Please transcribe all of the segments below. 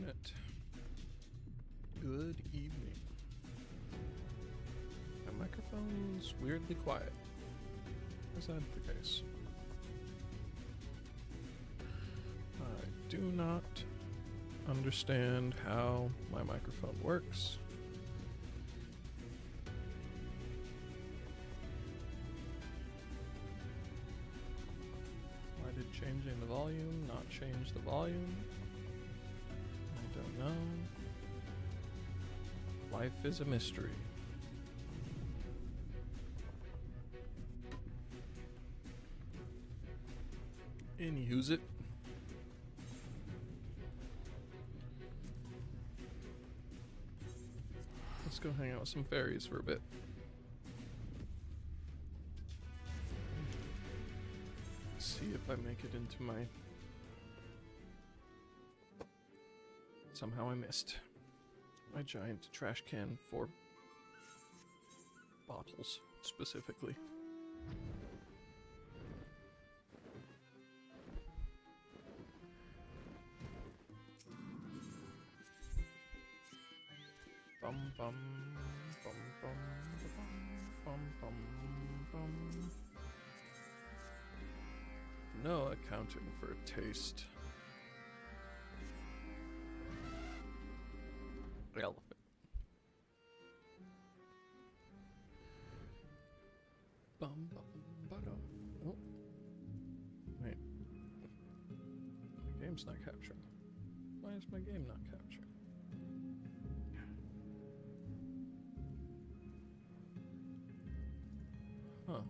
Unfortunate. Good evening. My microphone's weirdly quiet. Is that the case? I do not understand how my microphone works. Why did changing the volume not change the volume? I don't know. Life is a mystery. And use it. Let's go hang out with some fairies for a bit. See if I make it into my... Somehow I missed my giant trash can for bottles, specifically. Bum bum bum bum bum bum bum. No accounting for taste. Elephant. Bum bum ba-dum. Oh. Wait. My game's not capturing. Why is my game not capturing? Huh.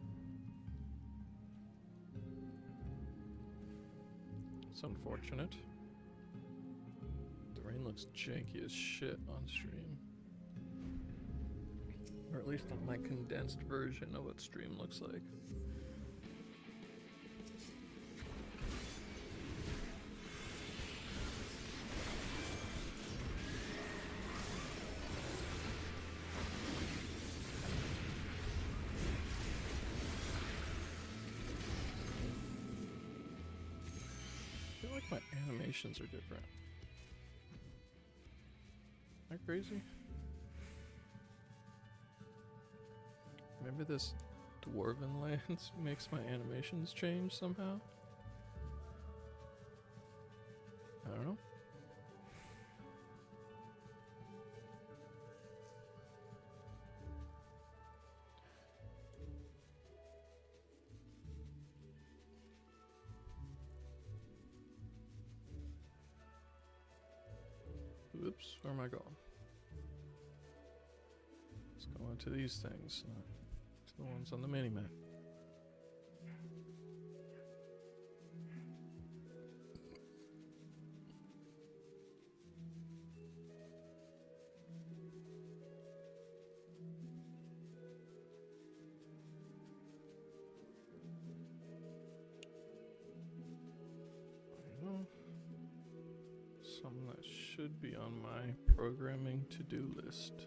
It's unfortunate. The rain looks janky as shit on stream. Or at least on my condensed version of what stream looks like. I feel like my animations are different. Am I crazy? Maybe this dwarven lands makes my animations change somehow? I don't know. Oops, where am I going? Let's go into these things, not to the ones on the mini-map. Something that should be on my programming to-do list.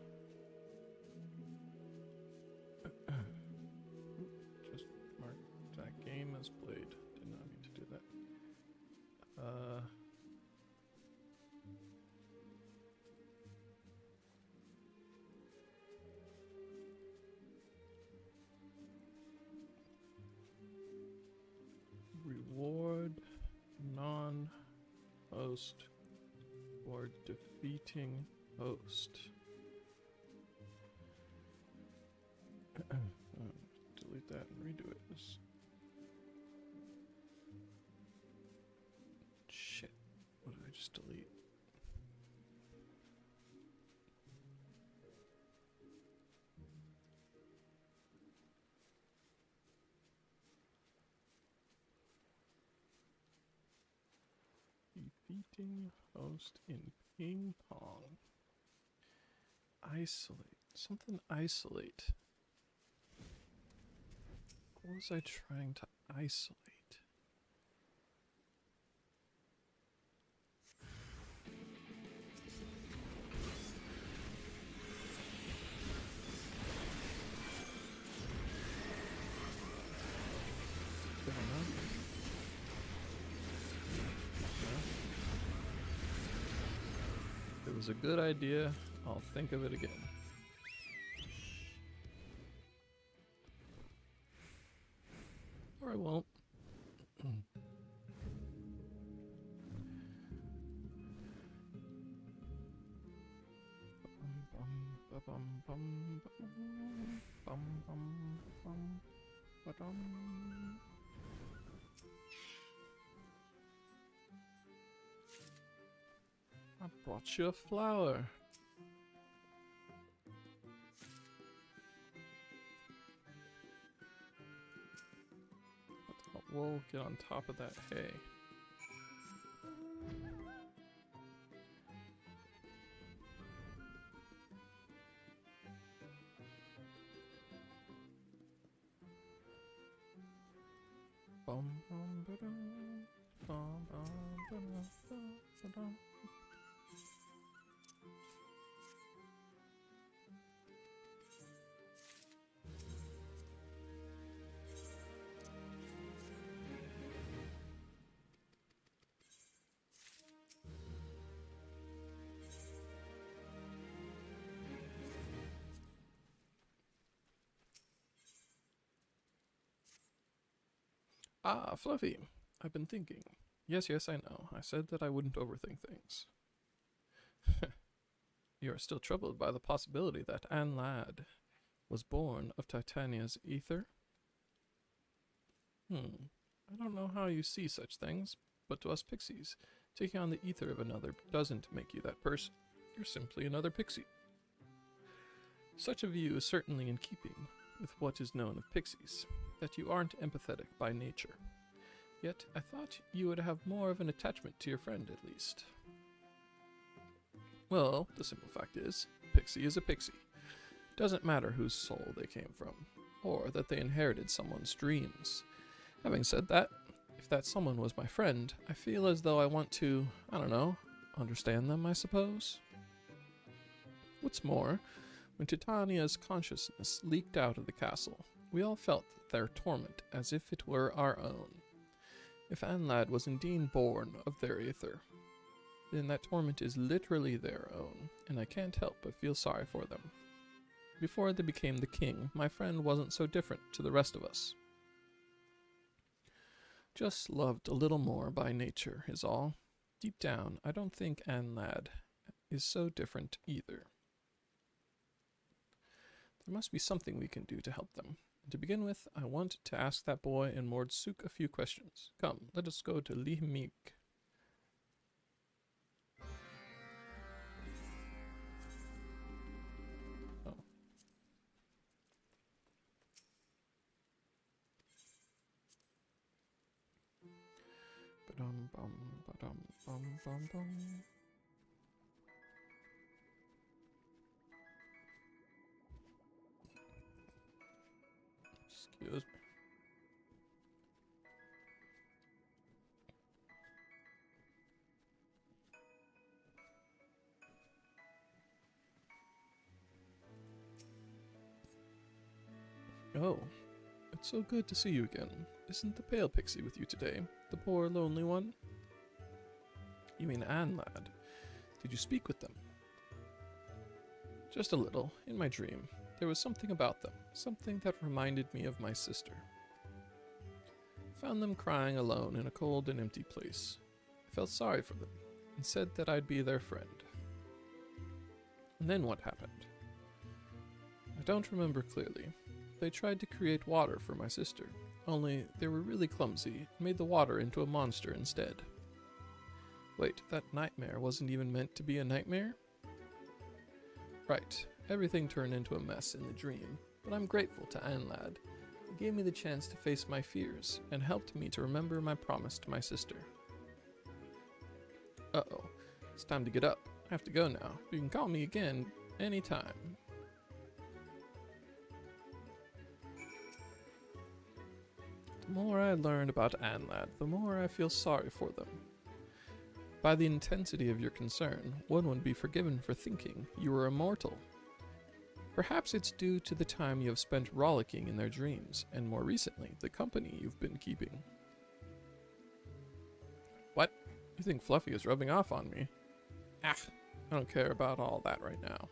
Just mark that game as played. Did not need to do that. Reward non-host or defeating host. Delete that and redo it. Shit. What did I just delete? Defeating host in ping pong. Isolate. Something isolate. What was I trying to isolate? Don't know. No? was a good idea, I'll think of it again. Or I won't. I brought you a flower. We'll get on top of that hay. Ah, Fluffy, I've been thinking. Yes, I know. I said that I wouldn't overthink things. You are still troubled by the possibility that Anne Ladd was born of Titania's ether? I don't know how you see such things, but to us pixies, taking on the ether of another doesn't make you that person. You're simply another pixie. Such a view is certainly in keeping with what is known of pixies, that you aren't empathetic by nature. Yet, I thought you would have more of an attachment to your friend, at least. Well, the simple fact is, pixie is a pixie. Doesn't matter whose soul they came from, or that they inherited someone's dreams. Having said that, if that someone was my friend, I feel as though I want to, I don't know, understand them, I suppose? What's more, when Titania's consciousness leaked out of the castle, we all felt their torment as if it were our own. If Anne Ladd was indeed born of their ether, then that torment is literally their own, and I can't help but feel sorry for them. Before they became the king, my friend wasn't so different to the rest of us. Just loved a little more by nature is all. Deep down, I don't think Anne Ladd is so different either. There must be something we can do to help them. To begin with, I want to ask that boy in Mordsuk a few questions. Come, let us go to Lihmik. Oh. Ba-dum bum ba-dum bum bum bum. Excuse me. Oh, it's so good to see you again. Isn't the pale pixie with you today? The poor lonely one? You mean Anne Ladd. Did you speak with them? Just a little, in my dream. There was something about them, something that reminded me of my sister. I found them crying alone in a cold and empty place. I felt sorry for them, and said that I'd be their friend. And then what happened? I don't remember clearly. They tried to create water for my sister, only they were really clumsy and made the water into a monster instead. Wait, that nightmare wasn't even meant to be a nightmare? Right, everything turned into a mess in the dream, but I'm grateful to Anne Ladd. It gave me the chance to face my fears, and helped me to remember my promise to my sister. Uh-oh, it's time to get up. I have to go now. You can call me again anytime. The more I learn about Anne Ladd, the more I feel sorry for them. By the intensity of your concern, one would be forgiven for thinking you were immortal. Perhaps it's due to the time you have spent rollicking in their dreams, and more recently, the company you've been keeping. What? You think Fluffy is rubbing off on me? Ah, I don't care about all that right now.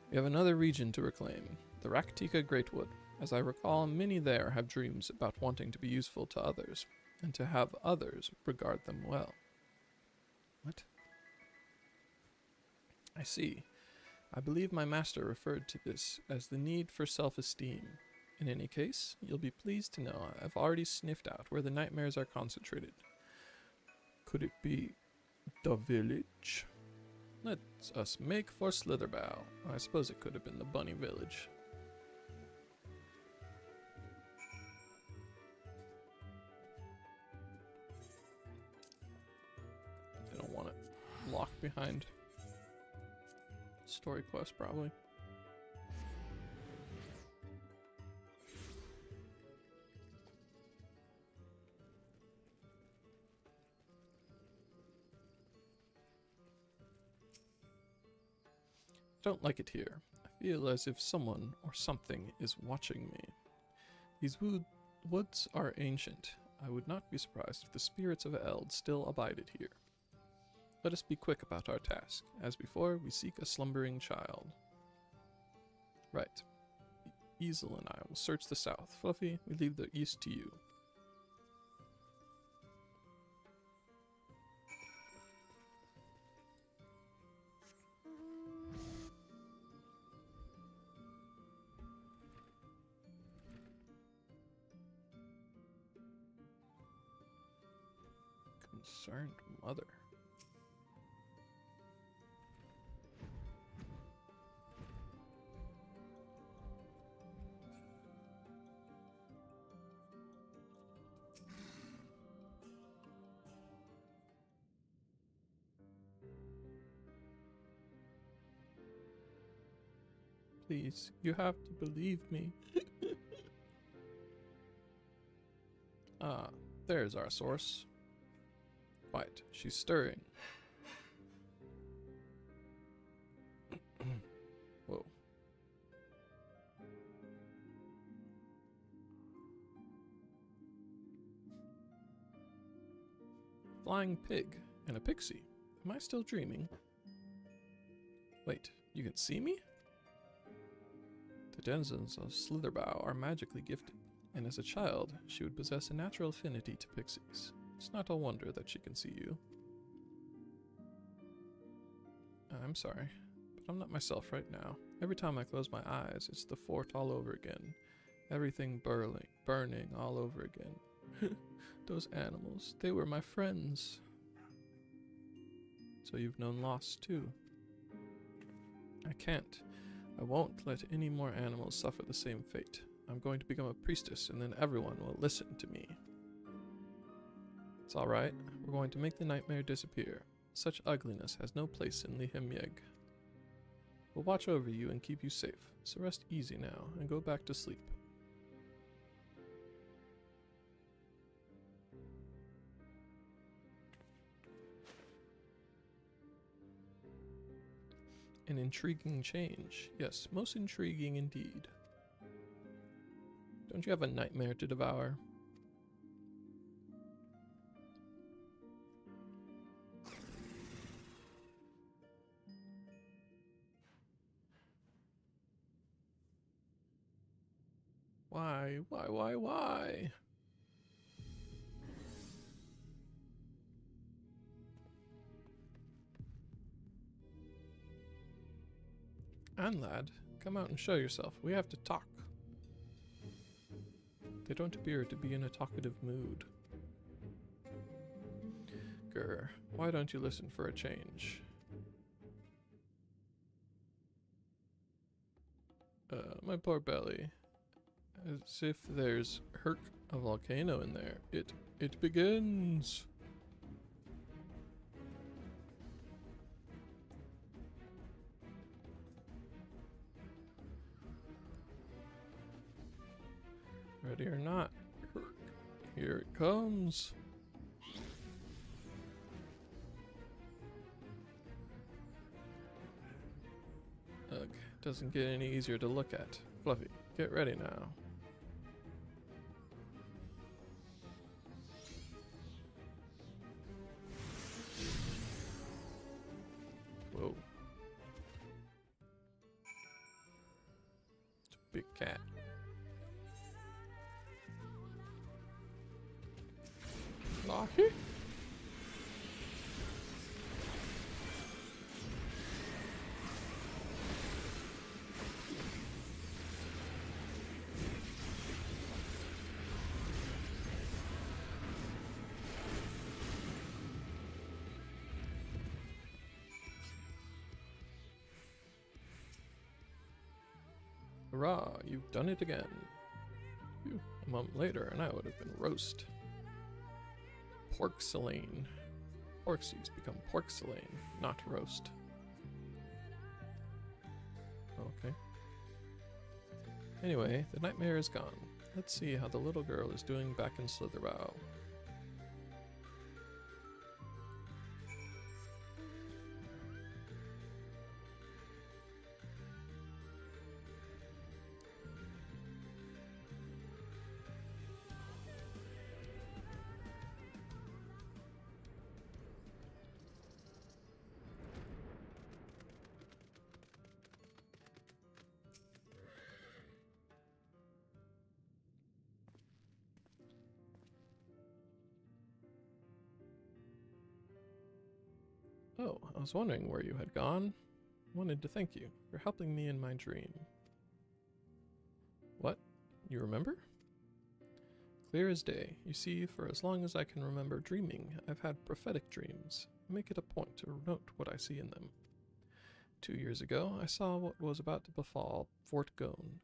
We have another region to reclaim, the Raktika Greatwood. As I recall, many there have dreams about wanting to be useful to others, and to have others regard them well. What? I see. I believe my master referred to this as the need for self-esteem. In any case, you'll be pleased to know I've already sniffed out where the nightmares are concentrated. Could it be the village? Let us make for Slitherbow. I suppose it could have been the bunny village. They don't want it locked behind story quest, probably. I don't like it here. I feel as if someone or something is watching me. These woods are ancient. I would not be surprised if the spirits of Eld still abided here. Let us be quick about our task. As before, we seek a slumbering child. Right. Easel and I will search the south. Fluffy, we leave the east to you. Concerned mother. Please, you have to believe me. Ah, there's our source. Quiet, she's stirring. Whoa. Flying pig and a pixie. Am I still dreaming? Wait, you can see me? The denizens of Slitherbow are magically gifted, and as a child, she would possess a natural affinity to pixies. It's not a wonder that she can see you. I'm sorry, but I'm not myself right now. Every time I close my eyes, it's the fort all over again. Everything burning all over again. Those animals, they were my friends. So you've known loss too. I can't. I won't let any more animals suffer the same fate. I'm going to become a priestess, and then everyone will listen to me. It's alright. We're going to make the nightmare disappear. Such ugliness has no place in Lihimyeg. We'll watch over you and keep you safe, so rest easy now and go back to sleep. An intriguing change. Yes, most intriguing indeed. Don't you have a nightmare to devour? Why? Why? Anne, lad, come out and show yourself. We have to talk. They don't appear to be in a talkative mood. Grr, why don't you listen for a change? My poor belly. As if there's a volcano in there. It begins. Ready or not, here it comes. Ugh, doesn't get any easier to look at. Fluffy, get ready now. Big cat. Lahi? Hurrah, you've done it again. Phew, a moment later and I would have been roast. Porcelain. Porksies become porcelain, not roast. Okay. Anyway, the nightmare is gone. Let's see how the little girl is doing back in Slitherbow. Oh, I was wondering where you had gone. Wanted to thank you for helping me in my dream. What? You remember? Clear as day. You see, for as long as I can remember dreaming, I've had prophetic dreams. I make it a point to note what I see in them. 2 years ago, I saw what was about to befall Fort Gone,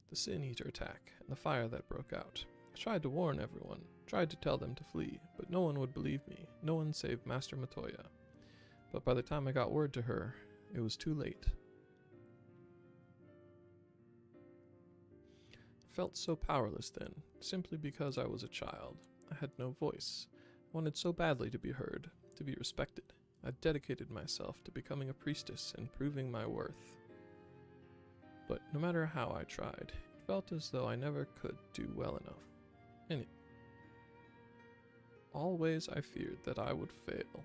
the Sin Eater attack, and the fire that broke out. I tried to warn everyone, tried to tell them to flee, but no one would believe me, no one save Master Matoya. But by the time I got word to her, it was too late. I felt so powerless then, simply because I was a child. I had no voice. I wanted so badly to be heard, to be respected. I dedicated myself to becoming a priestess and proving my worth. But no matter how I tried, it felt as though I never could do well enough. Always I feared that I would fail,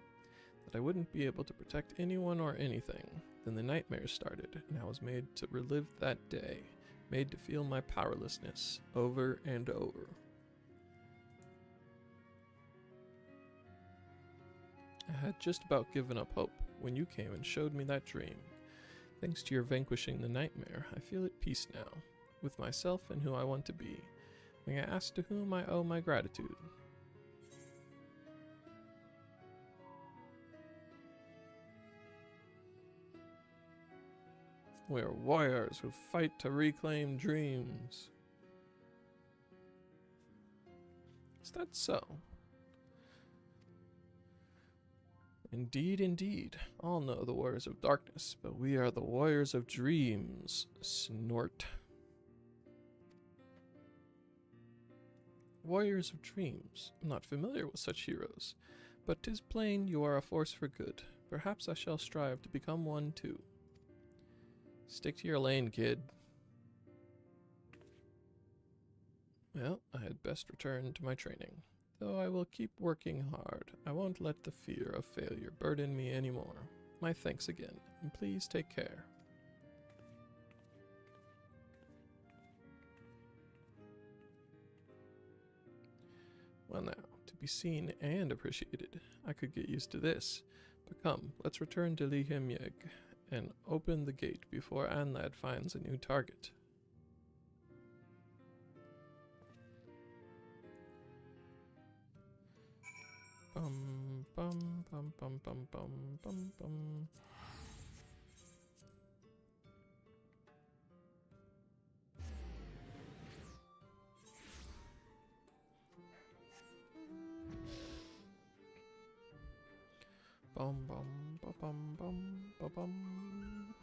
that I wouldn't be able to protect anyone or anything. Then the nightmares started, and I was made to relive that day, made to feel my powerlessness over and over. I had just about given up hope when you came and showed me that dream. Thanks to your vanquishing the nightmare, I feel at peace now, with myself and who I want to be. May I ask to whom I owe my gratitude? We are warriors who fight to reclaim dreams. Is that so? Indeed, indeed. All know the warriors of darkness, but we are the warriors of dreams. Snort. Warriors of dreams. I'm not familiar with such heroes, but 'tis plain you are a force for good. Perhaps I shall strive to become one too. Stick to your lane, kid. Well, I had best return to my training. Though I will keep working hard, I won't let the fear of failure burden me anymore. My thanks again, and please take care. Well now, to be seen and appreciated, I could get used to this. But come, let's return to Lihimyeg and open the gate before Anlad finds a new target. Bum bum bum bum bum bum bum bum. Bum bum ba bum bum ba bum.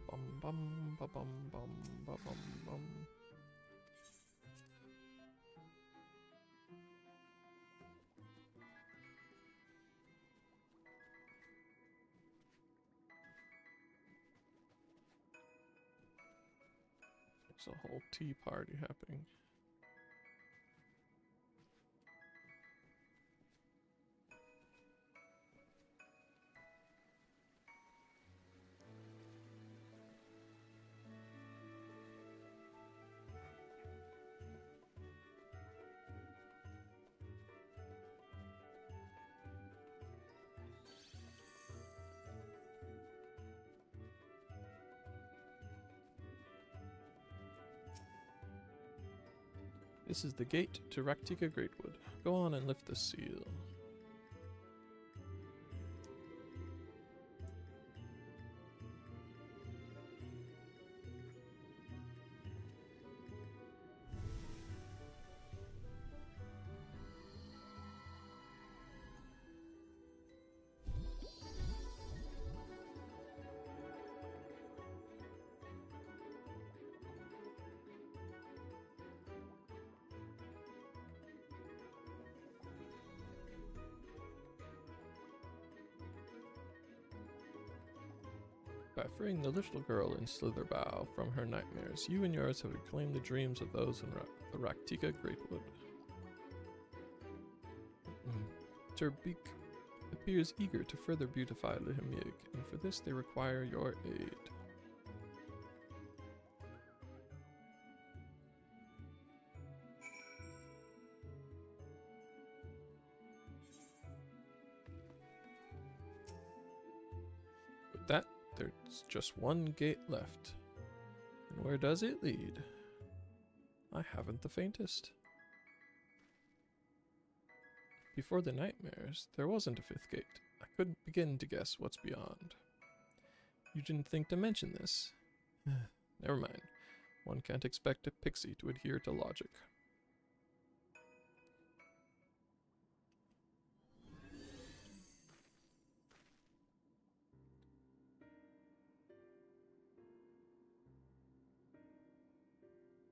Bum bum ba bum bum ba bum bum. There's a whole tea party happening. This is the gate to Raktika Greatwood. Go on and lift the seal. By freeing the little girl in Slitherbow from her nightmares, you and yours have reclaimed the dreams of those in the Raktika Greatwood. Terbeek appears eager to further beautify Lihimyig, and for this they require your aid. With that, there's just one gate left. And where does it lead? I haven't the faintest. Before the nightmares, there wasn't a fifth gate. I couldn't begin to guess what's beyond. You didn't think to mention this? Never mind. One can't expect a pixie to adhere to logic.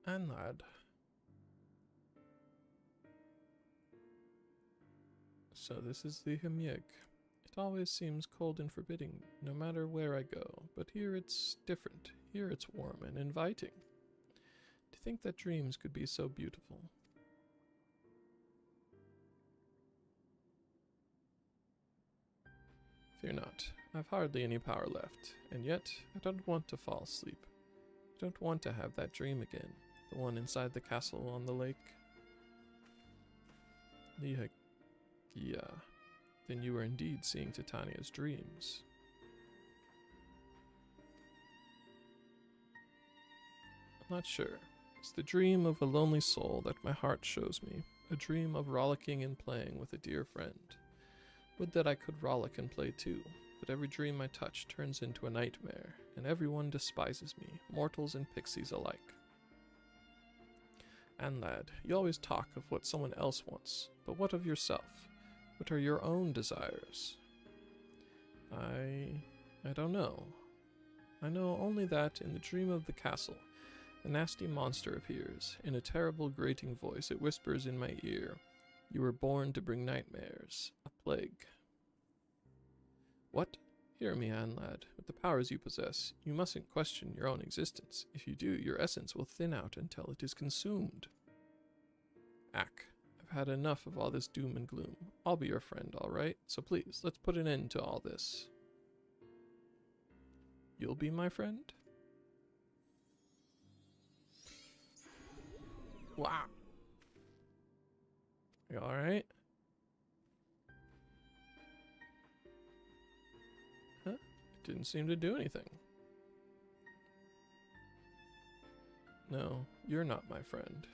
And lad. So this is the Himyig. It always seems cold and forbidding, no matter where I go, but here it's different. Here it's warm and inviting. To think that dreams could be so beautiful. Fear not, I've hardly any power left, and yet I don't want to fall asleep. I don't want to have that dream again. The one inside the castle on the lake. Yeah, then you were indeed seeing Titania's dreams. I'm not sure. It's the dream of a lonely soul that my heart shows me. A dream of rollicking and playing with a dear friend. Would that I could rollick and play too, but every dream I touch turns into a nightmare, and everyone despises me, mortals and pixies alike. And lad, you always talk of what someone else wants, but what of yourself? What are your own desires? I don't know. I know only that in the dream of the castle, a nasty monster appears. In a terrible grating voice it whispers in my ear, "You were born to bring nightmares, a plague." What? Hear me, Anlad. With the powers you possess, you mustn't question your own existence. If you do, your essence will thin out until it is consumed. Ack, I've had enough of all this doom and gloom. I'll be your friend, all right? So please, let's put an end to all this. You'll be my friend? Wow. You all right? Huh? It didn't seem to do anything. No, you're not my friend.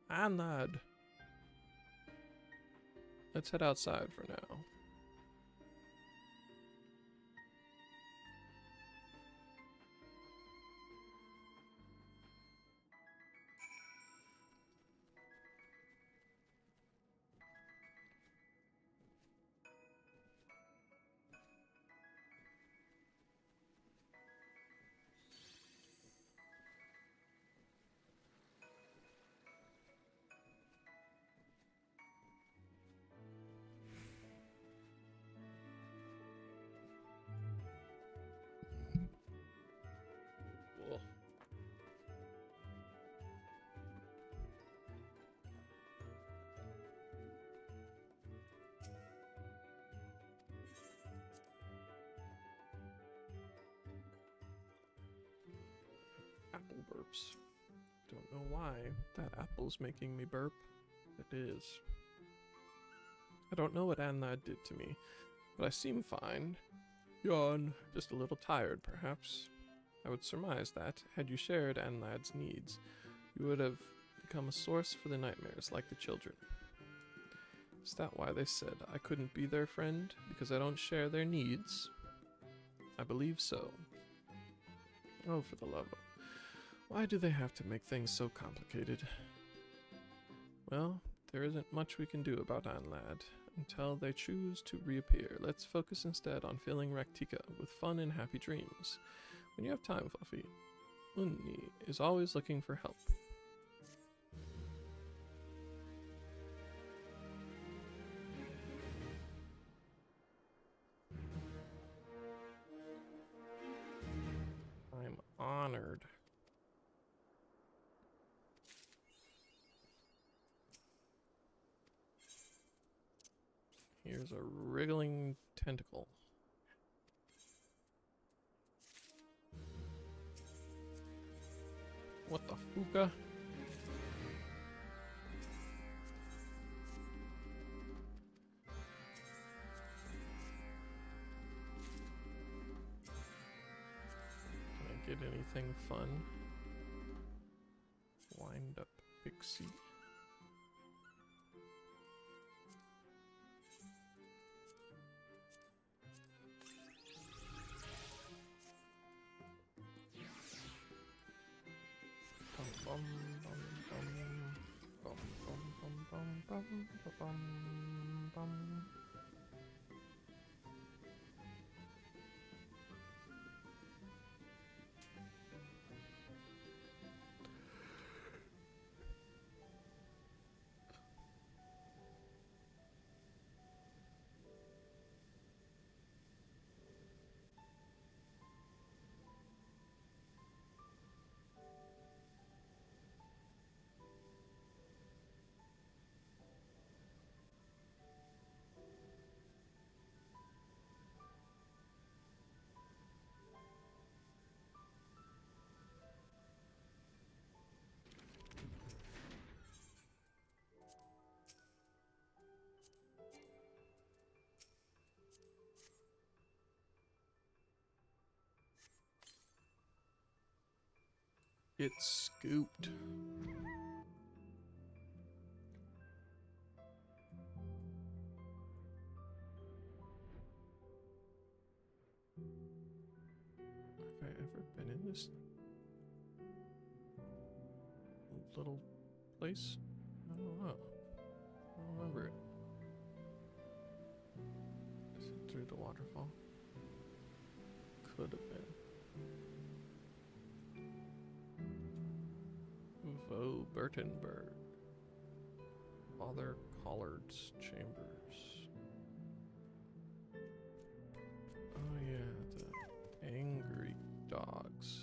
Anad. Let's head outside for now. Cool. Apple burps. Don't know why that apple's making me burp. It is. I don't know what Anlad did to me, but I seem fine. Yawn. Just a little tired, perhaps. I would surmise that, had you shared Anlad's needs, you would have become a source for the nightmares like the children. Is that why they said I couldn't be their friend because I don't share their needs? I believe so. Oh, for the love of... Why do they have to make things so complicated? Well, there isn't much we can do about Anlad until they choose to reappear. Let's focus instead on filling Raktika with fun and happy dreams. When you have time, Fluffy, Unni is always looking for help. I'm honored. Here's a wriggling tentacle. What the fuka? Can I get anything fun? Wind up pixie. Bum bum bum bum bum bum bum bum bum. It's scooped. Have I ever been in this little place? I don't know. I don't remember it. Is it through the waterfall? Could have been. Vo Bertenberg. Father Collard's chambers. Oh yeah, the angry dogs.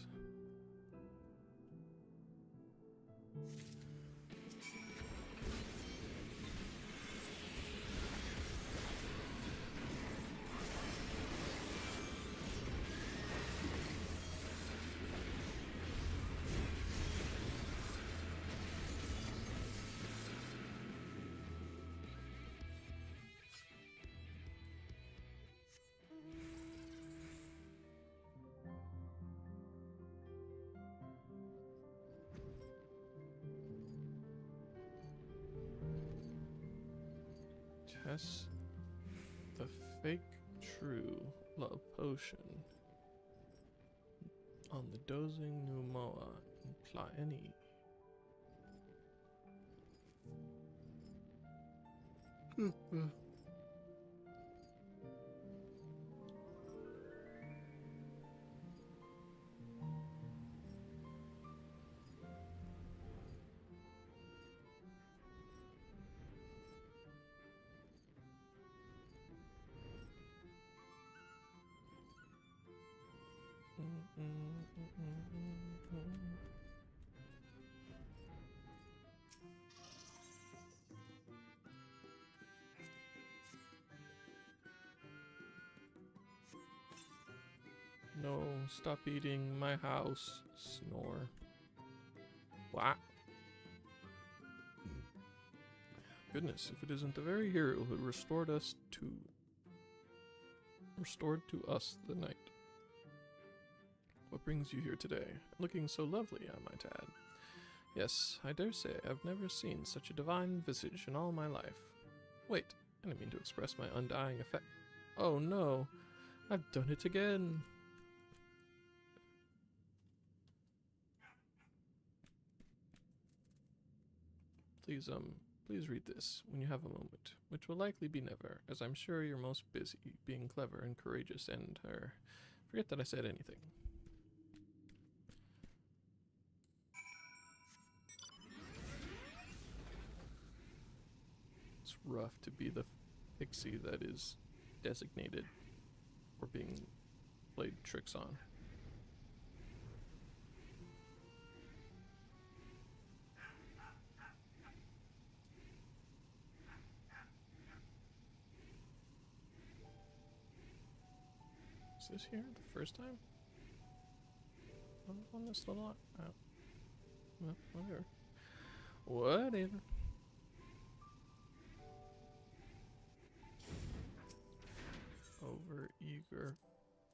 Test the fake true love potion on the dozing Numoa in Plaeni. No, stop eating my house. Snore. What? Goodness, if it isn't the very hero who restored to us the night. What brings you here today? Looking so lovely, I might add. Yes, I dare say I've never seen such a divine visage in all my life. Wait, I didn't mean to express my undying affection. Oh no, I've done it again. Please read this when you have a moment, which will likely be never, as I'm sure you're most busy being clever and courageous and, forget that I said anything. It's rough to be the pixie that is designated for being played tricks on. Is this here the first time? On this little... Oh. Well, whatever. Whatever. Over eager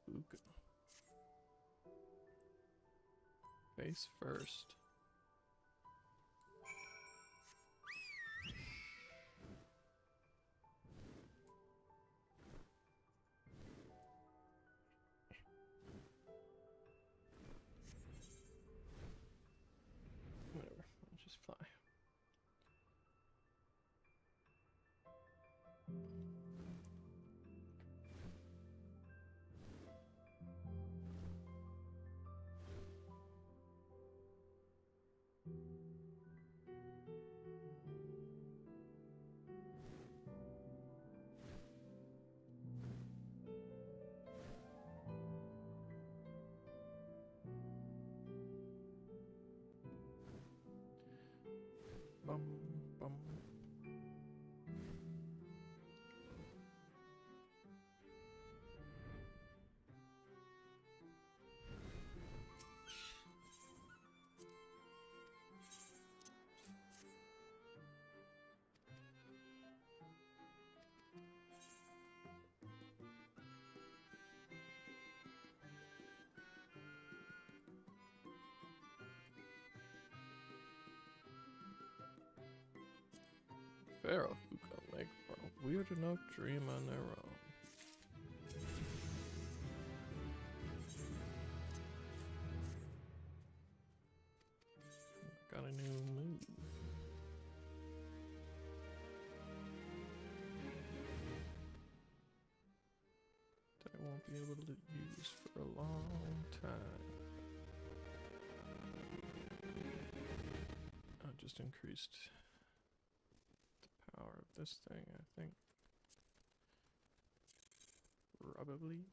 Buka. Face first. Whatever, I'll just fly. Bum, bum. Pharaoh Fuka make for a weird enough dream on their own. Got a new move. That I won't be able to use for a long time. I just increased power of this thing, I think. Probably.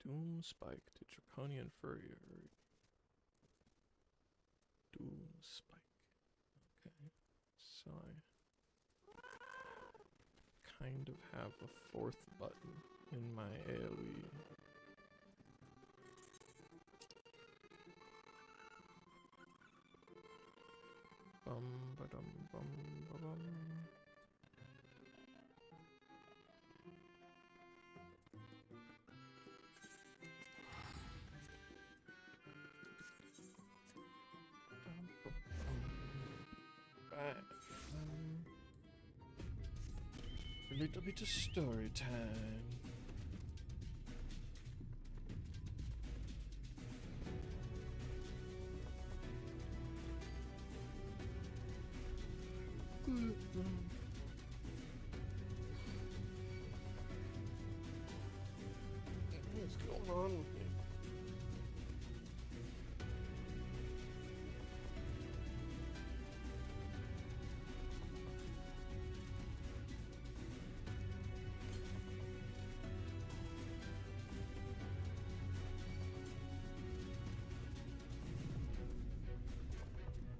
Doom Spike to Draconian Furrier. Doom Spike. Okay. So I kind of have a fourth button in my AoE. Bum ba dum bum ba bum. Right. A little bit of story time. What's going on with me?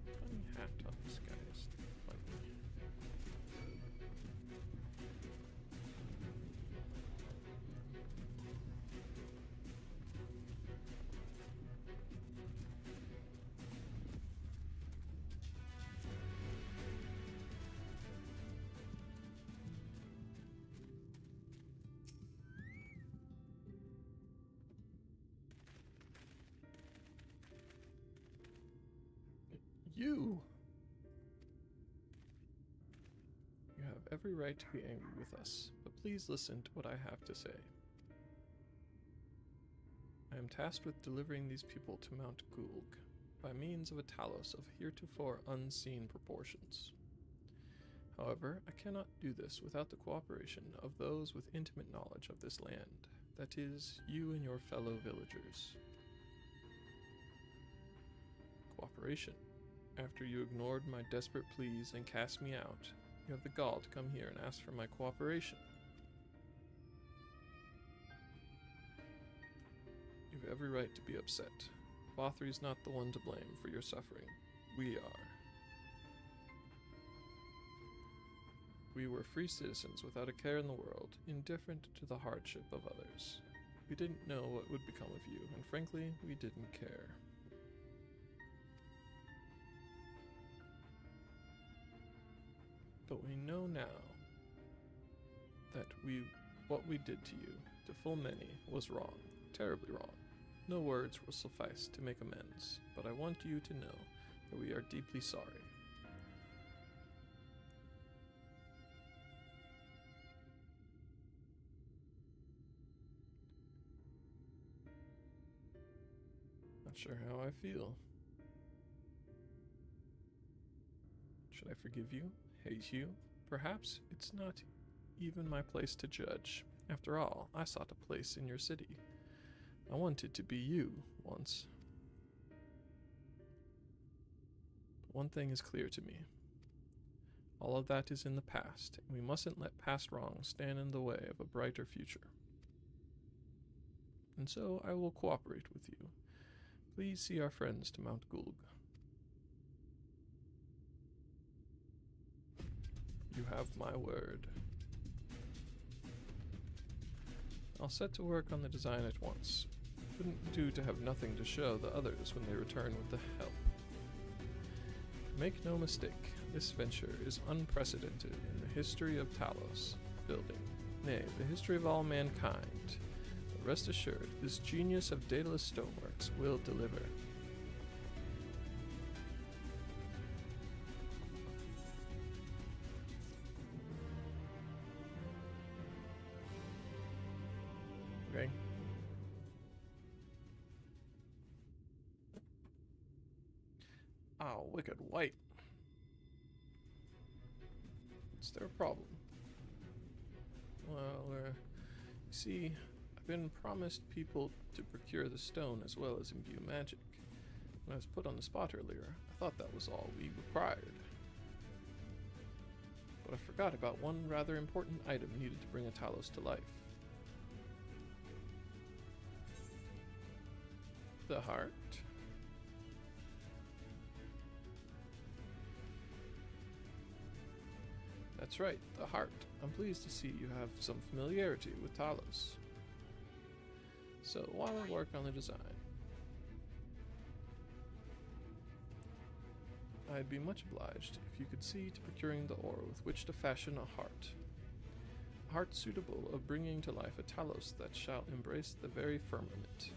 Funny hat on this guy is funny. You! You have every right to be angry with us, but please listen to what I have to say. I am tasked with delivering these people to Mount Gulg by means of a talos of heretofore unseen proportions. However, I cannot do this without the cooperation of those with intimate knowledge of this land, that is, you and your fellow villagers. Cooperation. After you ignored my desperate pleas and cast me out, you have the gall to come here and ask for my cooperation. You have every right to be upset. Vothri's not the one to blame for your suffering. We are. We were free citizens without a care in the world, indifferent to the hardship of others. We didn't know what would become of you, and frankly, we didn't care. But we know now that what we did to you, to full many, was wrong, terribly wrong. No words will suffice to make amends, but I want you to know that we are deeply sorry. Not sure how I feel. Should I forgive you? Hate you? Perhaps it's not even my place to judge. After all, I sought a place in your city. I wanted to be you once. But one thing is clear to me. All of that is in the past, and we mustn't let past wrongs stand in the way of a brighter future. And so I will cooperate with you. Please see our friends to Mount Gulg. You have my word. I'll set to work on the design at once. Wouldn't do to have nothing to show the others when they return with the help. Make no mistake, this venture is unprecedented in the history of Talos building, nay, the history of all mankind. But rest assured, this genius of Daedalus Stoneworks will deliver. Okay. Oh, wicked white. What's their problem? Well, you see, I've been promised people to procure the stone as well as imbue magic. When I was put on the spot earlier, I thought that was all we required. But I forgot about one rather important item needed to bring a Talos to life. The heart. That's right, the heart. I'm pleased to see you have some familiarity with Talos. So, while I work on the design, I'd be much obliged if you could see to procuring the ore with which to fashion a heart. A heart suitable of bringing to life a Talos that shall embrace the very firmament.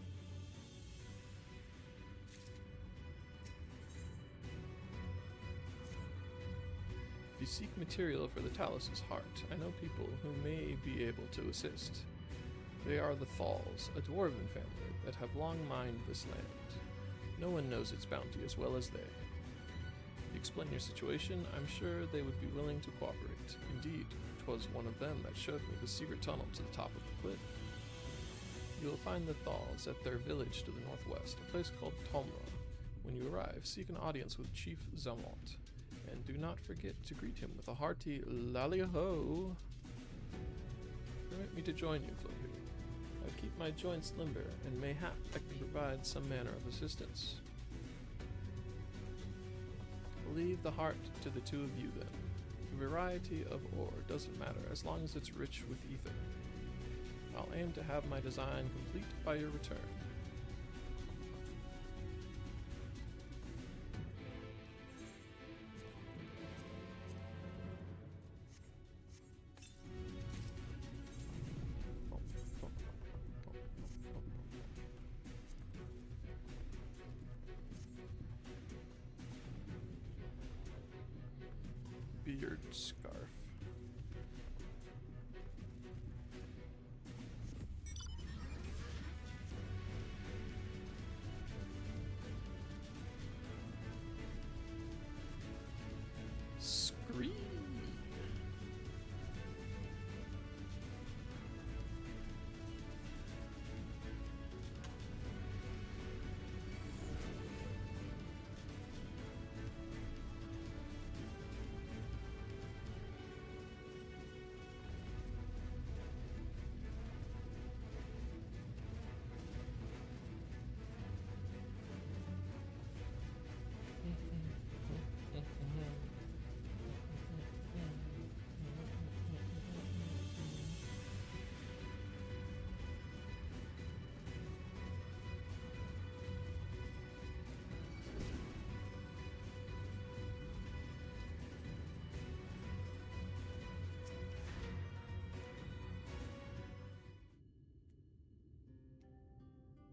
If you seek material for the Talos' heart, I know people who may be able to assist. They are the Thals, a dwarven family that have long mined this land. No one knows its bounty as well as they. If you explain your situation, I'm sure they would be willing to cooperate. Indeed, 'twas one of them that showed me the secret tunnel to the top of the cliff. You will find the Thals at their village to the northwest, a place called Tomra. When you arrive, seek an audience with Chief Zamont. And do not forget to greet him with a hearty lally-ho. Permit me to join you, Floki. I keep my joints limber, and mayhap I can provide some manner of assistance. We'll leave the heart to the two of you then. The variety of ore doesn't matter as long as it's rich with ether. I'll aim to have my design complete by your return. weird scarf. Scream.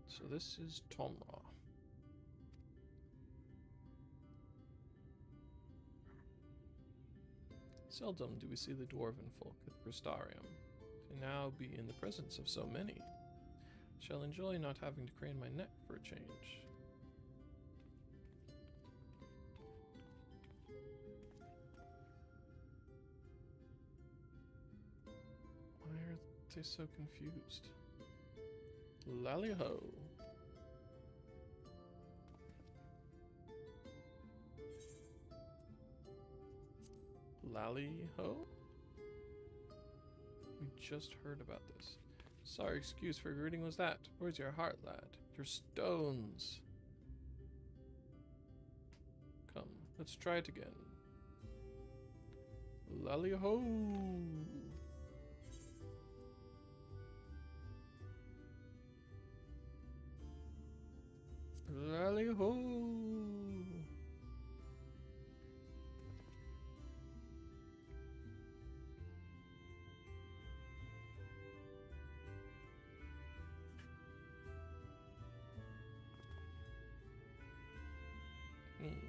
So this is Tomra. Seldom do we see the dwarven folk at the Crystarium. To now be in the presence of so many, shall enjoy not having to crane my neck for a change. Why are they so confused? Lally-ho. Lally-ho? We just heard about this. Sorry excuse for greeting was that. Where's your heart, lad? Your stones. Come, let's try it again. Lally-ho! Lally-ho!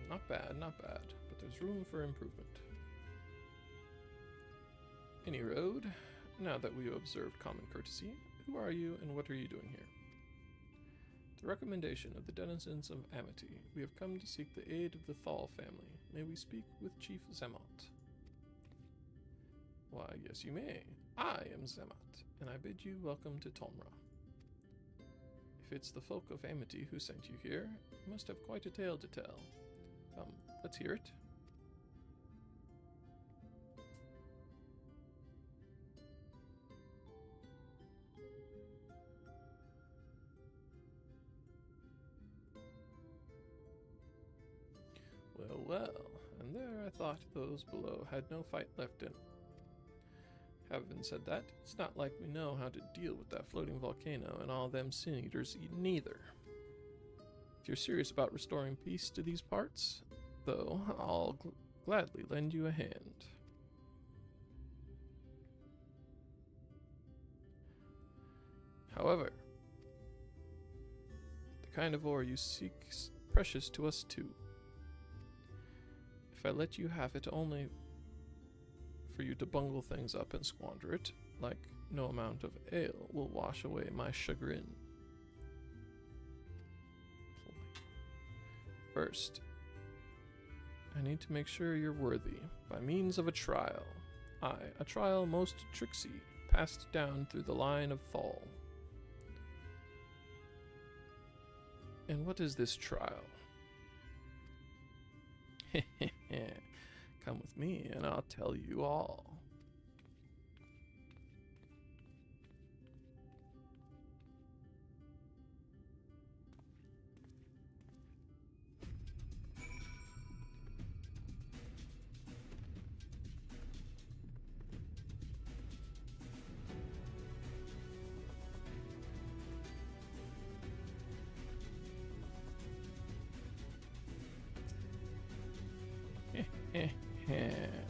Not bad, not bad, but there's room for improvement. Any road, now that we have observed common courtesy, who are you and what are you doing here? The recommendation of the denizens of Amity, we have come to seek the aid of the Thal family. May we speak with Chief Zemot? Why, yes you may. I am Zemot, and I bid you welcome to Tomra. If it's the folk of Amity who sent you here, you must have quite a tale to tell. Come, let's hear it. Well, well, and there I thought those below had no fight left in. Having said that, it's not like we know how to deal with that floating volcano and all them sin-eaters neither. If you're serious about restoring peace to these parts, though, I'll gladly lend you a hand. However, the kind of ore you seek is precious to us too. If I let you have it only for you to bungle things up and squander it, like no amount of ale will wash away my chagrin. First, I need to make sure you're worthy, by means of a trial. Aye, a trial most tricksy, passed down through the line of Thal. And what is this trial? Come with me and I'll tell you all.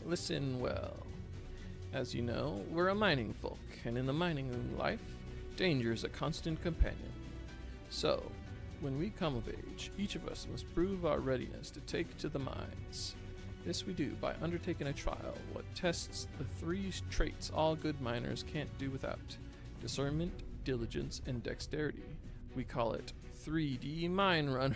Listen well. As you know, we're a mining folk, and in the mining life, danger is a constant companion. So, when we come of age, each of us must prove our readiness to take to the mines. This we do by undertaking a trial, what tests the 3 traits all good miners can't do without: discernment, diligence, and dexterity. We call it 3D Mine Runner.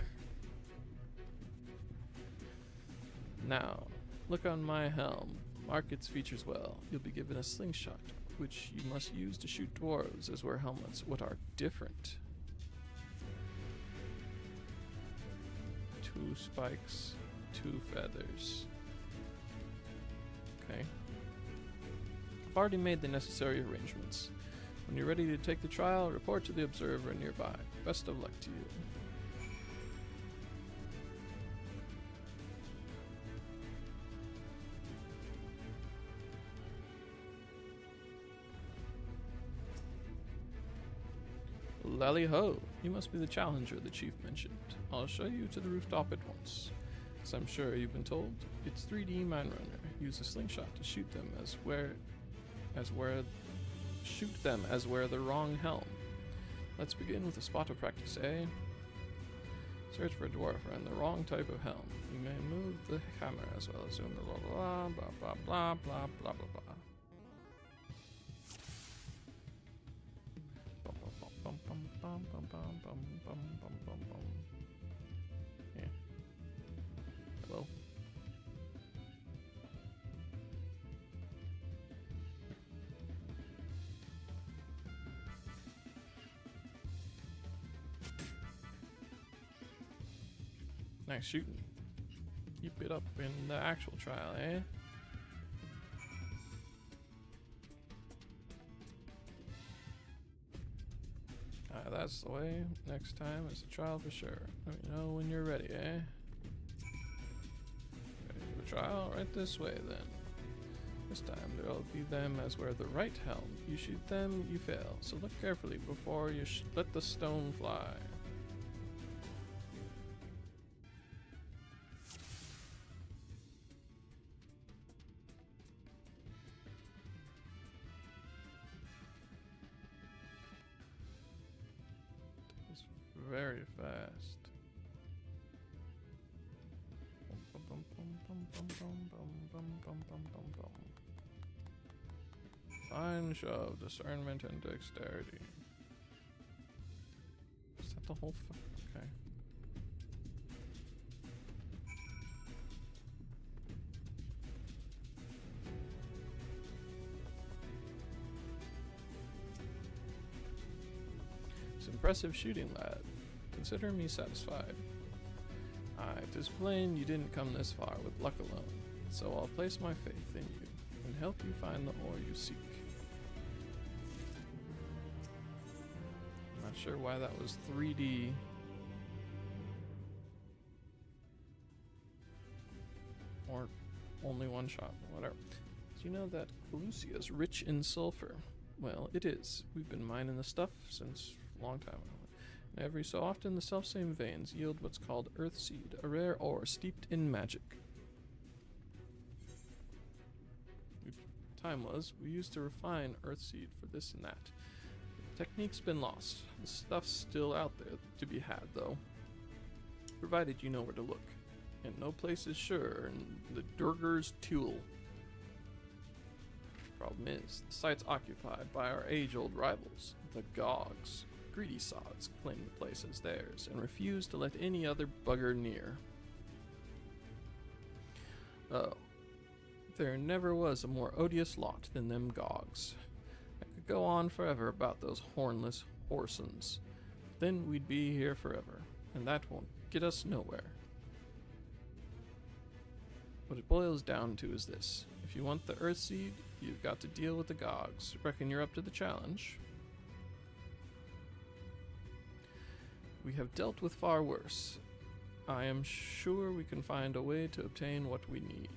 Now, look on my helm. Mark its features well. You'll be given a slingshot, which you must use to shoot dwarves, as wear helmets. What are different? 2 spikes, 2 feathers. Okay. I've already made the necessary arrangements. When you're ready to take the trial, report to the observer nearby. Best of luck to you. Lally ho! You must be the challenger the chief mentioned. I'll show you to the rooftop at once. As I'm sure you've been told, it's 3D Mine Runner. Use a slingshot to shoot them as wear the wrong helm. Let's begin with a spot of practice, eh? Search for a dwarf and the wrong type of helm. You may move the hammer as well as zoom the blah blah blah blah blah blah blah blah blah. Yeah. Hello. Nice shooting. Keep it up in the actual trial, eh? That's the way. Next time it's a trial for sure. Let me know when you're ready, eh? Ready for the trial? Right this way then. This time there'll be them as wear the right helm. You shoot them, you fail. So look carefully before you let the stone fly. Very fast. Fine show of discernment and dexterity. Is that the whole okay. It's impressive shooting, lad. Consider me satisfied. It is plain you didn't come this far with luck alone, so I'll place my faith in you and help you find the ore you seek. I'm not sure why that was 3D. Or only one shot, whatever. Do you know that Calusia is rich in sulfur? Well, it is. We've been mining the stuff since a long time ago. Every so often, the selfsame veins yield what's called earthseed, a rare ore steeped in magic. Time was, we used to refine earthseed for this and that. The technique's been lost. The stuff's still out there to be had, though. Provided you know where to look. And no place is sure in the Durgar's Tool. Problem is, the site's occupied by our age-old rivals, the Gogs. Greedy sods claim the place as theirs and refuse to let any other bugger near. Oh, there never was a more odious lot than them Gogs. I could go on forever about those hornless horsons. Then we'd be here forever, and that won't get us nowhere. What it boils down to is this. If you want the Earthseed, you've got to deal with the Gogs. Reckon you're up to the challenge? We have dealt with far worse. I am sure we can find a way to obtain what we need.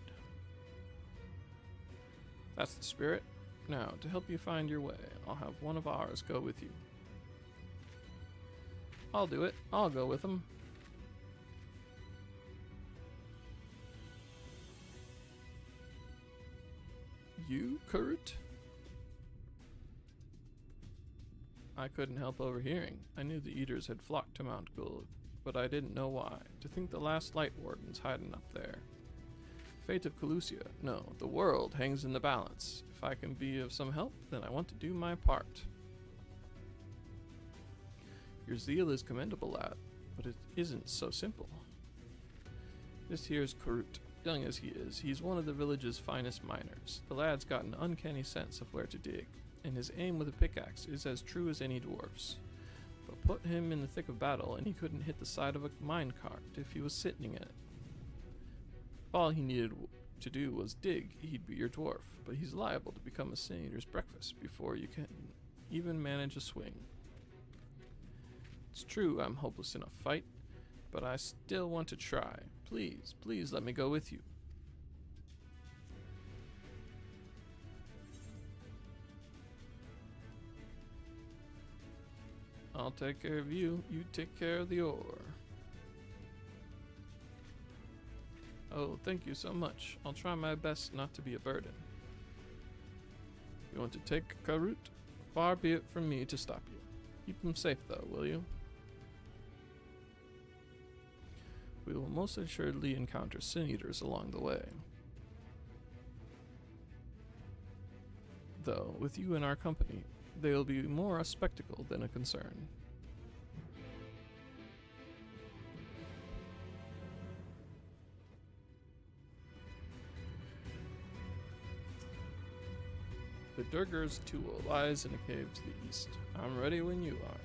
That's the spirit. Now, to help you find your way, I'll have one of ours go with you. I'll do it. I'll go with them. You, Kurt? I couldn't help overhearing. I knew the Eaters had flocked to Mount Gould, but I didn't know why. To think the last Light Warden's hiding up there. fate of Calusia. No, the world hangs in the balance. If I can be of some help, then I want to do my part. Your zeal is commendable, lad, but it isn't so simple. This here's Karut. Young as he is, he's one of the village's finest miners. The lad's got an uncanny sense of where to dig, and his aim with a pickaxe is as true as any dwarf's. But put him in the thick of battle, and he couldn't hit the side of a minecart if he was sitting in it. All he needed to do was dig, he'd be your dwarf, but he's liable to become a senator's breakfast before you can even manage a swing. It's true I'm hopeless in a fight, but I still want to try. Please, please let me go with you. I'll take care of you, you take care of the ore. Oh, thank you so much. I'll try my best not to be a burden. You want to take Karut? Far be it from me to stop you. Keep him safe though, will you? We will most assuredly encounter sin eaters along the way. Though, with you in our company, they'll be more a spectacle than a concern. The Durgar's tool lies in a cave to the east. I'm ready when you are.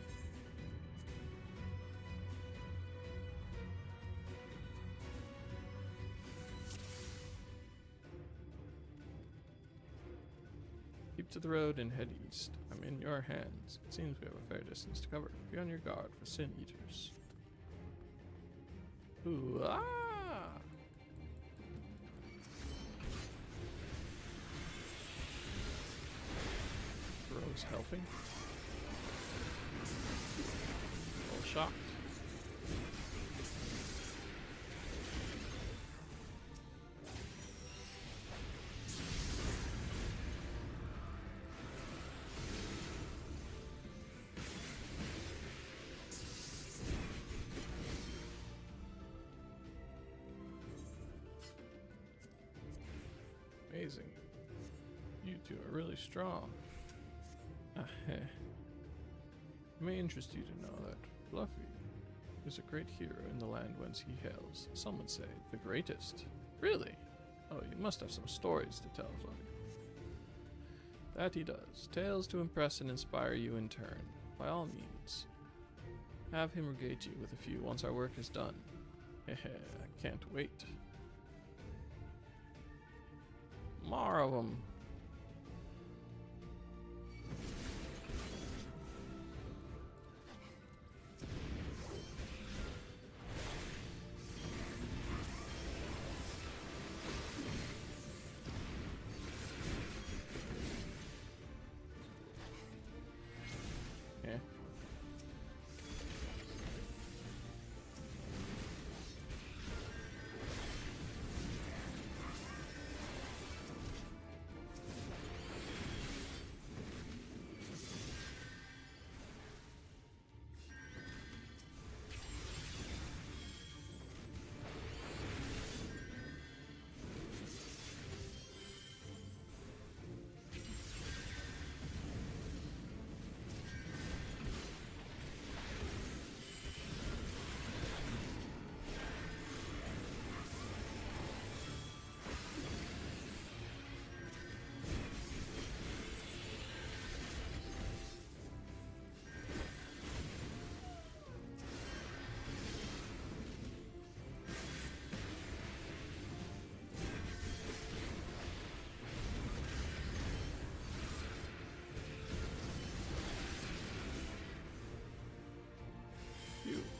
Keep to the road and head east. I'm in your hands. It seems we have a fair distance to cover. Be on your guard for sin eaters. Ooh, ah! Rose helping. A little shocked. Amazing. You two are really strong. It may interest you to know that Fluffy is a great hero in the land whence he hails. Some would say the greatest. Really? Oh, you must have some stories to tell, Fluffy. That he does. Tales to impress and inspire you in turn. By all means. Have him regate you with a few once our work is done. I can't wait. More of them. Yeah.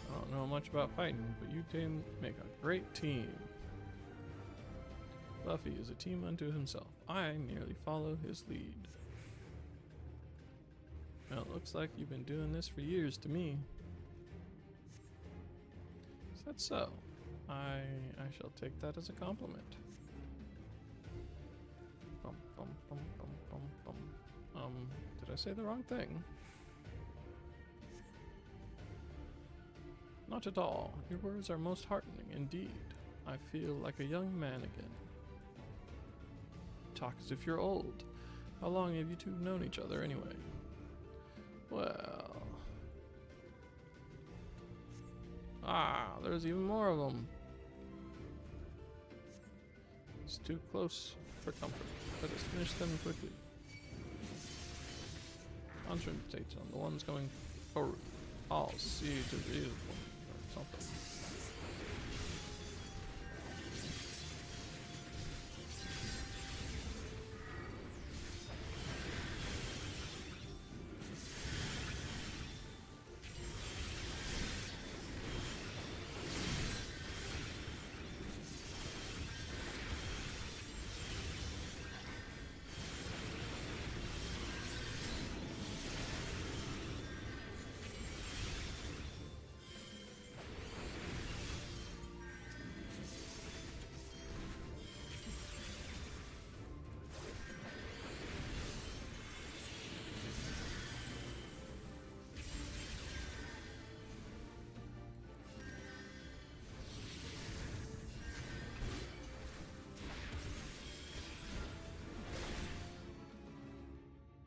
I don't know much about fighting, but you two make a great team. Fluffy is a team unto himself. I merely follow his lead. Well, it looks like you've been doing this for years to me. Is that so? I shall take that as a compliment. Bum, bum, bum, bum, bum, bum. Did I say the wrong thing? Not at all. Your words are most heartening indeed. I feel like a young man again. talk as if you're old. How long have you two known each other anyway? Well... Ah, there's even more of them. It's too close for comfort. Let us finish them quickly. Concentrate on the ones going forward. I'll see to these ones or something.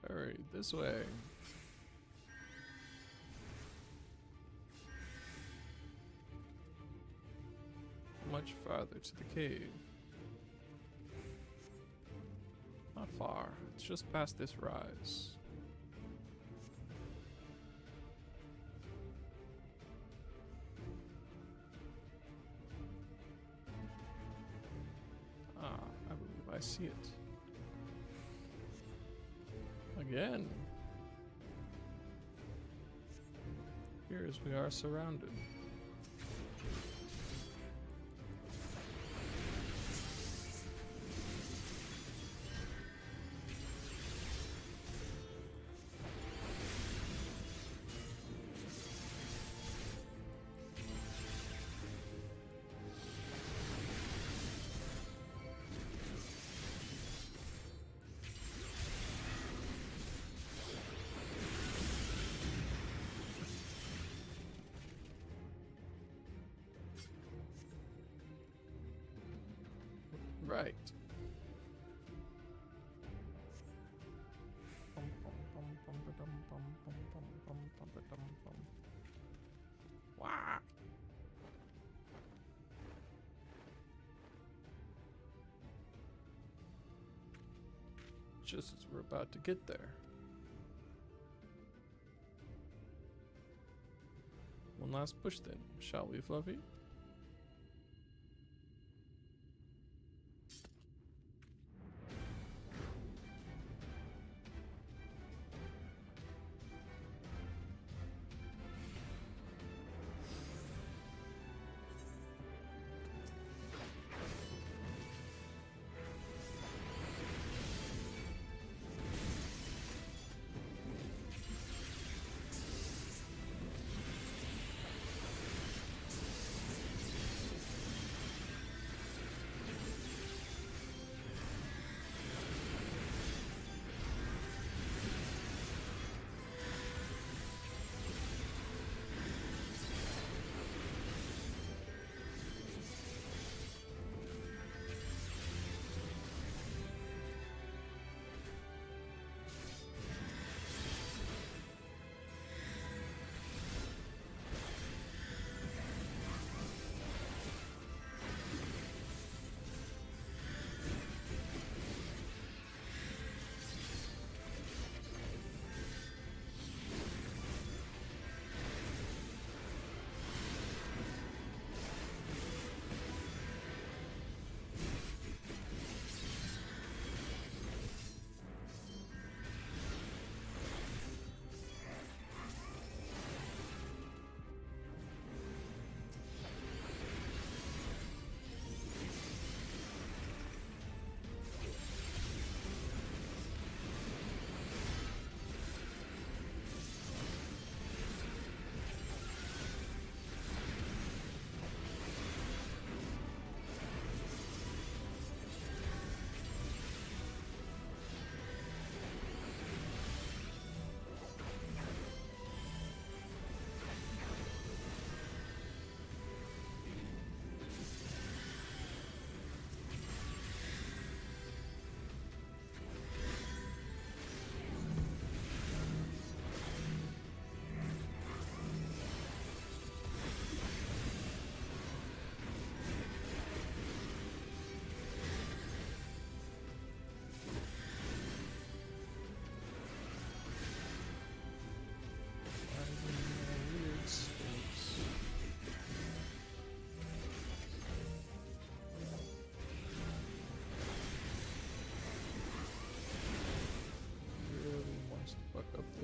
Hurry, this way. Much farther to the cave. Not far. It's just past this rise. Ah, I believe I see it. Again. Here as we are surrounded. Right. Wow. Just as we're about to get there. One last push then, shall we, Fluffy?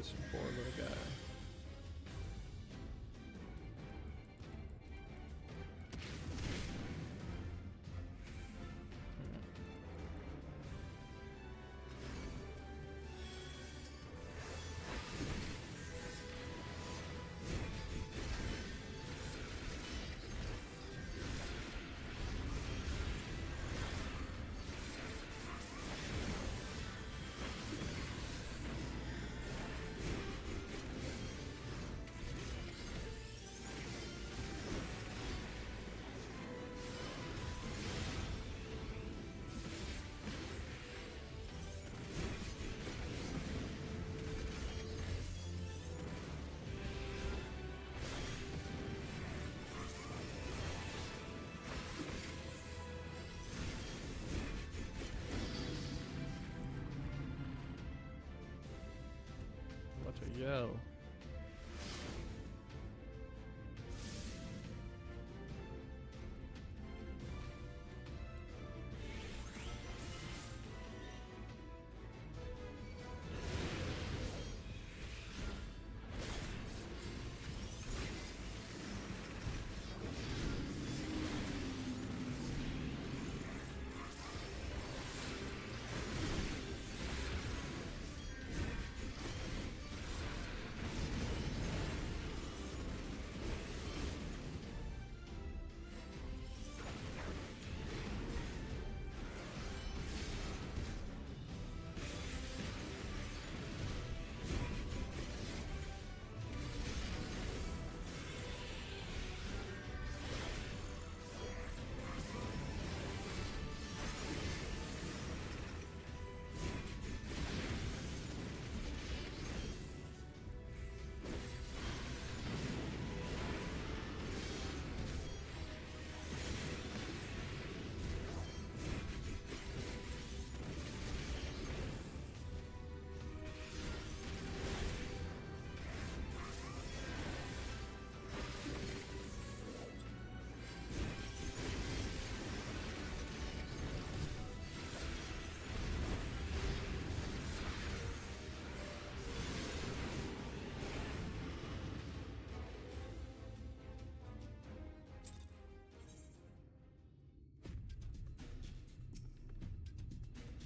this poor little guy. What a yell.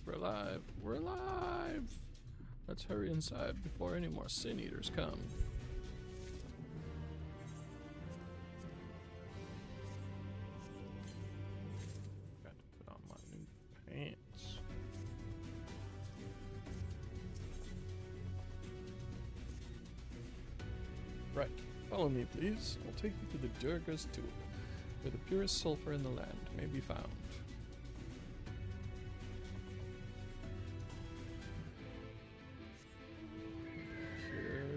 We're alive! We're alive! Let's hurry inside before any more sin eaters come. Got to put on my new pants. Right, follow me please. I'll take you to the Durga's tomb, where the purest sulfur in the land may be found.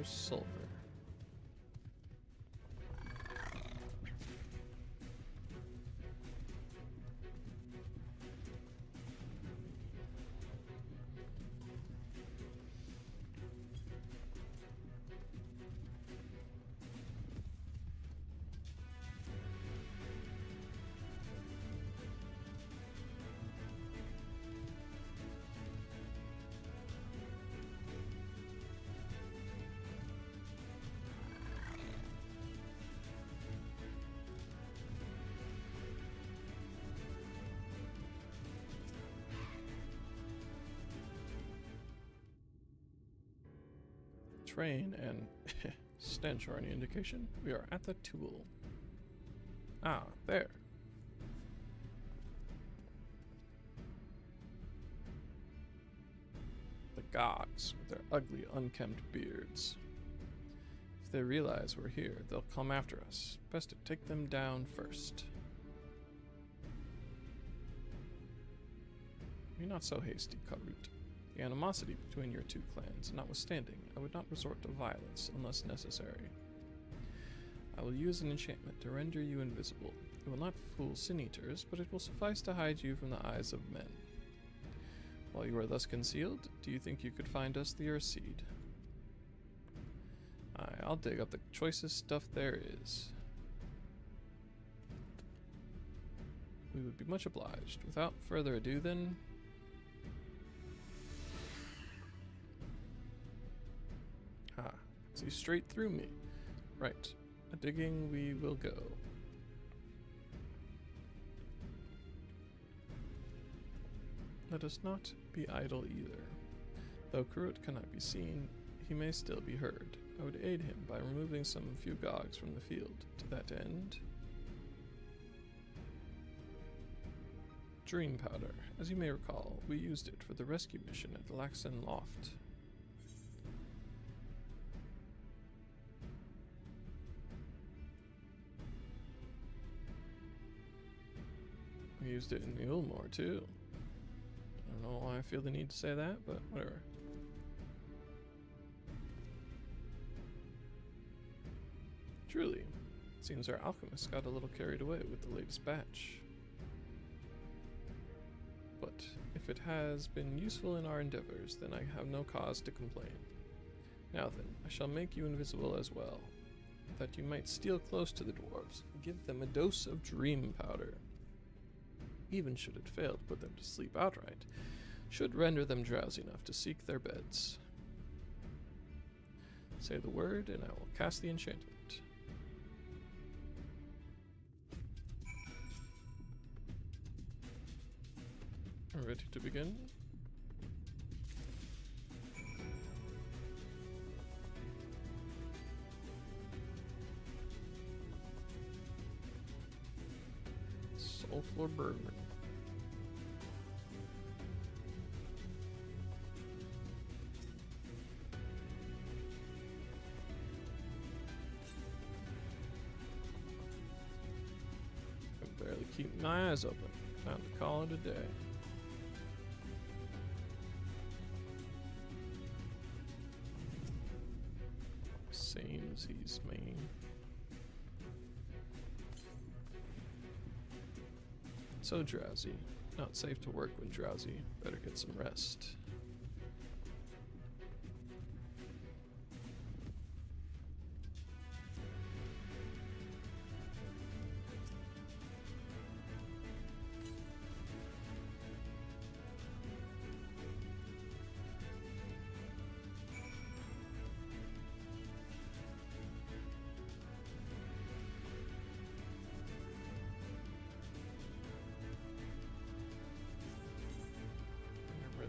Sulfur. Train and stench are any indication, we are at the tool. Ah, there. The Gogs, with their ugly, unkempt beards. If they realize we're here, they'll come after us. Best to take them down first. Be not so hasty, Karut. The animosity between your two clans notwithstanding, I would not resort to violence unless necessary. I will use an enchantment to render you invisible. It will not fool sin-eaters, but it will suffice to hide you from the eyes of men. While you are thus concealed, do you think you could find us the Earth Seed? Aye, I'll dig up the choicest stuff there is. We would be much obliged. Without further ado then, See straight through me. Right. A digging we will go. Let us not be idle either. Though Karut cannot be seen, he may still be heard. I would aid him by removing some few gogs from the field. To that end, dream powder. As you may recall, we used it for the rescue mission at the Laxon Loft. We used it in the Ulmore too. I don't know why I feel the need to say that, but whatever. Truly, it seems our alchemists got a little carried away with the latest batch. But if it has been useful in our endeavors, then I have no cause to complain. Now then, I shall make you invisible as well, that you might steal close to the dwarves and give them a dose of dream powder. Even should it fail to put them to sleep outright, should render them drowsy enough to seek their beds. Say the word, and I will cast the enchantment. Ready to begin? Sulfur burn. I can barely keep my eyes open. Time to call it a day. Same as he's main. So drowsy. Not safe to work when drowsy. Better get some rest.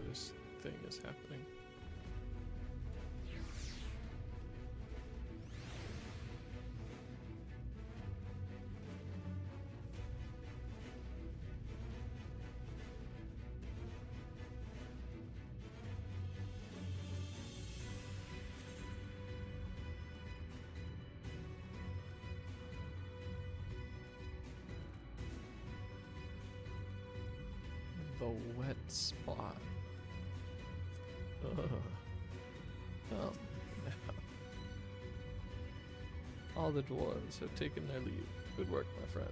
This thing is happening. The wet spot. All the dwarves have taken their leave. Good work, my friend.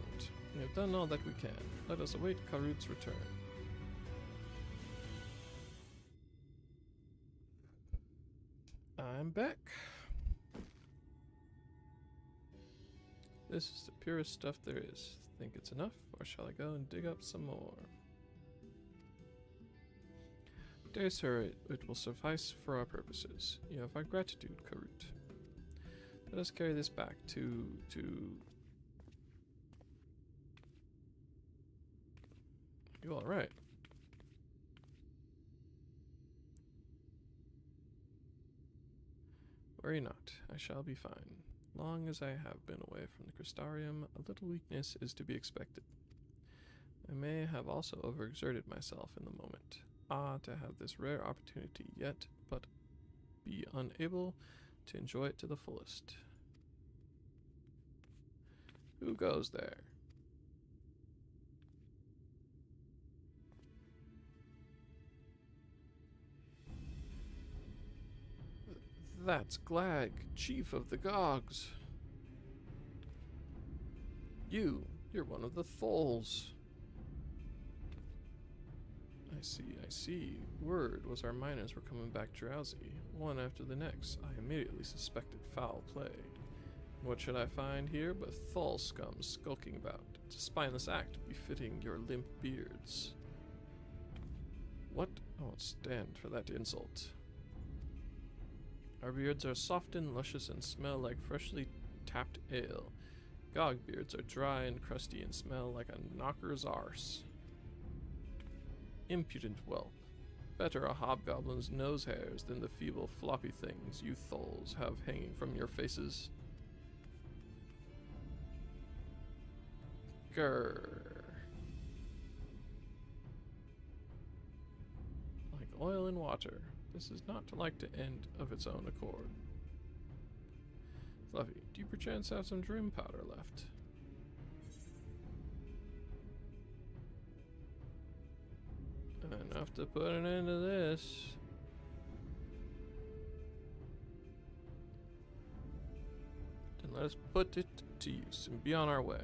We have done all that we can. Let us await Karut's return. I'm back. This is the purest stuff there is. Think it's enough, or shall I go and dig up some more? Dare sir, it will suffice for our purposes. You have our gratitude, Karut. Let us carry this back to... You alright? Worry not, I shall be fine. Long as I have been away from the Crystarium, a little weakness is to be expected. I may have also overexerted myself in the moment. Ah, to have this rare opportunity yet, but be unable to enjoy it to the fullest. Who goes there? That's Glag, chief of the Gogs. You're one of the Tholls. I see. Word was our miners were coming back drowsy, one after the next. I immediately suspected foul play. What should I find here but Thol scum skulking about? It's a spineless act befitting your limp beards. What? I won't stand for that insult. Our beards are soft and luscious and smell like freshly tapped ale. Gog beards are dry and crusty and smell like a knocker's arse. Impudent whelp. Better a hobgoblin's nose hairs than the feeble floppy things you tholes have hanging from your faces. Grrr. Like oil in water, this is not to like to end of its own accord. Fluffy, do you perchance have some dream powder left? Enough to put an end to this. Then let us put it to use and be on our way.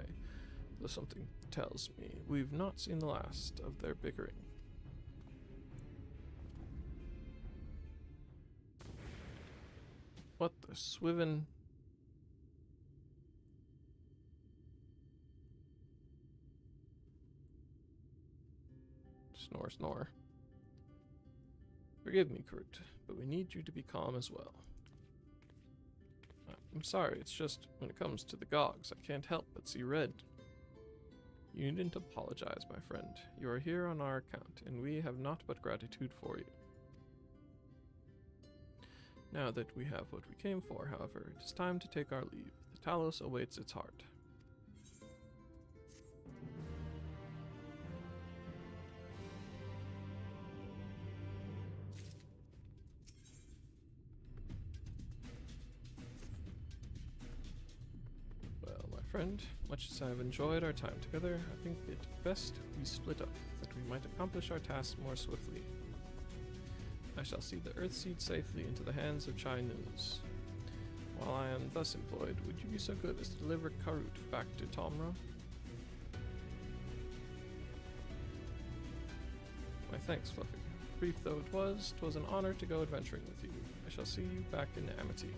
Though something tells me we've not seen the last of their bickering. What the swivin'? Snore, snore. Forgive me, Karut, but we need you to be calm as well. I'm sorry, it's just when it comes to the Gogs, I can't help but see red. You needn't apologize, my friend. You are here on our account, and we have naught but gratitude for you. Now that we have what we came for, however, it is time to take our leave. The Talos awaits its heart. Friend, much as I have enjoyed our time together, I think it best we split up, that we might accomplish our tasks more swiftly. I shall see the Earthseed safely into the hands of Chai News. While I am thus employed, would you be so good as to deliver Karut back to Tomra? My thanks, Fluffy. Brief though it was, 'twas an honor to go adventuring with you. I shall see you back in Amity.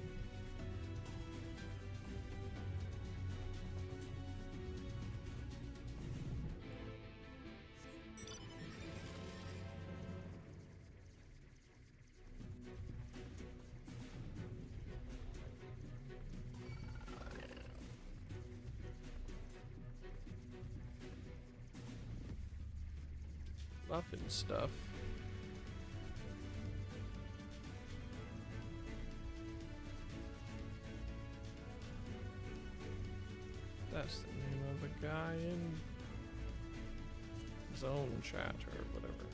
Muffin stuff. That's the name of a guy in Zone Chat or whatever.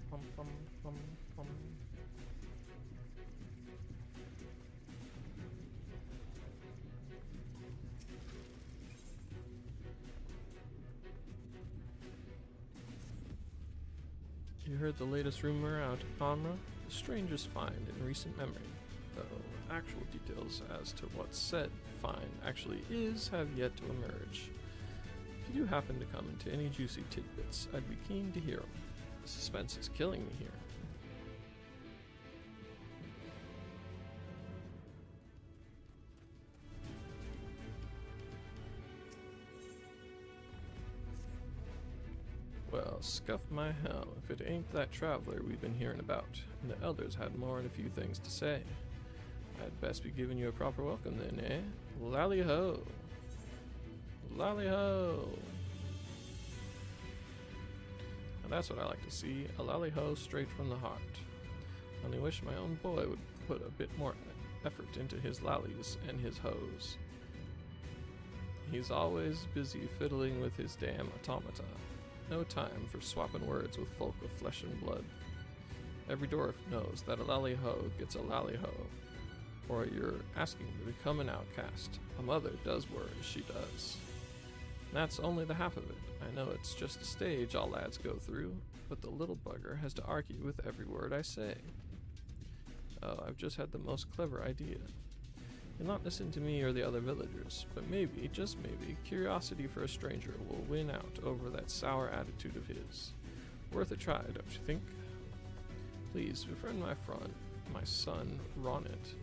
Pum, pum, pum. You heard the latest rumor out of Tomra? The strangest find in recent memory, though actual details as to what said find actually is have yet to emerge. If you do happen to come into any juicy tidbits, I'd be keen to hear them. The suspense is killing me here. Well, scuff my hell if it ain't that traveler we've been hearing about, and the elders had more than a few things to say. I'd best be giving you a proper welcome then, eh? Lally-ho! Lally-ho! Now that's what I like to see, a lally-ho straight from the heart. Only wish my own boy would put a bit more effort into his lallies and his hoes. He's always busy fiddling with his damn automata. No time for swapping words with folk of flesh and blood. Every dwarf knows that a lally-ho gets a lally-ho, or you're asking to become an outcast. A mother does worry, she does. And that's only the half of it. I know it's just a stage all lads go through, but the little bugger has to argue with every word I say. Oh, I've just had the most clever idea. He'll not listen to me or the other villagers, but maybe, just maybe, curiosity for a stranger will win out over that sour attitude of his. Worth a try, don't you think? Please, befriend my son, Ronit.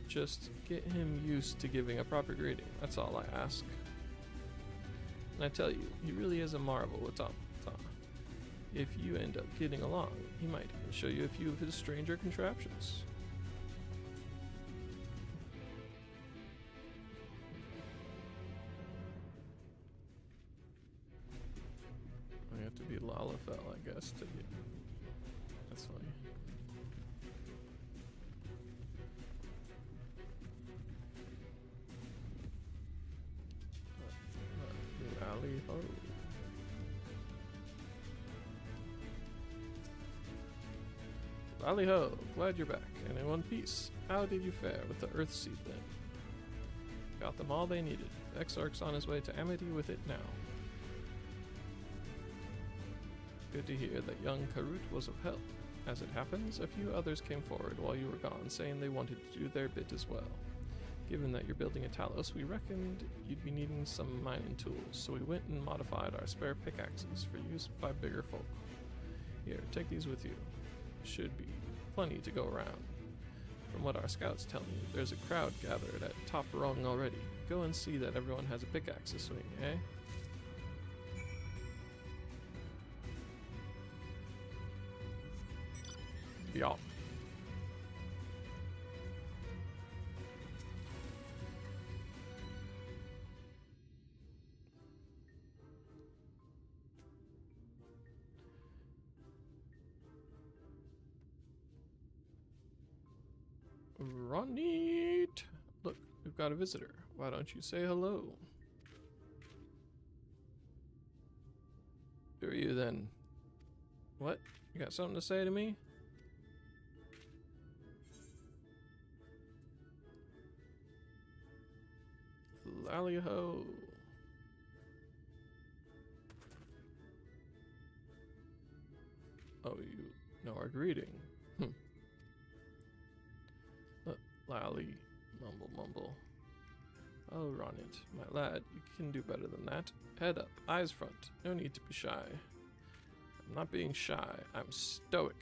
Just get him used to giving a proper greeting, that's all I ask. And I tell you, he really is a marvel with automata. If you end up getting along, he might even show you a few of his stranger contraptions. I have to be Lalafell, I guess, to get... That's funny. Lally-ho. Lally-ho, glad you're back, and in one piece. How did you fare with the Earth Seed then? Got them all they needed. Exarch's on his way to Amity with it now. Good to hear that young Karut was of help. As it happens, a few others came forward while you were gone, saying they wanted to do their bit as well. Given that you're building a Talos, we reckoned you'd be needing some mining tools, so we went and modified our spare pickaxes for use by bigger folk. Here, take these with you. Should be plenty to go around. From what our scouts tell me, there's a crowd gathered at Top Rung already. Go and see that everyone has a pickaxe to swing, eh? Yeah. Ronit! Look, we've got a visitor. Why don't you say hello? Who are you then? What? You got something to say to me? Lally-ho. Oh, you know our greeting. Lally, mumble. Oh, Ronit, my lad, you can do better than that. Head up, eyes front, no need to be shy. I'm not being shy, I'm stoic.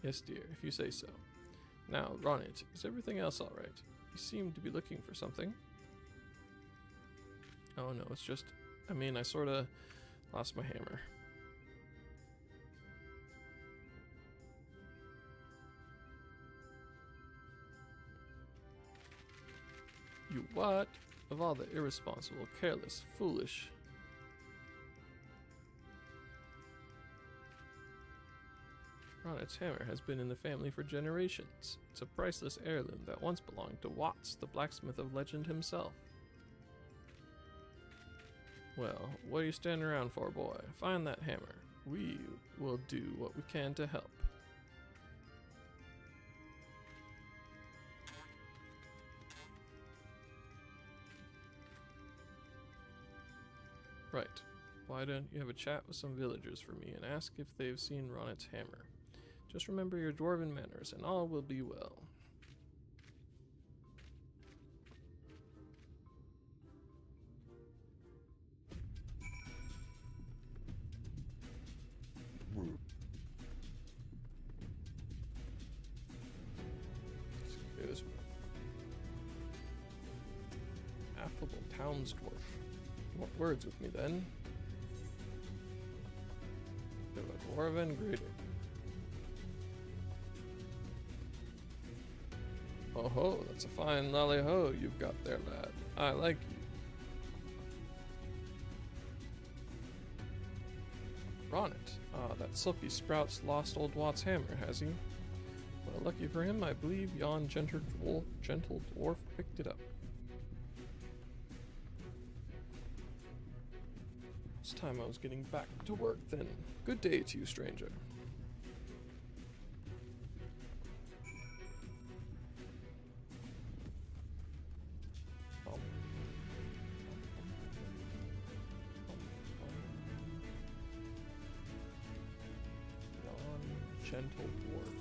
Yes, dear, if you say so. Now, Ronit, is everything else alright? You seem to be looking for something. Oh no, it's just, I sorta lost my hammer. You what? Of all the irresponsible, careless, foolish. Ronit's hammer has been in the family for generations. It's a priceless heirloom that once belonged to Watts, the blacksmith of legend himself. Well, what are you standing around for, boy? Find that hammer. We will do what we can to help. Right. Why don't you have a chat with some villagers for me and ask if they've seen Ronit's hammer? Just remember your dwarven manners and all will be well. Excuse me. Affable towns dwarf. You want words with me then? To a dwarven greeting. Oh ho, that's a fine lally ho you've got there, lad. I like you. Ronit. Ah, that silky sprout's lost old Watt's hammer, has he? Well, lucky for him, I believe yon gentle dwarf picked it up. It's time I was getting back to work then. Good day to you, stranger. Gentle dwarf.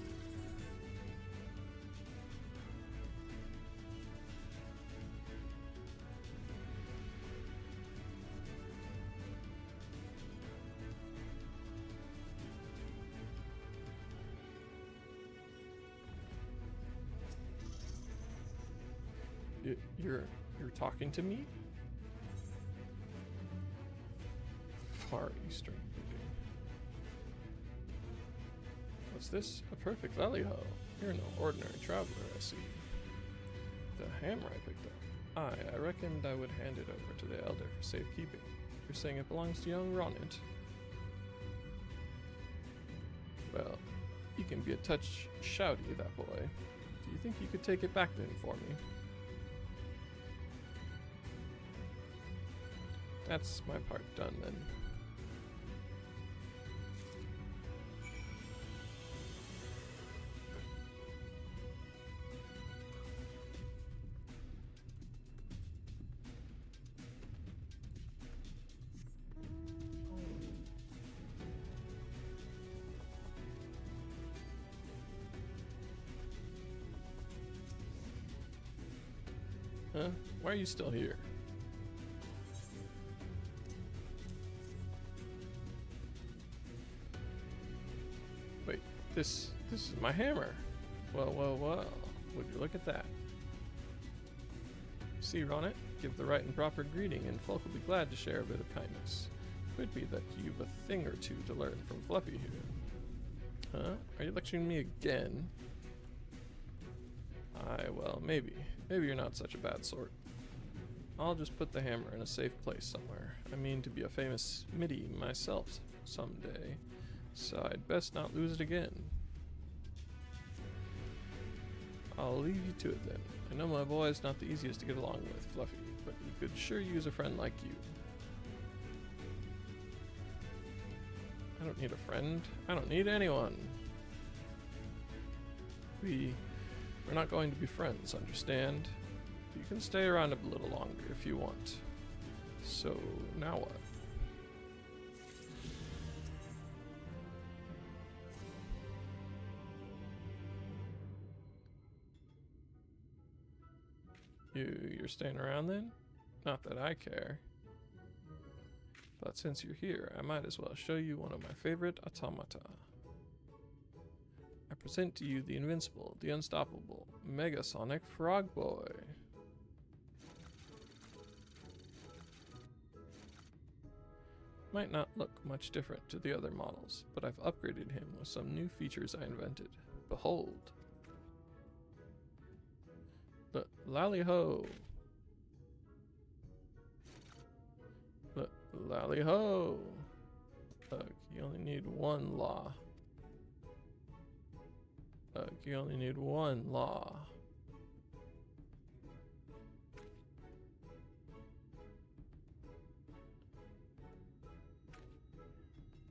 You're talking to me? Far Eastern. What's this? A perfect lally-ho. You're no ordinary traveler, I see. The hammer I picked up. I reckoned I would hand it over to the elder for safekeeping. You're saying it belongs to young Ronit? Well, he can be a touch shouty, that boy. Do you think you could take it back to him for me? That's my part done then. Huh? Why are you still here? Wait, this is my hammer. Well, would you look at that? See, Ronit, give the right and proper greeting and folk will be glad to share a bit of kindness. Could be that you've a thing or two to learn from Fluffy here. Huh? Are you lecturing me again? Aye, well, maybe. Maybe you're not such a bad sort. I'll just put the hammer in a safe place somewhere. I mean to be a famous middy myself someday, so I'd best not lose it again. I'll leave you to it then. I know my boy's not the easiest to get along with, Fluffy, but he could sure use a friend like you. I don't need a friend. I don't need anyone. We're not going to be friends, understand? You can stay around a little longer if you want. So, now what? You're staying around then? Not that I care. But since you're here, I might as well show you one of my favorite automata. I present to you the invincible, the unstoppable, Megasonic Frog Boy. Might not look much different to the other models, but I've upgraded him with some new features I invented. Behold. Lally-ho! Lally-ho! Look, you only need one law. Look, you only need one law.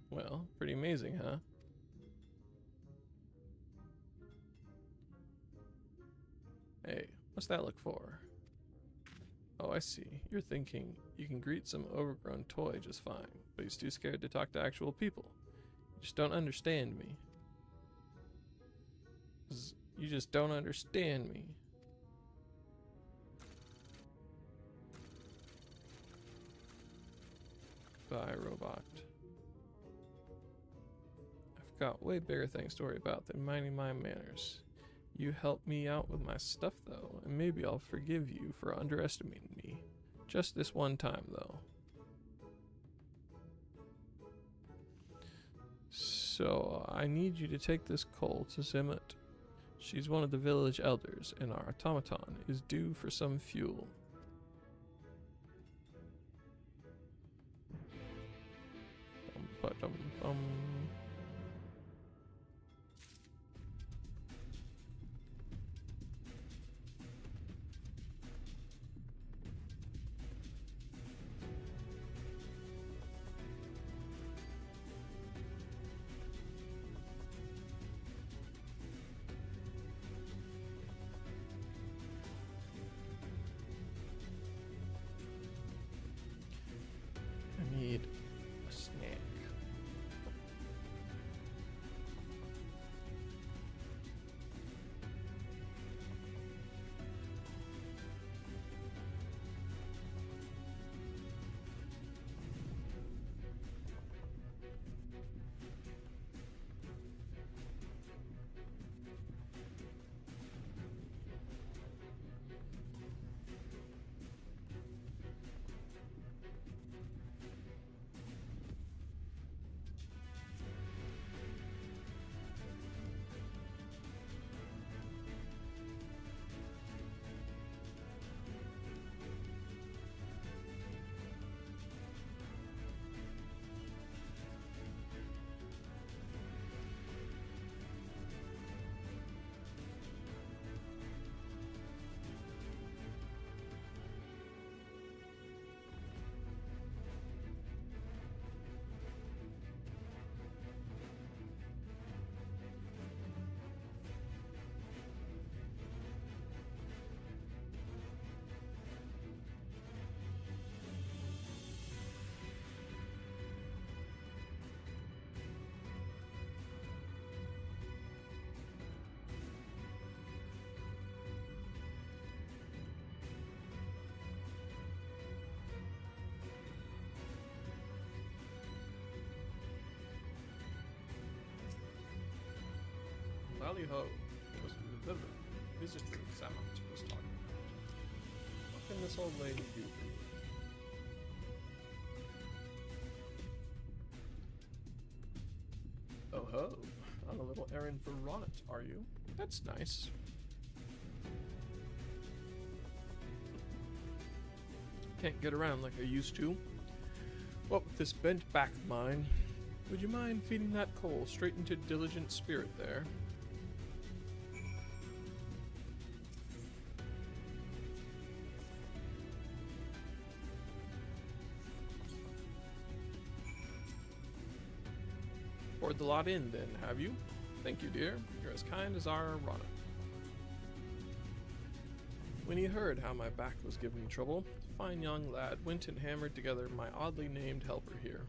Well, pretty amazing, huh? Hey, what's that look for? Oh, I see. You're thinking you can greet some overgrown toy just fine, but he's too scared to talk to actual people. You just don't understand me. You just don't understand me. Bye, robot. got way bigger things to worry about than minding my manners. You helped me out with my stuff, though, and maybe I'll forgive you for underestimating me. Just this one time, though. So, I need you to take this coal to Zimmet. She's one of the village elders, and our automaton is due for some fuel. Dum-ba-dum-bum. I need a snack. Ballyho was the visitor Zamet was talking about. What can this old lady do for you? Oh ho, on a little errand for Ronnet, are you? That's nice. Can't get around like I used to. What with this bent back of mine? Would you mind feeding that coal straight into Diligent Spirit there? Poured the lot in then, have you? Thank you, dear. You're as kind as our Rana. When he heard how my back was giving me trouble, the fine young lad went and hammered together my oddly named helper here.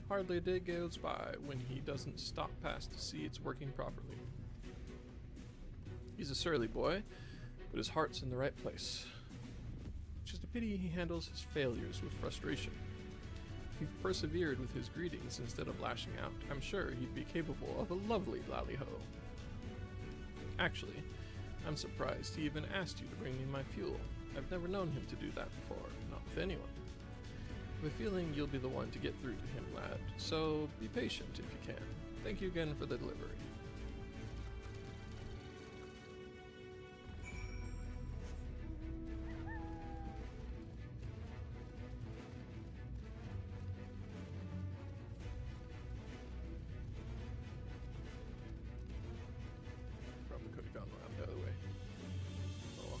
Hardly a day goes by when he doesn't stop past to see it's working properly. He's a surly boy, but his heart's in the right place. Just a pity he handles his failures with frustration. If he persevered with his greetings instead of lashing out, I'm sure he'd be capable of a lovely lally-ho. Actually, I'm surprised he even asked you to bring me my fuel. I've never known him to do that before, not with anyone. I have a feeling you'll be the one to get through to him, lad, so be patient if you can. Thank you again for the delivery. Probably could have gone around the other way. Oh well.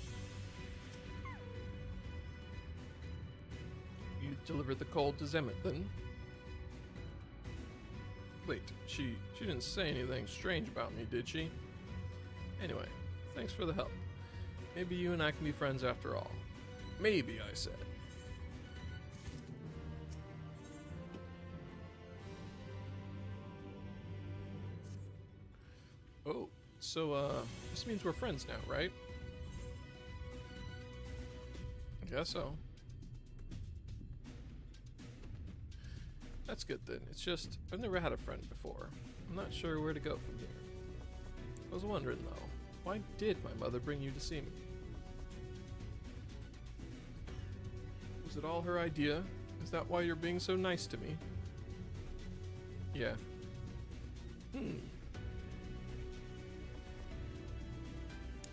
You delivered the coal to Zemet, then? Wait, she didn't say anything strange about me, did she? Anyway, thanks for the help. Maybe you and I can be friends after all. Maybe, I said. Oh, so, this means we're friends now, right? I guess so. That's good then. It's just, I've never had a friend before. I'm not sure where to go from here. I was wondering though, why did my mother bring you to see me? Was it all her idea? Is that why you're being so nice to me? Yeah.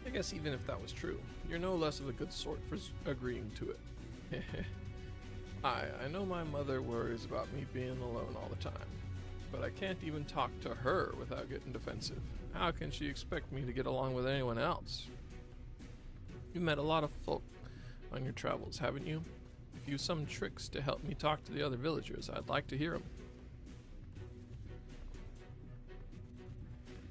I guess even if that was true, you're no less of a good sort for agreeing to it. I know my mother worries about me being alone all the time, but I can't even talk to her without getting defensive. How can she expect me to get along with anyone else? You've met a lot of folk on your travels, haven't you? If you have some tricks to help me talk to the other villagers, I'd like to hear them.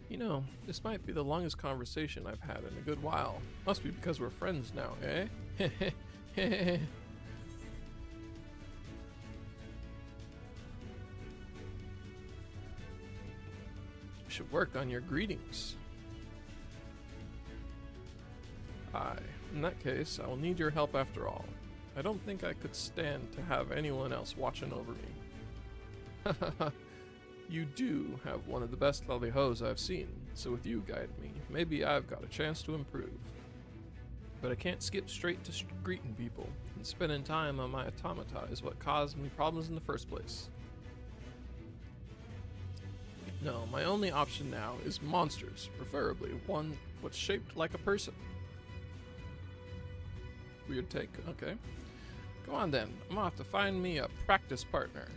You know, this might be the longest conversation I've had in a good while. Must be because we're friends now, eh? Should work on your greetings. Aye, in that case, I will need your help after all. I don't think I could stand to have anyone else watching over me. You do have one of the best lally-hos I've seen, so with you guiding me, maybe I've got a chance to improve. But I can't skip straight to greeting people, and spending time on my automata is what caused me problems in the first place. No, my only option now is monsters, preferably one what's shaped like a person. Weird take, okay. Go on then, I'm gonna have to find me a practice partner.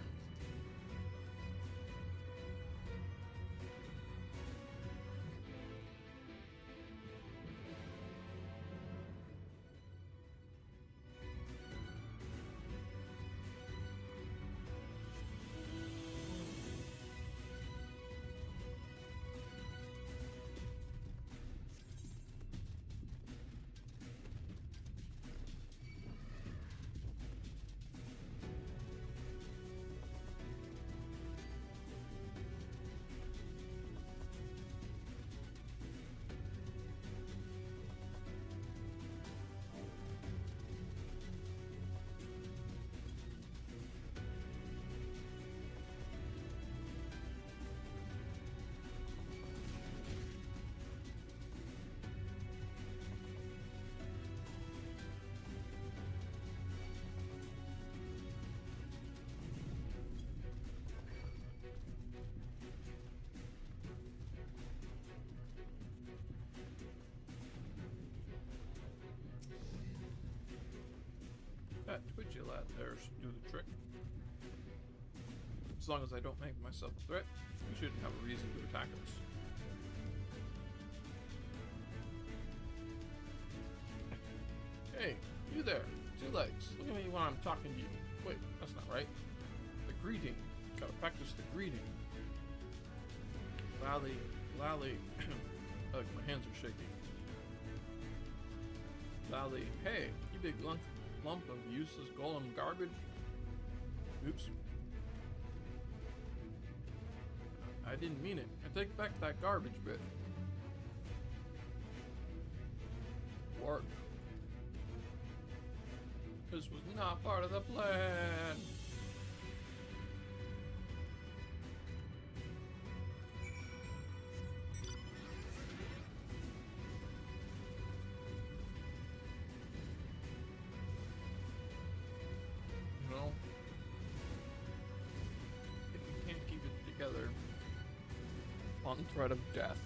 That twitchy lad there should do the trick. As long as I don't make myself a threat, we shouldn't have a reason to attack us. Hey, you there, 2 legs. Look at me when I'm talking to you. Wait, that's not right. The greeting. Gotta practice the greeting. Lally. Ugh, my hands are shaking. Lally, hey, you big lump of useless golem garbage. Oops. I didn't mean it. I take back that garbage bit. Work. This was not part of the plan. No. If you can't keep it together on threat of death.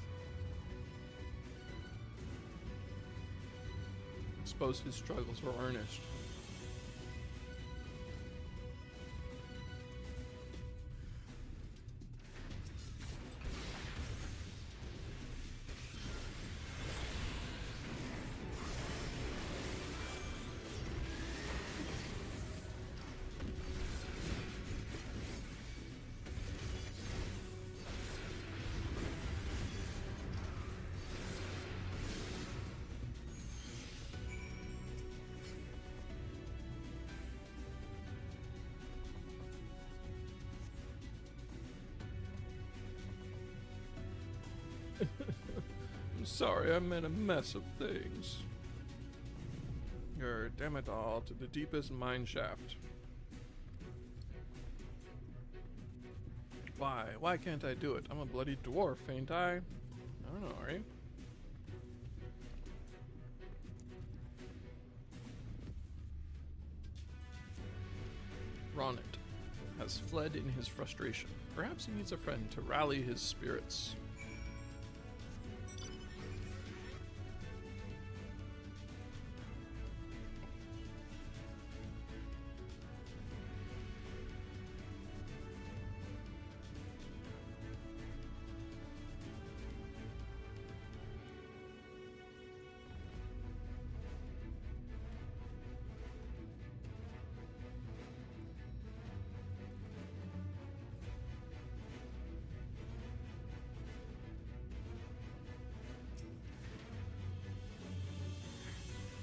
I suppose his struggles were earnest. I'm sorry, I made a mess of things. Damn it all to the deepest mine shaft. Why? Why can't I do it? I'm a bloody dwarf, ain't I? I don't know, are you? Ronit has fled in his frustration. Perhaps he needs a friend to rally his spirits.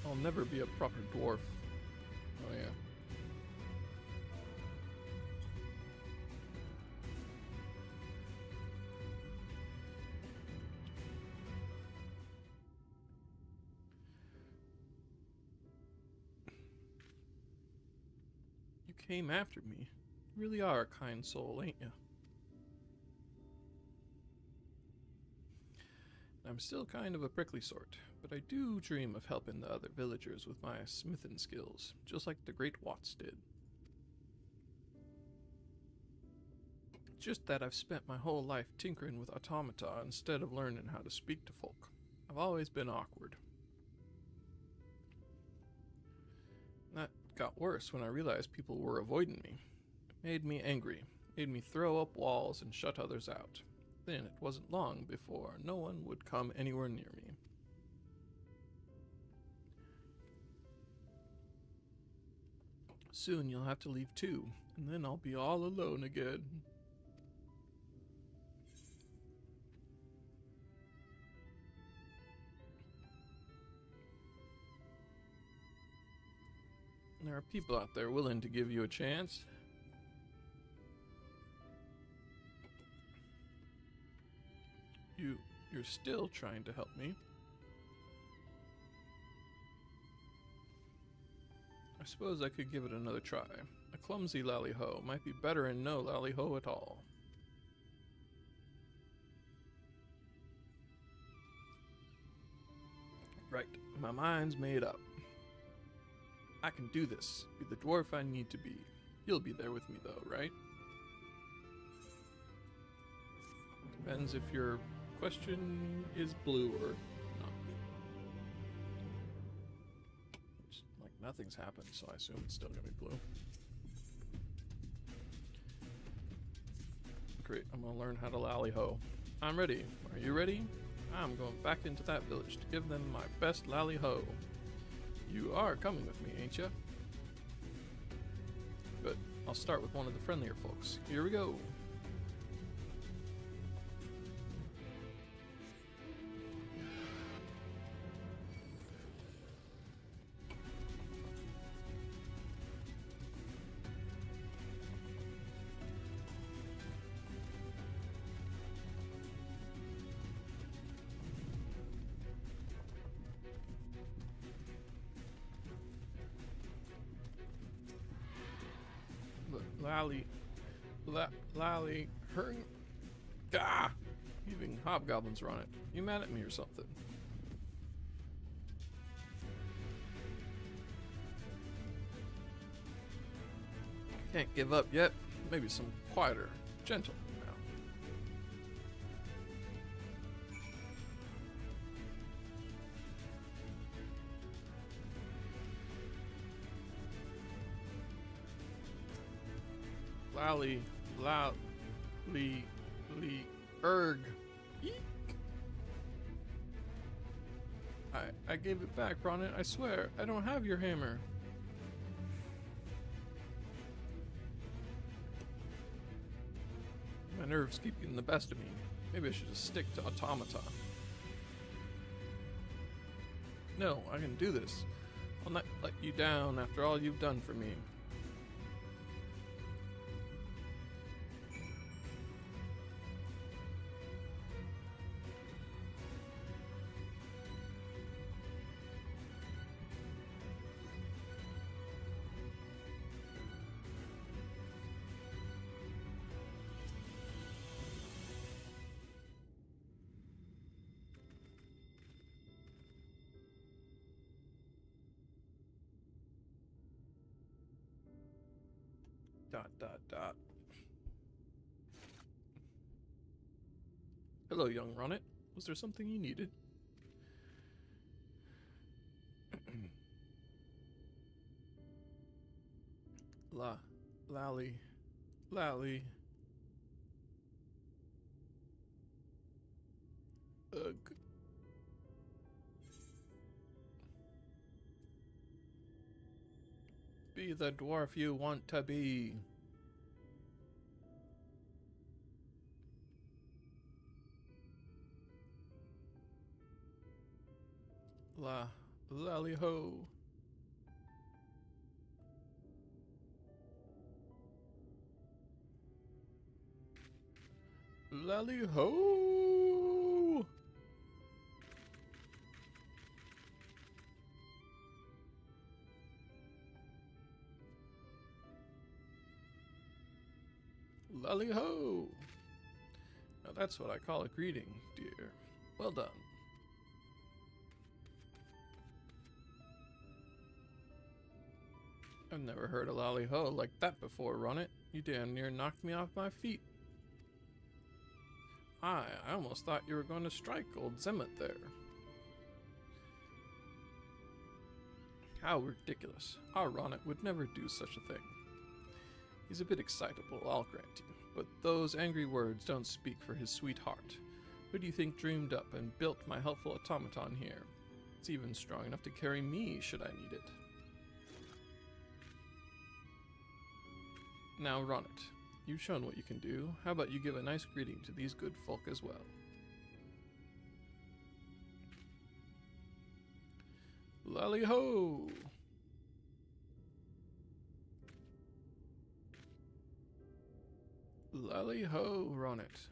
I'll never be a proper dwarf. Oh yeah. You came after me. You really are a kind soul, ain't you? I'm still kind of a prickly sort, but I do dream of helping the other villagers with my smithing skills, just like the great Watts did. Just that I've spent my whole life tinkering with automata instead of learning how to speak to folk. I've always been awkward. That got worse when I realized people were avoiding me. It made me angry, made me throw up walls and shut others out. Then it wasn't long before no one would come anywhere near me. Soon you'll have to leave too, and then I'll be all alone again. There are people out there willing to give you a chance. You're still trying to help me. I suppose I could give it another try. A clumsy lally-ho might be better than no lally-ho at all. Right, my mind's made up. I can do this. Be the dwarf I need to be. You'll be there with me though, right? Depends if your question is blue or not. Just, like, nothing's happened, so I assume it's still gonna be blue. Great, I'm gonna learn how to lally-ho. I'm ready. Are you ready? I'm going back into that village to give them my best lally-ho. You are coming with me, ain't ya? Good. I'll start with one of the friendlier folks. Here we go. Lally, gah! Even hobgoblins are on it. You mad at me or something? Can't give up yet. Maybe some quieter, gentle now. Erg. Eek. I gave it back, Ronit, I swear. I don't have your hammer. My nerves keep getting the best of me. Maybe I should just stick to automata. No, I can do this. I'll not let you down after all you've done for me. Dot, dot, dot. Hello, young Ronnet. Was there something you needed? Lally. Ugh. Be the dwarf you want to be. Lally ho. Lally ho. Lally ho. Now that's what I call a greeting, dear. Well done. I've never heard a lally ho like that before, Ronnet. You damn near knocked me off my feet. I almost thought you were going to strike old Zemmet there. How ridiculous. Our Ronnet would never do such a thing. He's a bit excitable, I'll grant you, but those angry words don't speak for his sweet heart. Who do you think dreamed up and built my helpful automaton here? It's even strong enough to carry me should I need it. Now, Ronnet, you've shown what you can do. How about you give a nice greeting to these good folk as well? Lally ho! Lally ho, Ronnet.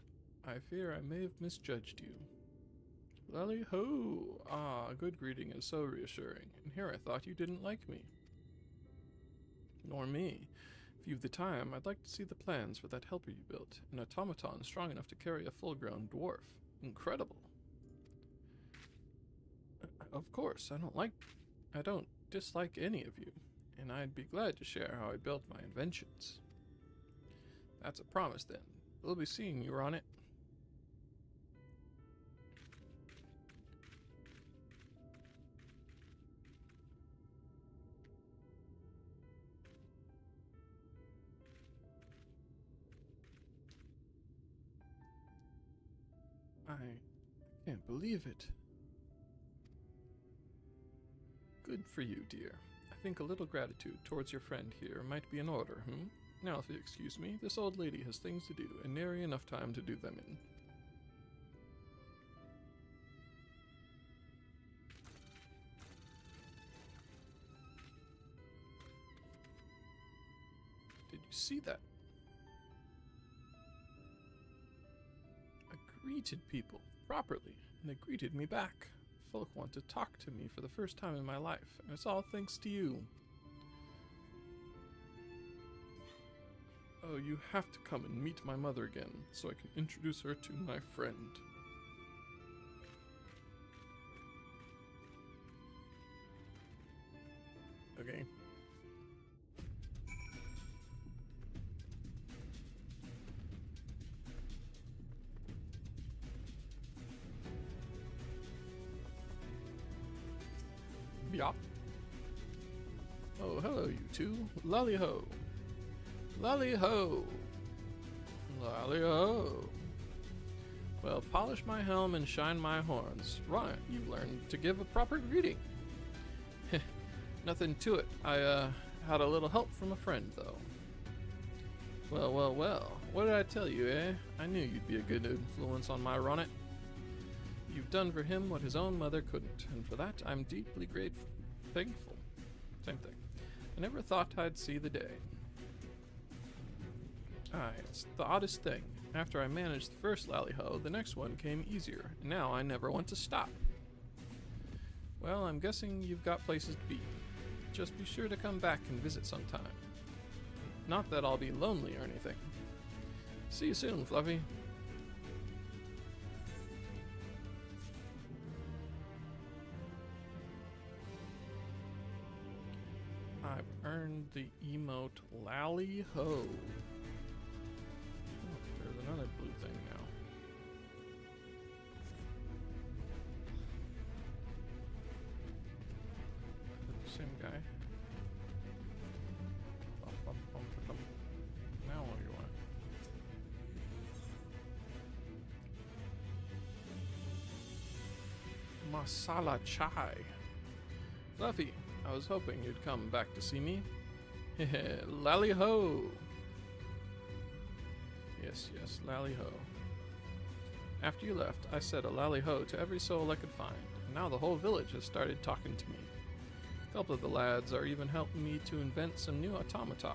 I fear I may have misjudged you. Lally ho! Ah, a good greeting is so reassuring, and here I thought you didn't like me. Nor me. If you've the time, I'd like to see the plans for that helper you built, an automaton strong enough to carry a full-grown dwarf. Incredible. Of course, I don't dislike any of you, and I'd be glad to share how I built my inventions. That's a promise then. We'll be seeing you on it. I can't believe it. Good for you, dear. I think a little gratitude towards your friend here might be in order, Now, if you excuse me, this old lady has things to do, and nary enough time to do them in. Did you see that? I greeted people properly, and they greeted me back. Folk want to talk to me for the first time in my life, and it's all thanks to you. Oh, you have to come and meet my mother again, so I can introduce her to my friend. Okay. Yeah. Oh, hello, you two. Lally ho. Lally ho. Lally ho. Well, polish my helm and shine my horns. Ronnet, you've learned to give a proper greeting. Nothing to it. I had a little help from a friend, though. Well. What did I tell you, eh? I knew you'd be a good influence on my Ronnet. You've done for him what his own mother couldn't, and for that I'm deeply grateful. Thankful. Same thing. I never thought I'd see the day. It's the oddest thing. After I managed the first lally-ho, the next one came easier, and now I never want to stop. Well, I'm guessing you've got places to be. Just be sure to come back and visit sometime. Not that I'll be lonely or anything. See you soon, Fluffy. I've earned the emote Lally Ho. Oh, there's another blue thing now. Is it the same guy? Now what do you want? Masala chai. Fluffy, I was hoping you'd come back to see me. Heh, lally ho! Yes, lally ho. After you left, I said a lally ho to every soul I could find, and now the whole village has started talking to me. A couple of the lads are even helping me to invent some new automata.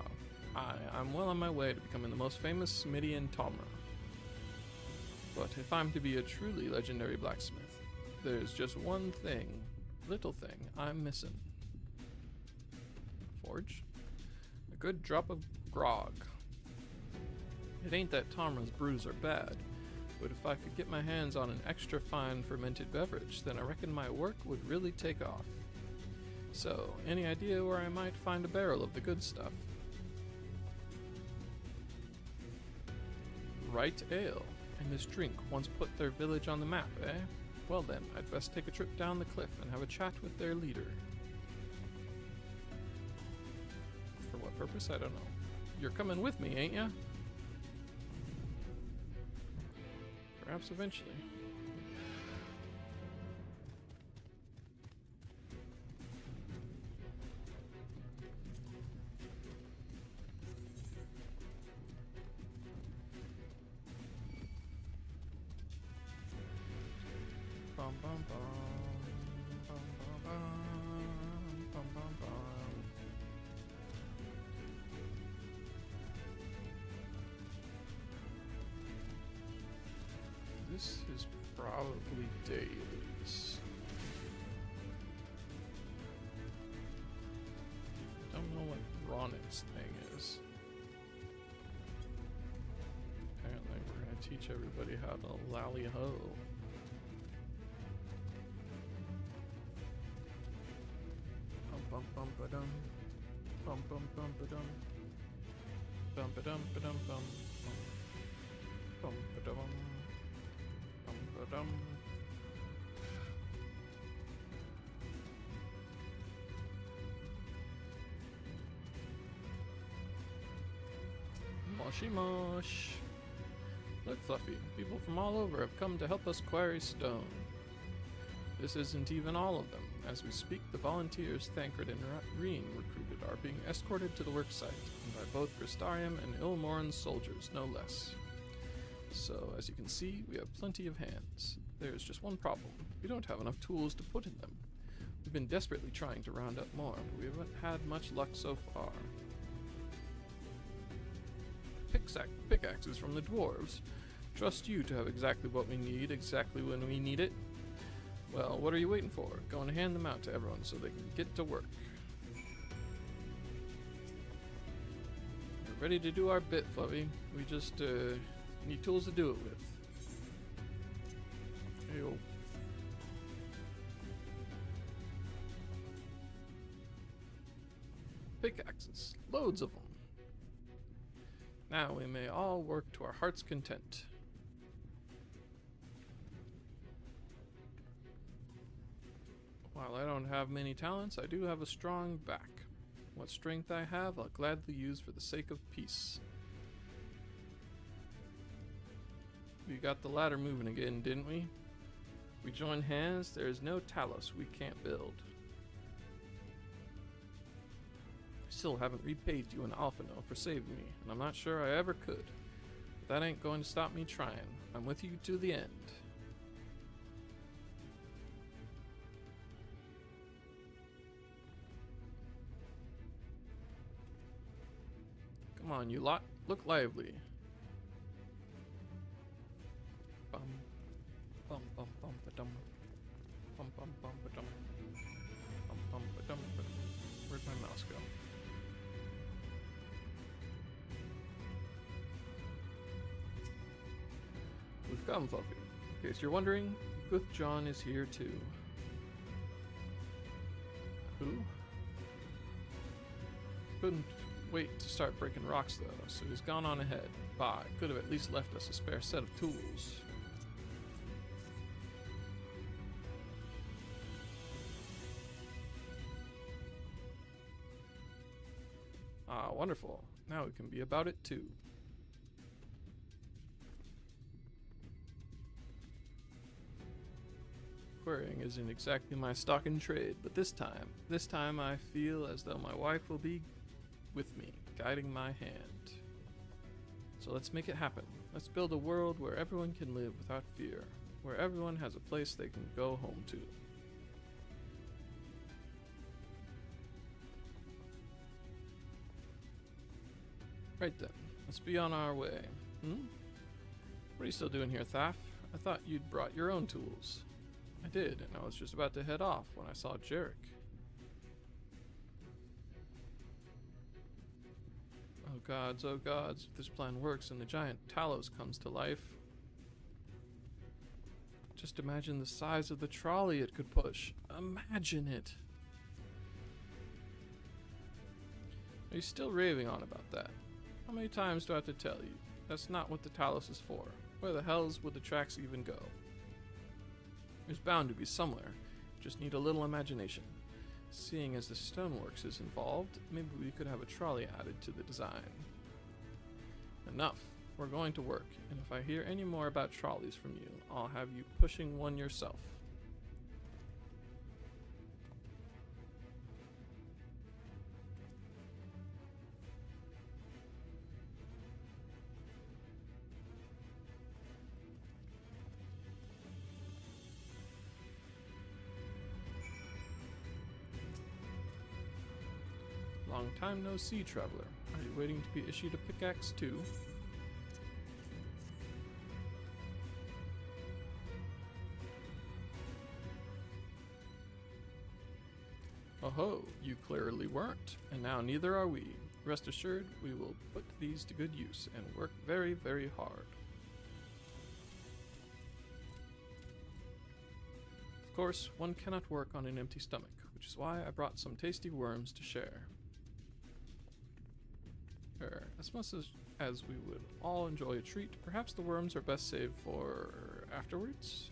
I'm well on my way to becoming the most famous smithy in Tomra. But if I'm to be a truly legendary blacksmith, there's just one thing, little thing, I'm missing. Forge? A good drop of grog. It ain't that Tomra's brews are bad, but if I could get my hands on an extra fine fermented beverage, then I reckon my work would really take off. So, any idea where I might find a barrel of the good stuff? Right ale, and this drink once put their village on the map, eh? Well then, I'd best take a trip down the cliff and have a chat with their leader. For what purpose? I don't know. You're coming with me, ain't ya? Perhaps eventually. Bum bum bum, bum bum bum, bum bum bum. This is probably dailies. Don't know what Ronit's thing is. Apparently we're gonna teach everybody how to lally ho. Bum bum ba dum, bum bum bum ba dum, bum ba dum ba dum bum, bum ba dum, bum ba dum. Moshy mosh. Look, Fluffy, people from all over have come to help us quarry stone. This isn't even all of them. As we speak, the volunteers Thancred and Reen recruited are being escorted to the worksite, and by both Crystarium and Ilmoran's soldiers, no less. So, as you can see, we have plenty of hands. There's just one problem. We don't have enough tools to put in them. We've been desperately trying to round up more, but we haven't had much luck so far. Pickaxes from the dwarves. Trust you to have exactly what we need, exactly when we need it. Well, what are you waiting for? Go and hand them out to everyone so they can get to work. We're ready to do our bit, Fluffy. We just need tools to do it with. Ayo. Pickaxes. Loads of them. Now we may all work to our heart's content. While I don't have many talents, I do have a strong back. What strength I have, I'll gladly use for the sake of peace. We got the ladder moving again, didn't we? We join hands, there is no Talos we can't build. I still haven't repaid you in Alphino for saving me, and I'm not sure I ever could. But that ain't going to stop me trying. I'm with you to the end. Come on, you lot. Look lively. Bum, bum, bum, bum, ba-dum. Bum, bum, bum, ba-dum. Bum, bum, ba-dum, ba-dum. Where'd my mouse go? We've come, Fluffy. In case you're wondering, Guth John is here too. Who? Couldn't wait to start breaking rocks though, so he's gone on ahead. Bah, could have at least left us a spare set of tools. Ah, wonderful. Now we can be about it too. Quarrying isn't exactly my stock in trade, but this time I feel as though my wife will be with me, guiding my hand. So let's make it happen. Let's build a world where everyone can live without fear, where everyone has a place they can go home to. Right then, let's be on our way. What are you still doing here, Thaf? I thought you'd brought your own tools. I did, and I was just about to head off when I saw Jarek. Oh gods, if this plan works and the giant Talos comes to life. Just imagine the size of the trolley it could push. Imagine it. Are you still raving on about that? How many times do I have to tell you? That's not what the Talos is for. Where the hells would the tracks even go? There's bound to be somewhere. Just need a little imagination. Seeing as the stoneworks is involved, maybe we could have a trolley added to the design. Enough. We're going to work, and if I hear any more about trolleys from you, I'll have you pushing one yourself. Long time no see, traveler. Are you waiting to be issued a pickaxe too? Oh, you clearly weren't, and now neither are we. Rest assured, we will put these to good use and work very, very hard. Of course, one cannot work on an empty stomach, which is why I brought some tasty worms to share. As much as we would all enjoy a treat, perhaps the worms are best saved for afterwards?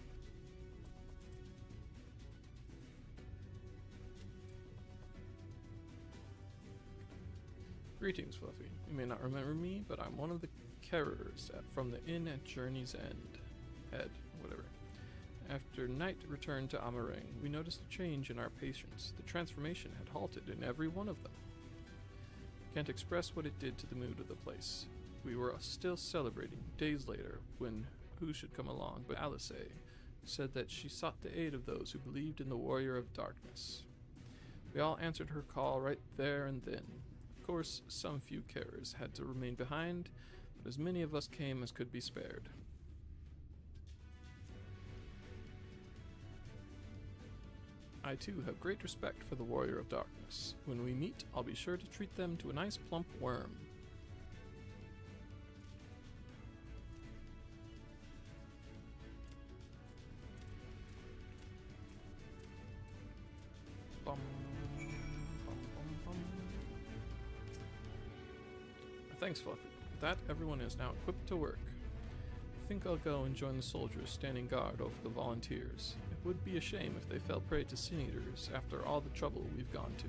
Greetings, Fluffy. You may not remember me, but I'm one of the carers from the inn at Journey's End. Whatever. After night returned to Amarang, we noticed a change in our patients. The transformation had halted in every one of them. Can't express what it did to the mood of the place. We were still celebrating days later when who should come along but Alice said that she sought the aid of those who believed in the Warrior of Darkness. We all answered her call right there and then. Of course, some few carers had to remain behind, but as many of us came as could be spared. I too have great respect for the Warrior of Darkness. When we meet, I'll be sure to treat them to a nice plump worm. Bum, bum, bum, bum. Thanks, Fluffy. With that, everyone is now equipped to work. I think I'll go and join the soldiers standing guard over the volunteers. It would be a shame if they fell prey to sin eaters after all the trouble we've gone to.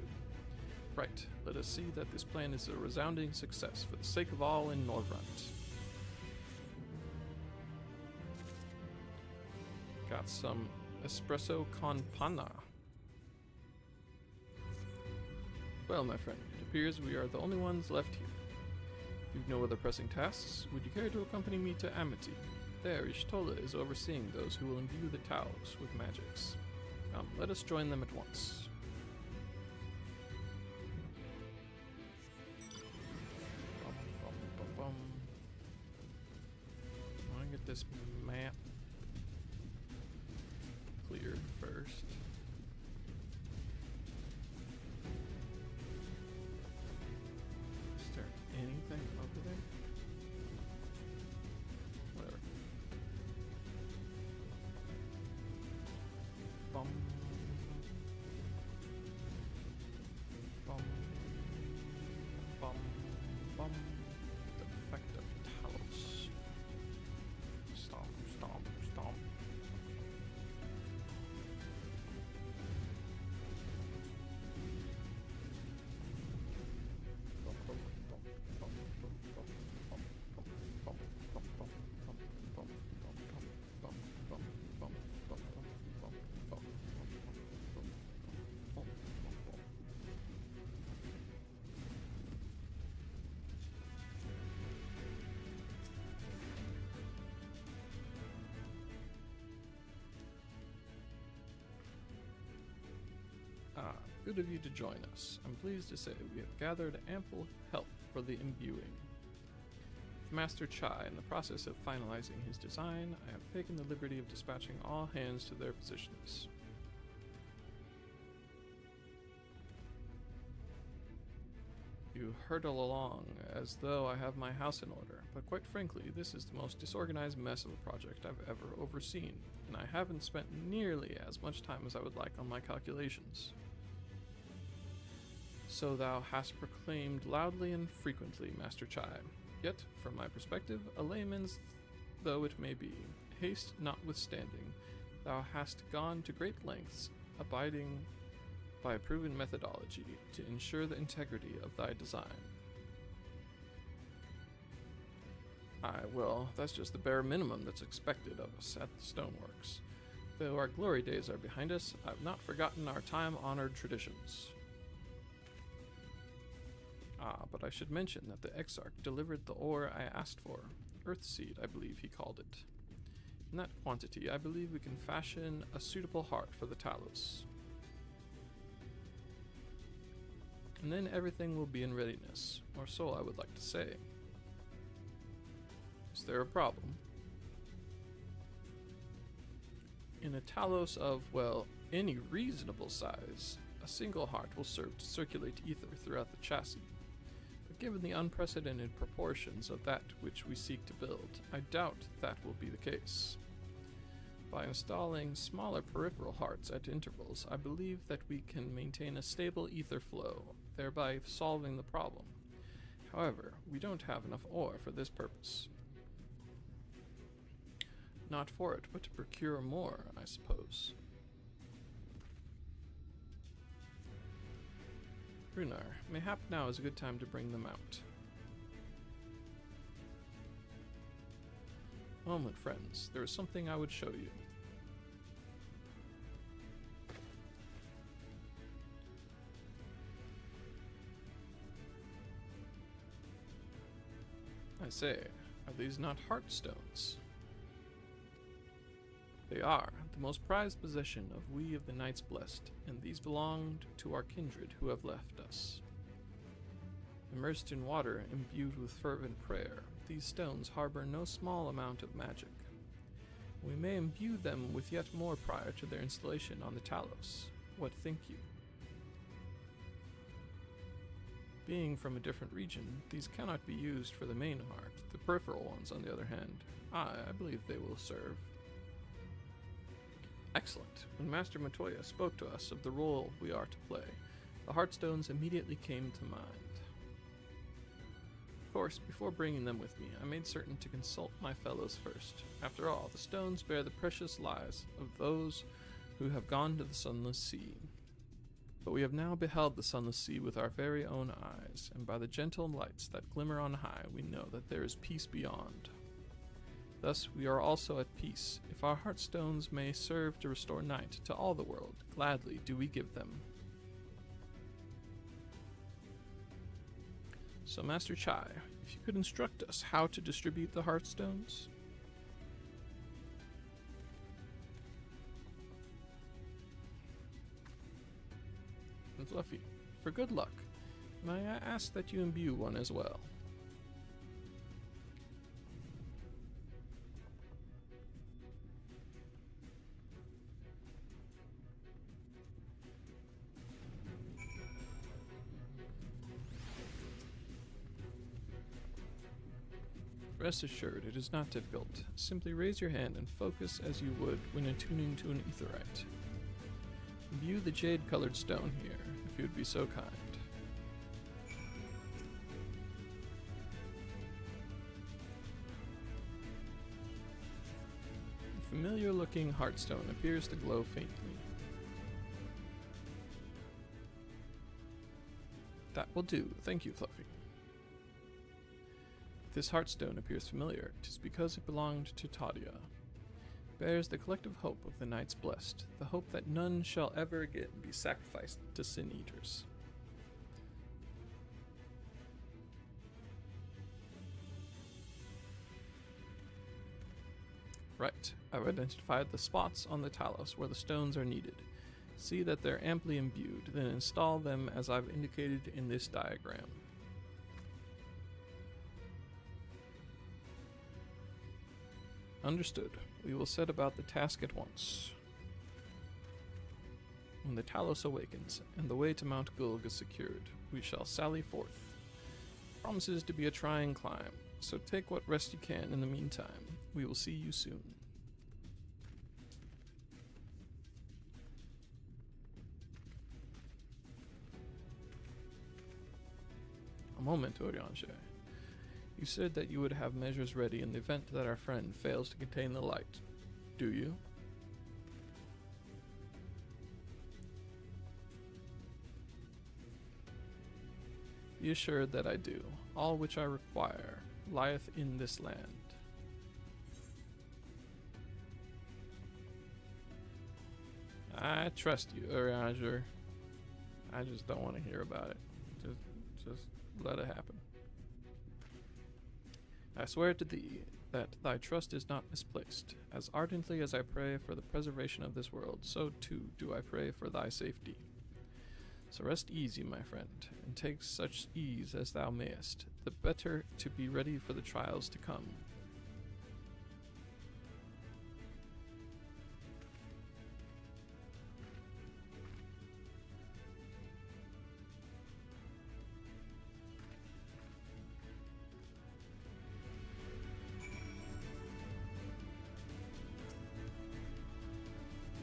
Right, let us see that this plan is a resounding success for the sake of all in Norvrant. Got some espresso con panna. Well, my friend, it appears we are the only ones left here. If you've no other pressing tasks, would you care to accompany me to Amity? There, Ishtola is overseeing those who will imbue the Talos with magics. Come, let us join them at once. Bum, bum, bum, bum. I want to get this map cleared first. Is there anything over there? Whatever. Bum. Bum. Ah, good of you to join us. I'm pleased to say we have gathered ample help for the imbuing. With Master Chai in the process of finalizing his design, I have taken the liberty of dispatching all hands to their positions. You hurtle along as though I have my house in order, but quite frankly, this is the most disorganized mess of a project I've ever overseen, and I haven't spent nearly as much time as I would like on my calculations. So thou hast proclaimed loudly and frequently, Master Chai. Yet, from my perspective, a layman's though it may be, haste notwithstanding, thou hast gone to great lengths, abiding by a proven methodology to ensure the integrity of thy design. Well, that's just the bare minimum that's expected of us at the Stoneworks. Though our glory days are behind us, I've not forgotten our time-honored traditions. But I should mention that the Exarch delivered the ore I asked for. Earthseed, I believe he called it. In that quantity, I believe we can fashion a suitable heart for the Talos. And then everything will be in readiness, or so I would like to say. Is there a problem? In a Talos of, well, any reasonable size, a single heart will serve to circulate ether throughout the chassis. But given the unprecedented proportions of that which we seek to build, I doubt that will be the case. By installing smaller peripheral hearts at intervals, I believe that we can maintain a stable ether flow, thereby solving the problem. However, we don't have enough ore for this purpose. Not for it, but to procure more, I suppose. Runar, mayhap now is a good time to bring them out. Moment, friends, there is something I would show you. I say, are these not heartstones? They are, the most prized possession of we of the Knights Blessed, and these belonged to our kindred who have left us. Immersed in water, imbued with fervent prayer, these stones harbor no small amount of magic. We may imbue them with yet more prior to their installation on the Talos. What think you? Being from a different region, these cannot be used for the main heart. The peripheral ones, on the other hand, I believe they will serve. Excellent. When Master Matoya spoke to us of the role we are to play, the Heartstones immediately came to mind. Of course, before bringing them with me, I made certain to consult my fellows first. After all, the stones bear the precious lives of those who have gone to the Sunless Sea. But we have now beheld the Sunless Sea with our very own eyes, and by the gentle lights that glimmer on high, we know that there is peace beyond. Thus, we are also at peace. If our Heartstones may serve to restore night to all the world, gladly do we give them. So, Master Chai, if you could instruct us how to distribute the Heartstones? And Fluffy, for good luck, may I ask that you imbue one as well? Rest assured, it is not difficult. Simply raise your hand and focus as you would when attuning to an aetherite. Imbue the jade-colored stone here, if you would be so kind. A familiar-looking heartstone appears to glow faintly. That will do. Thank you, Fluffy. If this heartstone appears familiar, it is because it belonged to Tadia. Bears the collective hope of the Knights Blessed, the hope that none shall ever again be sacrificed to sin-eaters. Right, I've identified the spots on the Talos where the stones are needed. See that they're amply imbued, then install them as I've indicated in this diagram. Understood. We will set about the task at once. When the Talos awakens, and the way to Mount Gulg is secured, we shall sally forth. Promises to be a trying climb, so take what rest you can in the meantime. We will see you soon. A moment, Oriange. You said that you would have measures ready in the event that our friend fails to contain the light. Do you? Be assured that I do. All which I require lieth in this land. I trust you, Orianger. I just don't want to hear about it. Just let it happen. I swear to thee that thy trust is not misplaced. As ardently as I pray for the preservation of this world, so too do I pray for thy safety. So rest easy, my friend, and take such ease as thou mayest, the better to be ready for the trials to come.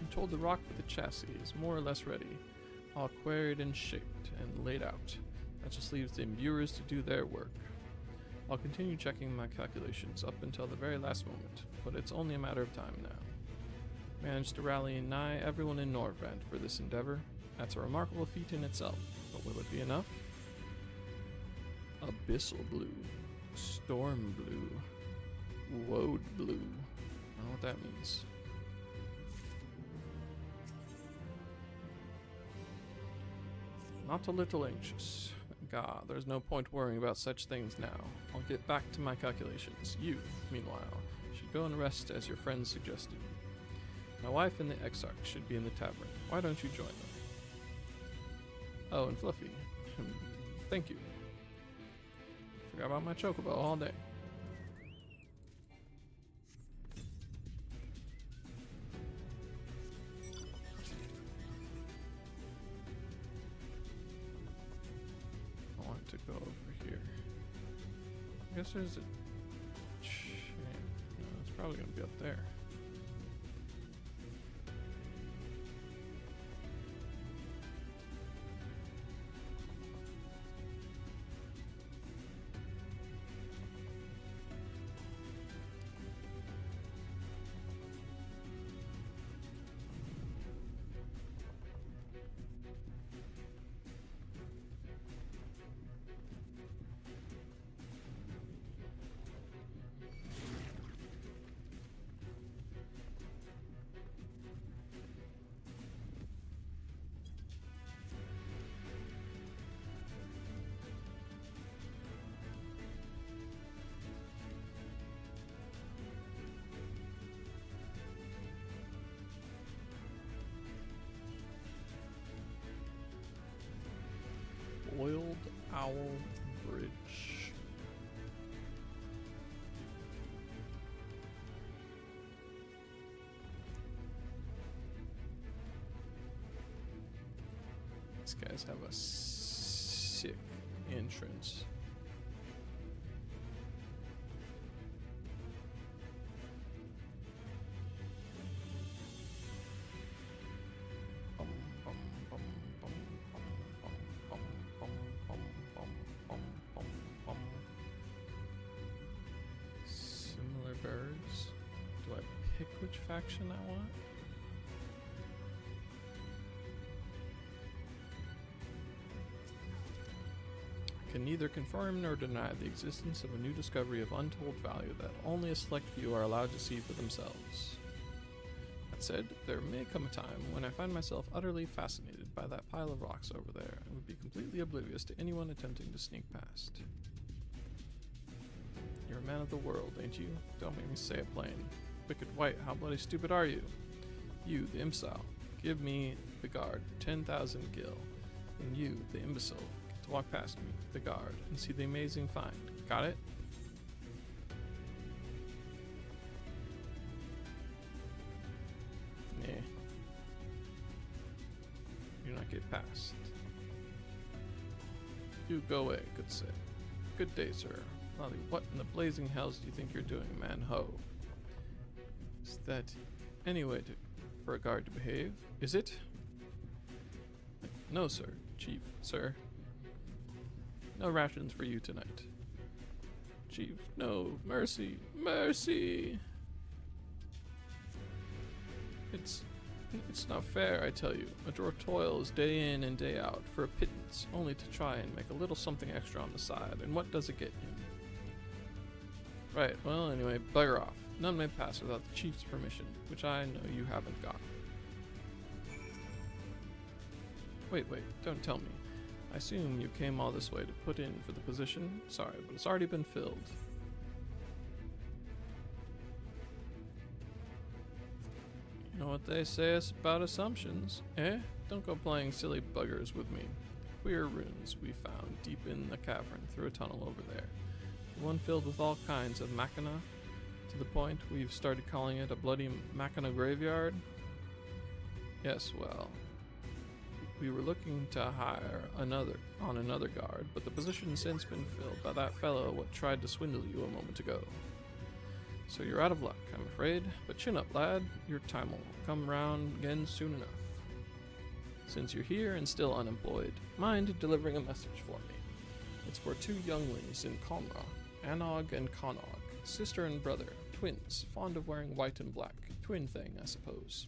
I'm told the rock with the chassis is more or less ready, all quarried and shaped and laid out. That just leaves the imbuers to do their work. I'll continue checking my calculations up until the very last moment, but it's only a matter of time now. Managed to rally nigh everyone in Norvrand for this endeavor. That's a remarkable feat in itself, but will it be enough? Abyssal blue, storm blue, woad blue. I don't know what that means. Not a little anxious. God, there's no point worrying about such things now. I'll get back to my calculations. You, meanwhile, should go and rest as your friends suggested. My wife and the Exarch should be in the tavern. Why don't you join them? Oh, and Fluffy. Thank you. Forgot about my chocobo all day. To go over here. I guess there's a chain. No, it's probably gonna be up there. Oiled Owl Bridge. These guys have a sick entrance. Birds. Do I pick which faction I want? I can neither confirm nor deny the existence of a new discovery of untold value that only a select few are allowed to see for themselves. That said, there may come a time when I find myself utterly fascinated by that pile of rocks over there and would be completely oblivious to anyone attempting to sneak past. You're a man of the world, ain't you? Don't make me say it plain. Wicked White, how bloody stupid are you? You, the Imsal, give me the guard, 10,000 gil. And you, the imbecile, get to walk past me, the guard, and see the amazing find. Got it? Yeah. Do not get past. You go away, good sir. Good day, sir. Lolly, what in the blazing hells do you think you're doing, man ho? Is that any way for a guard to behave? Is it? No, sir. Chief, sir. No rations for you tonight. Chief, no. Mercy. Mercy! It's not fair, I tell you. A drawer toils day in and day out for a pittance, only to try and make a little something extra on the side. And what does it get him? Right, well, anyway, bugger off. None may pass without the chief's permission, which I know you haven't got. Wait, don't tell me. I assume you came all this way to put in for the position? Sorry, but it's already been filled. You know what they say about assumptions, eh? Don't go playing silly buggers with me. Queer runes we found deep in the cavern through a tunnel over there. One filled with all kinds of machina, to the point we've started calling it a bloody machina graveyard. Yes, well, we were looking to hire another guard, but the position's since been filled by that fellow what tried to swindle you a moment ago. So you're out of luck, I'm afraid, but chin up, lad. Your time will come round again soon enough. Since you're here and still unemployed, mind delivering a message for me. It's for two younglings in Conra, Anog and Conog, sister and brother, twins, fond of wearing white and black. Twin thing, I suppose.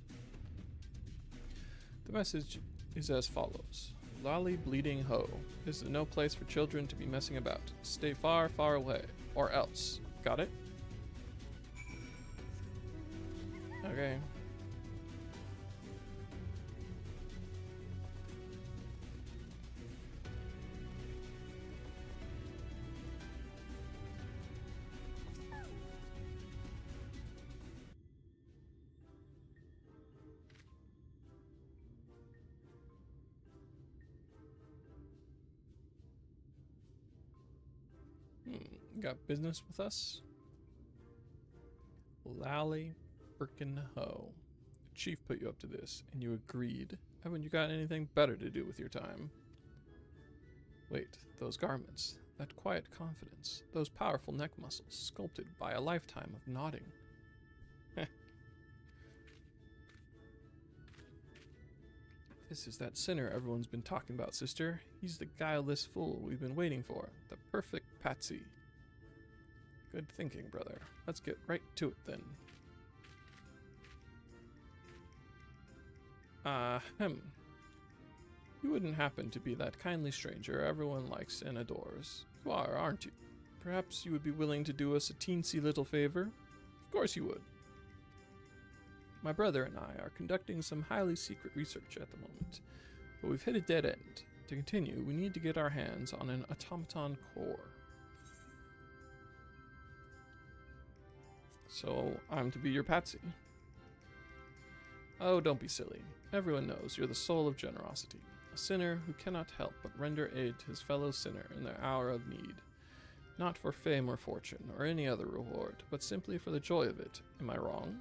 The message is as follows. Lolly bleeding ho. This is no place for children to be messing about. Stay far, far away. Or else. Got it? Okay. Got business with us? Lally frickin' ho. Chief put you up to this, and you agreed. Haven't you got anything better to do with your time? Wait, those garments, that quiet confidence, those powerful neck muscles sculpted by a lifetime of nodding. This is that sinner everyone's been talking about, sister. He's the guileless fool we've been waiting for. The perfect patsy. Good thinking, brother. Let's get right to it then. You wouldn't happen to be that kindly stranger everyone likes and adores. You are, aren't you? Perhaps you would be willing to do us a teensy little favor? Of course you would. My brother and I are conducting some highly secret research at the moment, but we've hit a dead end. To continue, we need to get our hands on an automaton core. So, I'm to be your patsy. Oh, don't be silly. Everyone knows you're the soul of generosity. A sinner who cannot help but render aid to his fellow sinner in their hour of need. Not for fame or fortune, or any other reward, but simply for the joy of it. Am I wrong?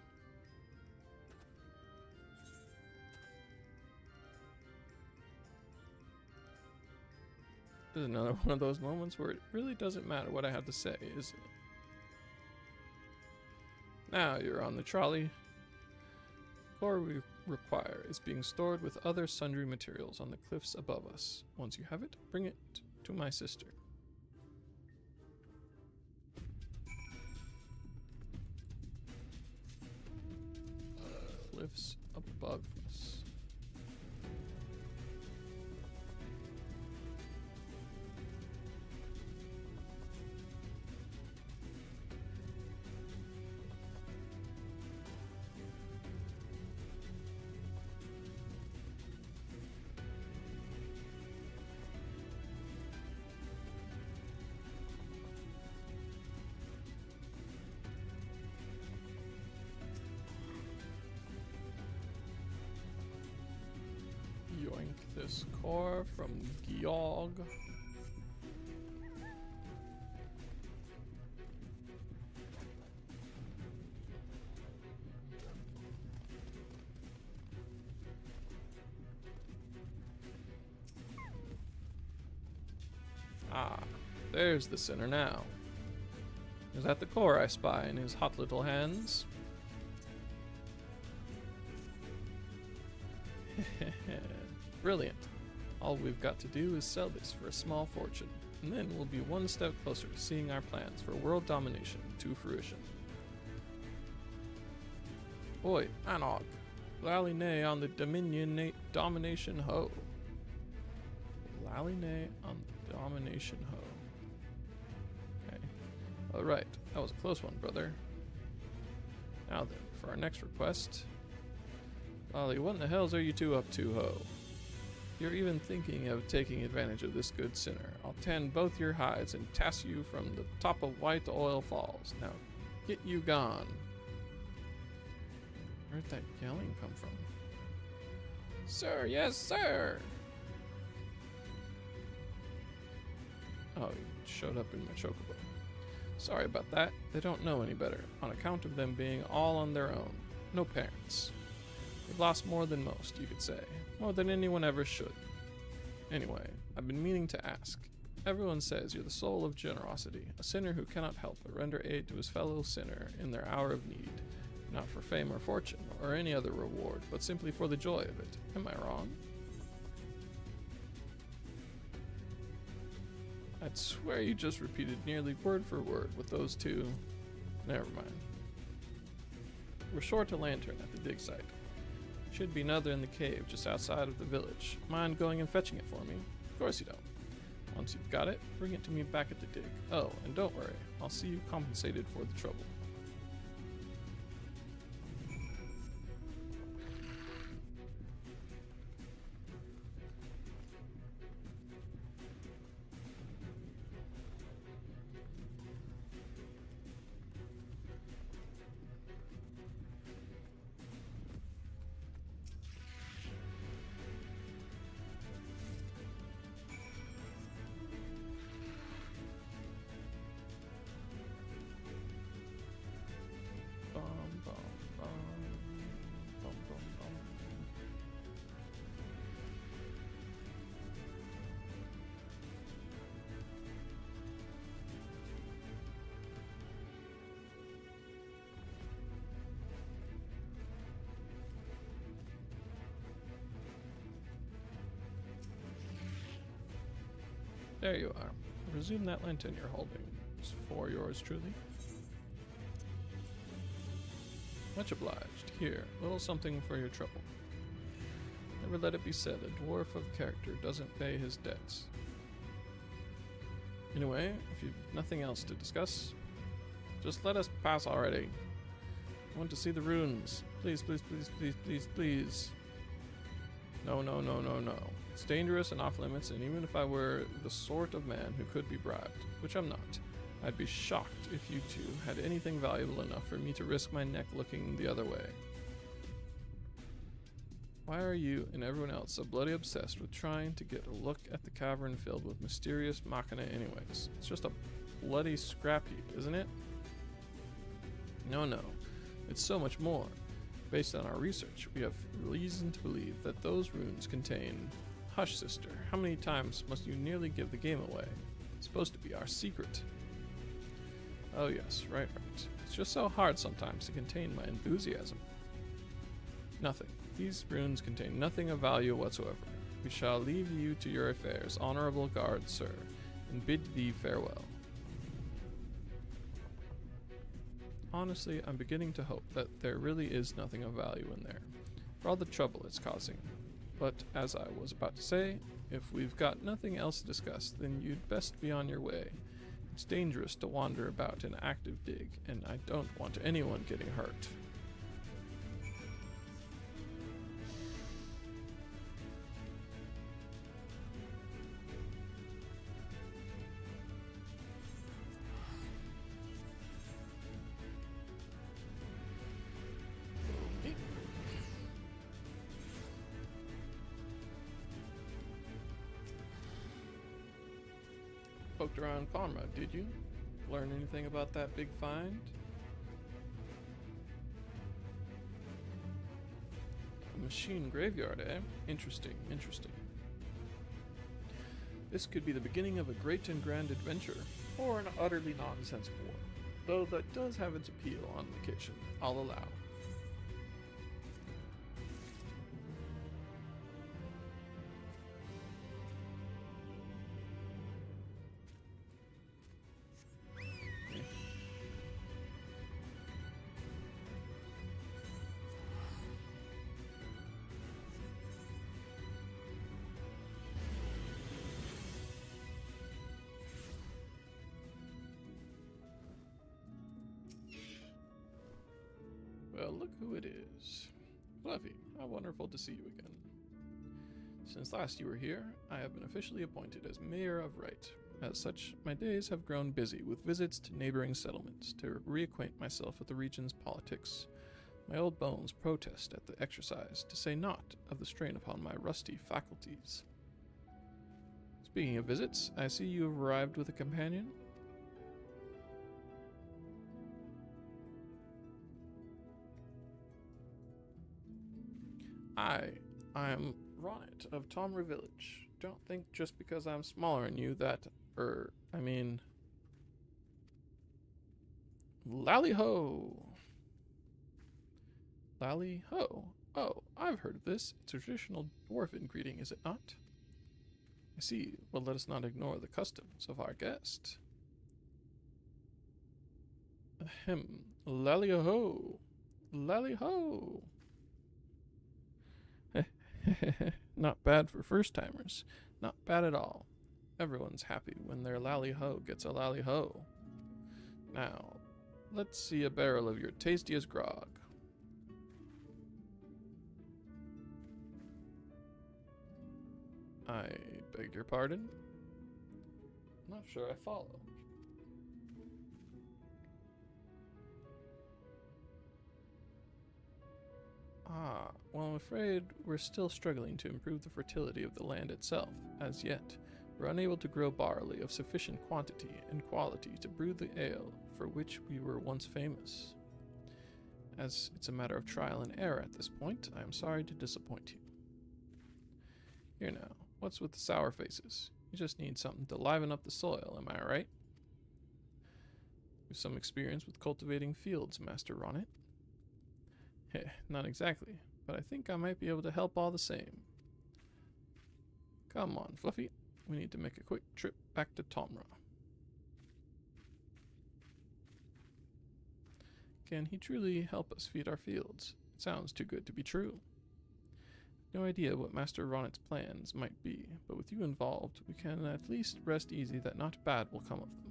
This is another one of those moments where it really doesn't matter what I have to say, is it? Now you're on the trolley. The core we require is being stored with other sundry materials on the cliffs above us. Once you have it, bring it to my sister. Cliffs above us. Drink this core from Georg. Ah, there's the sinner now. Is that the core I spy in his hot little hands? Brilliant. All we've got to do is sell this for a small fortune, and then we'll be one step closer to seeing our plans for world domination to fruition. Oi, Anog. Lally nay on the domination ho. Lally nay on the domination ho. Okay. Alright, that was a close one, brother. Now then, for our next request. Lally, what in the hells are you two up to, ho? You're even thinking of taking advantage of this good sinner. I'll tan both your hides and toss you from the top of White Oil Falls. Now, get you gone. Where'd that yelling come from? Sir, yes, sir! Oh, he showed up in my chocobo. Sorry about that. They don't know any better, on account of them being all on their own. No parents. They've lost more than most, you could say. More than anyone ever should. Anyway, I've been meaning to ask. Everyone says you're the soul of generosity, a sinner who cannot help but render aid to his fellow sinner in their hour of need. Not for fame or fortune, or any other reward, but simply for the joy of it. Am I wrong? I'd swear you just repeated nearly word for word with those two. Never mind. We're short a lantern at the dig site. Should be another in the cave just outside of the village. Mind going and fetching it for me? Of course you don't. Once you've got it, bring it to me back at the dig. Oh, and don't worry, I'll see you compensated for the trouble. There you are. Resume that lantern you're holding. It's for yours truly. Much obliged. Here, little something for your trouble. Never let it be said a dwarf of character doesn't pay his debts. Anyway, if you've nothing else to discuss, just let us pass already. I want to see the runes. Please, please, please, please, please, please. No, no, no, no, no. It's dangerous and off limits, and even if I were the sort of man who could be bribed, which I'm not, I'd be shocked if you two had anything valuable enough for me to risk my neck looking the other way. Why are you and everyone else so bloody obsessed with trying to get a look at the cavern filled with mysterious machina anyways? It's just a bloody scrap heap, isn't it? No, no. It's so much more. Based on our research, we have reason to believe that those runes contain... Hush, sister. How many times must you nearly give the game away? It's supposed to be our secret. Oh yes, right. It's just so hard sometimes to contain my enthusiasm. Nothing. These runes contain nothing of value whatsoever. We shall leave you to your affairs, honorable guard, sir, and bid thee farewell. Honestly, I'm beginning to hope that there really is nothing of value in there, for all the trouble it's causing. But, as I was about to say, if we've got nothing else to discuss, then you'd best be on your way. It's dangerous to wander about an active dig, and I don't want anyone getting hurt. Poked around Conrad, did you? Learn anything about that big find? A machine graveyard, eh? Interesting, interesting. This could be the beginning of a great and grand adventure, or an utterly nonsensical one. Though that does have its appeal on occasion, I'll allow. Well, look who it is. Fluffy, how wonderful to see you again. Since last you were here, I have been officially appointed as Mayor of Wright. As such, my days have grown busy with visits to neighboring settlements to reacquaint myself with the region's politics. My old bones protest at the exercise, to say naught of the strain upon my rusty faculties. Speaking of visits, I see you have arrived with a companion. I am Ronit of Tomra Village. Don't think just because I'm smaller than you that, Lally-ho! Lally-ho? Oh, I've heard of this. It's a traditional dwarven greeting, is it not? I see. Well, let us not ignore the customs of our guest. Ahem. Lally-ho! Lally-ho! Not bad for first-timers. Not bad at all. Everyone's happy when their lally-ho gets a lally-ho. Now, let's see a barrel of your tastiest grog. I beg your pardon? Not sure I follow. Ah, well, I'm afraid we're still struggling to improve the fertility of the land itself. As yet, we're unable to grow barley of sufficient quantity and quality to brew the ale for which we were once famous. As it's a matter of trial and error at this point, I am sorry to disappoint you. Here now, what's with the sour faces? You just need something to liven up the soil, am I right? You've some experience with cultivating fields, Master Ronit. Heh, not exactly, but I think I might be able to help all the same. Come on, Fluffy. We need to make a quick trip back to Tomra. Can he truly help us feed our fields? It sounds too good to be true. No idea what Master Ronit's plans might be, but with you involved, we can at least rest easy that not bad will come of them.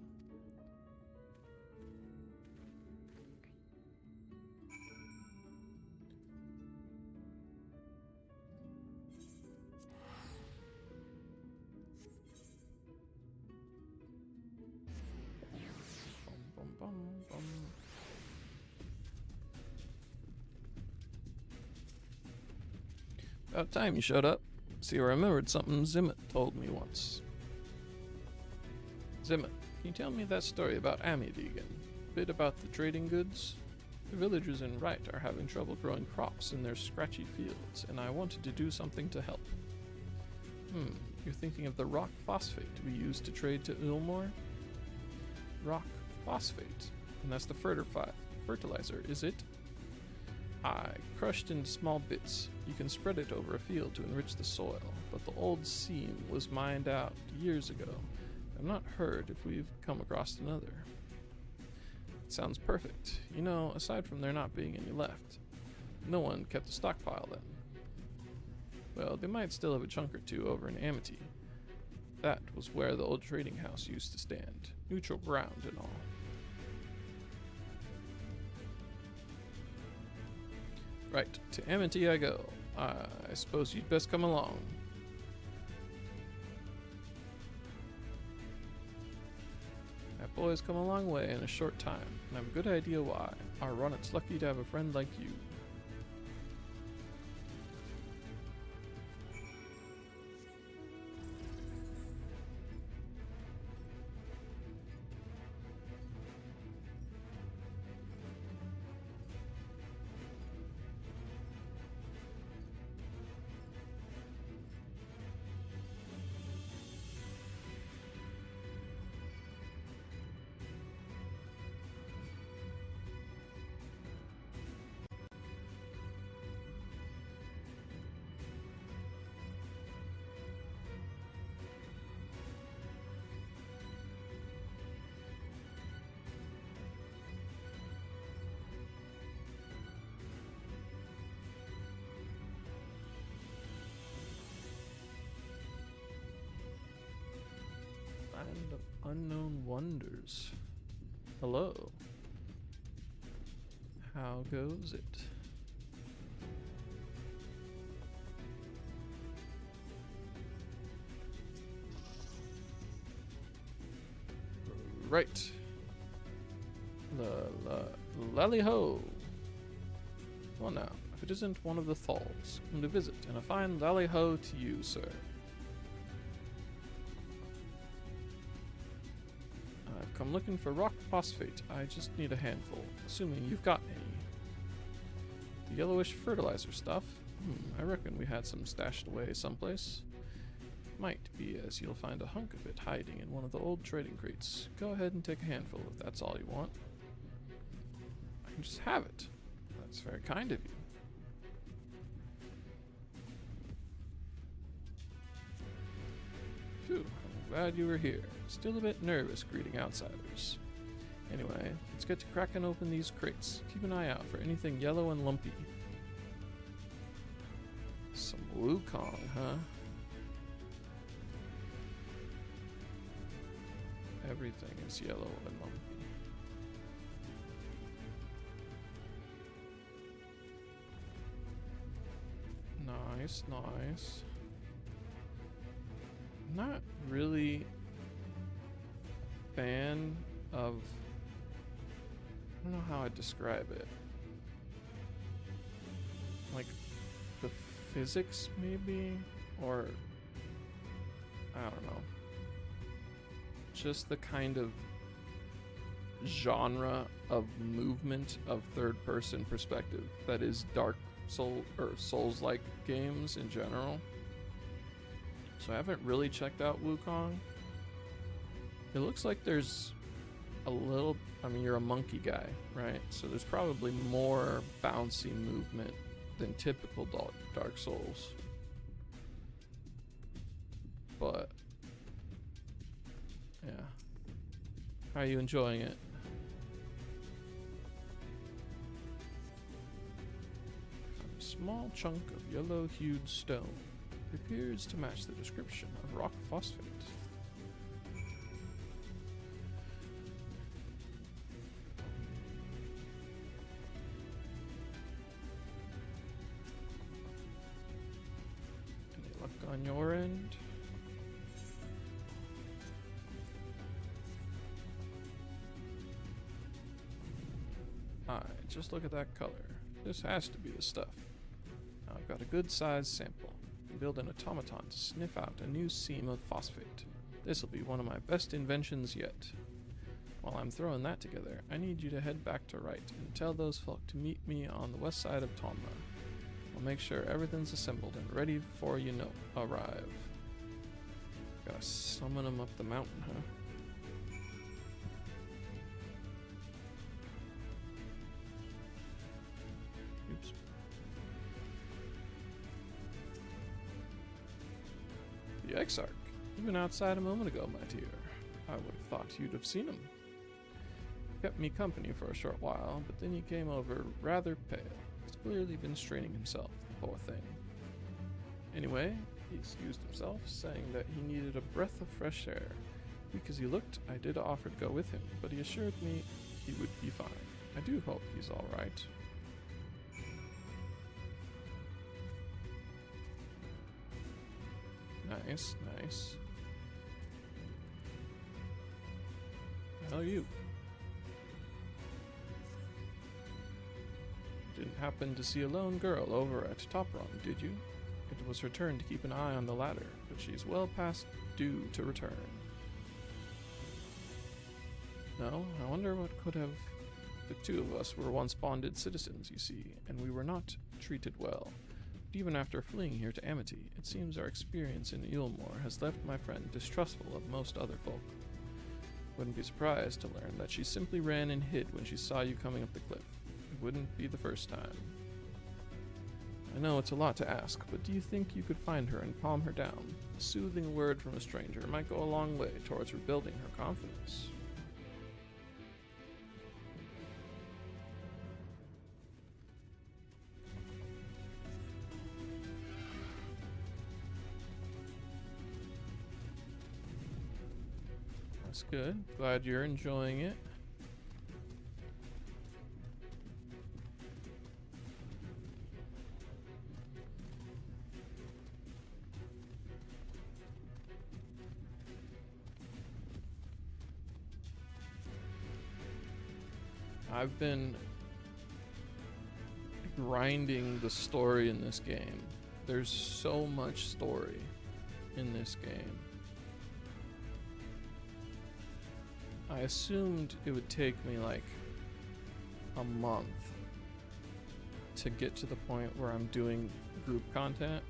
About time you showed up. See, I remembered something Zimmet told me once. Zimmet, can you tell me that story about Amity again? A bit about the trading goods? The villagers in Wright are having trouble growing crops in their scratchy fields, and I wanted to do something to help. You're thinking of the rock phosphate we used to trade to Ulmore? Rock phosphate? And that's the fertilizer, is it? Aye, crushed into small bits. You can spread it over a field to enrich the soil, but the old seam was mined out years ago. I've not heard if we've come across another. It sounds perfect. You know, aside from there not being any left, no one kept a stockpile then. Well, they might still have a chunk or two over in Amity. That was where the old trading house used to stand. Neutral ground and all. Right, to Amity I go. I suppose you'd best come along. That boy's come a long way in a short time, and I've a good idea why. Our Ronit's lucky to have a friend like you. Land of unknown wonders. Hello. How goes it? Right. Lally-ho. Well now, if it isn't one of the thalls, come to visit, and a fine lally-ho to you, sir. I've come looking for rock phosphate. I just need a handful, assuming you've got any. The yellowish fertilizer stuff? I reckon we had some stashed away someplace. Might be, as you'll find a hunk of it hiding in one of the old trading crates. Go ahead and take a handful if that's all you want. I can just have it. That's very kind of you. Phew, I'm glad you were here. Still a bit nervous greeting outsiders. Anyway, let's get to cracking open these crates. Keep an eye out for anything yellow and lumpy. Some Wukong, huh? Everything is yellow and lumpy. Nice, nice. Not really fan of, I don't know how I'd describe it. Like the physics maybe, or I don't know. Just the kind of genre of movement of third-person perspective that is Dark Soul or Souls-like games in general. So I haven't really checked out Wukong. It looks like there's a little, I mean, you're a monkey guy, right? So there's probably more bouncy movement than typical Dark Souls. But yeah. How are you enjoying it? Found a small chunk of yellow-hued stone. It appears to match the description of rock phosphate. Any luck on your end? Just look at that color. This has to be the stuff. Now I've got a good sized sample. I can build an automaton to sniff out a new seam of phosphate. This'll be one of my best inventions yet. While I'm throwing that together, I need you to head back to Wright and tell those folk to meet me on the west side of Tomra. I'll make sure everything's assembled and ready before you arrive. Gotta summon them up the mountain, huh? Oops. The Exarch. You went outside a moment ago, my dear. I would have thought you'd have seen him. Kept me company for a short while, but then he came over rather pale. He's clearly been straining himself, the poor thing. Anyway, he excused himself, saying that he needed a breath of fresh air. Weak as he looked, I did offer to go with him, but he assured me he would be fine. I do hope he's all right. Nice, nice. How are you? Didn't happen to see a lone girl over at Topron, did you? It was her turn to keep an eye on the ladder, but she's well past due to return. No, I wonder what could have... The two of us were once bonded citizens, you see, and we were not treated well. But even after fleeing here to Amity, it seems our experience in Eulmore has left my friend distrustful of most other folk. Wouldn't be surprised to learn that she simply ran and hid when she saw you coming up the cliff. It wouldn't be the first time. I know it's a lot to ask, but do you think you could find her and calm her down? A soothing word from a stranger might go a long way towards rebuilding her confidence. That's good. Glad you're enjoying it. I've been grinding the story in this game. There's so much story in this game. I assumed it would take me like a month to get to the point where I'm doing group content.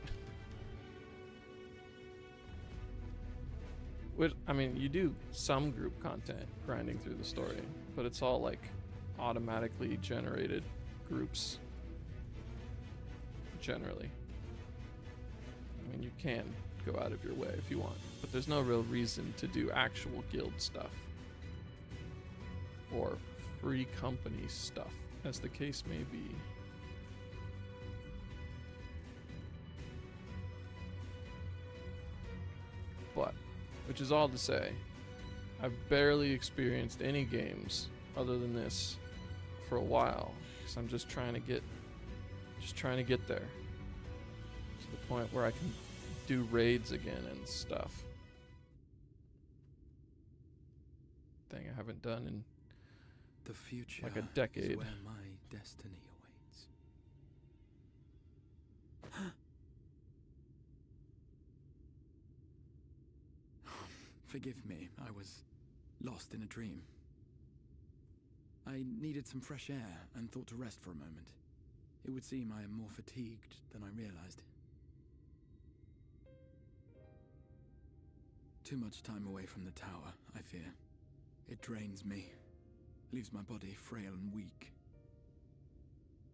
Which, I mean, you do some group content grinding through the story, but it's all like automatically generated groups generally. I mean, you can go out of your way if you want, but there's no real reason to do actual guild stuff or free company stuff, as the case may be. But, which is all to say, I've barely experienced any games other than this for a while, because I'm just trying to get there to the point where I can do raids again and stuff. Thing I haven't done in the future like a decade. Is where my destiny awaits. Forgive me, I was lost in a dream. I needed some fresh air and thought to rest for a moment. It would seem I am more fatigued than I realized. Too much time away from the tower, I fear. It drains me, leaves my body frail and weak.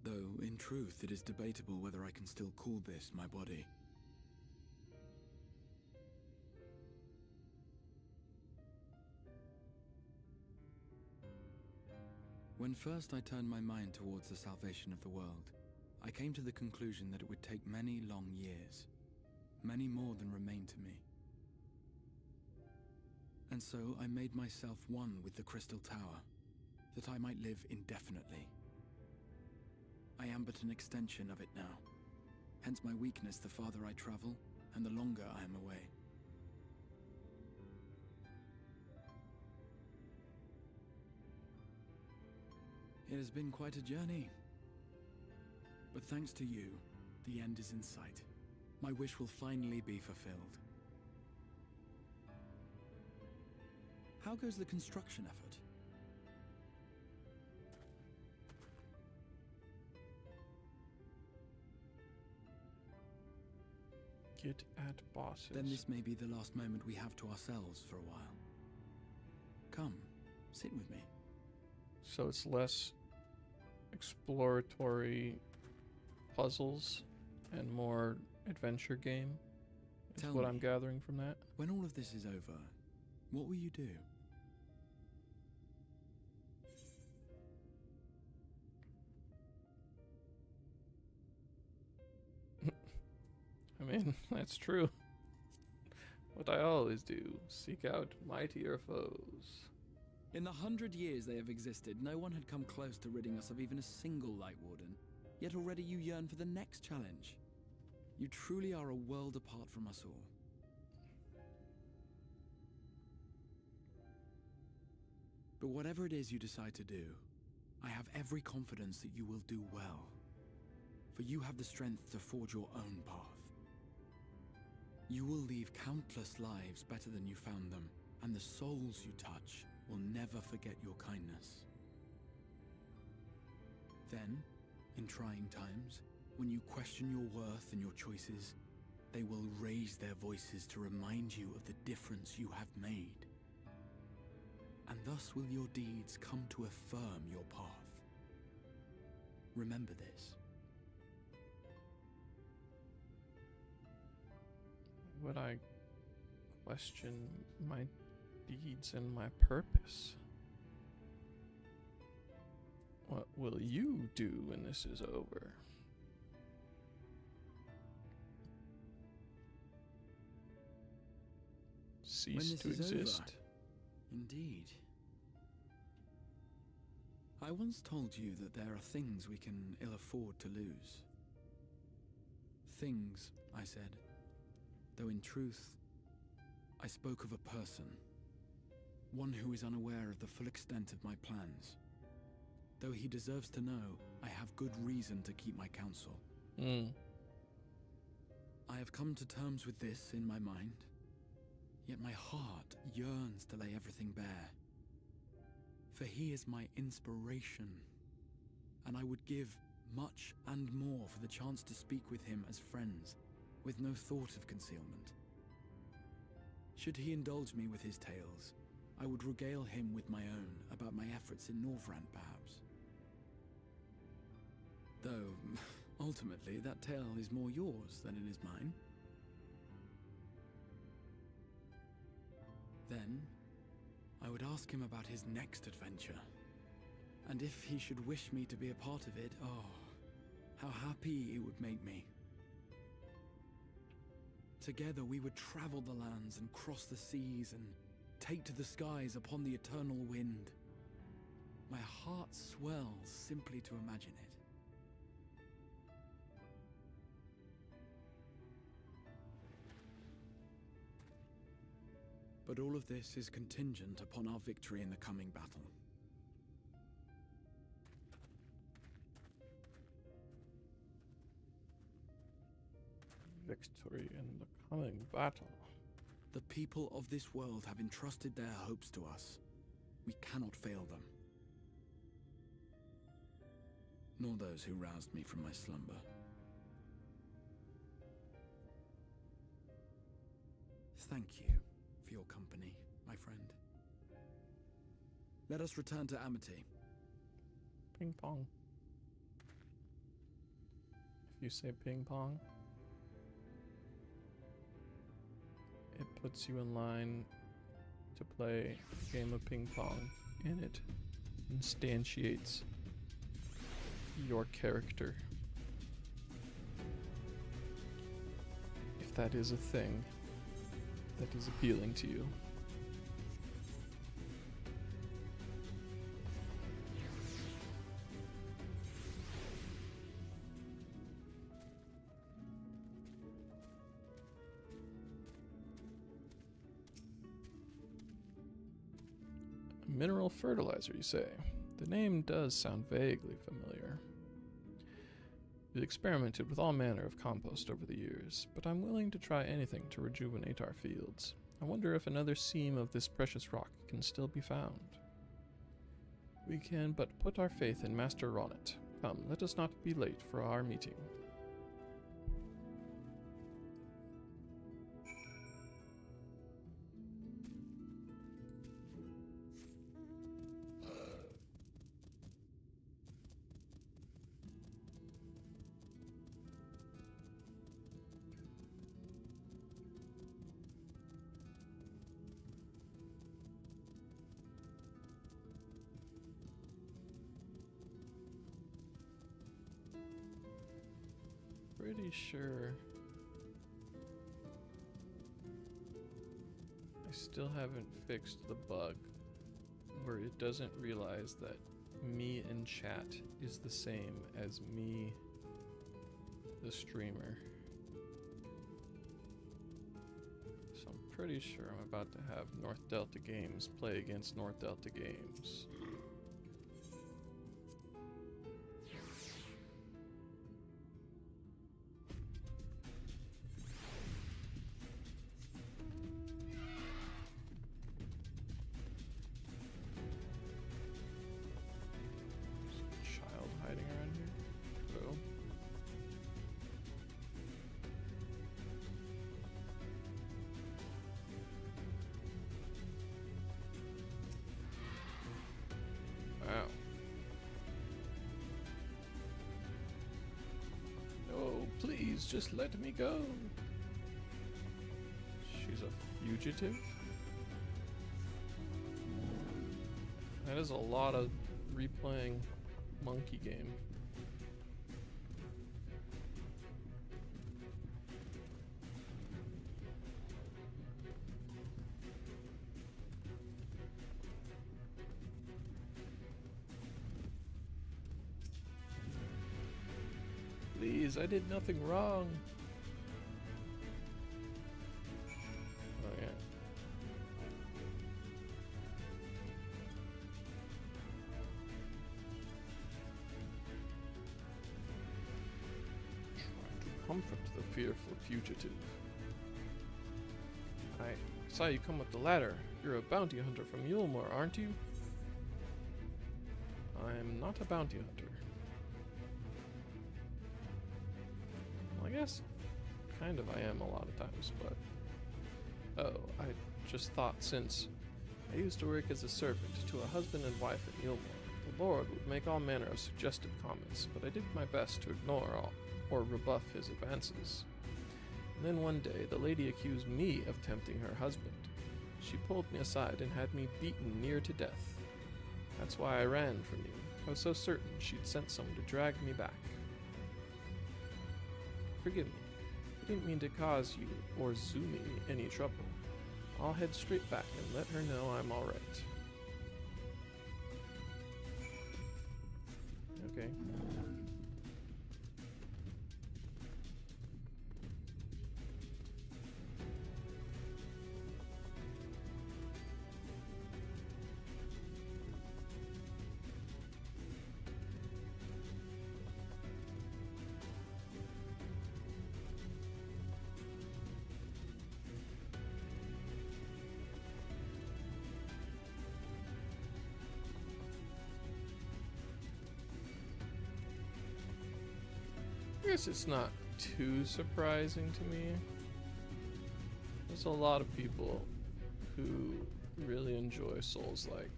Though, in truth, it is debatable whether I can still call this my body. When first I turned my mind towards the salvation of the world, I came to the conclusion that it would take many long years, many more than remain to me. And so I made myself one with the Crystal Tower, that I might live indefinitely. I am but an extension of it now, hence my weakness the farther I travel, and the longer I am away. It has been quite a journey. But thanks to you, the end is in sight. My wish will finally be fulfilled. How goes the construction effort? Get at bosses. Then this may be the last moment we have to ourselves for a while. Come, sit with me. So it's less exploratory puzzles and more adventure game, is Tell what me, I'm gathering from that. when all of this is over, what will you do? I mean, that's true. What I always do, seek out mightier foes. In the 100 years they have existed, no one had come close to ridding us of even a single Light Warden. Yet already you yearn for the next challenge. You truly are a world apart from us all. But whatever it is you decide to do, I have every confidence that you will do well. For you have the strength to forge your own path. You will leave countless lives better than you found them, and the souls you touch will never forget your kindness. Then, in trying times, when you question your worth and your choices, they will raise their voices to remind you of the difference you have made. And thus will your deeds come to affirm your path. Remember this. Would I question my deeds and my purpose? What will you do when this is over? Cease to exist. Indeed. I once told you that there are things we can ill afford to lose. Things, I said, though in truth, I spoke of a person. One who is unaware of the full extent of my plans. Though he deserves to know, I have good reason to keep my counsel. I have come to terms with this in my mind, yet my heart yearns to lay everything bare. For he is my inspiration, and I would give much and more for the chance to speak with him as friends, with no thought of concealment. Should he indulge me with his tales, I would regale him with my own about my efforts in Norvrand, perhaps. Though, ultimately, that tale is more yours than it is mine. Then, I would ask him about his next adventure. And if he should wish me to be a part of it, oh, how happy it would make me. Together we would travel the lands and cross the seas and take to the skies upon the eternal wind. My heart swells simply to imagine it. But all of this is contingent upon our victory in the coming battle. Victory in the coming battle. The people of this world have entrusted their hopes to us. We cannot fail them. Nor those who roused me from my slumber. Thank you for your company, my friend. Let us return to Amity. Ping pong. If you say ping pong, it puts you in line to play a game of ping pong, and it instantiates your character. If that is a thing that is appealing to you. Mineral fertilizer, you say? The name does sound vaguely familiar. We've experimented with all manner of compost over the years, but I'm willing to try anything to rejuvenate our fields. I wonder if another seam of this precious rock can still be found. We can but put our faith in Master Ronnet. Come, let us not be late for our meeting. Pretty sure I still haven't fixed the bug where it doesn't realize that me in chat is the same as me, the streamer. So I'm pretty sure I'm about to have North Delta Games play against North Delta Games. Wow. Oh, please, just let me go. She's a fugitive? That is a lot of replaying monkey game. Please, I did nothing wrong. Oh, yeah. Try to comfort the fearful fugitive. I saw you come up the ladder. You're a bounty hunter from Yulmore, aren't you? I'm not a bounty hunter. Well, I guess kind of I am a lot of times, but... Oh, I just thought since I used to work as a servant to a husband and wife in Yulmore, the Lord would make all manner of suggestive comments, but I did my best to ignore all or rebuff his advances. And then one day, the lady accused me of tempting her husband. She pulled me aside and had me beaten near to death. That's why I ran from you. I was so certain she'd sent someone to drag me back. Forgive me. I didn't mean to cause you or Zumi any trouble. I'll head straight back and let her know I'm alright. Okay. I guess it's not too surprising to me. There's a lot of people who really enjoy Souls-like.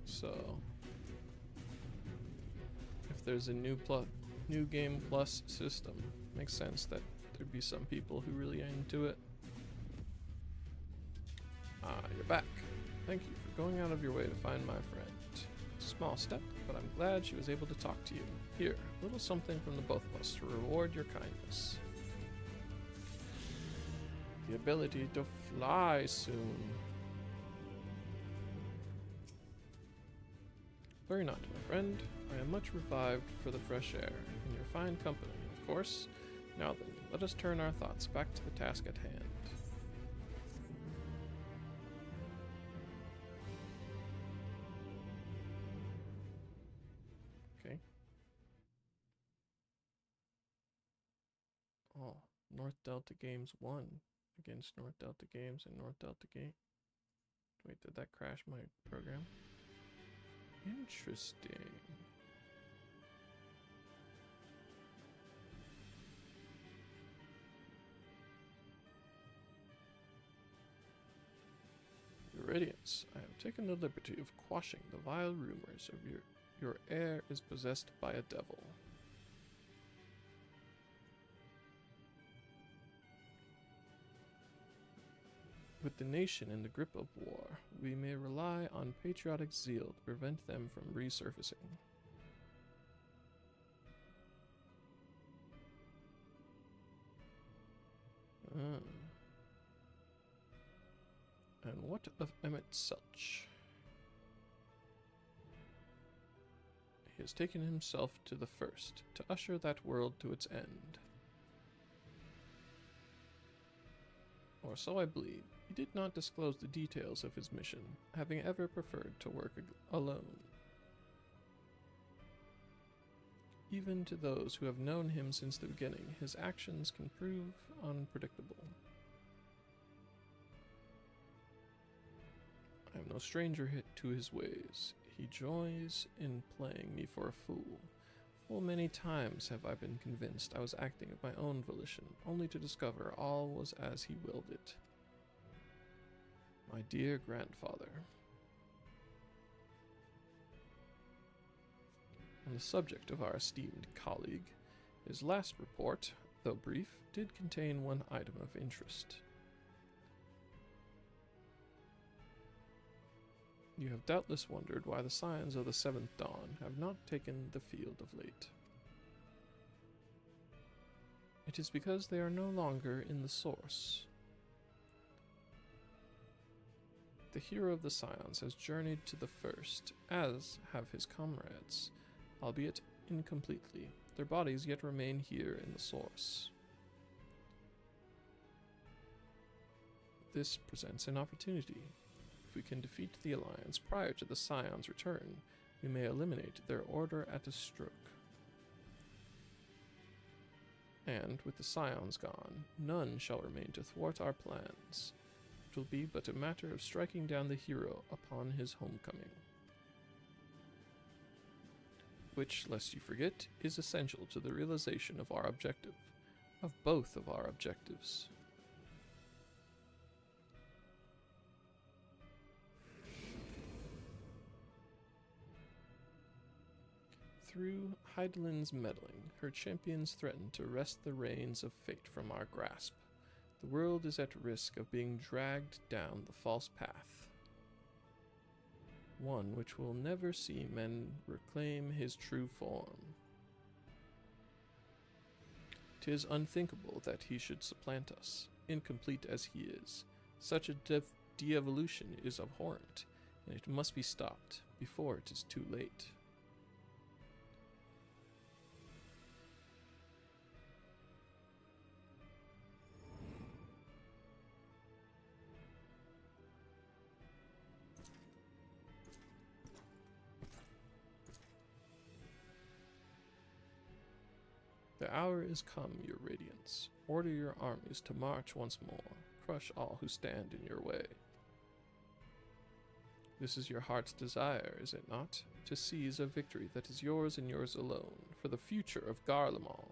So, if there's a new game plus system, makes sense that there'd be some people who really are into it. Ah, you're back. Thank you for going out of your way to find my friend. Small step, but I'm glad she was able to talk to you. Here, a little something from the both of us to reward your kindness. The ability to fly soon. Worry not, my friend. I am much revived for the fresh air and your fine company, of course. Now then, let us turn our thoughts back to the task at hand. Oh, North Delta Games won against North Delta Games and North Delta Game. Wait, did that crash my program? Interesting. Your Radiance, I have taken the liberty of quashing the vile rumors of your heir is possessed by a devil. With the nation in the grip of war, we may rely on patriotic zeal to prevent them from resurfacing. And what of Emmett Selch? He has taken himself to the first, to usher that world to its end. Or so I believe. He did not disclose the details of his mission, having ever preferred to work alone. Even to those who have known him since the beginning, his actions can prove unpredictable. I am no stranger to his ways. He joys in playing me for a fool. Full many times have I been convinced I was acting of my own volition, only to discover all was as he willed it. My dear grandfather. On the subject of our esteemed colleague, his last report, though brief, did contain one item of interest. You have doubtless wondered why the Scions of the Seventh Dawn have not taken the field of late. It is because they are no longer in the Source. The hero of the Scions has journeyed to the First, as have his comrades, albeit incompletely. Their bodies yet remain here in the source. This presents an opportunity. If we can defeat the Alliance prior to the Scion's return, we may eliminate their order at a stroke. And with the Scions gone, none shall remain to thwart our plans. It will be but a matter of striking down the hero upon his homecoming. Which, lest you forget, is essential to the realization of our objective, of both of our objectives. Through Heidelin's meddling, her champions threaten to wrest the reins of fate from our grasp. The world is at risk of being dragged down the false path, one which will never see men reclaim his true form. 'Tis unthinkable that he should supplant us, incomplete as he is. Such a de-evolution is abhorrent, and it must be stopped before it is too late. The hour is come, your radiance. Order your armies to march once more. Crush all who stand in your way. This is your heart's desire, is it not? To seize a victory that is yours and yours alone, for the future of Garlemald.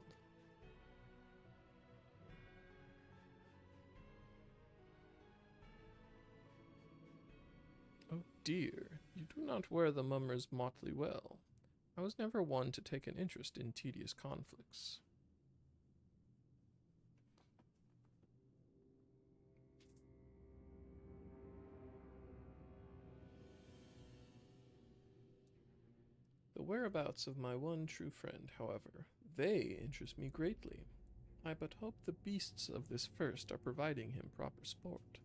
Oh dear, you do not wear the mummers motley well. I was never one to take an interest in tedious conflicts. The whereabouts of my one true friend, however, they interest me greatly. I but hope the beasts of this first are providing him proper sport.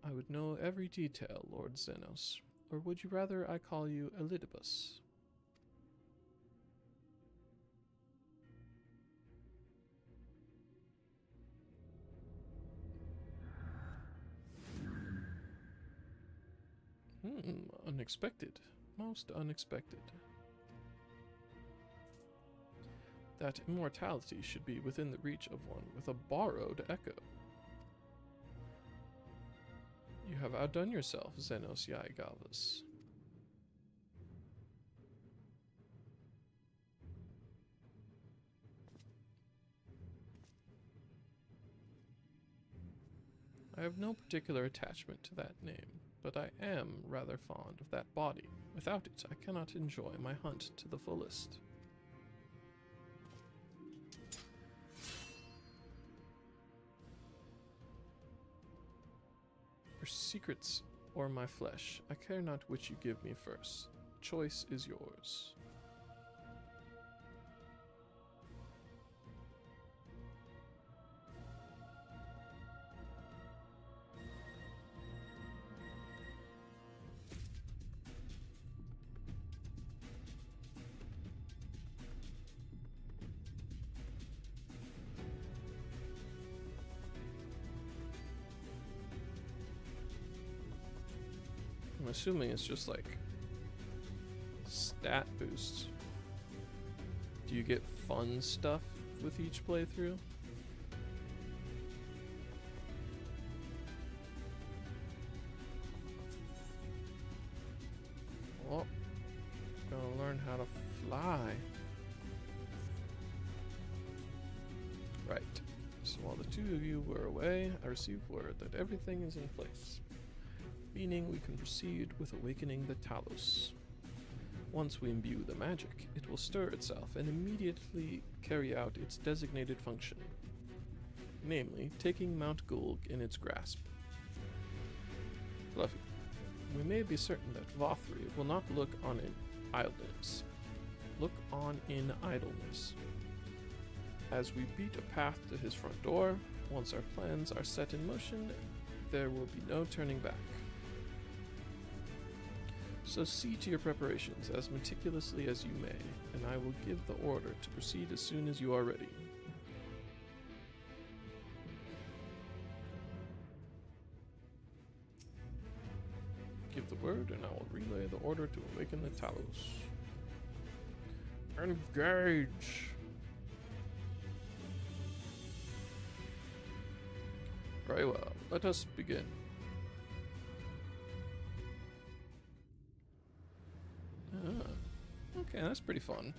I would know every detail, Lord Xenos. Or would you rather I call you Elidibus? Unexpected. Most unexpected. That immortality should be within the reach of one with a borrowed echo. You have outdone yourself, Xenos Yaigavas. I have no particular attachment to that name, but I am rather fond of that body. Without it, I cannot enjoy my hunt to the fullest. Your secrets or my flesh, I care not which you give me first. Choice is yours. I'm assuming it's just like stat boosts. Do you get fun stuff with each playthrough? Oh, gonna learn how to fly. Right. So while the two of you were away, I received word that everything is in place, meaning we can proceed with awakening the Talos. Once we imbue the magic, it will stir itself and immediately carry out its designated function, namely, taking Mount Gulg in its grasp. Fluffy, we may be certain that Vothri will not look on in idleness. As we beat a path to his front door, once our plans are set in motion, there will be no turning back. So see to your preparations as meticulously as you may, and I will give the order to proceed as soon as you are ready. Give the word, and I will relay the order to awaken the Talos. Engage! Very well, let us begin. Okay, that's pretty fun.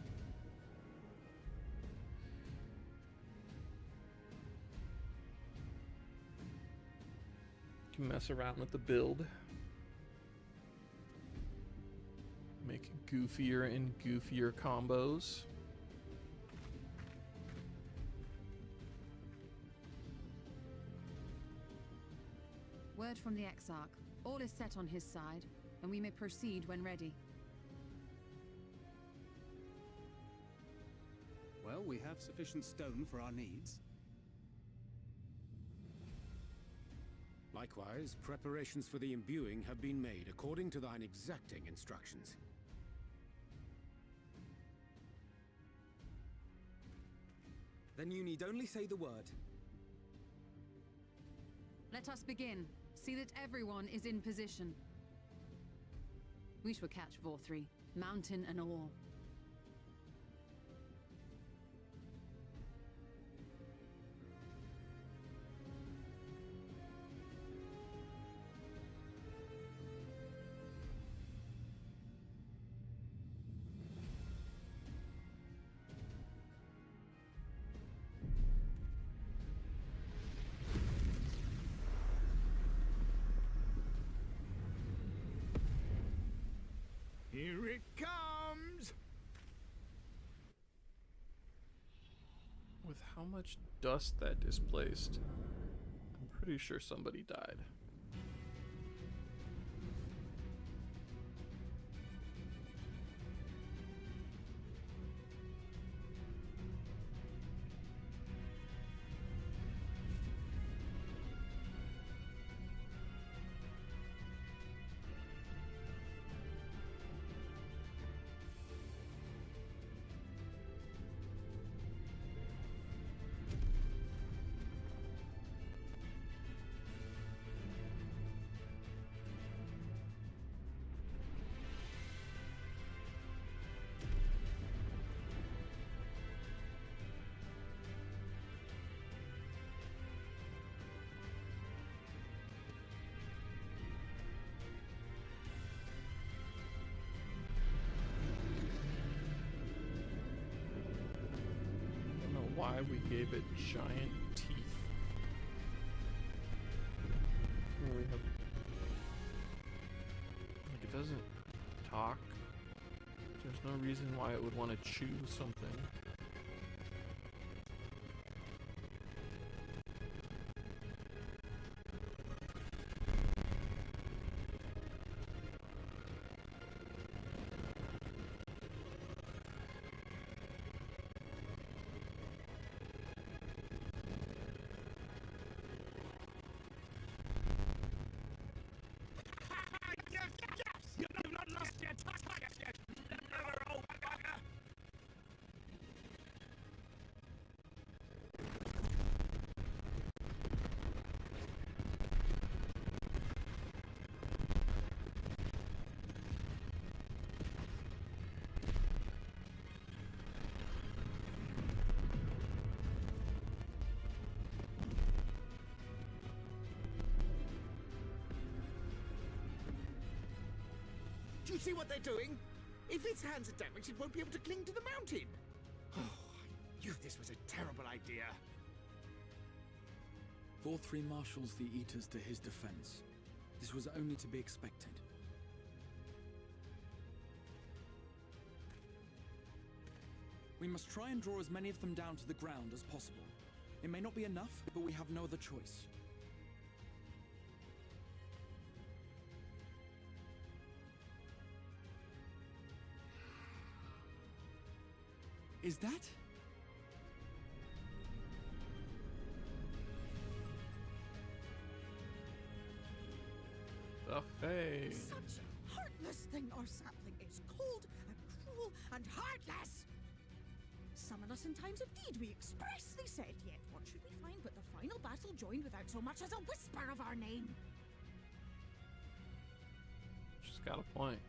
You can mess around with the build. Make goofier and goofier combos. Word from the Exarch. All is set on his side, and we may proceed when ready. Well, we have sufficient stone for our needs. Likewise, preparations for the imbuing have been made according to thine exacting instructions. Then you need only say the word. Let us begin. See that everyone is in position. We shall catch Vorthree, mountain and all. Here it comes! With how much dust that displaced, I'm pretty sure somebody died. Why we gave it giant teeth. We have, like, it doesn't talk. There's no reason why it would want to chew something. You've not lost your target yet! Never, oh, Do you see what they're doing? If its hands are damaged, it won't be able to cling to the mountain. Oh, I knew this was a terrible idea. Vorthree marshals the Eaters to his defense. This was only to be expected. We must try and draw as many of them down to the ground as possible. It may not be enough, but we have no other choice. Is that? The Fae. Such This thing or sapling is cold and cruel and heartless. Summon us in times of need, we expressly said, yet what should we find but the final battle joined without so much as a whisper of our name? She's got a point.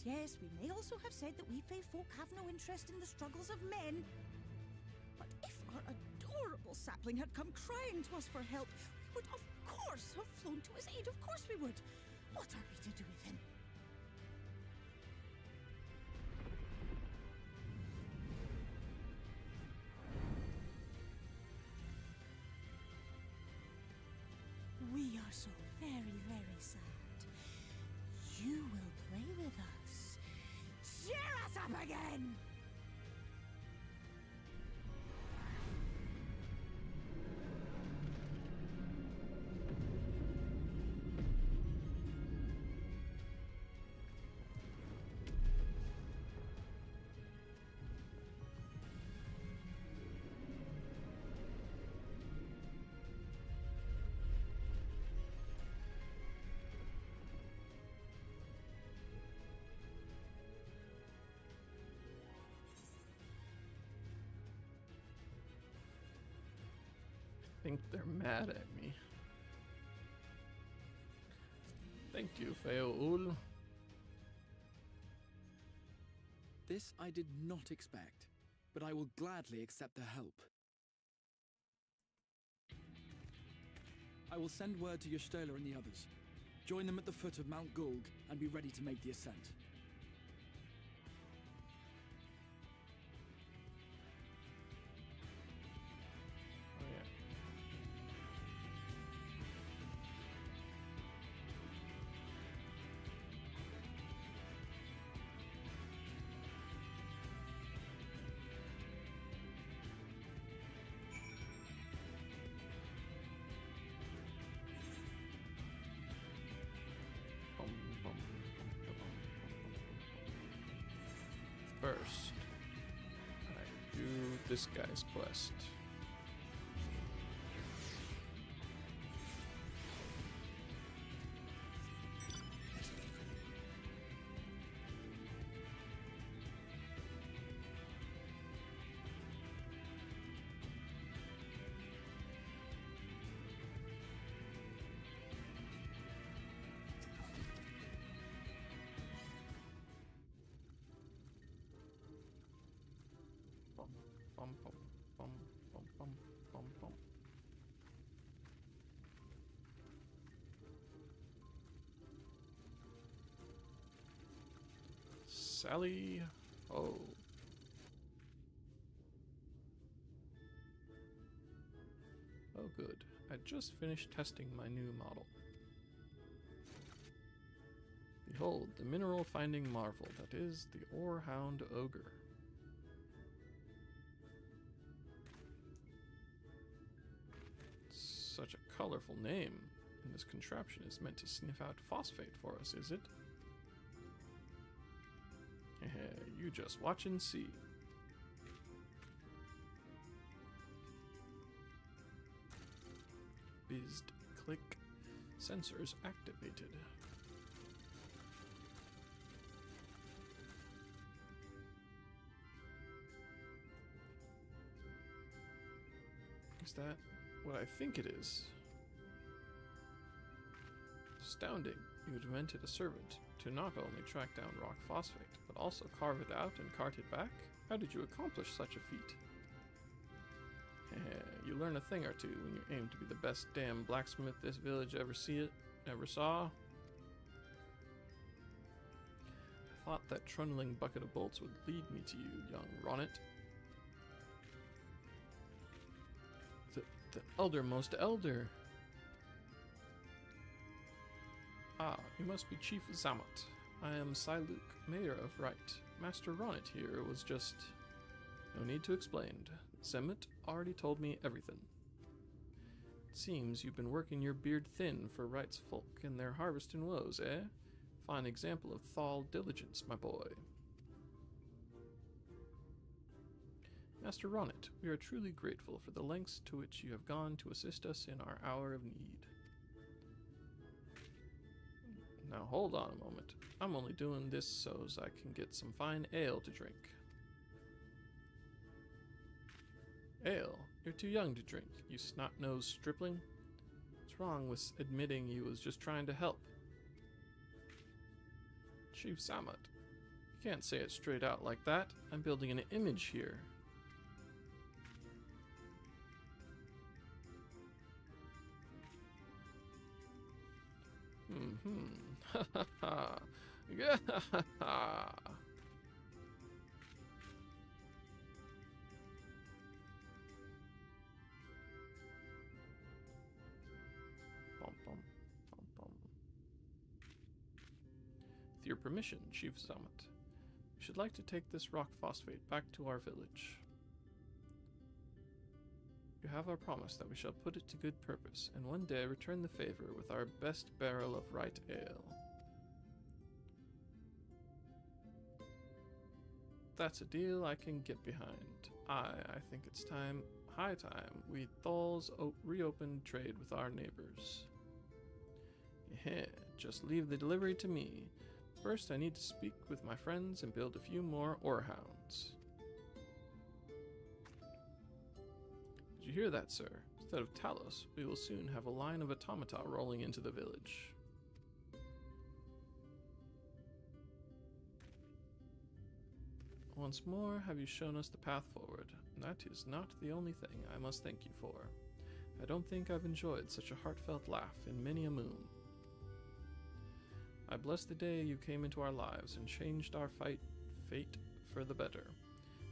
Yes, we may also have said that we Fae folk have no interest in the struggles of men. But if our adorable sapling had come crying to us for help, we would of course have flown to his aid. Of course we would. What are we to do with him? We are so very, very sad. You will play with us. Cheer us up again! I think they're mad at me. Thank you, Feoul. This I did not expect, but I will gladly accept their help. I will send word to Ystola and the others. Join them at the foot of Mount Gulg and be ready to make the ascent. Oh yeah. First, I do this guy's quest. Bum, bum, bum, bum, bum, bum, bum. Sally. Oh. Oh, good. I just finished testing my new model. Behold, the mineral finding marvel that is the Orehound Ogre. Such a colorful name, and this contraption is meant to sniff out phosphate for us, is it? You just watch and see. Bizzed, click, sensors activated. Is that what I think it is? Astounding. You invented a servant to not only track down rock phosphate, but also carve it out and cart it back? How did you accomplish such a feat? You learn a thing or two when you aim to be the best damn blacksmith this village ever saw. I thought that trundling bucket of bolts would lead me to you, young Ronnet. The eldermost elder. Ah, you must be Chief Zamat. I am Siluk, Mayor of Right. Master Ronnet here was just... No need to explain. Zemet already told me everything. It seems you've been working your beard thin for Right's folk and their harvesting woes, eh? Fine example of Thal diligence, my boy. Master Ronnet, we are truly grateful for the lengths to which you have gone to assist us in our hour of need. Now hold on a moment. I'm only doing this so's I can get some fine ale to drink. Ale? You're too young to drink, you snot-nosed stripling. What's wrong with admitting you was just trying to help? Chief Samet, you can't say it straight out like that. I'm building an image here. Ha ha ha. Yeah, ha ha. Bum, bum, bum, bum. With your permission, Chief Summit, we should like to take this rock phosphate back to our village. You have our promise that we shall put it to good purpose, and one day return the favor with our best barrel of right ale. That's a deal I can get behind. I think it's high time we Thals reopen trade with our neighbors. Yeah, just leave the delivery to me. First, I need to speak with my friends and build a few more ore hounds. Did you hear that, sir? Instead of Talos, we will soon have a line of automata rolling into the village. Once more have you shown us the path forward. That is not the only thing I must thank you for. I don't think I've enjoyed such a heartfelt laugh in many a moon. I bless the day you came into our lives and changed our fate for the better.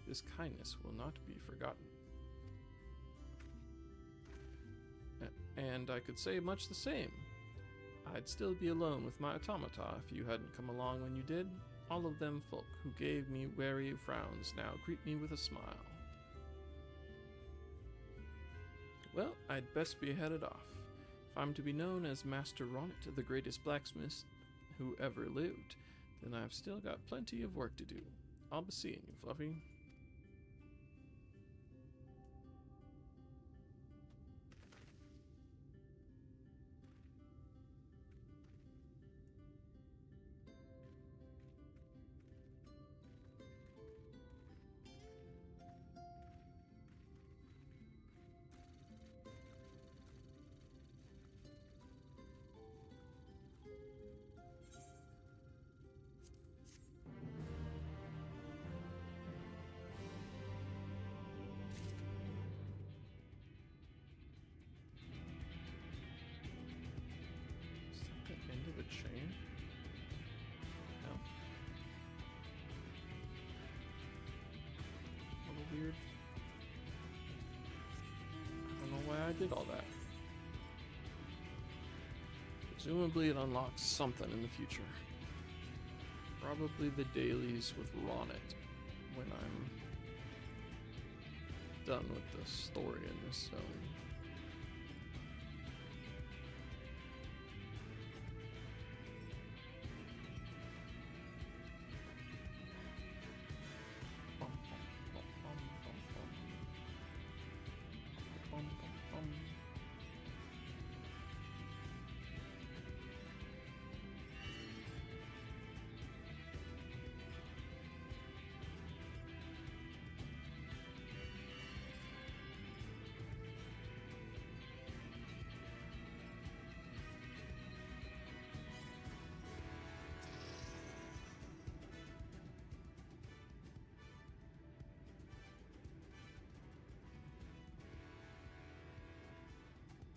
This kindness will not be forgotten. And I could say much the same. I'd still be alone with my automata if you hadn't come along when you did. All of them folk who gave me wary frowns now greet me with a smile. Well, I'd best be headed off. If I'm to be known as Master Ronnet, the greatest blacksmith who ever lived, then I've still got plenty of work to do. I'll be seeing you, Fluffy. End of a chain? No. A little weird. I don't know why I did all that. Presumably it unlocks something in the future. Probably the dailies with Ronnet when I'm done with the story in this zone.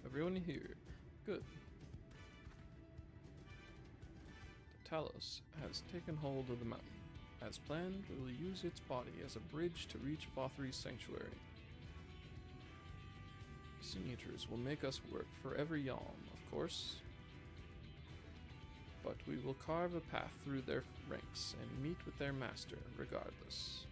Everyone here. Good. The Talos has taken hold of the mountain. As planned, we will use its body as a bridge to reach Vothri's sanctuary. Sin Eaters will make us work for every yalm, of course. But we will carve a path through their ranks and meet with their master, regardless.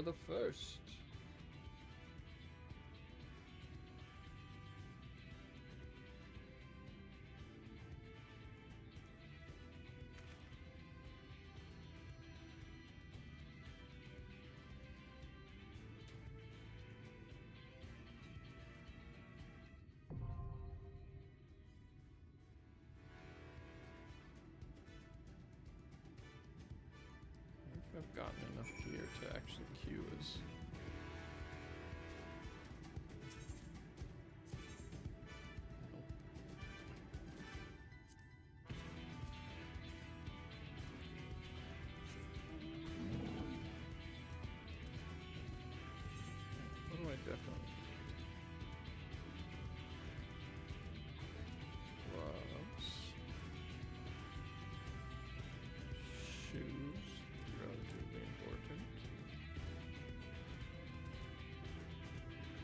are the first. If I've gotten enough gear to actually queue as what do I definitely need? Gloves. Shoes. Relatively important.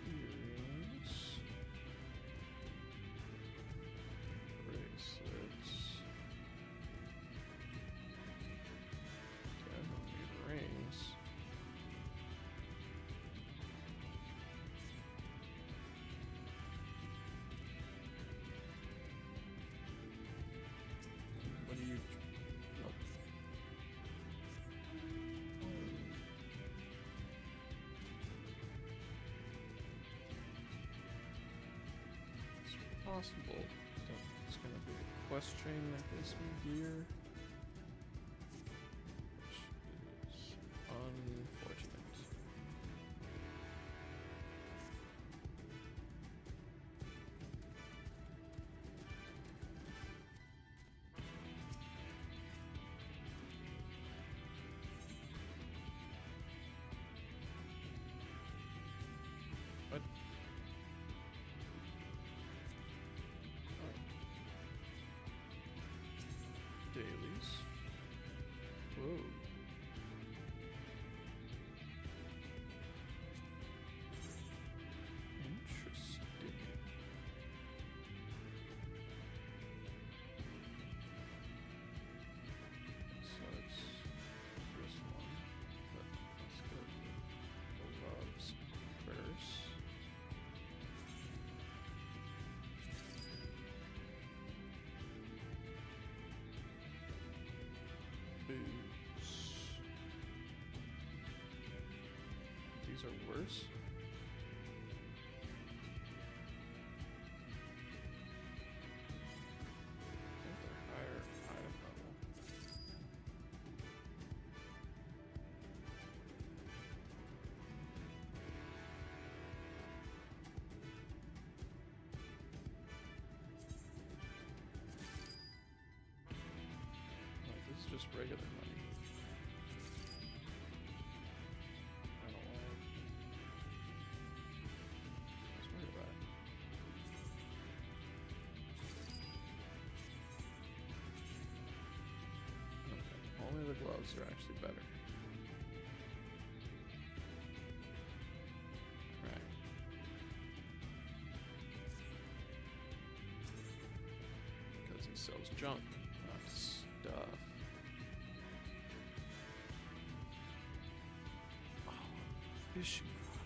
Earrings. Bracelets. Okay, I don't need rings. What do you... Nope. It's possible that it's going to be a quest chain that gives me gear, which is unfortunate. What? Oh. Dailies. Whoa. Interesting. So it's this one, but let's go to gloves first. Boots. These are worse. I think they're higher item level. Like, this is just regular money. I don't want it. Let's worry about it. Okay, only the gloves are actually better. Right. Because he sells junk, not stuff. Oh, fishing rod.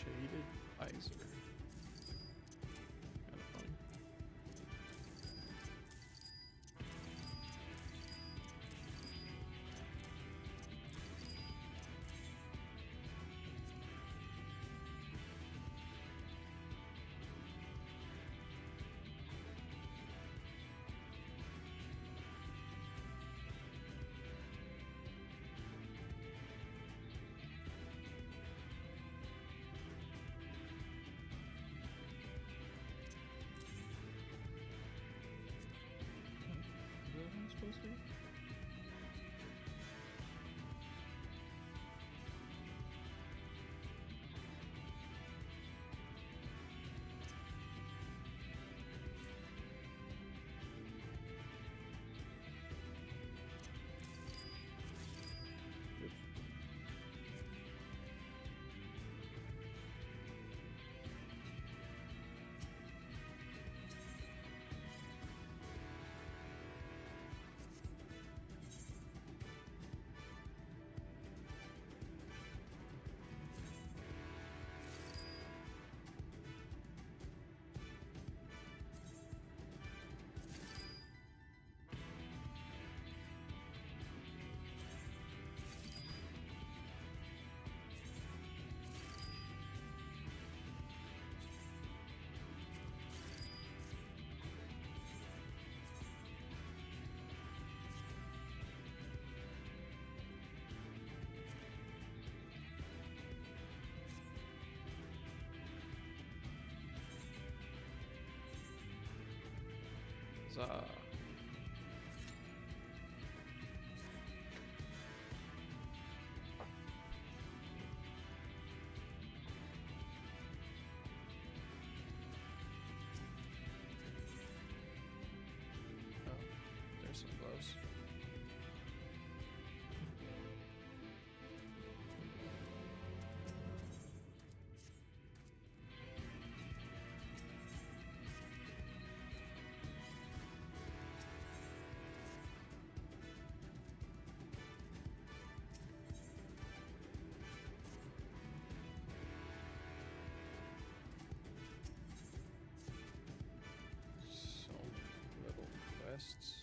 Shaded visor. Kind of fun. Is that what I'm supposed to be? Huzzah. Oh, there's some gloves. So many little quests.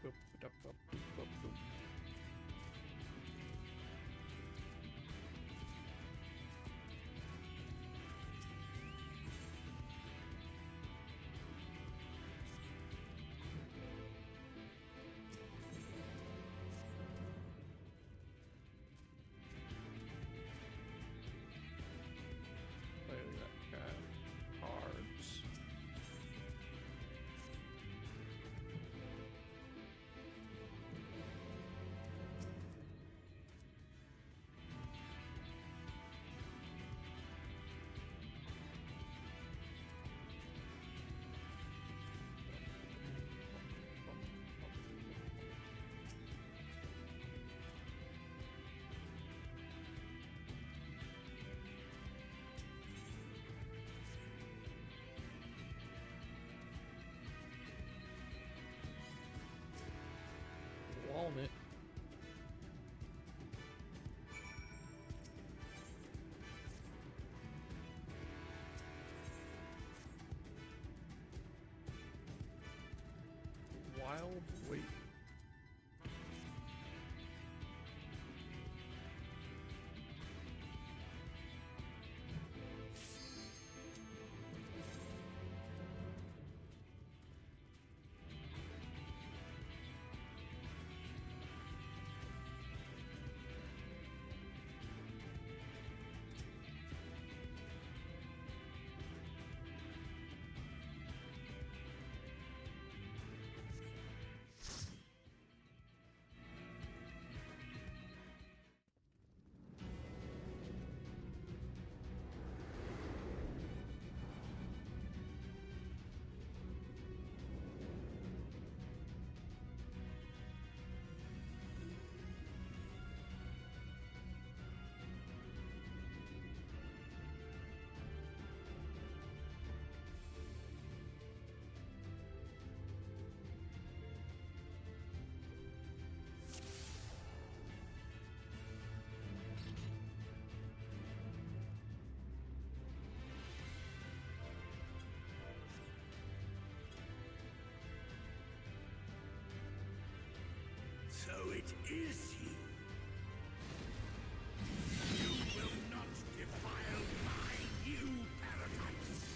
Boop, boop, boop, boop, boop. Play that guy. Cards. Walnut. Wild wait. So it is you. You will not defile my new paradise.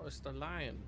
it's the lion.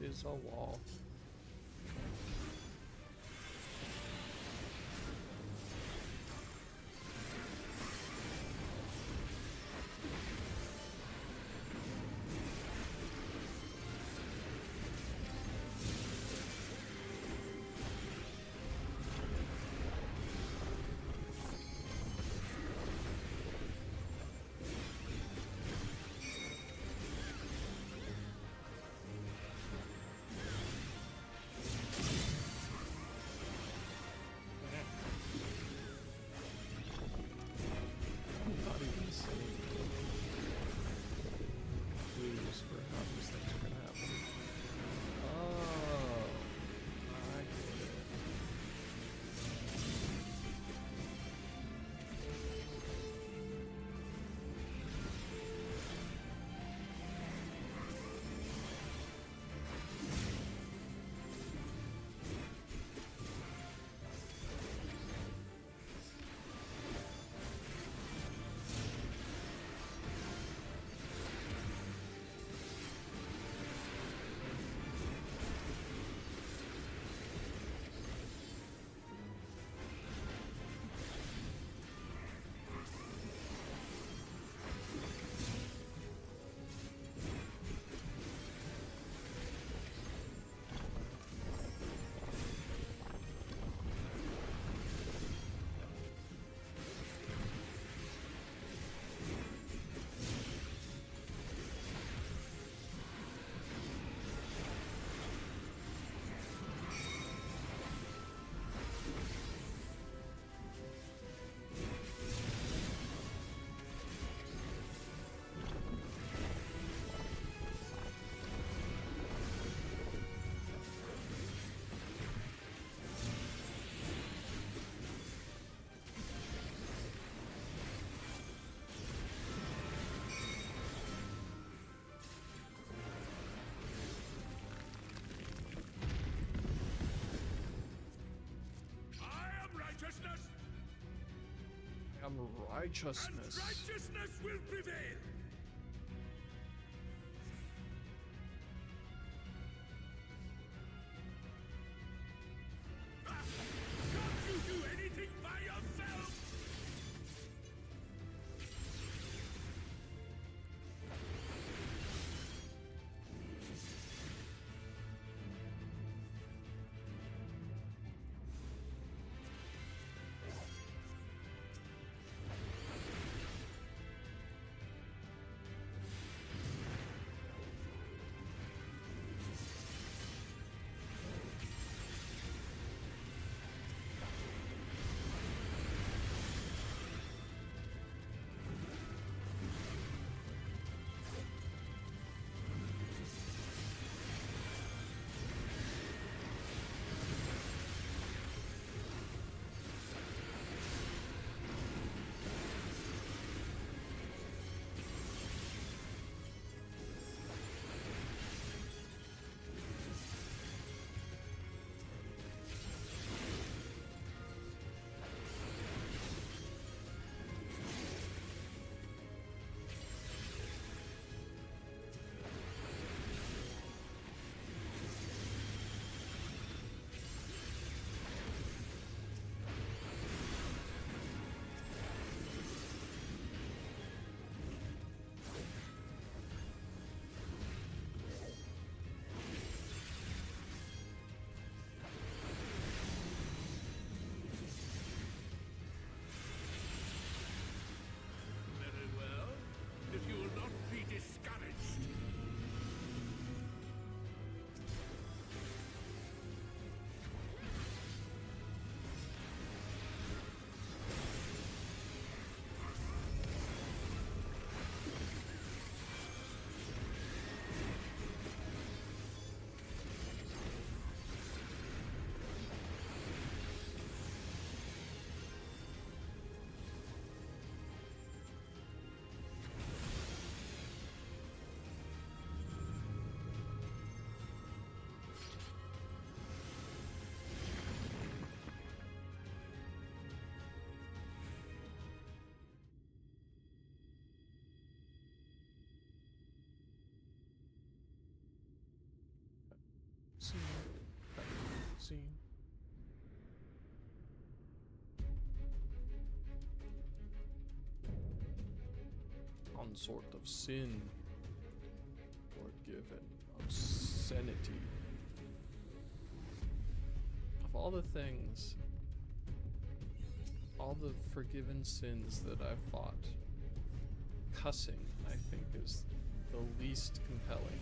Is a wall. am righteousness. And righteousness will prevail. Can't you do anything by yourself? Very well. If you will not be discouraged. Scene. Consort of sin, forgiven obscenity. Of all the things, all the forgiven sins that I've fought, cussing, I think, is the least compelling.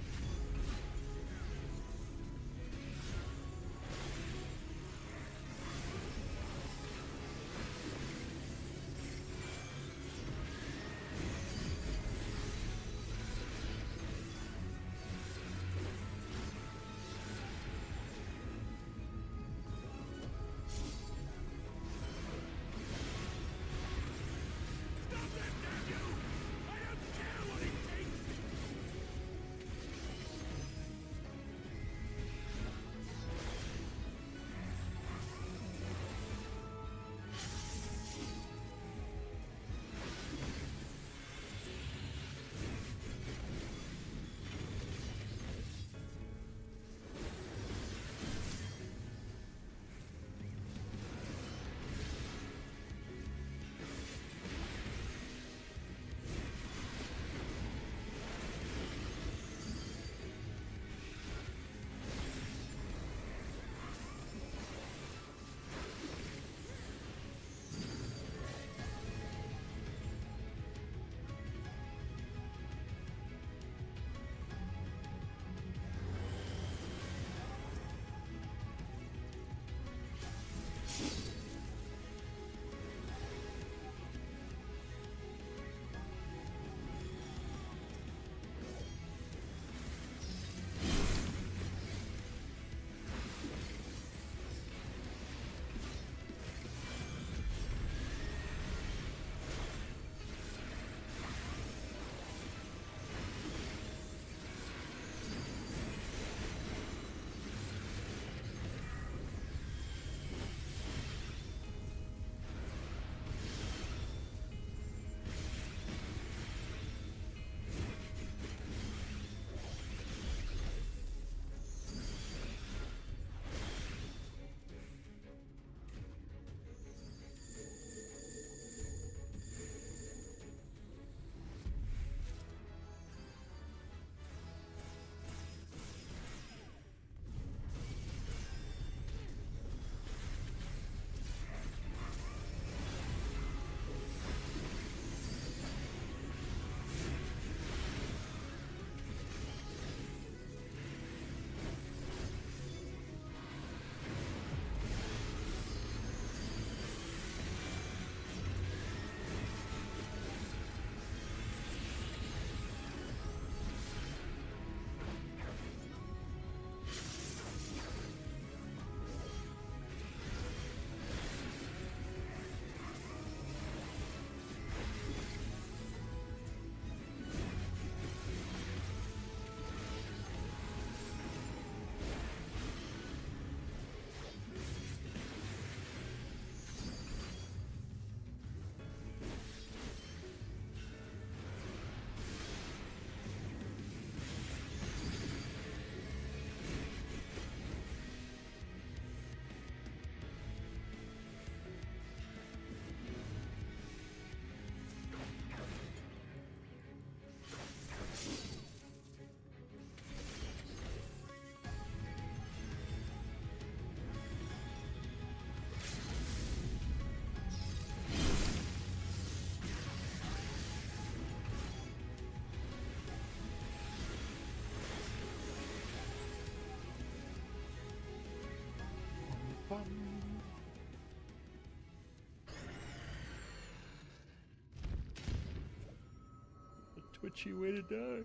twitchy way to die.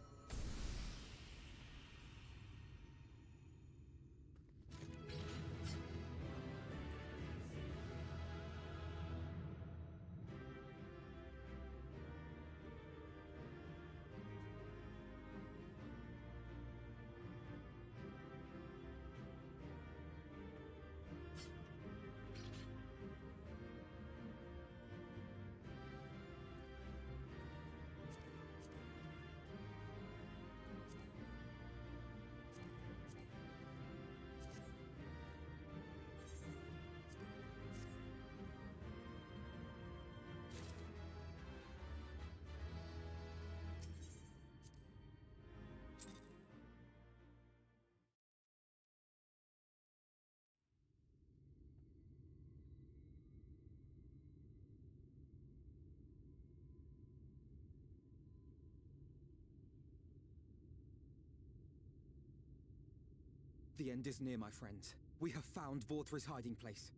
The end is near, my friends. We have found Vorthri's hiding place.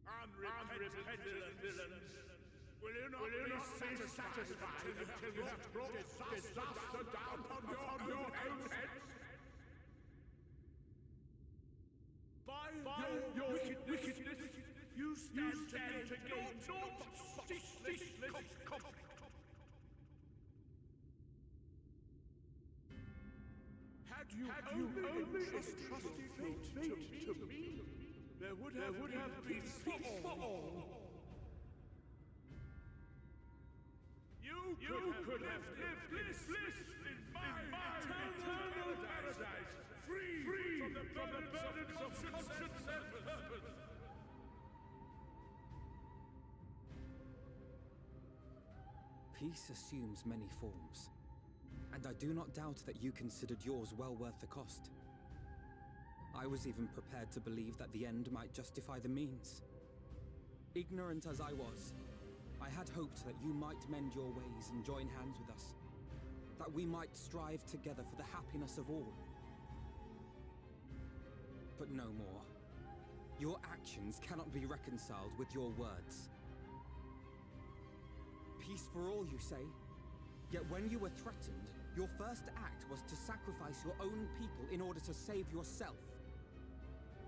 Unrepentant villains! Will you not be satisfied until you have brought disaster down upon your own heads? By your wickedness, you stand to gain naught but ceaseless conflict. Had you only entrusted fate to me, there would have been peace for all. You could have lived bliss in my eternal paradise, free from the burdens of conscience and purpose. Peace assumes many forms. And I do not doubt that you considered yours well worth the cost. I was even prepared to believe that the end might justify the means. Ignorant as I was, I had hoped that you might mend your ways and join hands with us. That we might strive together for the happiness of all. But no more. Your actions cannot be reconciled with your words. Peace for all, you say? Yet when you were threatened, your first act was to sacrifice your own people in order to save yourself.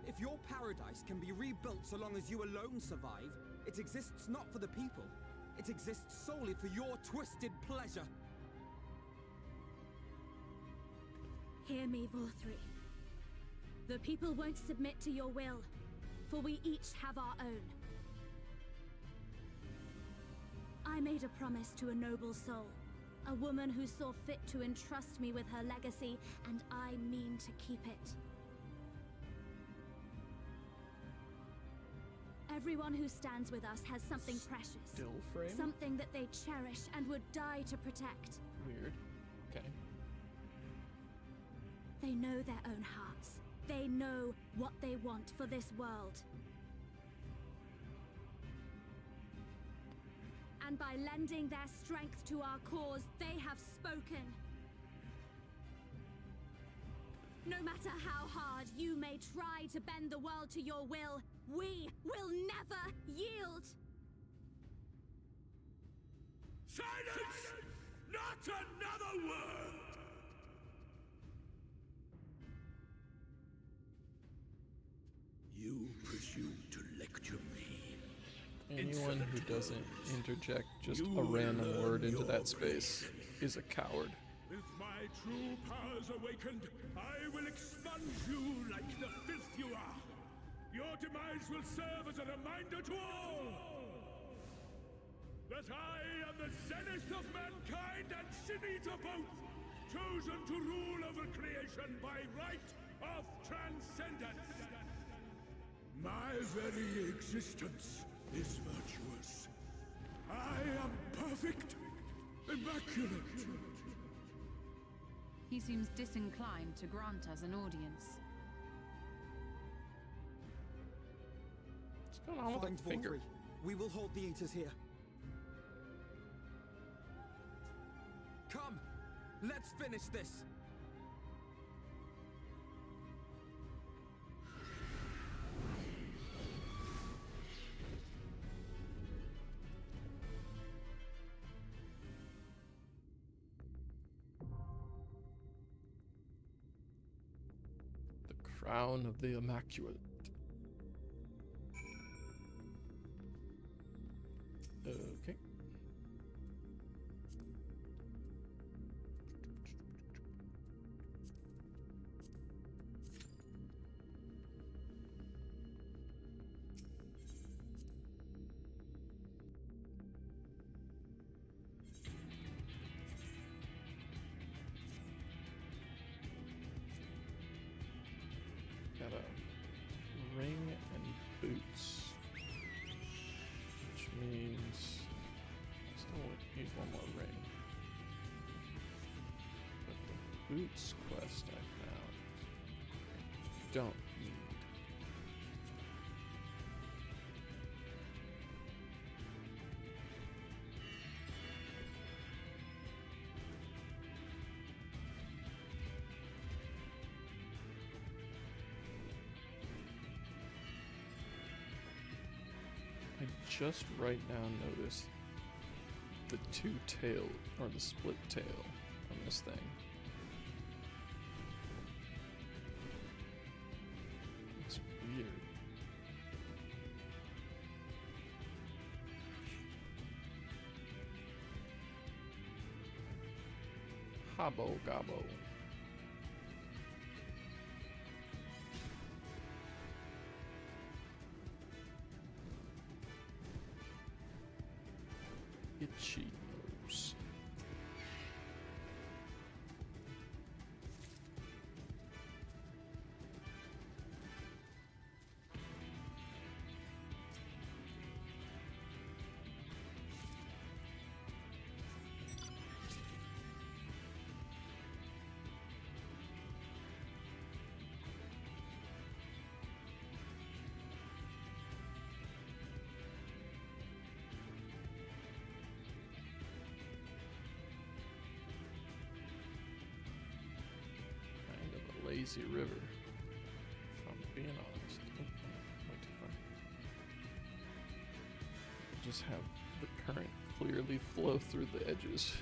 If your paradise can be rebuilt so long as you alone survive, it exists not for the people. It exists solely for your twisted pleasure. Hear me, Vorthri. The people won't submit to your will, for we each have our own. I made a promise to a noble soul. A woman who saw fit to entrust me with her legacy, and I mean to keep it. Everyone who stands with us has something precious. Still frame? Something that they cherish and would die to protect. Weird. Okay. They know their own hearts. They know what they want for this world. And by lending their strength to our cause, they have spoken. No matter how hard you may try to bend the world to your will, we will never yield! Silence! Not another word! You presume to lecture me. Anyone who doesn't interject just a random word into that space is a coward. With my true powers awakened, I will expunge you like the filth you are. Your demise will serve as a reminder to all that I am the zenith of mankind and sin eater both, chosen to rule over creation by right of transcendence. My very existence is virtuous. I am perfect, immaculate. He seems disinclined to grant us an audience. What's going on with Find that finger? Vorthri. We will hold the Eaters here. Come, let's finish this. Crown of the Immaculate. Okay. Got a ring and boots, which means I still need one more ring. But the boots quest I found, I don't need. I just right now noticed the two tail, or the split tail on this thing. It's weird. Hobbo gobbo. Itchy nose. Lazy river, if I'm being honest. Oh, way too far. Just have the current clearly flow through the edges.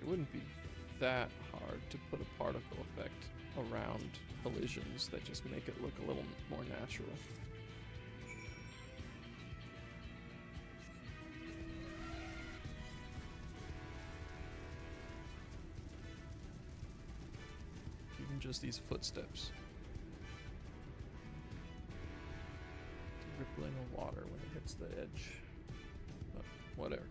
It wouldn't be that hard to put a particle effect around collisions that just make it look a little more natural. Just these footsteps. The rippling of water when it hits the edge. But whatever.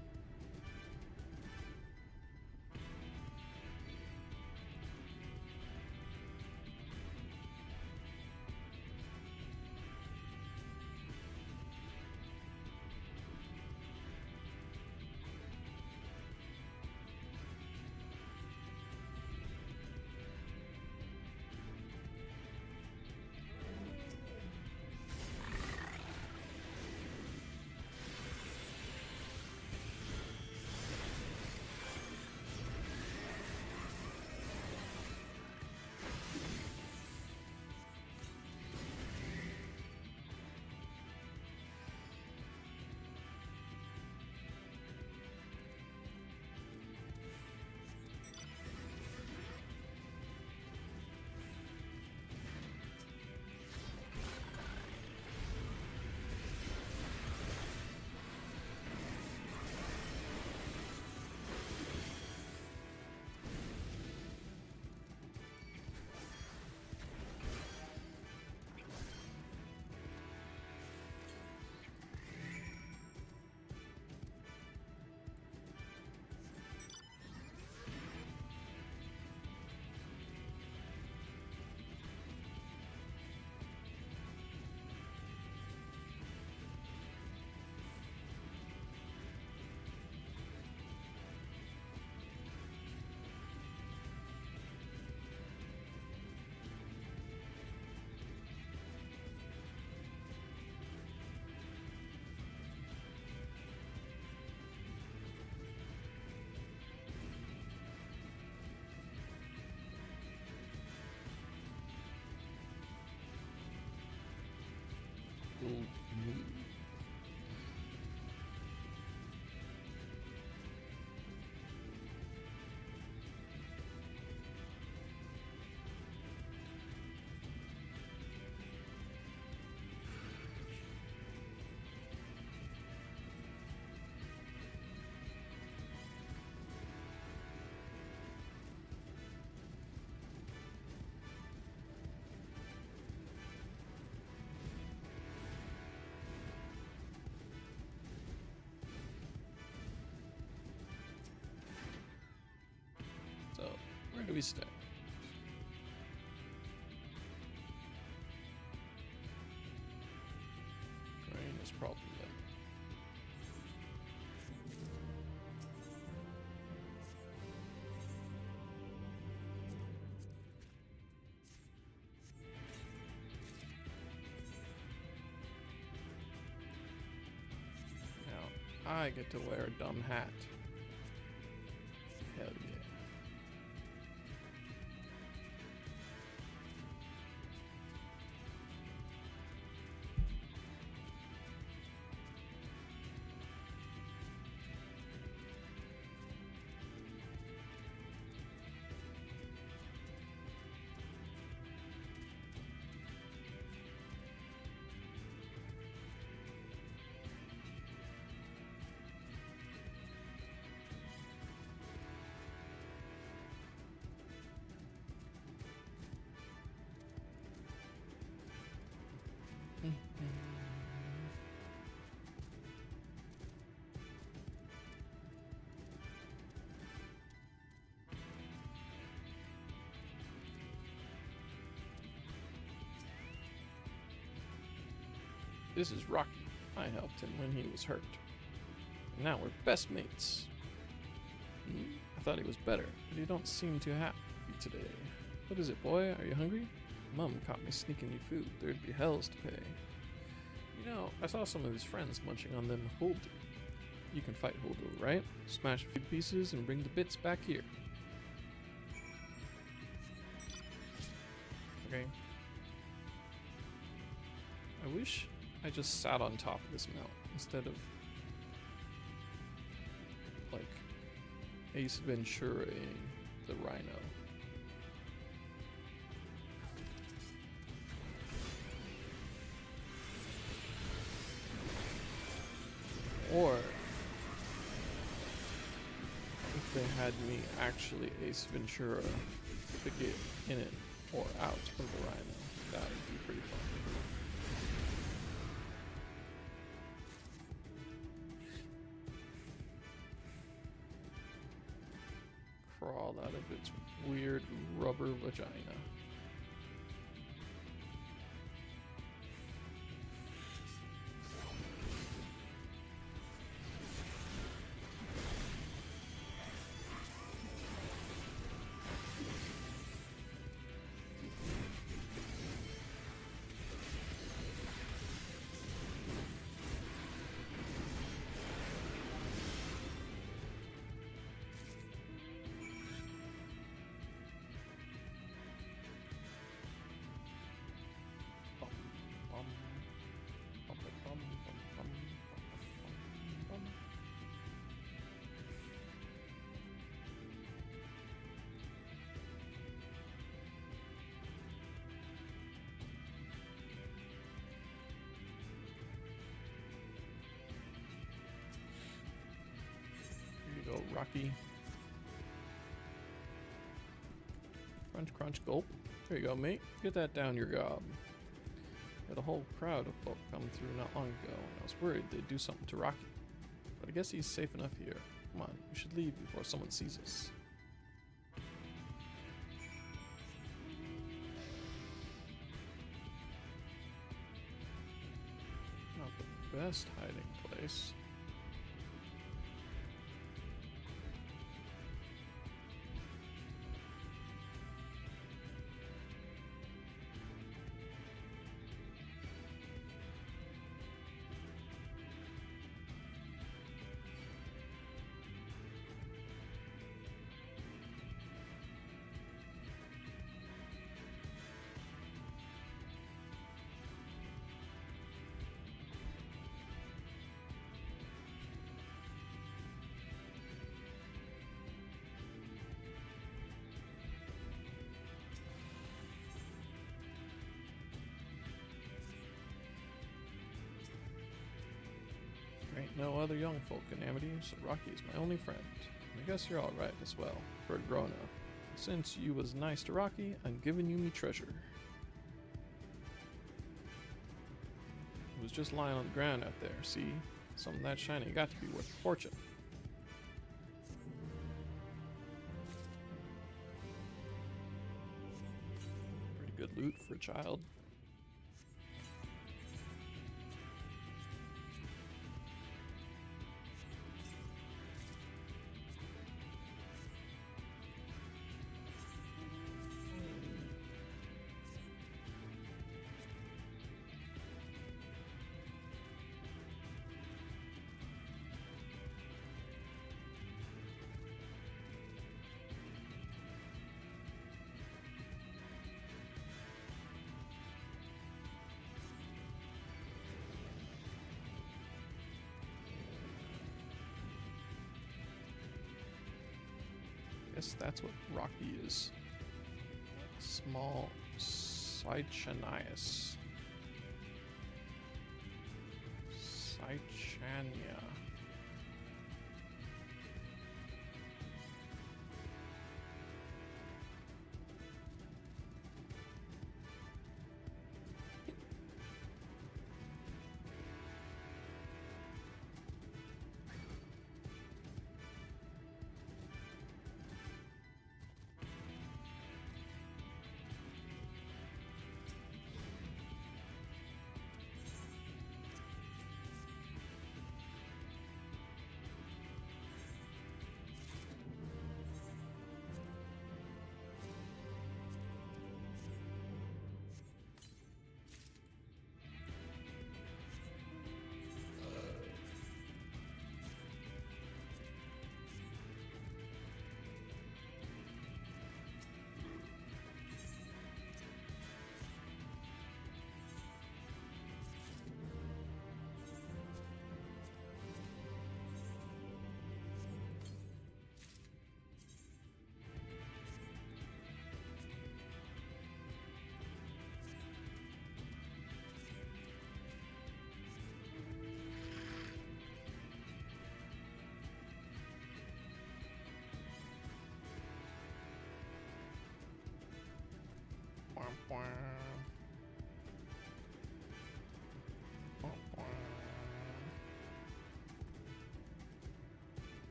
do we stay? Grain is probably there. Now, I get to wear a dumb hat. Hell yeah. This is Rocky. I helped him when he was hurt. And now we're best mates. I thought he was better, but he don't seem too happy today. What is it, boy? Are you hungry? Mom caught me sneaking you food. There'd be hells to pay. You know, I saw some of his friends munching on them Huldu. You can fight Huldu, right? Smash a few pieces and bring the bits back here. Okay. I wish I just sat on top of this mountain instead of like Ace Venturaing the rhino. Or if they had me actually Ace Ventura to get in it or out of the rhino, that would be pretty fun. Crawl out of its weird rubber vagina. Go, Rocky. Crunch, crunch, gulp. There you go, mate. Get that down your gob. We had a whole crowd of folk come through not long ago, and I was worried they'd do something to Rocky. But I guess he's safe enough here. Come on, we should leave before someone sees us. Not the best hiding place. Ain't no other young folk in Amity, so Rocky is my only friend. And I guess you're alright as well, for a grown-up. Since you was nice to Rocky, I'm giving you me treasure. It was just lying on the ground out there, see? Something that shiny got to be worth a fortune. good loot for a child. Guess that's what Rocky is. Small Cychanias. Cychania.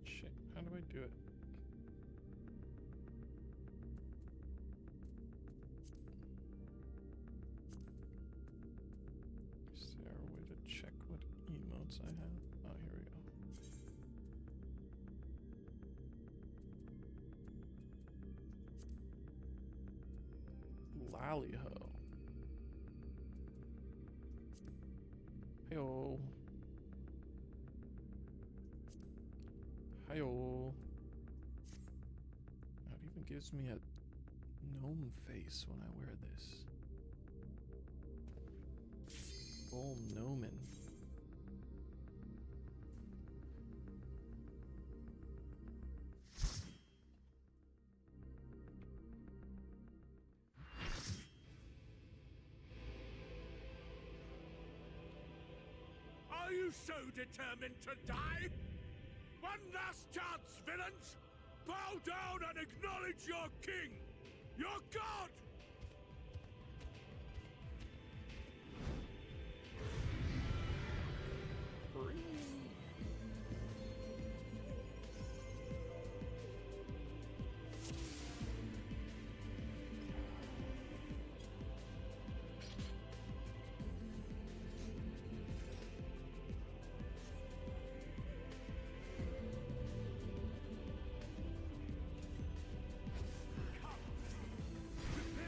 Shit, how do I do it? Is there a way to check what emotes I have? Oh, here we go. Lally-ho. Hey-oh. Hi-yo. It even gives me a gnome face when I wear this. Full gnomin. Are you so determined to die? One last chance, villains! Bow down and acknowledge your king! Your god! Prepare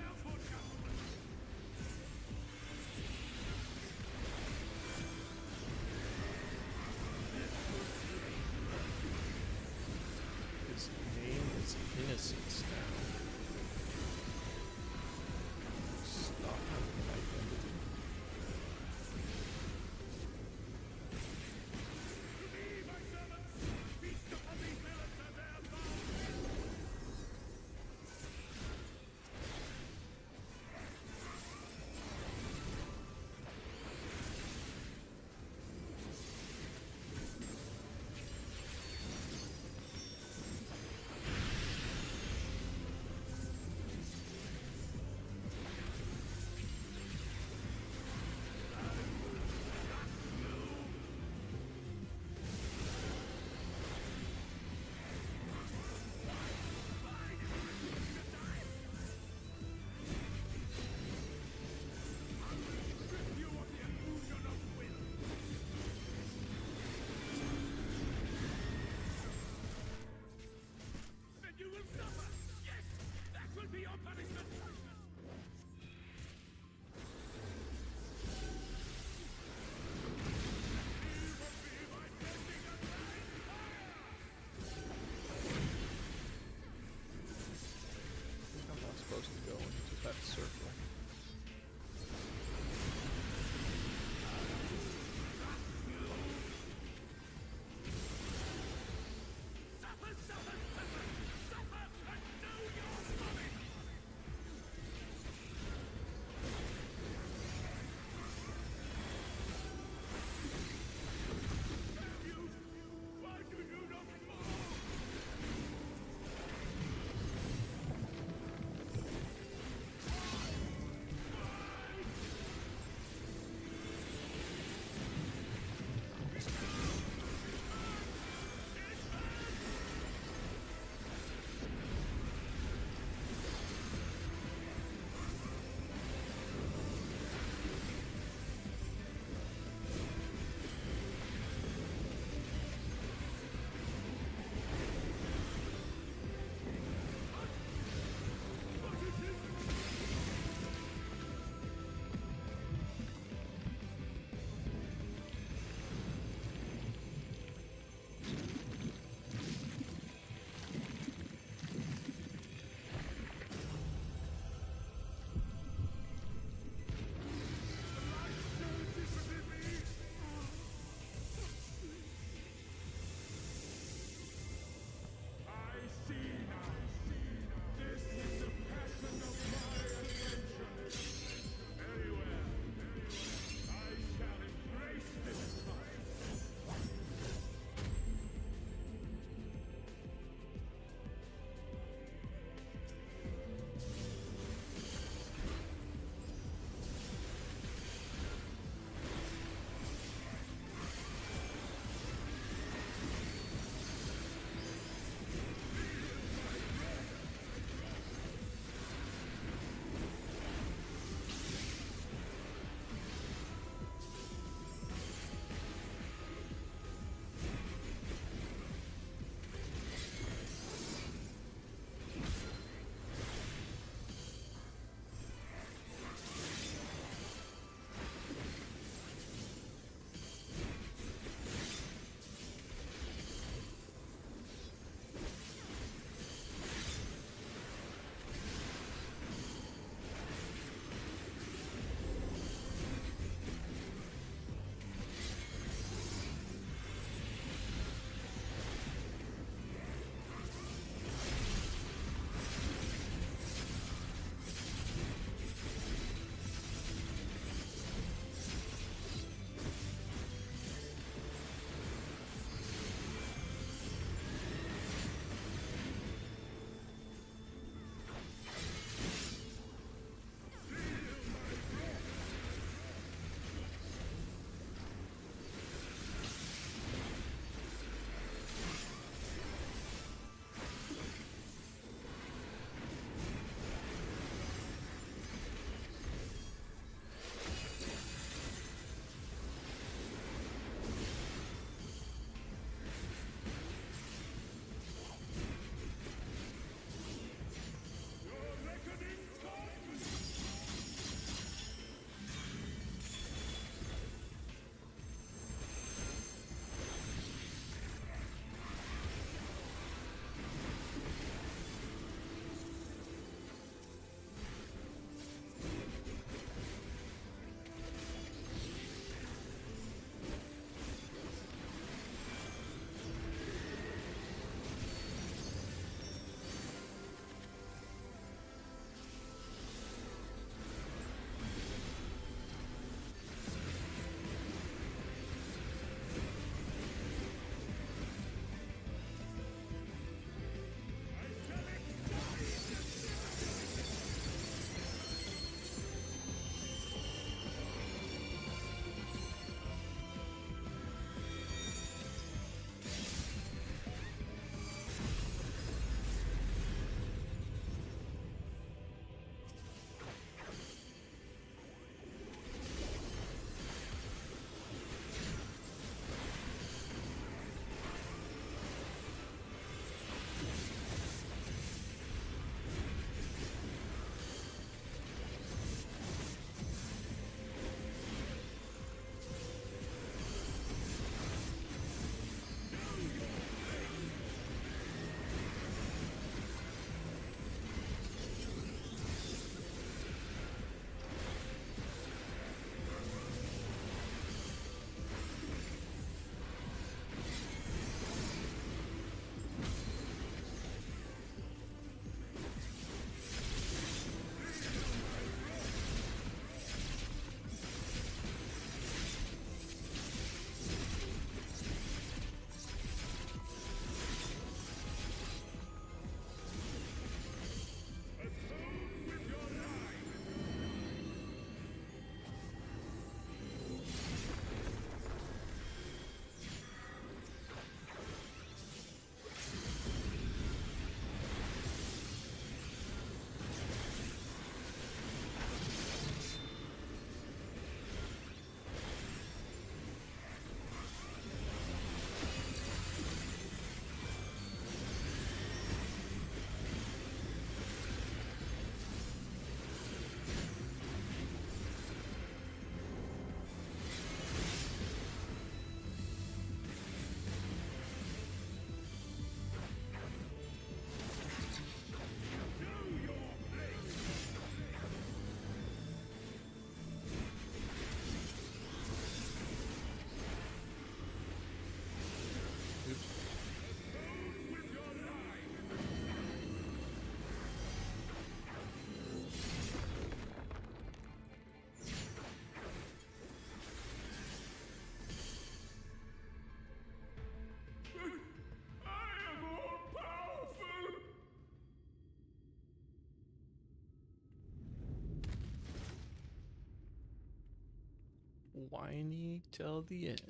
whiny till the end.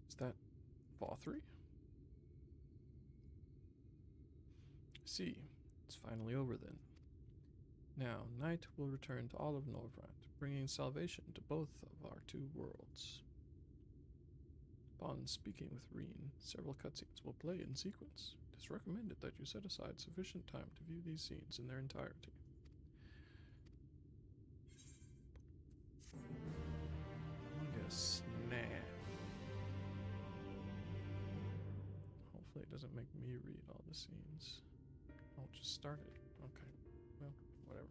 Is that Vothri? See, it's finally over then. Now, night will return to all of Norvrant, bringing salvation to both of our two worlds. Upon speaking with Reen, several cutscenes will play in sequence. It is recommended that you set aside sufficient time to view these scenes in their entirety. I'm gonna get a snack. Hopefully it doesn't make me read all the scenes. Oh, just start it. Okay. Well, whatever.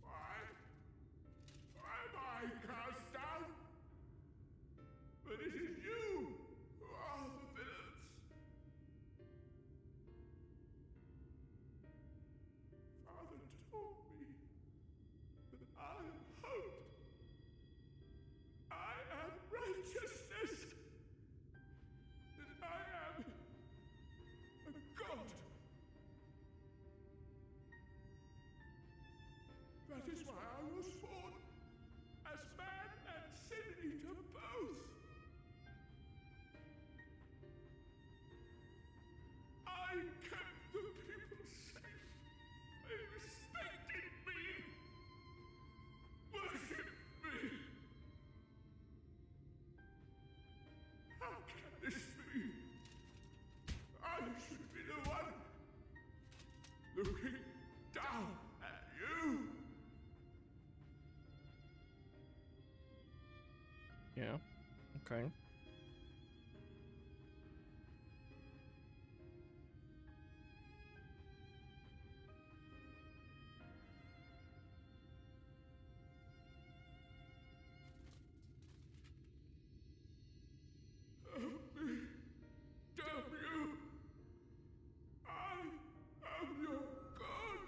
Why am I cast down? But it is you who are the villains. Father told me that I am hope. I am righteousness. That I am a god. That is why I was born, as man and sin eater both. I kept the people safe. They respected me, worshipped me. How can this be? I should be the one looking down at you. Yeah, okay. Help me, damn you. I am your god.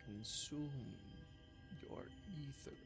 Consume your ether.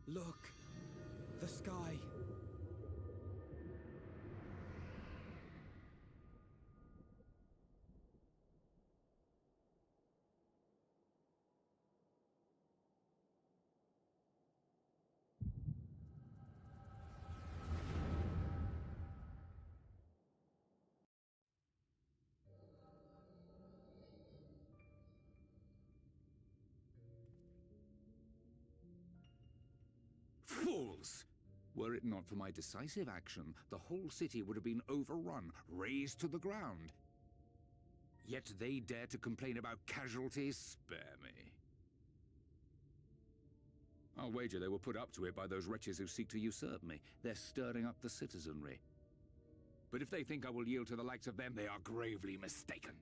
Look! The sky! Fools! Were it not for my decisive action, the whole city would have been overrun, razed to the ground. Yet they dare to complain about casualties? Spare me. I'll wager they were put up to it by those wretches who seek to usurp me. They're stirring up the citizenry. But if they think I will yield to the likes of them, they are gravely mistaken.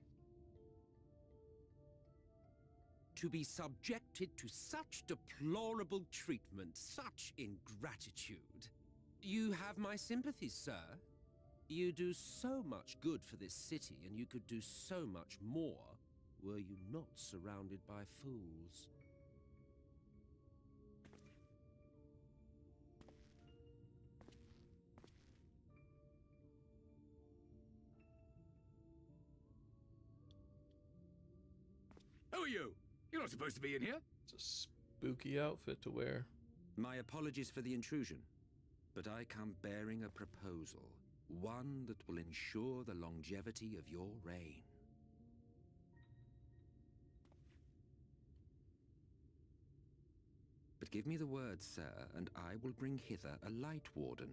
To be subjected to such deplorable treatment, such ingratitude. You have my sympathies, sir. You do so much good for this city, and you could do so much more were you not surrounded by fools. you? You're not supposed to be in here. It's a spooky outfit to wear. My apologies for the intrusion, but I come bearing a proposal. One that will ensure the longevity of your reign. But give me the word, sir, and I will bring hither a Light Warden.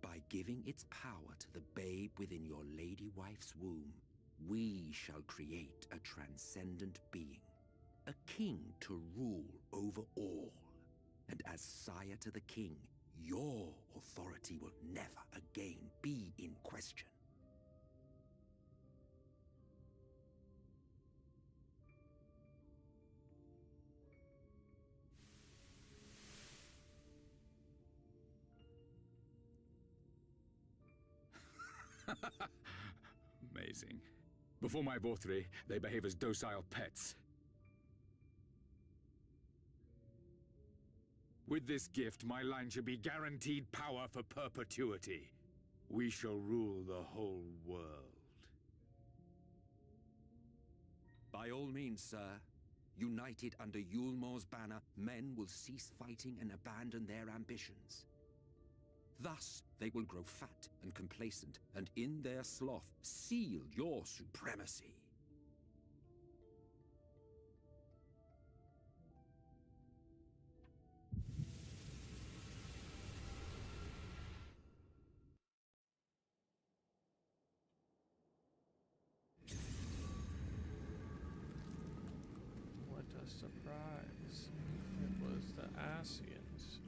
By giving its power to the babe within your lady wife's womb, we shall create a transcendent being, a king to rule over all. And as sire to the king, your authority will never again be in question. Amazing. Before my Vothri, they behave as docile pets. With this gift, my line should be guaranteed power for perpetuity. We shall rule the whole world. By all means, sir. United under Yulmor's banner, men will cease fighting and abandon their ambitions. Thus, they will grow fat and complacent, and in their sloth, seal your supremacy. What a surprise. It was the Asians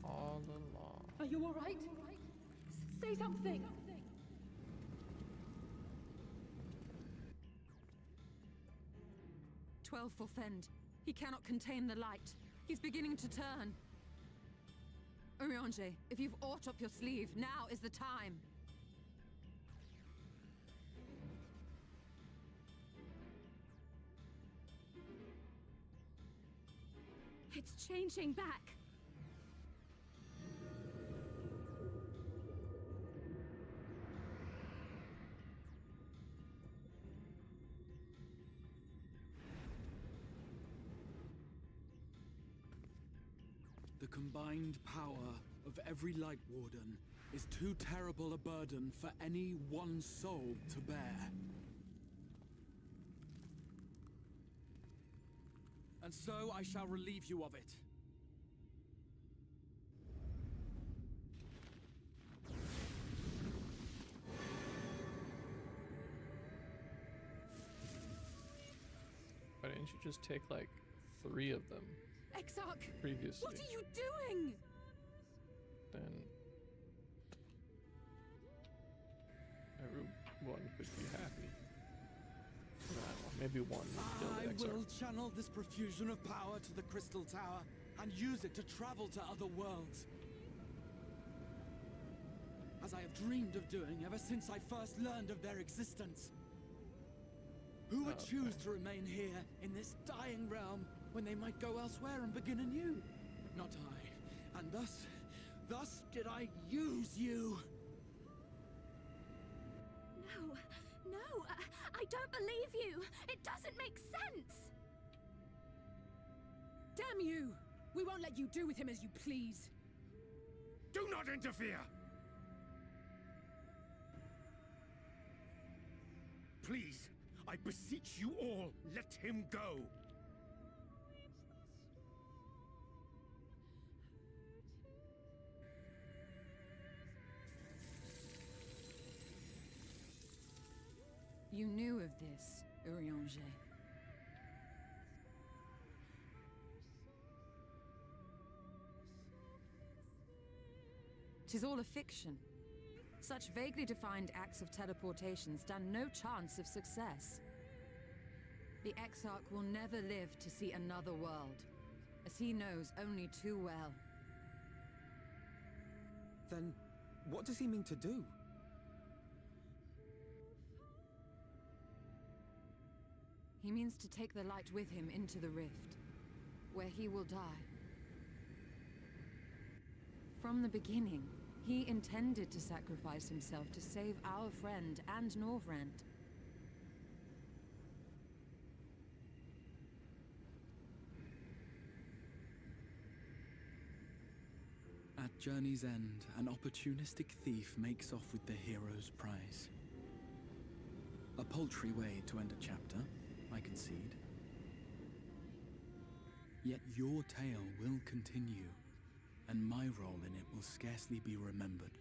all along. Are you all right? Say something! 12 will fend. He cannot contain the light. He's beginning to turn. Urianger, if you've aught up your sleeve, now is the time. It's changing back. The combined power of every Light Warden is too terrible a burden for any one soul to bear. And so I shall relieve you of it. Why didn't you just take like 3 of them Exarch! previously? What are you doing? Then everyone could be happy. I don't know, maybe one would kill the I Exarch. will channel this profusion of power to the Crystal Tower and use it to travel to other worlds. As I have dreamed of doing ever since I first learned of their existence. Who would choose to remain here in this dying realm when they might go elsewhere and begin anew? Not I. And thus did I use you. No, I don't believe you. It doesn't make sense. Damn you! We won't let you do with him as you please. Do not interfere! Please, I beseech you all, let him go! You knew of this, Urianger. Tis all a fiction. Such vaguely defined acts of teleportation stand no chance of success. The Exarch will never live to see another world, as he knows only too well. Then, what does he mean to do? He means to take the light with him into the rift, where he will die. From the beginning, he intended to sacrifice himself to save our friend and Norvrend. Journey's end, an opportunistic thief makes off with the hero's prize. A paltry way to end a chapter, I concede. Yet your tale will continue, and my role in it will scarcely be remembered.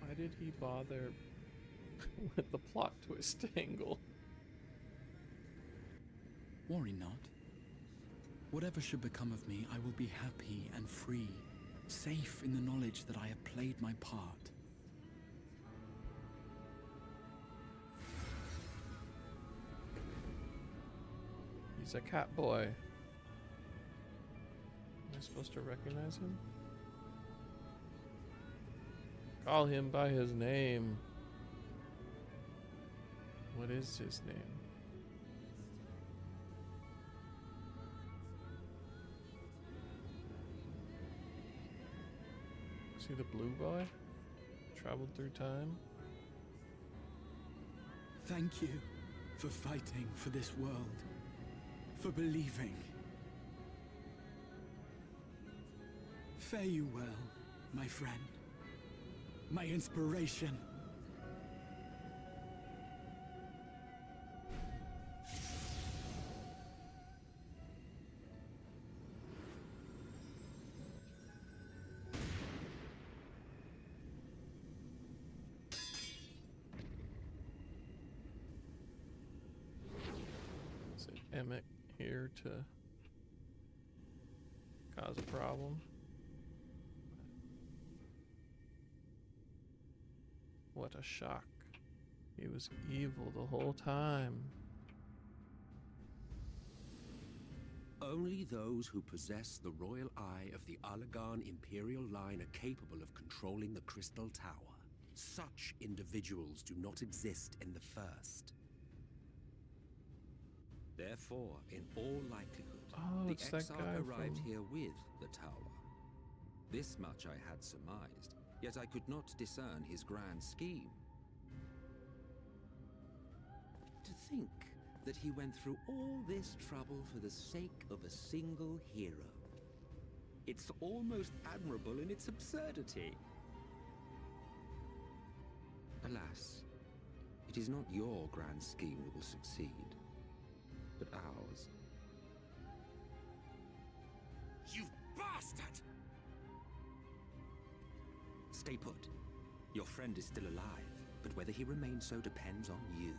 Why did he bother with the plot twist angle? Worry not. Whatever should become of me, I will be happy and free, safe in the knowledge that I have played my part. He's a cat boy. Am I supposed to recognize him? Call him by his name. What is his name? Is he the blue boy? Traveled through time? Thank you for fighting for this world, for believing. Fare you well, my friend, my inspiration. Is it Emmett here to cause a problem? What a shock. He was evil the whole time. Only those who possess the royal eye of the Allagan Imperial line are capable of controlling the Crystal Tower. Such individuals do not exist in the First. Therefore, in all likelihood, it's the that guy Exarch arrived from- here with the tower. This much I had surmised, yet I could not discern his grand scheme. To think that he went through all this trouble for the sake of a single hero. It's almost admirable in its absurdity. Alas, it is not your grand scheme that will succeed, but ours. You bastard! Stay put. Your friend is still alive, but whether he remains so depends on you.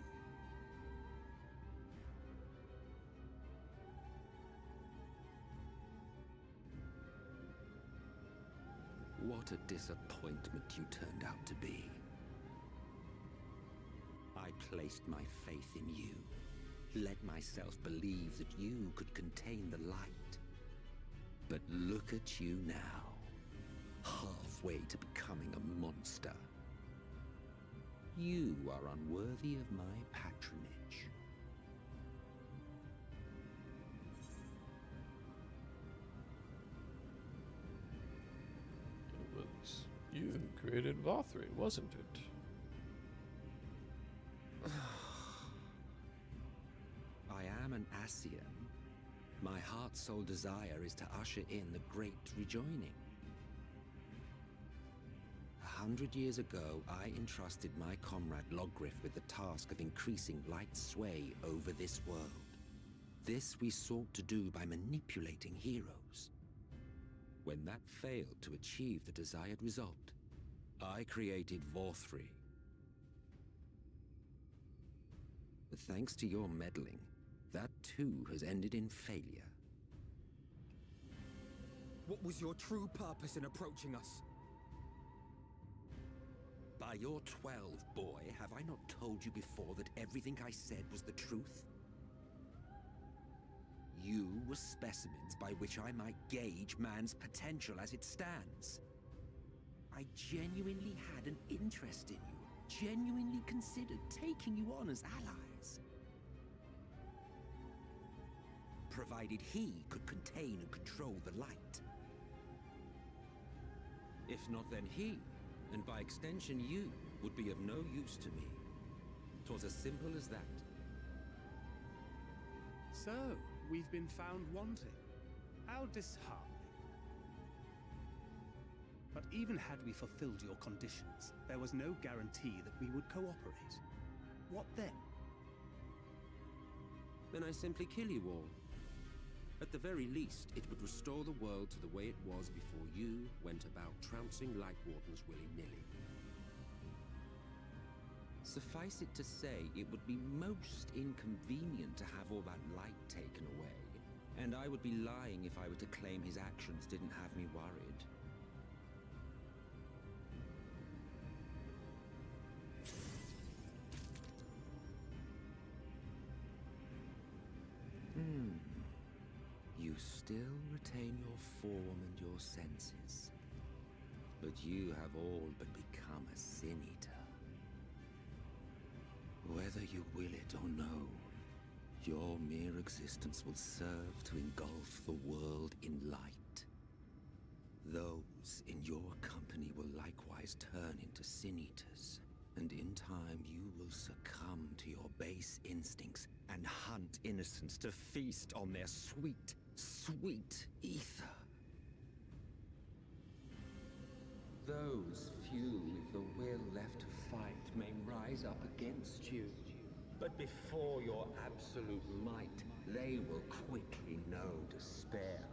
What a disappointment you turned out to be. I placed my faith in you, let myself believe that you could contain the light. But look at you now, halfway to becoming a monster. You are unworthy of my patronage. It was you who created Vothri, wasn't it? I am an Ascian. My heart's sole desire is to usher in the great rejoining. 100 years ago, I entrusted my comrade Logriff with the task of increasing light's sway over this world. This we sought to do by manipulating heroes. When that failed to achieve the desired result, I created Vothri. But thanks to your meddling, that too has ended in failure. What was your true purpose in approaching us? By your 12, boy, have I not told you before that everything I said was the truth? You were specimens by which I might gauge man's potential as it stands. I genuinely had an interest in you, genuinely considered taking you on as allies. Provided he could contain and control the light. If not, then he, and by extension you, would be of no use to me. 'Twas as simple as that. So, we've been found wanting. How disheartening. But even had we fulfilled your conditions, there was no guarantee that we would cooperate. What then? Then I simply kill you all. At the very least, it would restore the world to the way it was before you went about trouncing Light Wardens willy-nilly. Suffice it to say, it would be most inconvenient to have all that light taken away. And I would be lying if I were to claim his actions didn't have me worried. You still retain your form and your senses. But you have all but become a Sin Eater. Whether you will it or no, your mere existence will serve to engulf the world in light. Those in your company will likewise turn into Sin Eaters, and in time you will succumb to your base instincts and hunt innocents to feast on their sweet, sweet ether. Those few with the will left to fight may rise up against you, but before your absolute might, they will quickly know despair.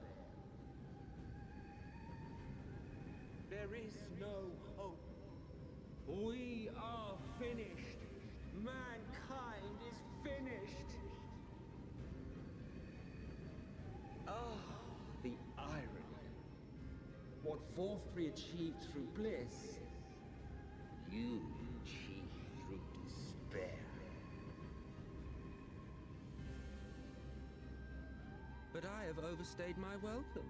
There is no hope. We are finished. Mankind is finished. Ah, the irony. What Forfrey achieved through bliss, you achieved through despair. But I have overstayed my welcome.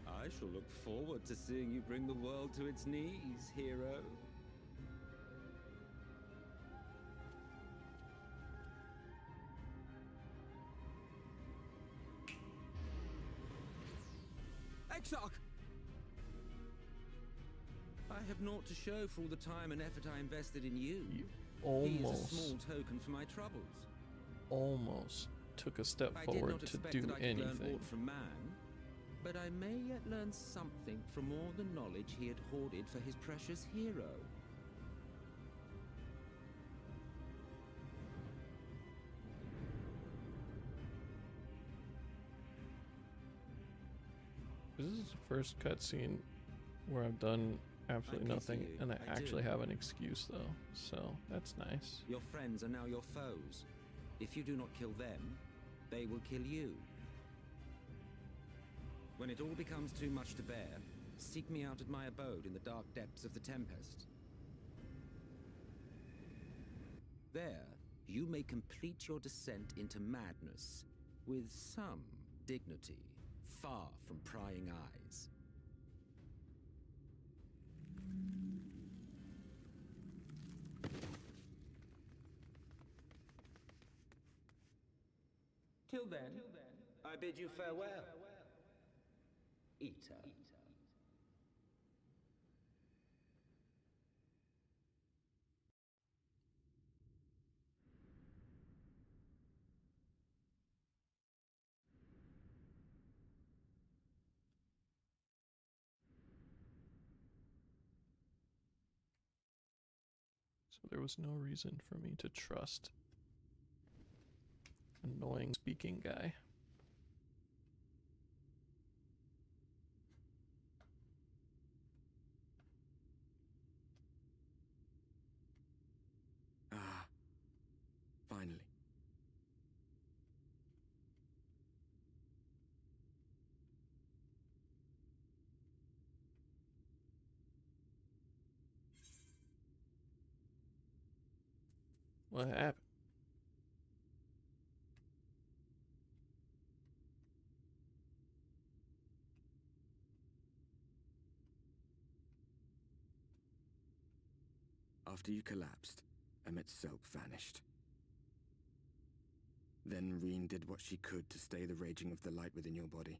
I shall look forward to seeing you bring the world to its knees, hero. Exarch! I have naught to show for all the time and effort I invested in you. He is a small token for my troubles. Almost took a step forward to do I did not expect that I could learn anything. aught from man, but I may yet learn something from all the knowledge he had hoarded for his precious hero. This is the first cutscene where I've done absolutely nothing, and I actually have an excuse though, so that's nice. Your friends are now your foes. If you do not kill them, they will kill you. When it all becomes too much to bear, seek me out at my abode in the dark depths of the Tempest. There, you may complete your descent into madness with some dignity, far from prying eyes. Till then, I bid you farewell, Eater. So there was no reason for me to trust annoying speaking guy. Ah, finally. What happened? After you collapsed, Emmet's self vanished. Then Reen did what she could to stay the raging of the light within your body.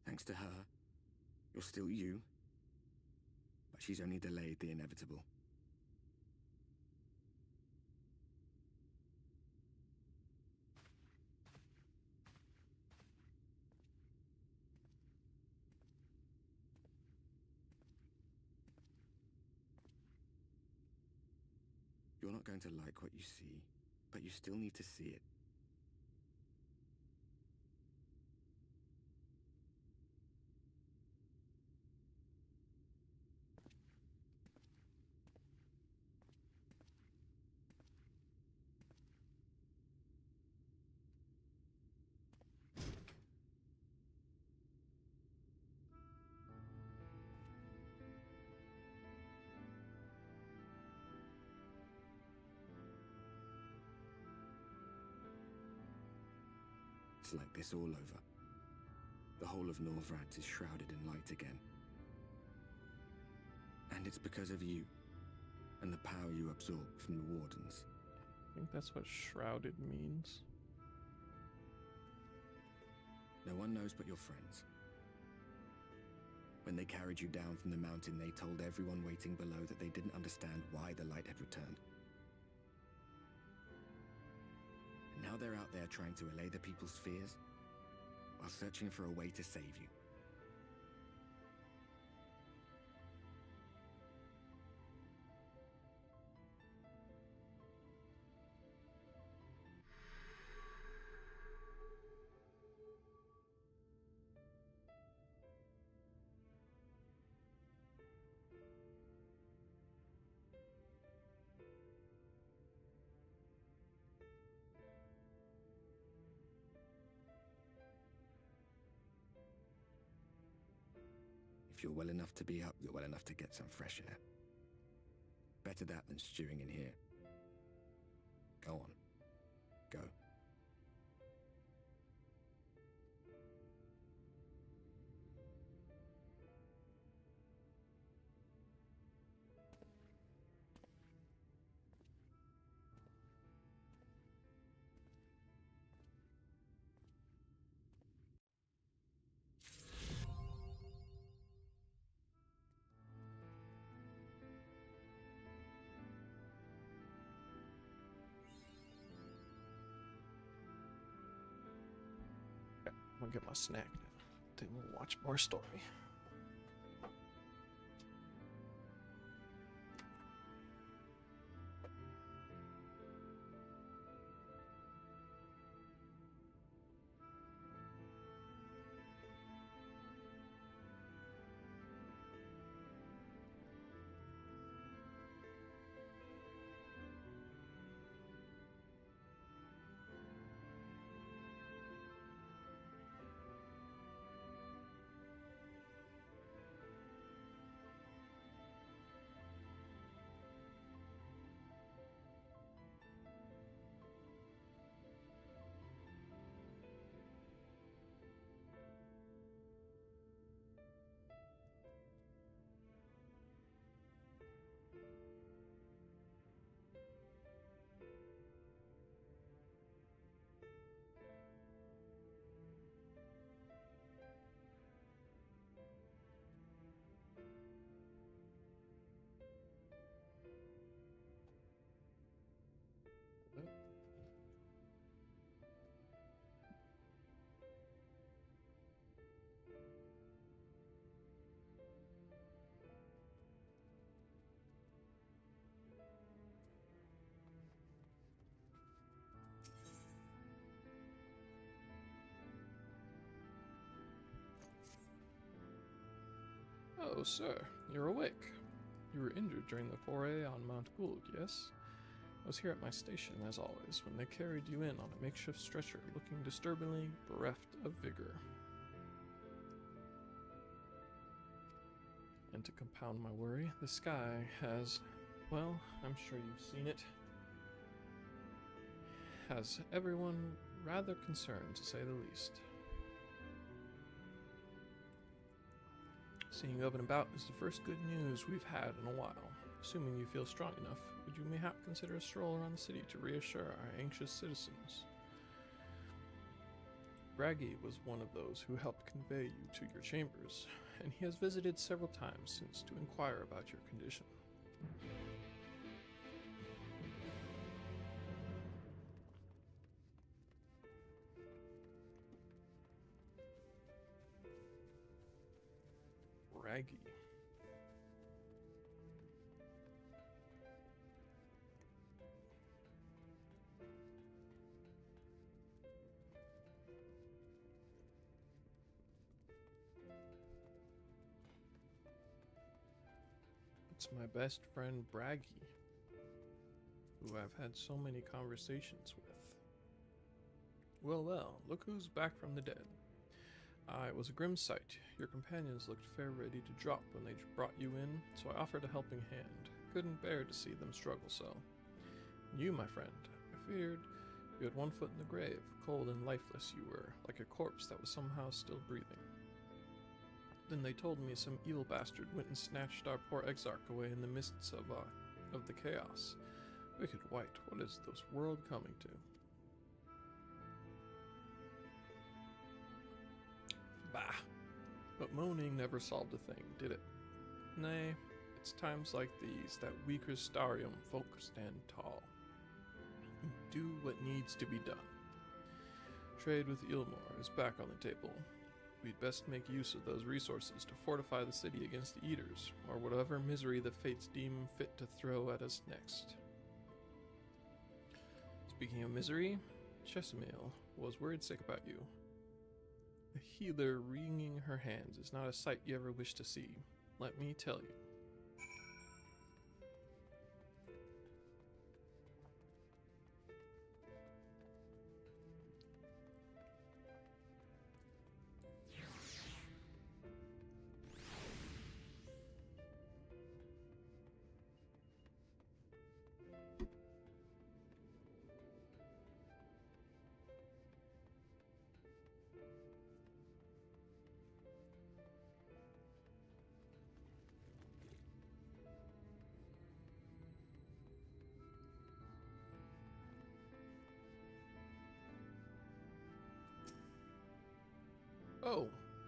Thanks to her, you're still you, but she's only delayed the inevitable. You're not going to like what you see, but you still need to see it. It's like this all over. The whole of Norvrad is shrouded in light again. And it's because of you, and the power you absorb from the Wardens. I think that's what shrouded means. No one knows but your friends. When they carried you down from the mountain, they told everyone waiting below that they didn't understand why the light had returned. And now they're out there trying to allay the people's fears, while searching for a way to save you. If you're well enough to be up, you're well enough to get some fresh air. Better that than stewing in here. Go on. Go. I'm gonna get my snack now. Then we'll watch more story. Oh, sir, you're awake. You were injured during the foray on Mount Gould, yes? I was here at my station, as always, when they carried you in on a makeshift stretcher, looking disturbingly bereft of vigor. And to compound my worry, the sky has, well, I'm sure you've seen it, has everyone rather concerned, to say the least. Seeing you up and about is the first good news we've had in a while. Assuming you feel strong enough, would you mayhap consider a stroll around the city to reassure our anxious citizens? Braggy was one of those who helped convey you to your chambers, and he has visited several times since to inquire about your condition. Braggy. It's my best friend Braggy, who I've had so many conversations with. Well, look who's back from the dead. It was a grim sight. Your companions looked fair ready to drop when they brought you in, so I offered a helping hand. Couldn't bear to see them struggle so. You, my friend, I feared you had one foot in the grave. Cold and lifeless you were, like a corpse that was somehow still breathing. Then they told me some evil bastard went and snatched our poor exarch away in the mists of the chaos. Wicked White, what is this world coming to? Bah! But moaning never solved a thing, did it? Nay, it's times like these that we Crystarium folk stand tall. Do what needs to be done. Trade with Ilmor is back on the table. We'd best make use of those resources to fortify the city against the Eaters, or whatever misery the fates deem fit to throw at us next. Speaking of misery, Chesamil was worried sick about you. A healer wringing her hands is not a sight you ever wish to see, let me tell you.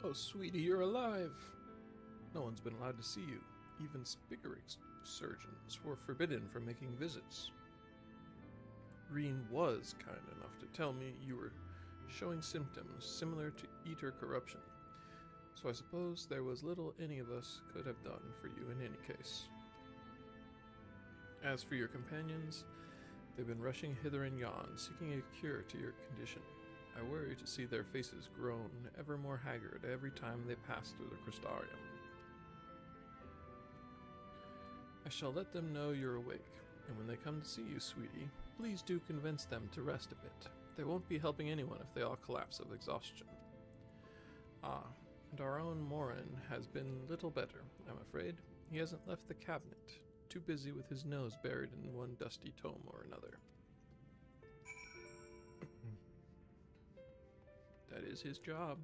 Oh, sweetie, you're alive. No one's been allowed to see you. Even Spiggeric surgeons were forbidden from making visits. Reen was kind enough to tell me you were showing symptoms similar to Eater corruption, so I suppose there was little any of us could have done for you in any case. As for your companions, they've been rushing hither and yon, seeking a cure to your condition. I worry to see their faces grown ever more haggard every time they pass through the Crystarium. I shall let them know you're awake, and when they come to see you, sweetie, please do convince them to rest a bit. They won't be helping anyone if they all collapse of exhaustion. And our own Morin has been little better, I'm afraid. He hasn't left the cabinet, too busy with his nose buried in one dusty tome or another. That is his job.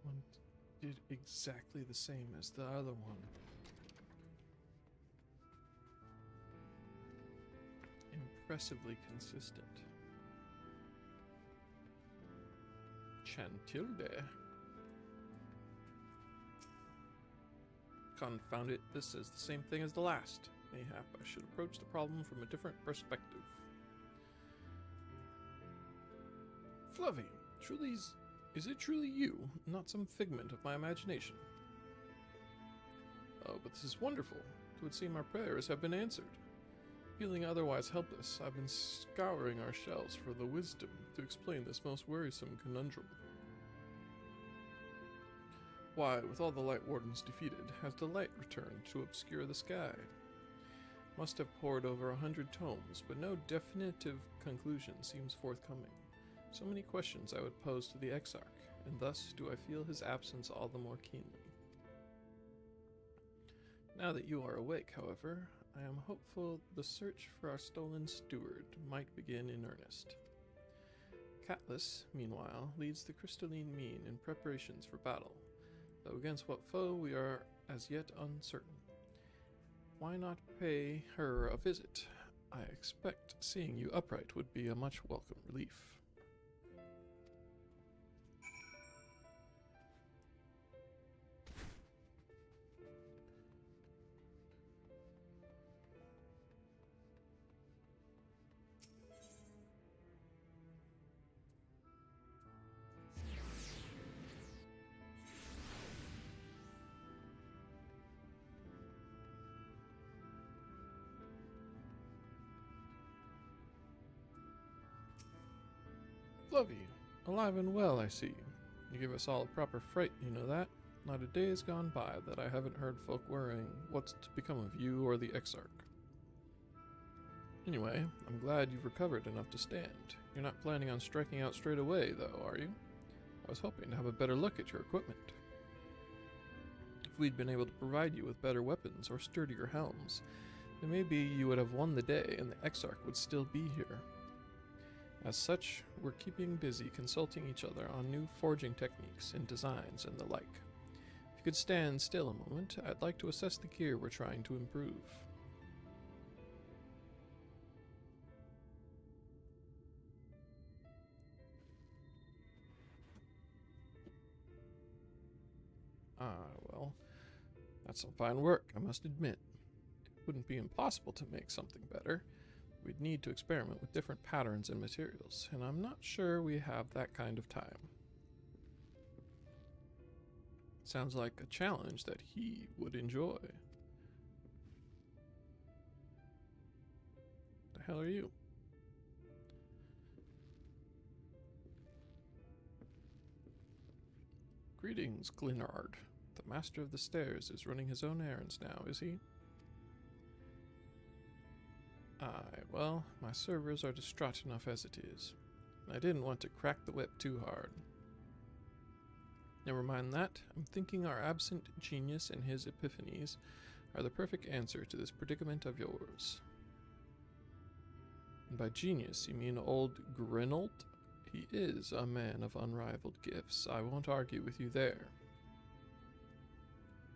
One did exactly the same as the other one. Impressively consistent. Chantilde. Confound it, this is the same thing as the last. Mayhap I should approach the problem from a different perspective. Fluffy, is it truly you, not some figment of my imagination? Oh, but this is wonderful. It would seem our prayers have been answered. Feeling otherwise helpless, I've been scouring our shells for the wisdom to explain this most worrisome conundrum. Why, with all the Light Wardens defeated, has the light returned to obscure the sky? Must have pored over 100 tomes, but no definitive conclusion seems forthcoming. So many questions I would pose to the Exarch, and thus do I feel his absence all the more keenly. Now that you are awake, however, I am hopeful the search for our stolen steward might begin in earnest. Catless, meanwhile, leads the crystalline mean in preparations for battle, though against what foe we are as yet uncertain. Why not pay her a visit? I expect seeing you upright would be a much welcome relief. Fluffy, alive and well, I see. You give us all a proper fright, you know that? Not a day has gone by that I haven't heard folk worrying what's to become of you or the Exarch. Anyway, I'm glad you've recovered enough to stand. You're not planning on striking out straight away, though, are you? I was hoping to have a better look at your equipment. If we'd been able to provide you with better weapons or sturdier helms, then maybe you would have won the day and the Exarch would still be here. As such, we're keeping busy consulting each other on new forging techniques and designs and the like. If you could stand still a moment, I'd like to assess the gear we're trying to improve. Well, that's some fine work, I must admit. It wouldn't be impossible to make something better. We'd need to experiment with different patterns and materials, and I'm not sure we have that kind of time. Sounds like a challenge that he would enjoy. The hell are you? Greetings, Glenard. The Master of the Stairs is running his own errands now, is he? Aye, well, my servers are distraught enough as it is. I didn't want to crack the whip too hard. Never mind that, I'm thinking our absent genius and his epiphanies are the perfect answer to this predicament of yours. And by genius, you mean old Grinold? He is a man of unrivaled gifts, I won't argue with you there.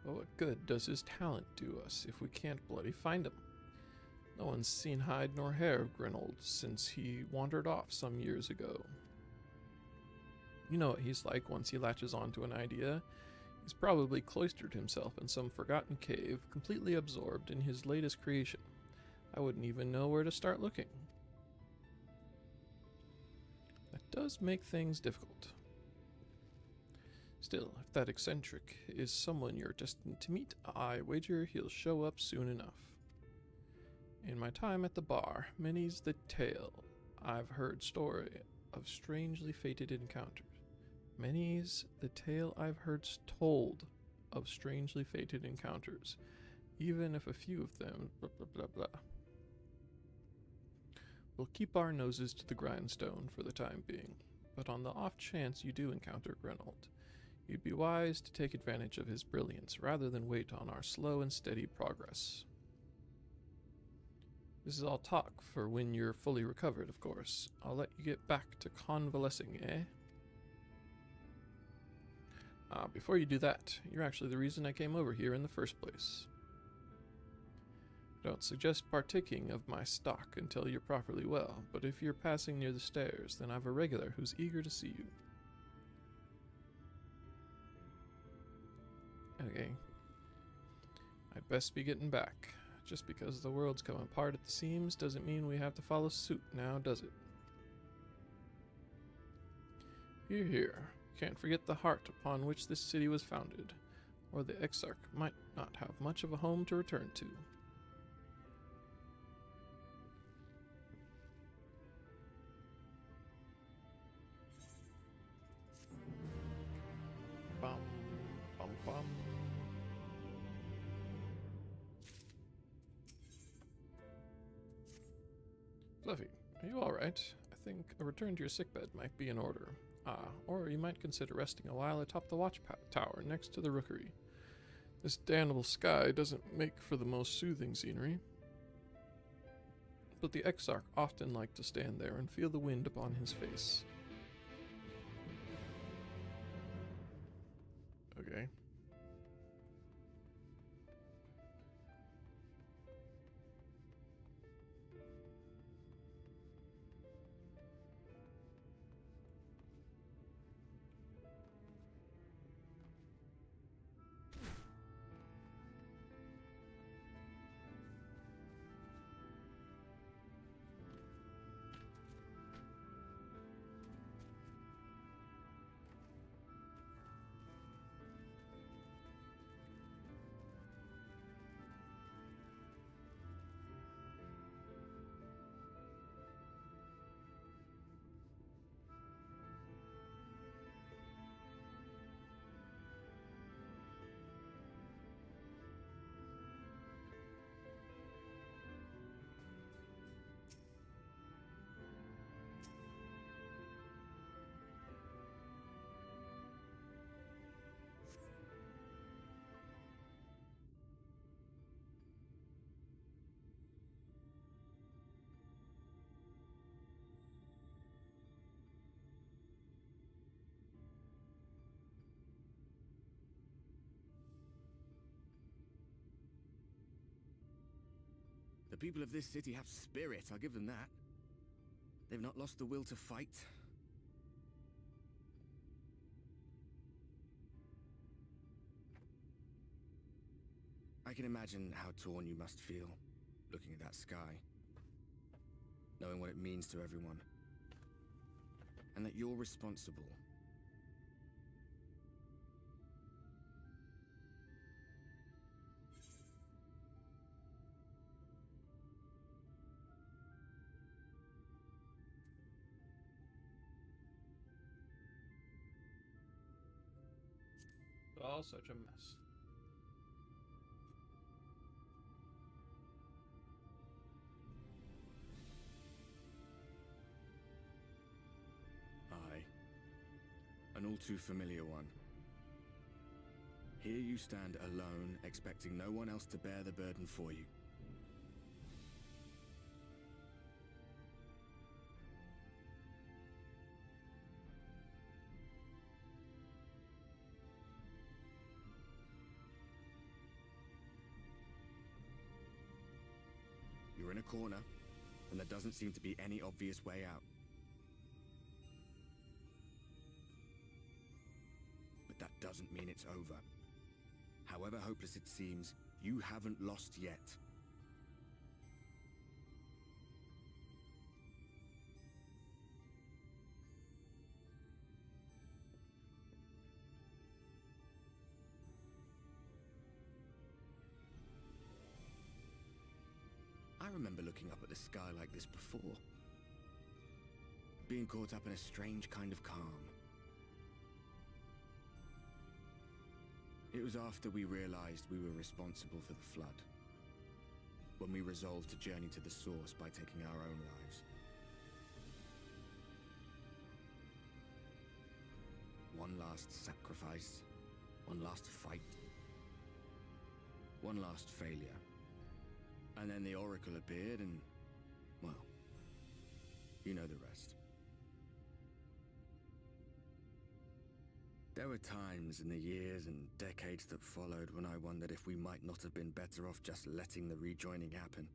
But what good does his talent do us if we can't bloody find him? No one's seen hide nor hair of Grinold since he wandered off some years ago. You know what he's like once he latches onto an idea. He's probably cloistered himself in some forgotten cave, completely absorbed in his latest creation. I wouldn't even know where to start looking. That does make things difficult. Still, if that eccentric is someone you're destined to meet, I wager he'll show up soon enough. In my time at the bar, many's the tale I've heard story of strangely fated encounters. Many's the tale I've heard told of strangely fated encounters, even if a few of them blah blah blah blah. We'll keep our noses to the grindstone for the time being, but on the off chance you do encounter Grinold, you'd be wise to take advantage of his brilliance rather than wait on our slow and steady progress. This is all talk for when you're fully recovered, of course. I'll let you get back to convalescing, eh? Before you do that, you're actually the reason I came over here in the first place. Don't suggest partaking of my stock until you're properly well, but if you're passing near the stairs, then I've a regular who's eager to see you. Okay. I'd best be getting back. Just because the world's come apart at the seams doesn't mean we have to follow suit now, does it? Hear, hear. Can't forget the heart upon which this city was founded, or the Exarch might not have much of a home to return to. Bum, bum, bum. Fluffy, are you alright? I think a return to your sickbed might be in order. Or you might consider resting a while atop the watch tower next to the rookery. This damnable sky doesn't make for the most soothing scenery. But the Exarch often liked to stand there and feel the wind upon his face. Okay. The people of this city have spirit, I'll give them that. They've not lost the will to fight. I can imagine how torn you must feel, looking at that sky. Knowing what it means to everyone. And that you're responsible. Oh, such a mess. Aye. An all too familiar one. Here you stand alone, expecting no one else to bear the burden for you. You're in a corner, and there doesn't seem to be any obvious way out. But that doesn't mean it's over. However hopeless it seems, you haven't lost yet. I remember looking up at the sky like this before. Being caught up in a strange kind of calm. It was after we realized we were responsible for the flood. When we resolved to journey to the source by taking our own lives. One last sacrifice. One last fight. One last failure. And then the Oracle appeared and, well, you know the rest. There were times in the years and decades that followed when I wondered if we might not have been better off just letting the rejoining happen.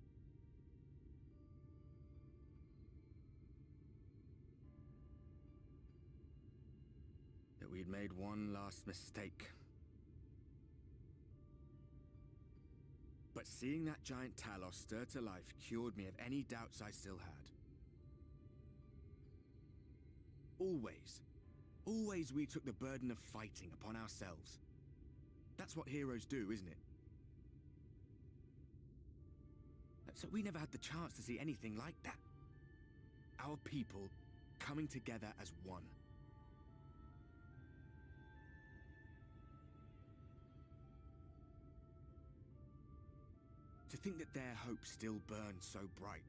That we'd made one last mistake. But seeing that giant Talos stir to life cured me of any doubts I still had. Always we took the burden of fighting upon ourselves. That's what heroes do, isn't it? So we never had the chance to see anything like that. Our people coming together as one. To think that their hope still burned so bright.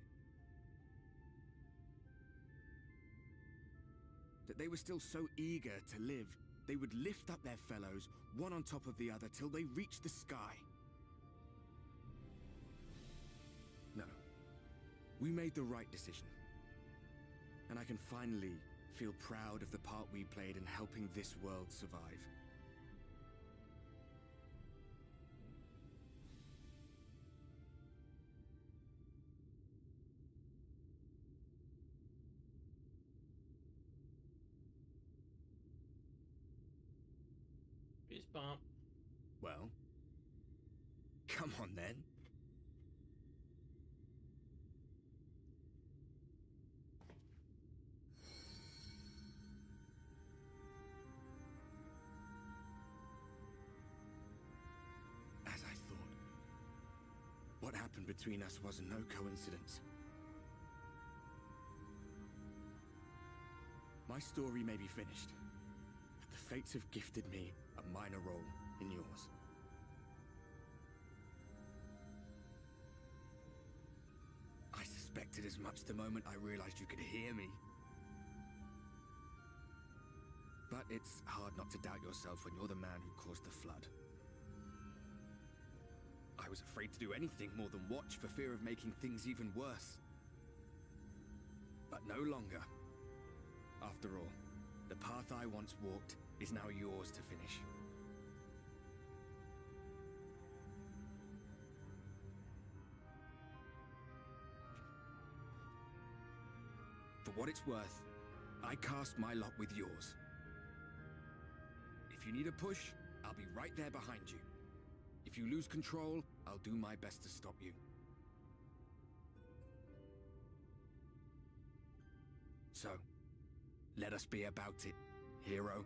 That they were still so eager to live, they would lift up their fellows, one on top of the other, till they reached the sky. No. We made the right decision. And I can finally feel proud of the part we played in helping this world survive. Peace bump. Well, come on then. As I thought. What happened between us was no coincidence. My story may be finished, but the fates have gifted me a minor role in yours. I suspected as much the moment I realized you could hear me. But it's hard not to doubt yourself when you're the man who caused the flood. I was afraid to do anything more than watch for fear of making things even worse. But no longer. After all, the path I once walked is now yours to finish. For what it's worth, I cast my lot with yours. If you need a push, I'll be right there behind you. If you lose control, I'll do my best to stop you. So, let us be about it, hero.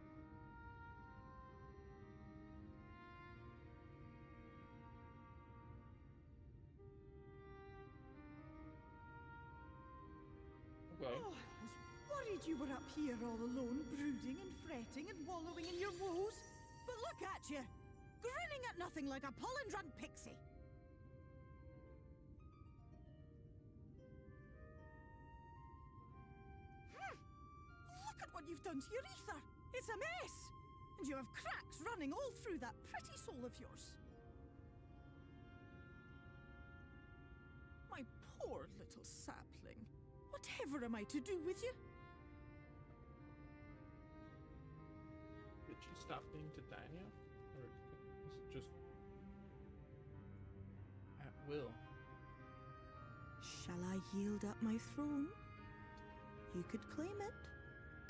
Okay. Oh, I was worried you were up here all alone, brooding and fretting and wallowing in your woes. But look at you, grinning at nothing like a pollen-drunk pixie. Look at what you've done to your ether. It's a mess. And you have cracks running all through that pretty soul of yours. My poor little sapling. Whatever am I to do with you? Did she stop being Titania? Or is it just at will? Shall I yield up my throne? You could claim it,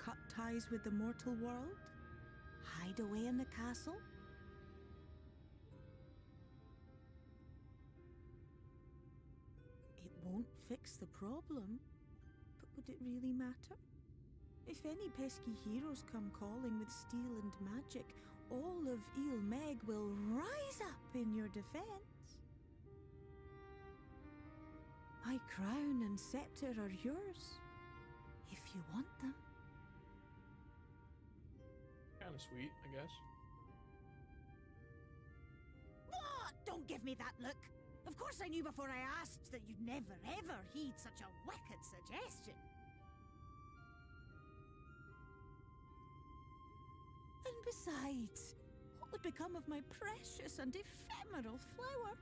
cut ties with the mortal world, hide away in the castle. It won't fix the problem, but would it really matter? If any pesky heroes come calling with steel and magic, all of Il Meg will rise up in your defense. My crown and scepter are yours, if you want them. Kind of sweet, I guess. What? Don't give me that look. Of course I knew before I asked that you'd never ever heed such a wicked suggestion. And besides, what would become of my precious and ephemeral flower?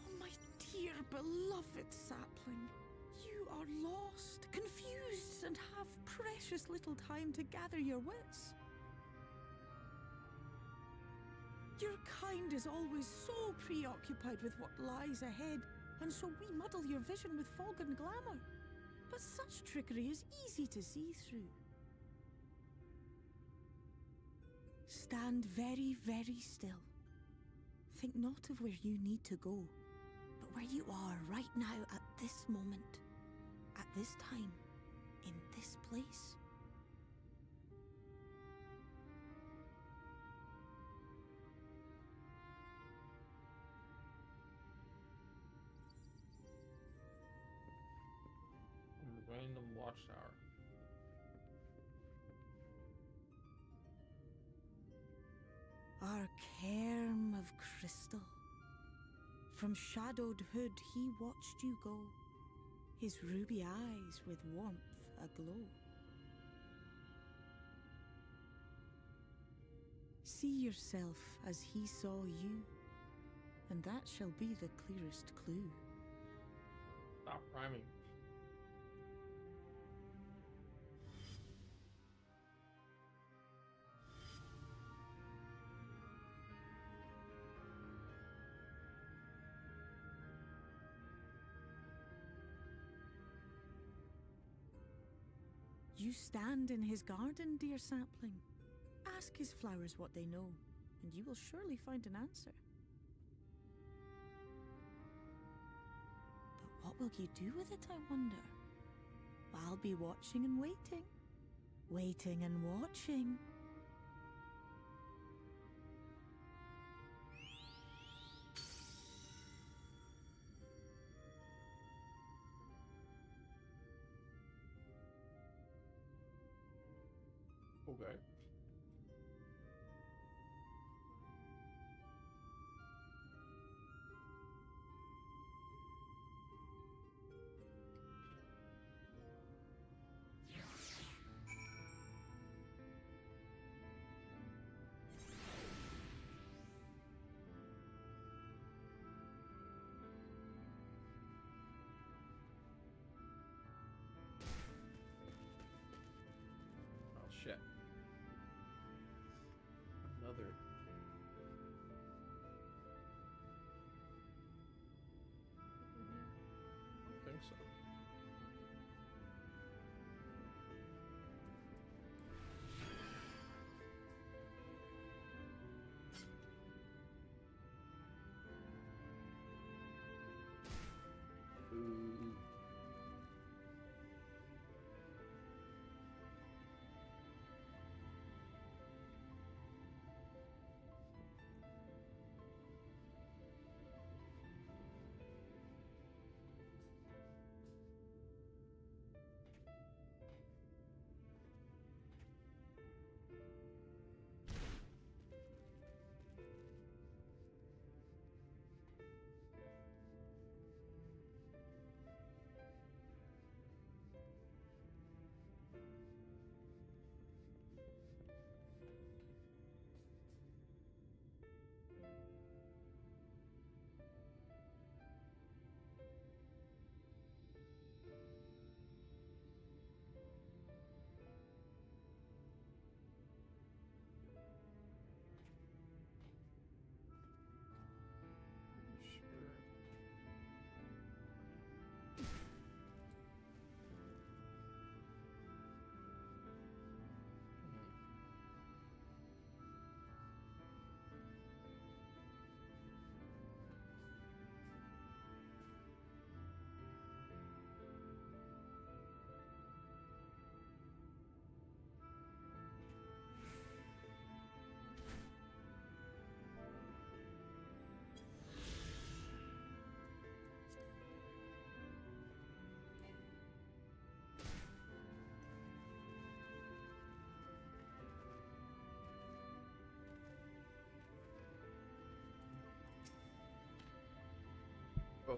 Oh, my dear beloved sapling. You are lost, confused, and have precious little time to gather your wits. Your kind is always so preoccupied with what lies ahead, and so we muddle your vision with fog and glamour. But such trickery is easy to see through. Stand very, very still. Think not of where you need to go, but where you are right now at this moment, at this time, in this place. Random watchtower. Our cairn of crystal. From shadowed hood he watched you go, his ruby eyes with warmth aglow. See yourself as he saw you, and that shall be the clearest clue. Stop rhyming. You stand in his garden, dear sapling. Ask his flowers what they know, and you will surely find an answer. But what will you do with it, I wonder? I'll be watching and waiting. Waiting and watching. Okay. Oh shit. Another. so. Ooh.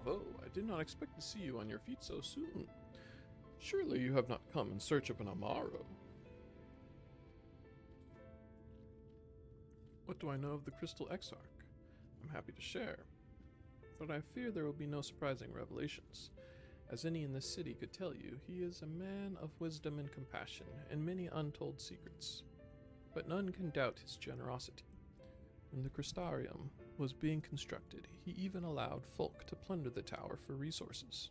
Oh, I did not expect to see you on your feet so soon. Surely you have not come in search of an Amaro. What do I know of the Crystal Exarch? I'm happy to share, but I fear there will be no surprising revelations. As any in this city could tell you, he is a man of wisdom and compassion, and many untold secrets. But none can doubt his generosity. When the Crystarium was being constructed, he even allowed folk to plunder the tower for resources.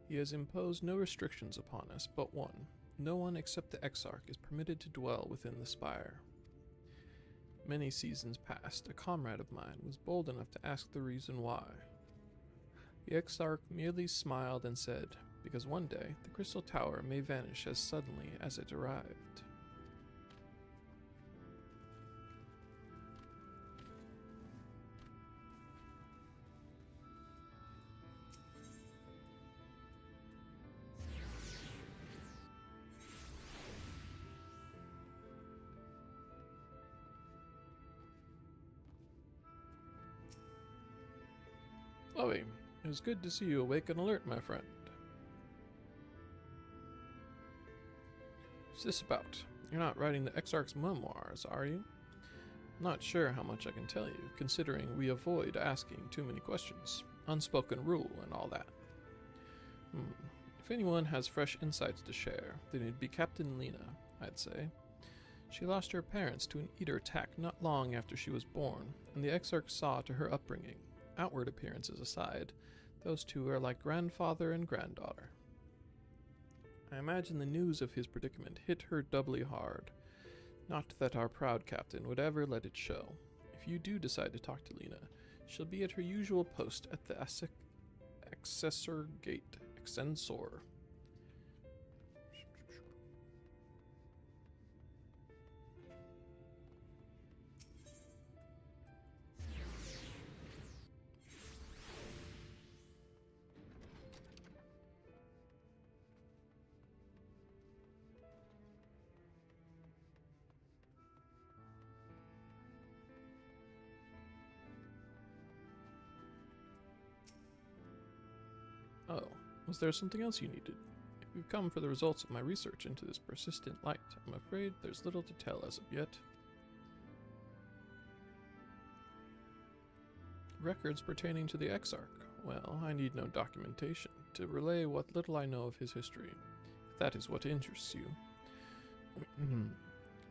He has imposed no restrictions upon us but one. No one except the Exarch is permitted to dwell within the spire. Many seasons past, a comrade of mine was bold enough to ask the reason why. The Exarch merely smiled and said, because one day the Crystal Tower may vanish as suddenly as it arrived. Chloe, it is good to see you awake and alert, my friend. What's this about? You're not writing the Exarch's memoirs, are you? Not sure how much I can tell you, considering we avoid asking too many questions. Unspoken rule and all that. If anyone has fresh insights to share, then it'd be Captain Lena, I'd say. She lost her parents to an eater attack not long after she was born, and the Exarch saw to her upbringing. Outward appearances aside, those two are like grandfather and granddaughter. I imagine the news of his predicament hit her doubly hard. Not that our proud captain would ever let it show. If you do decide to talk to Lena, she'll be at her usual post at the Accessor Gate. Extensor. Oh, was there something else you needed? If you've come for the results of my research into this persistent light, I'm afraid there's little to tell as of yet. Records pertaining to the Exarch. Well, I need no documentation to relay what little I know of his history, if that is what interests you.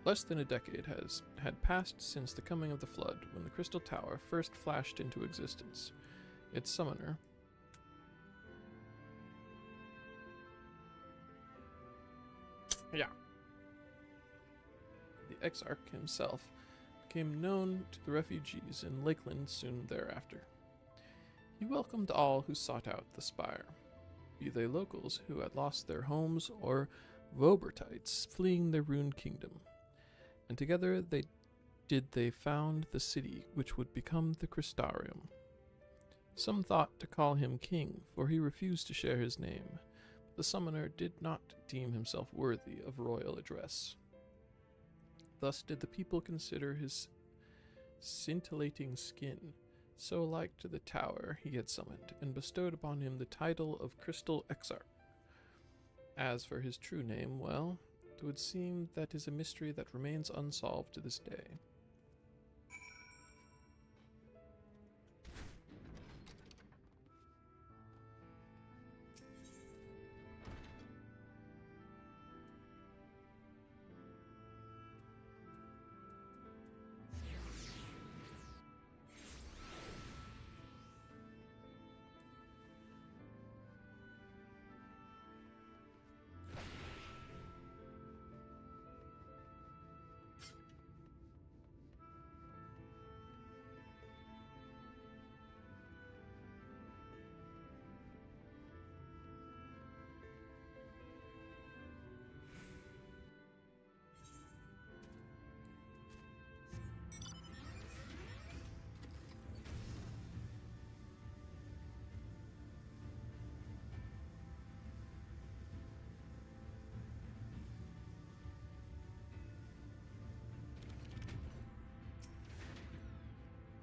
Less than a decade had passed since the coming of the Flood, when the Crystal Tower first flashed into existence. Its summoner, Yeah. The Exarch himself became known to the refugees in Lakeland soon thereafter. He welcomed all who sought out the spire, be they locals who had lost their homes or Vobertites fleeing their ruined kingdom, and together they found the city which would become the Crystarium. Some thought to call him king, for he refused to share his name, but the summoner did not deem himself worthy of royal address. Thus did the people consider his scintillating skin so like to the tower he had summoned, and bestowed upon him the title of Crystal Exarch. As for his true name, well, it would seem that is a mystery that remains unsolved to this day.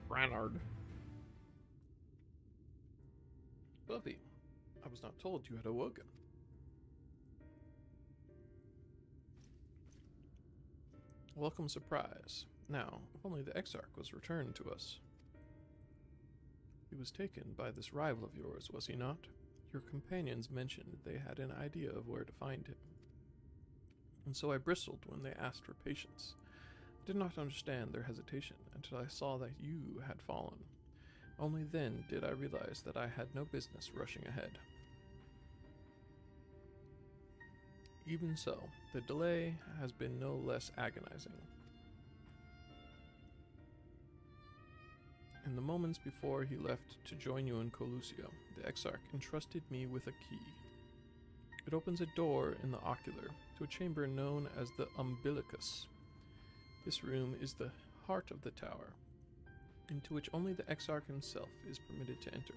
Branard. Buffy, I was not told you had awoken. Welcome surprise. Now, if only the Exarch was returned to us. He was taken by this rival of yours, was he not? Your companions mentioned they had an idea of where to find him. And so I bristled when they asked for patience. I did not understand their hesitation until I saw that you had fallen. Only then did I realize that I had no business rushing ahead. Even so, the delay has been no less agonizing. In the moments before he left to join you in Colusio, the Exarch entrusted me with a key. It opens a door in the ocular to a chamber known as the Umbilicus. This room is the heart of the tower, into which only the Exarch himself is permitted to enter.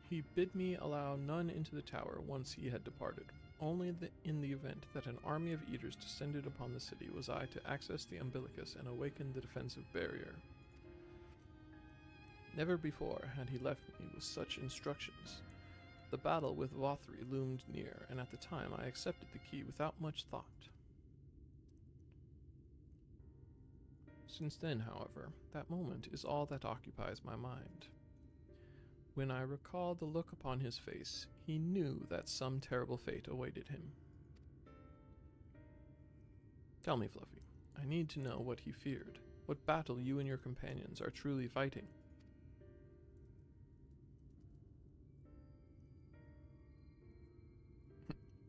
He bid me allow none into the tower once he had departed. Only in the event that an army of eaters descended upon the city was I to access the Umbilicus and awaken the defensive barrier. Never before had he left me with such instructions. The battle with Vothri loomed near, and at the time I accepted the key without much thought. Since then, however, that moment is all that occupies my mind. When I recall the look upon his face, he knew that some terrible fate awaited him. Tell me, Fluffy, I need to know what he feared, what battle you and your companions are truly fighting.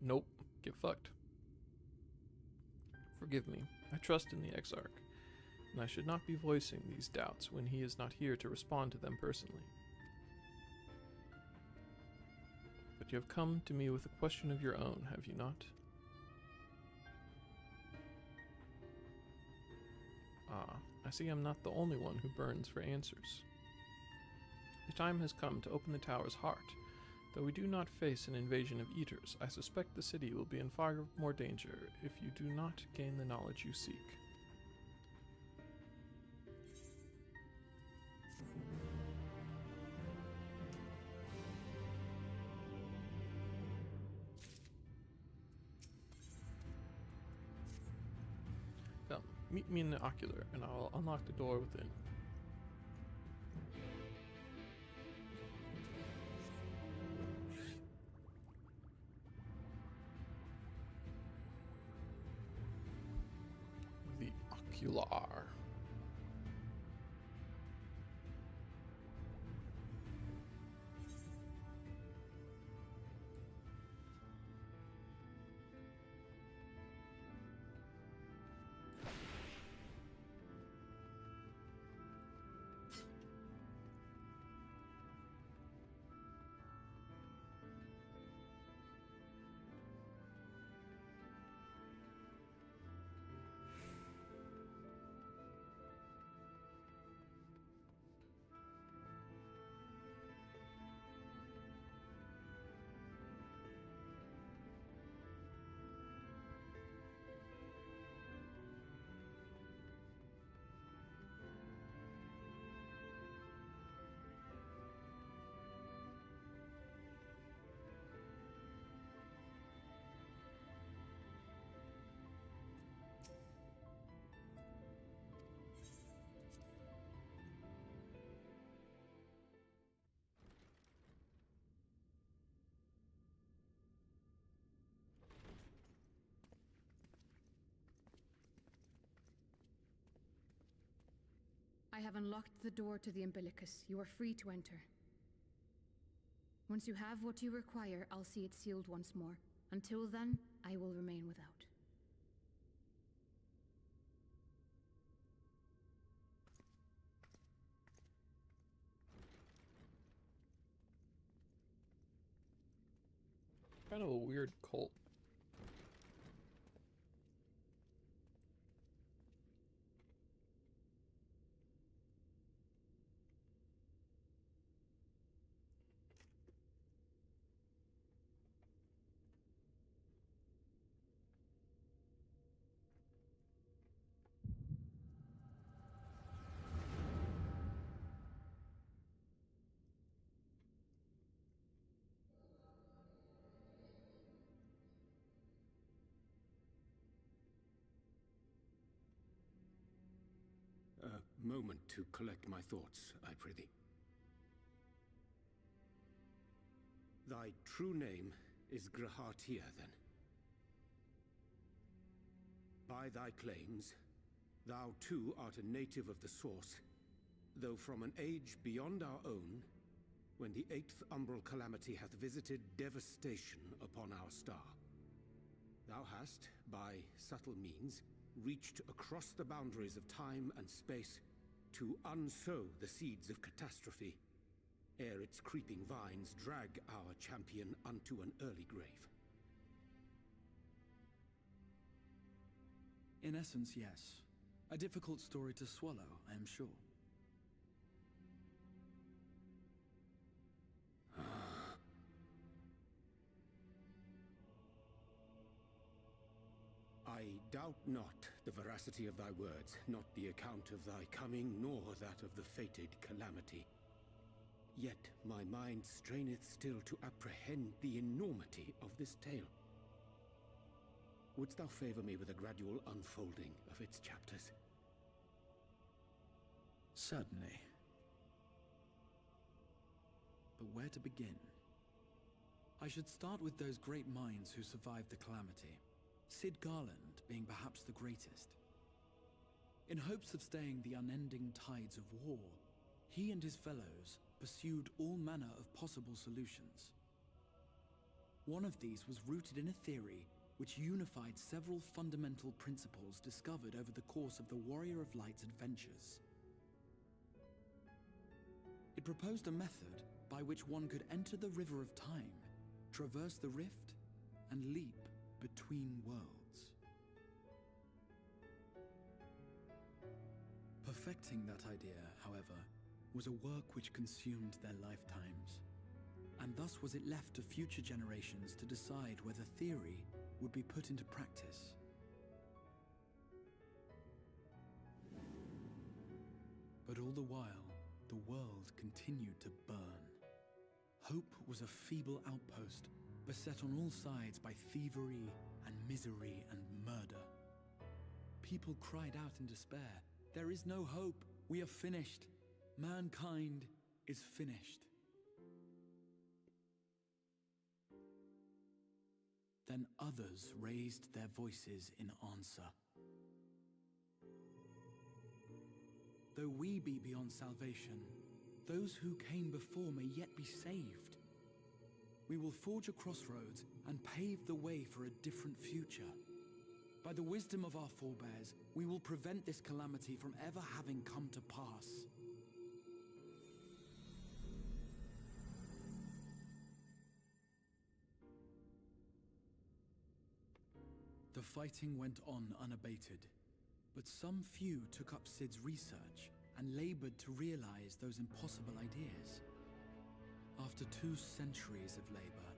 Nope, get fucked. Forgive me, I trust in the Exarch, and I should not be voicing these doubts when he is not here to respond to them personally. But you have come to me with a question of your own, have you not? Ah, I see I'm not the only one who burns for answers. The time has come to open the tower's heart. Though we do not face an invasion of eaters, I suspect the city will be in far more danger if you do not gain the knowledge you seek. Come, meet me in the ocular, and I will unlock the door within. The ocular. have unlocked the door to the umbilicus. You are free to enter. Once you have what you require, I'll see it sealed once more. Until then, I will remain without. Kind of a weird cult. A moment to collect my thoughts, I prithee. Thy true name is Grahatia, then. By thy claims, thou too art a native of the Source, though from an age beyond our own, when the 8th umbral calamity hath visited devastation upon our star. Thou hast, by subtle means, reached across the boundaries of time and space to unsow the seeds of catastrophe, ere its creeping vines drag our champion unto an early grave. In essence, yes. A difficult story to swallow, I am sure. I doubt not the veracity of thy words, not the account of thy coming, nor that of the fated calamity. Yet my mind straineth still to apprehend the enormity of this tale. Wouldst thou favor me with a gradual unfolding of its chapters? Certainly. But where to begin? I should start with those great minds who survived the calamity. Sid Garland being perhaps the greatest. In hopes of staying the unending tides of war, he and his fellows pursued all manner of possible solutions. One of these was rooted in a theory which unified several fundamental principles discovered over the course of the Warrior of Light's adventures. It proposed a method by which one could enter the River of Time, traverse the rift, and leap between worlds. Perfecting that idea, however, was a work which consumed their lifetimes, and thus was it left to future generations to decide whether theory would be put into practice. But all the while, the world continued to burn. Hope was a feeble outpost, beset on all sides by thievery and misery and murder. People cried out in despair, "There is no hope! We are finished! Mankind is finished!" Then others raised their voices in answer. Though we be beyond salvation, those who came before may yet be saved. We will forge a crossroads and pave the way for a different future. By the wisdom of our forebears, we will prevent this calamity from ever having come to pass. The fighting went on unabated, but some few took up Sid's research and labored to realize those impossible ideas. After 2 centuries of labor,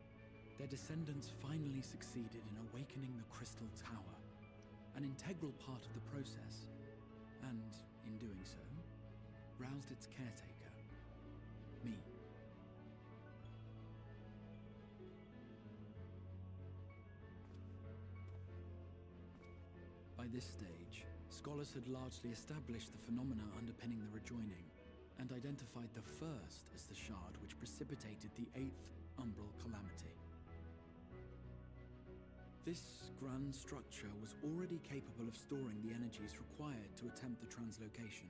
their descendants finally succeeded in awakening the Crystal Tower, an integral part of the process, and, in doing so, roused its caretaker, me. By this stage, scholars had largely established the phenomena underpinning the rejoining, and identified the first as the shard which precipitated the 8th umbral calamity. This grand structure was already capable of storing the energies required to attempt the translocation.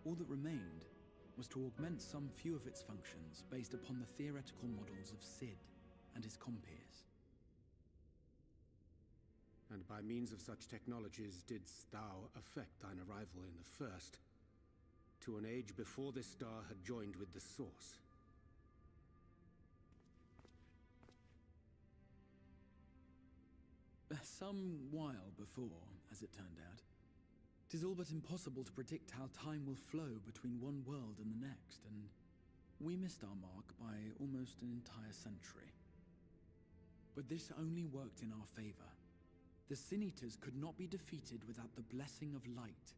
All that remained was to augment some few of its functions based upon the theoretical models of Cid and his compeers. And by means of such technologies didst thou affect thine arrival in the first, to an age before this star had joined with the Source. Some while before, as it turned out. 'Tis all but impossible to predict how time will flow between one world and the next, and we missed our mark by almost an entire century. But this only worked in our favor. The Sin Eaters could not be defeated without the blessing of light,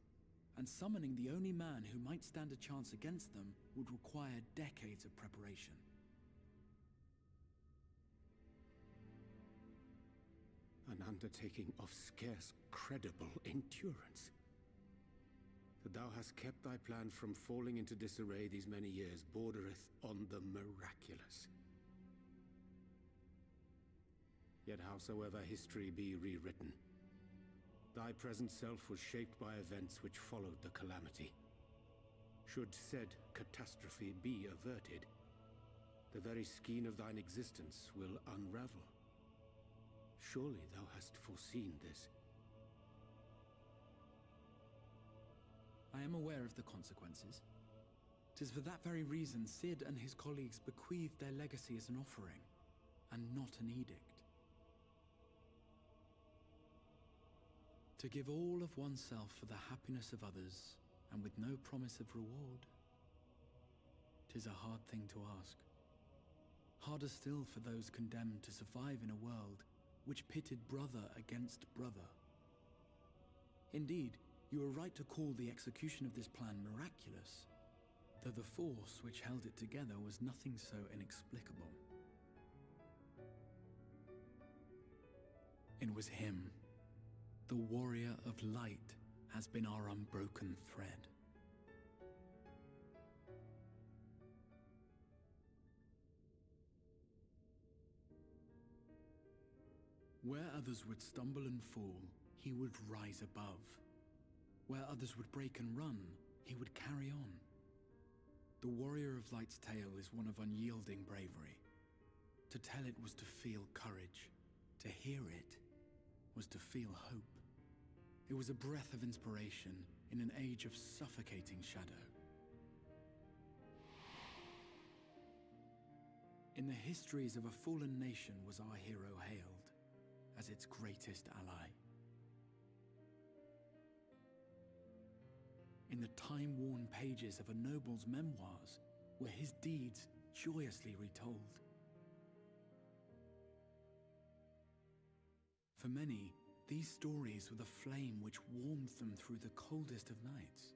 and summoning the only man who might stand a chance against them would require decades of preparation. An undertaking of scarce credible endurance. That thou hast kept thy plan from falling into disarray these many years bordereth on the miraculous. Yet howsoever history be rewritten, thy present self was shaped by events which followed the calamity. Should said catastrophe be averted, the very skein of thine existence will unravel. Surely thou hast foreseen this. I am aware of the consequences. 'Tis for that very reason Cid and his colleagues bequeathed their legacy as an offering, and not an edict. To give all of oneself for the happiness of others, and with no promise of reward. 'Tis a hard thing to ask. Harder still for those condemned to survive in a world which pitted brother against brother. Indeed, you are right to call the execution of this plan miraculous, though the force which held it together was nothing so inexplicable. It was him. The warrior of light has been our unbroken thread. Where others would stumble and fall, he would rise above. Where others would break and run, he would carry on. The Warrior of Light's tale is one of unyielding bravery. To tell it was to feel courage. To hear it was to feel hope. It was a breath of inspiration in an age of suffocating shadow. In the histories of a fallen nation was our hero hailed as its greatest ally. In the time-worn pages of a noble's memoirs were his deeds joyously retold. For many, these stories were the flame which warmed them through the coldest of nights.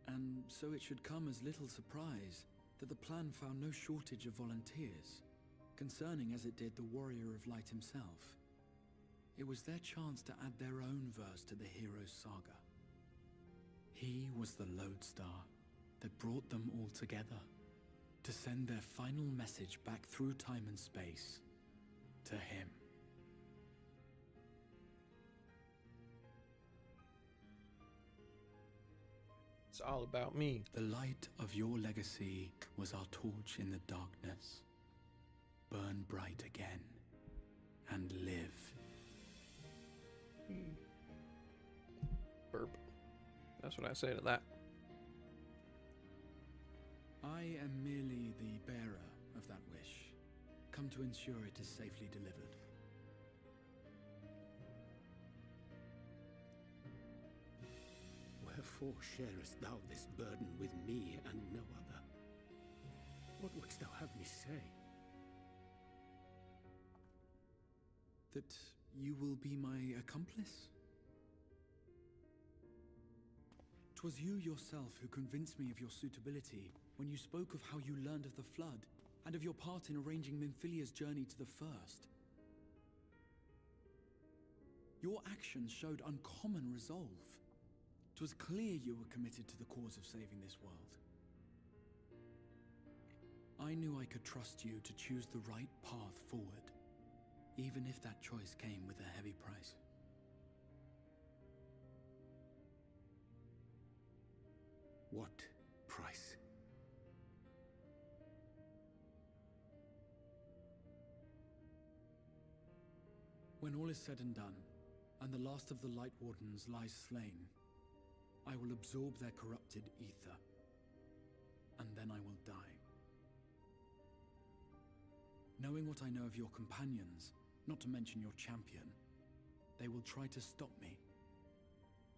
And so it should come as little surprise that the plan found no shortage of volunteers, concerning as it did the Warrior of Light himself. It was their chance to add their own verse to the hero's saga. He was the lodestar that brought them all together, to send their final message back through time and space to him. It's all about me. The light of your legacy was our torch in the darkness. Burn bright again and live. Burp. That's what I say to that. I am merely the bearer of that wish, come to ensure it is safely delivered. Wherefore sharest thou this burden with me and no other? What wouldst thou have me say? That you will be my accomplice? 'Twas you yourself who convinced me of your suitability when you spoke of how you learned of the Flood, and of your part in arranging Minfilia's journey to the First. Your actions showed uncommon resolve. 'Twas clear you were committed to the cause of saving this world. I knew I could trust you to choose the right path forward. even if that choice came with a heavy price. What price? When all is said and done, and the last of the Light Wardens lies slain, I will absorb their corrupted ether, and then I will die. Knowing what I know of your companions, not to mention your champion, they will try to stop me.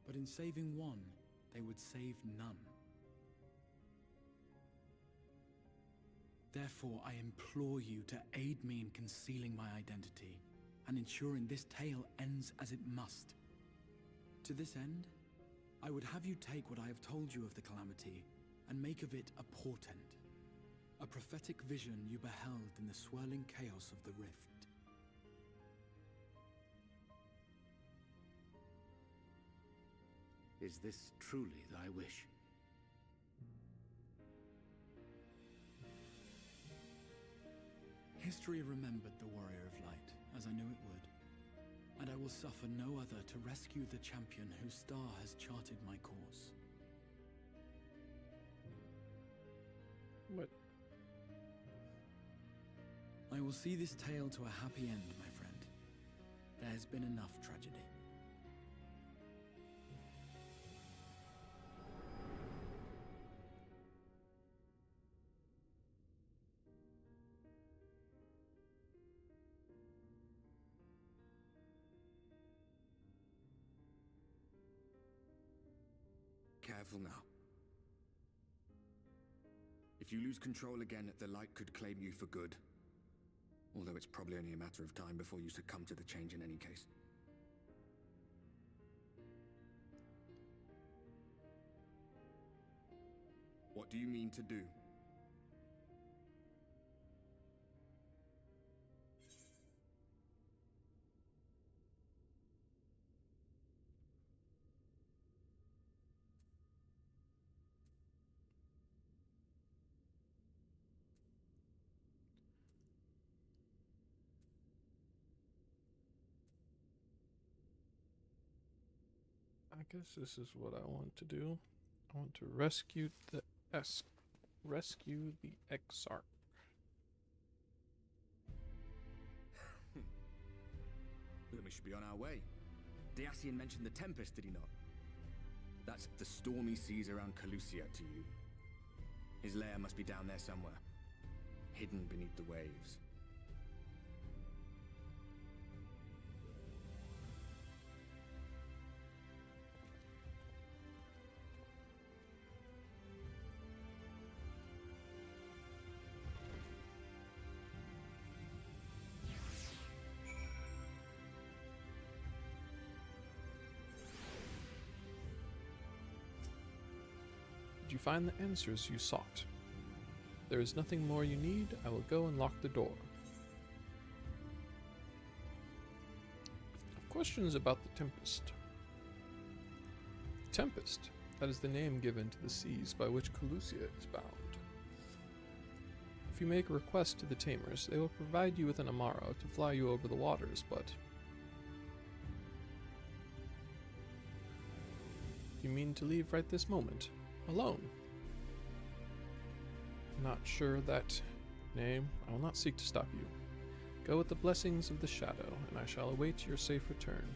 But in saving one, they would save none. Therefore, I implore you to aid me in concealing my identity, and ensuring this tale ends as it must. To this end, I would have you take what I have told you of the Calamity, and make of it a portent. A prophetic vision you beheld in the swirling chaos of the rift. Is this truly thy wish? History remembered the Warrior of Light, as I knew it would. And I will suffer no other to rescue the champion whose star has charted my course. What? I will see this tale to a happy end, my friend. There has been enough tragedy. Careful now. If you lose control again, the light could claim you for good. Although it's probably only a matter of time before you succumb to the change in any case. What do you mean to do? I guess this is what I want to do. I want to rescue the Exarch. Then we should be on our way. Dacian mentioned the Tempest, did he not? That's the stormy seas around Calusia to you. His lair must be down there somewhere, hidden beneath the waves. Did you find the answers you sought? There is nothing more you need. I will go and lock the door. I have questions about the Tempest. Tempest, that is the name given to the seas by which Calusia is bound. If you make a request to the Tamers, they will provide you with an Amaro to fly you over the waters, but... You mean to leave right this moment? Alone? Not sure that... Nay, I will not seek to stop you. Go with the blessings of the Shadow, and I shall await your safe return.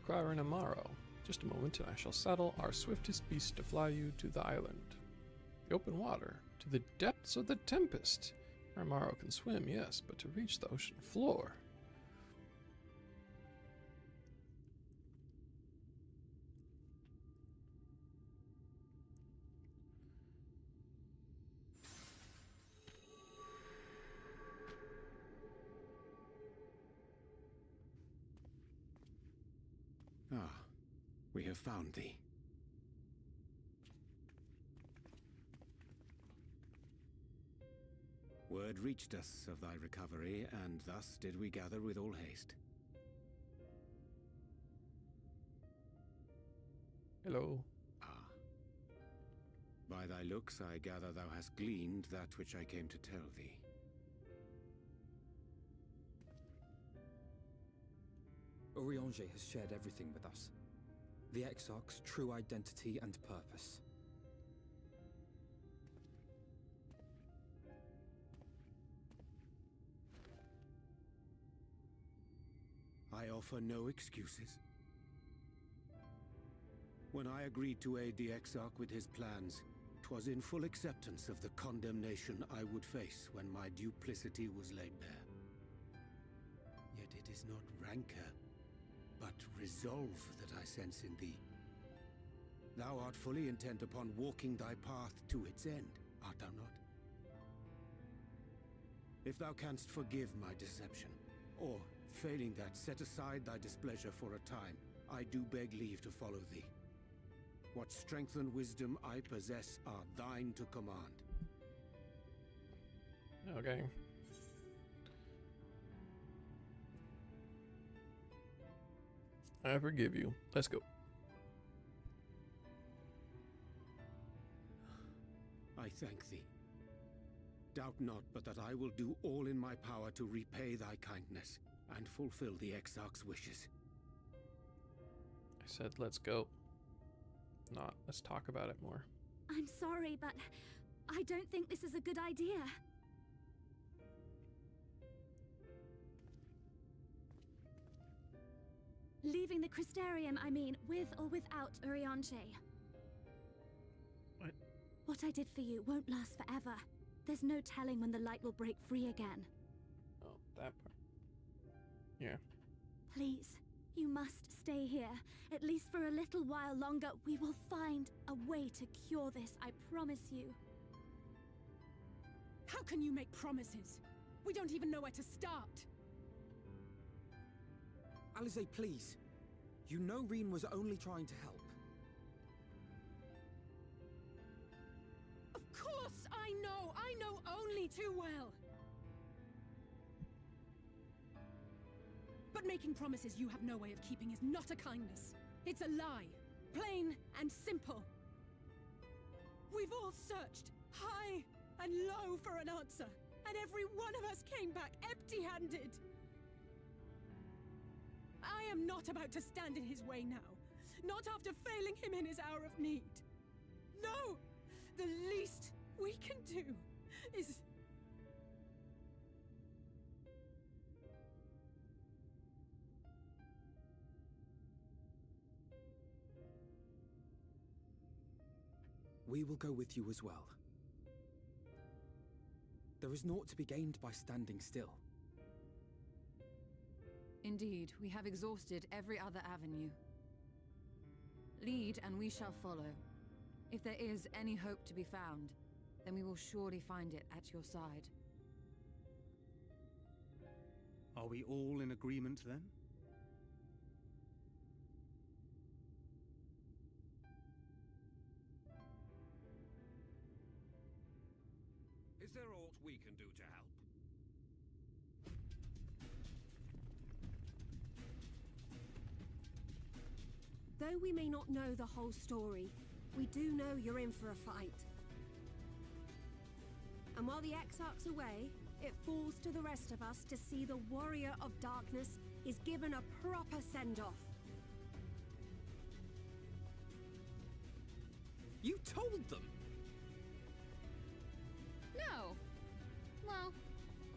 Require an Amaro. Just a moment and I shall saddle our swiftest beast to fly you to the island. The open water, to the depths of the Tempest. Our Amaro can swim, yes, but to reach the ocean floor. Ah, we have found thee. Word reached us of thy recovery, and thus did we gather with all haste. Hello. Ah. By thy looks, I gather thou hast gleaned that which I came to tell thee. Urianger has shared everything with us. The Exarch's true identity and purpose. I offer no excuses. When I agreed to aid the Exarch with his plans, 'twas in full acceptance of the condemnation I would face when my duplicity was laid bare. Yet it is not rancor, but resolve that I sense in thee. Thou art fully intent upon walking thy path to its end, art thou not? If thou canst forgive my deception, or, failing that, set aside thy displeasure for a time, I do beg leave to follow thee. What strength and wisdom I possess are thine to command. Okay. I forgive you. Let's go. I thank thee. Doubt not but that I will do all in my power to repay thy kindness and fulfill the Exarch's wishes. I said let's go. Not let's talk about it more. I'm sorry, but I don't think this is a good idea. Leaving the Crystarium, I mean, with or without Urianger. What? What I did for you won't last forever. There's no telling when the light will break free again. Oh, that part. Yeah. Please, you must stay here. At least for a little while longer. We will find a way to cure this, I promise you. How can you make promises? We don't even know where to start. Alize, please. You know Reen was only trying to help. Of course I know! I know only too well! But making promises you have no way of keeping is not a kindness. It's a lie. Plain and simple. We've all searched high and low for an answer, and every one of us came back empty-handed. I am not about to stand in his way now. Not after failing him in his hour of need. No! The least we can do is... We will go with you as well. There is naught to be gained by standing still. Indeed, we have exhausted every other avenue. Lead, and we shall follow. If there is any hope to be found, then we will surely find it at your side. Are we all in agreement then? Is there aught we can do to help? Though we may not know the whole story, we do know you're in for a fight. And while the Exarch's away, it falls to the rest of us to see the Warrior of Darkness is given a proper send-off. You told them? No. Well,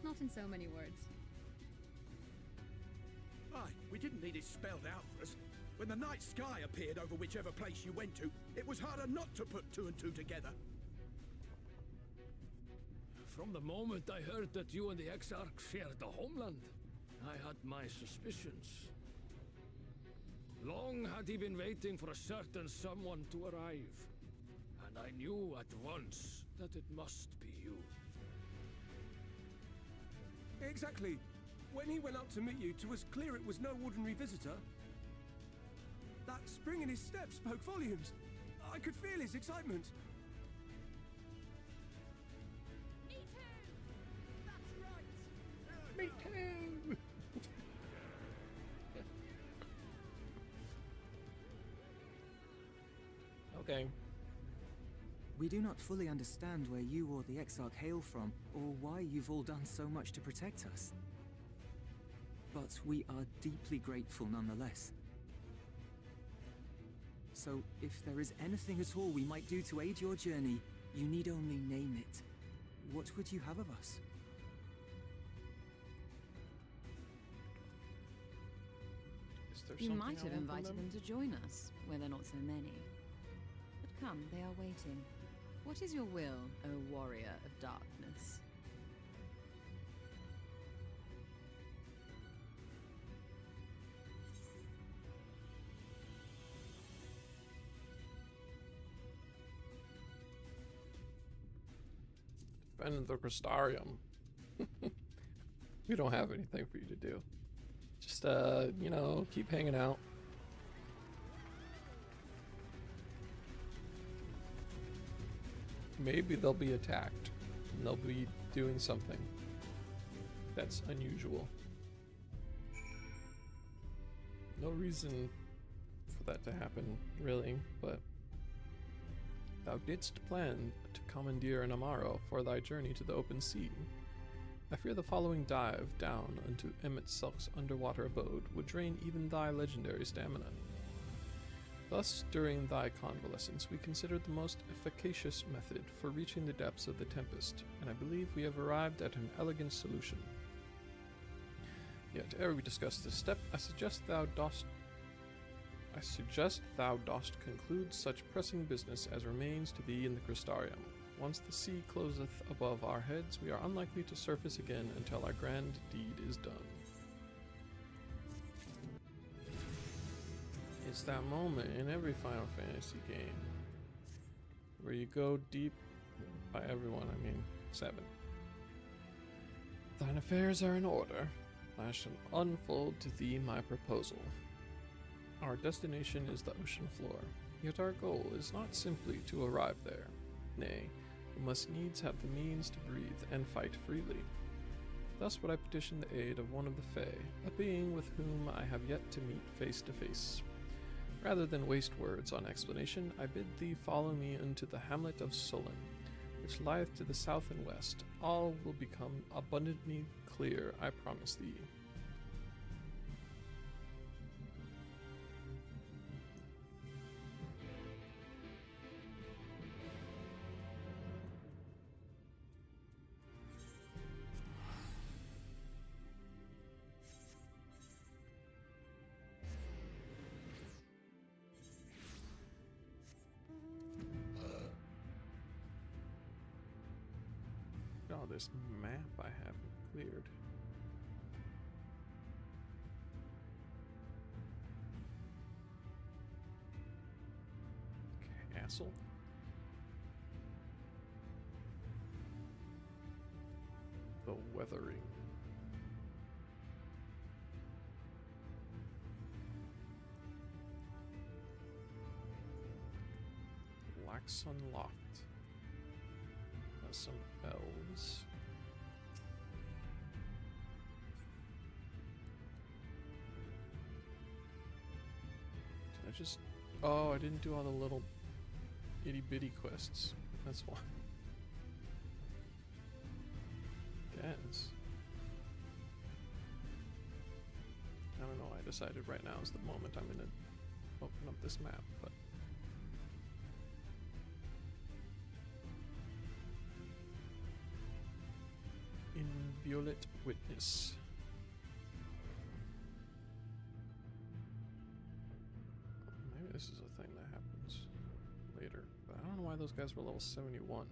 not in so many words. Aye, we didn't need it spelled out for us. When the night sky appeared over whichever place you went to, it was harder not to put two and two together. From the moment I heard that you and the Exarch shared the homeland, I had my suspicions. Long had he been waiting for a certain someone to arrive, and I knew at once that it must be you. Exactly. When he went up to meet you, 'twas clear it was no ordinary visitor. That spring in his step spoke volumes. I could feel his excitement. Me too! Okay. We do not fully understand where you or the Exarch hail from, or why you've all done so much to protect us. But we are deeply grateful nonetheless. So, if there is anything at all we might do to aid your journey, you need only name it. What would you have of us? Is there You something might I have want from invited them to join us, where there are not so many. But come, they are waiting. What is your will, O warrior of darkness? Defend the Crystarium. We don't have anything for you to do. Just, you know, keep hanging out. Maybe they'll be attacked, and they'll be doing something that's unusual. No reason for that to happen, really, but thou didst plan to commandeer an Amaro for thy journey to the open sea. I fear the following dive down into Emmett Selk's underwater abode would drain even thy legendary stamina. Thus, during thy convalescence, we considered the most efficacious method for reaching the depths of the Tempest, and I believe we have arrived at an elegant solution. Yet, ere we discuss this step, I suggest thou dost conclude such pressing business as remains to thee in the Crystarium. Once the sea closeth above our heads, we are unlikely to surface again until our grand deed is done. It's that moment in every Final Fantasy game where you go deep, by everyone I mean 7. Thine affairs are in order. I shall unfold to thee my proposal. Our destination is the ocean floor, yet our goal is not simply to arrive there. Nay, we must needs have the means to breathe and fight freely. Thus would I petition the aid of one of the Fae, a being with whom I have yet to meet face to face. Rather than waste words on explanation, I bid thee follow me into the hamlet of Solon, which lieth to the south and west. All will become abundantly clear, I promise thee. Oh, this map I haven't cleared. Castle. The Weathering. Locks unlocked. Some elves. Did I just... Oh, I didn't do all the little itty-bitty quests. That's why. Guess. I don't know, I decided right now is the moment I'm gonna open up this map, but... Inviolate Witness. Maybe this is a thing that happens later, but I don't know why those guys were level 71.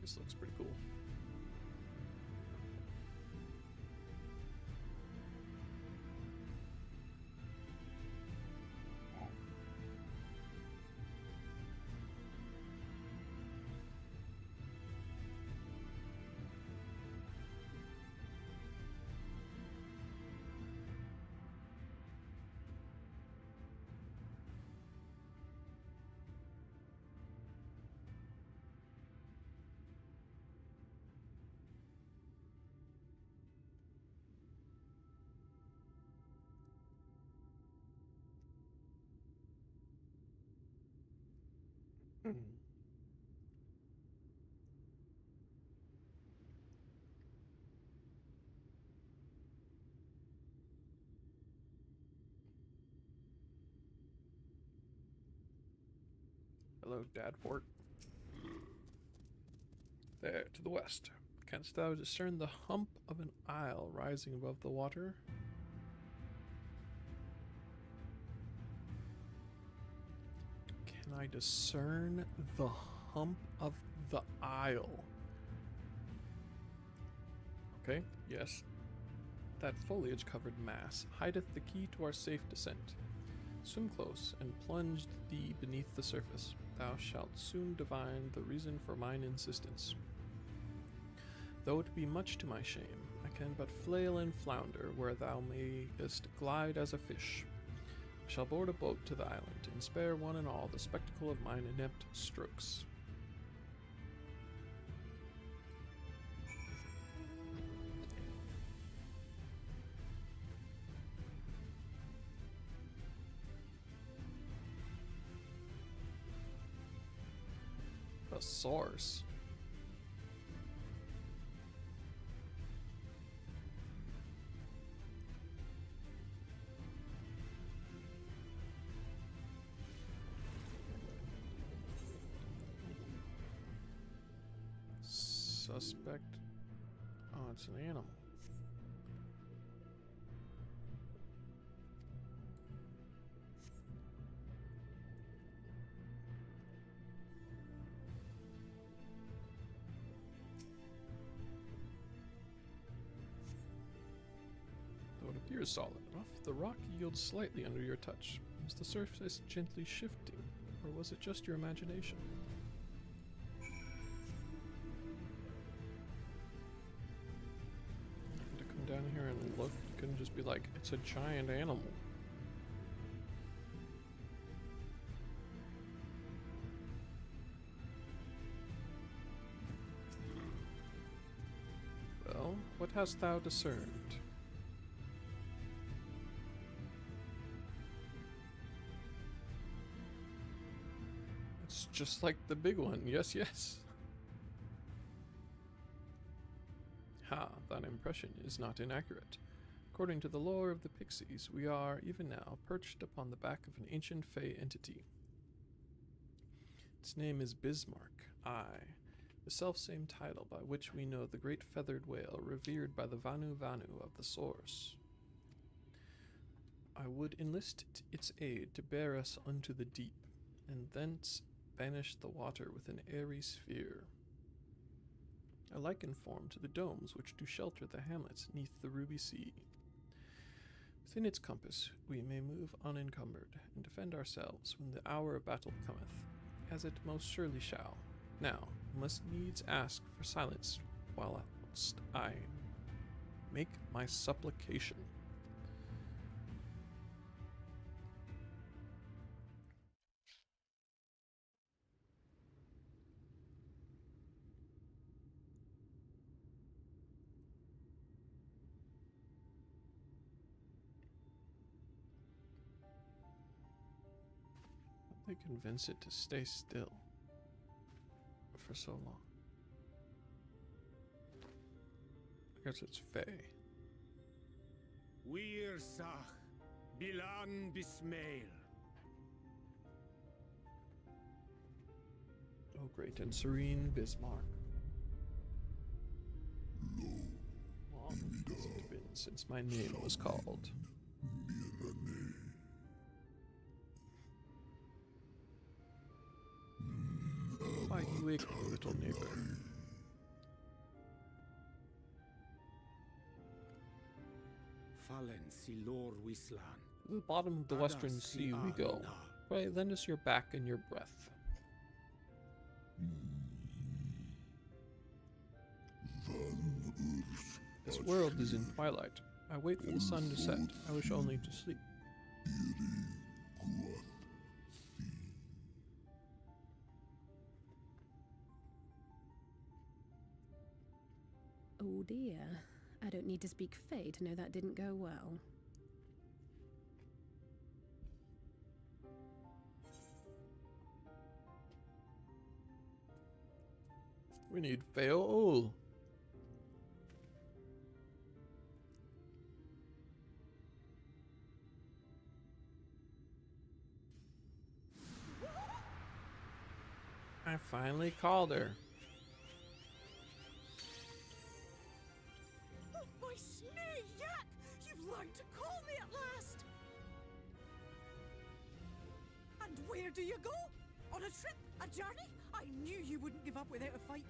This looks pretty cool. Hello, Dadport. There, to the west. Canst thou discern the hump of an isle rising above the water? Can I discern the hump of the isle? Okay, yes. That foliage-covered mass hideth the key to our safe descent. Swim close and plunge thee beneath the surface. Thou shalt soon divine the reason for mine insistence. Though it be much to my shame, I can but flail and flounder where thou mayest glide as a fish. I shall board a boat to the island, and spare one and all the spectacle of mine inept strokes. The source. Suspect. Oh, it's an animal. Though it appears solid enough, the rock yields slightly under your touch. Is the surface gently shifting, or was it just your imagination? To come down here and look, you couldn't just be like, it's a giant animal. Well, what hast thou discerned? It's just like the big one, yes, yes. Ha, that impression is not inaccurate. According to the lore of the Pixies, we are, even now, perched upon the back of an ancient Fey entity. Its name is Bismarck, the selfsame title by which we know the great feathered whale revered by the Vanu Vanu of the Source. I would enlist its aid to bear us unto the deep, and thence banish the water with an airy sphere. I liken form to the domes which do shelter the hamlets neath the ruby sea. Within its compass we may move unencumbered, and defend ourselves when the hour of battle cometh, as it most surely shall. Now, I must needs ask for silence whilst I make my supplication. They convince it to stay still for so long. I guess it's Fae. Wir Sach, Bilan Bismail. Oh, great and serene Bismarck. Long has it been since my name was called. Why you wake, little neighbor? Fallen Silor Wislan. To the bottom of the western sea we go. Pray, lend us your back and your breath. This world is in twilight. I wait for the sun to set. I wish only to sleep. Oh dear. I don't need to speak Fae to know that didn't go well. We need fail. I finally called her. Oh, my snee yak! You've learned to call me at last! And where do you go? On a trip? A journey? I knew you wouldn't give up without a fight.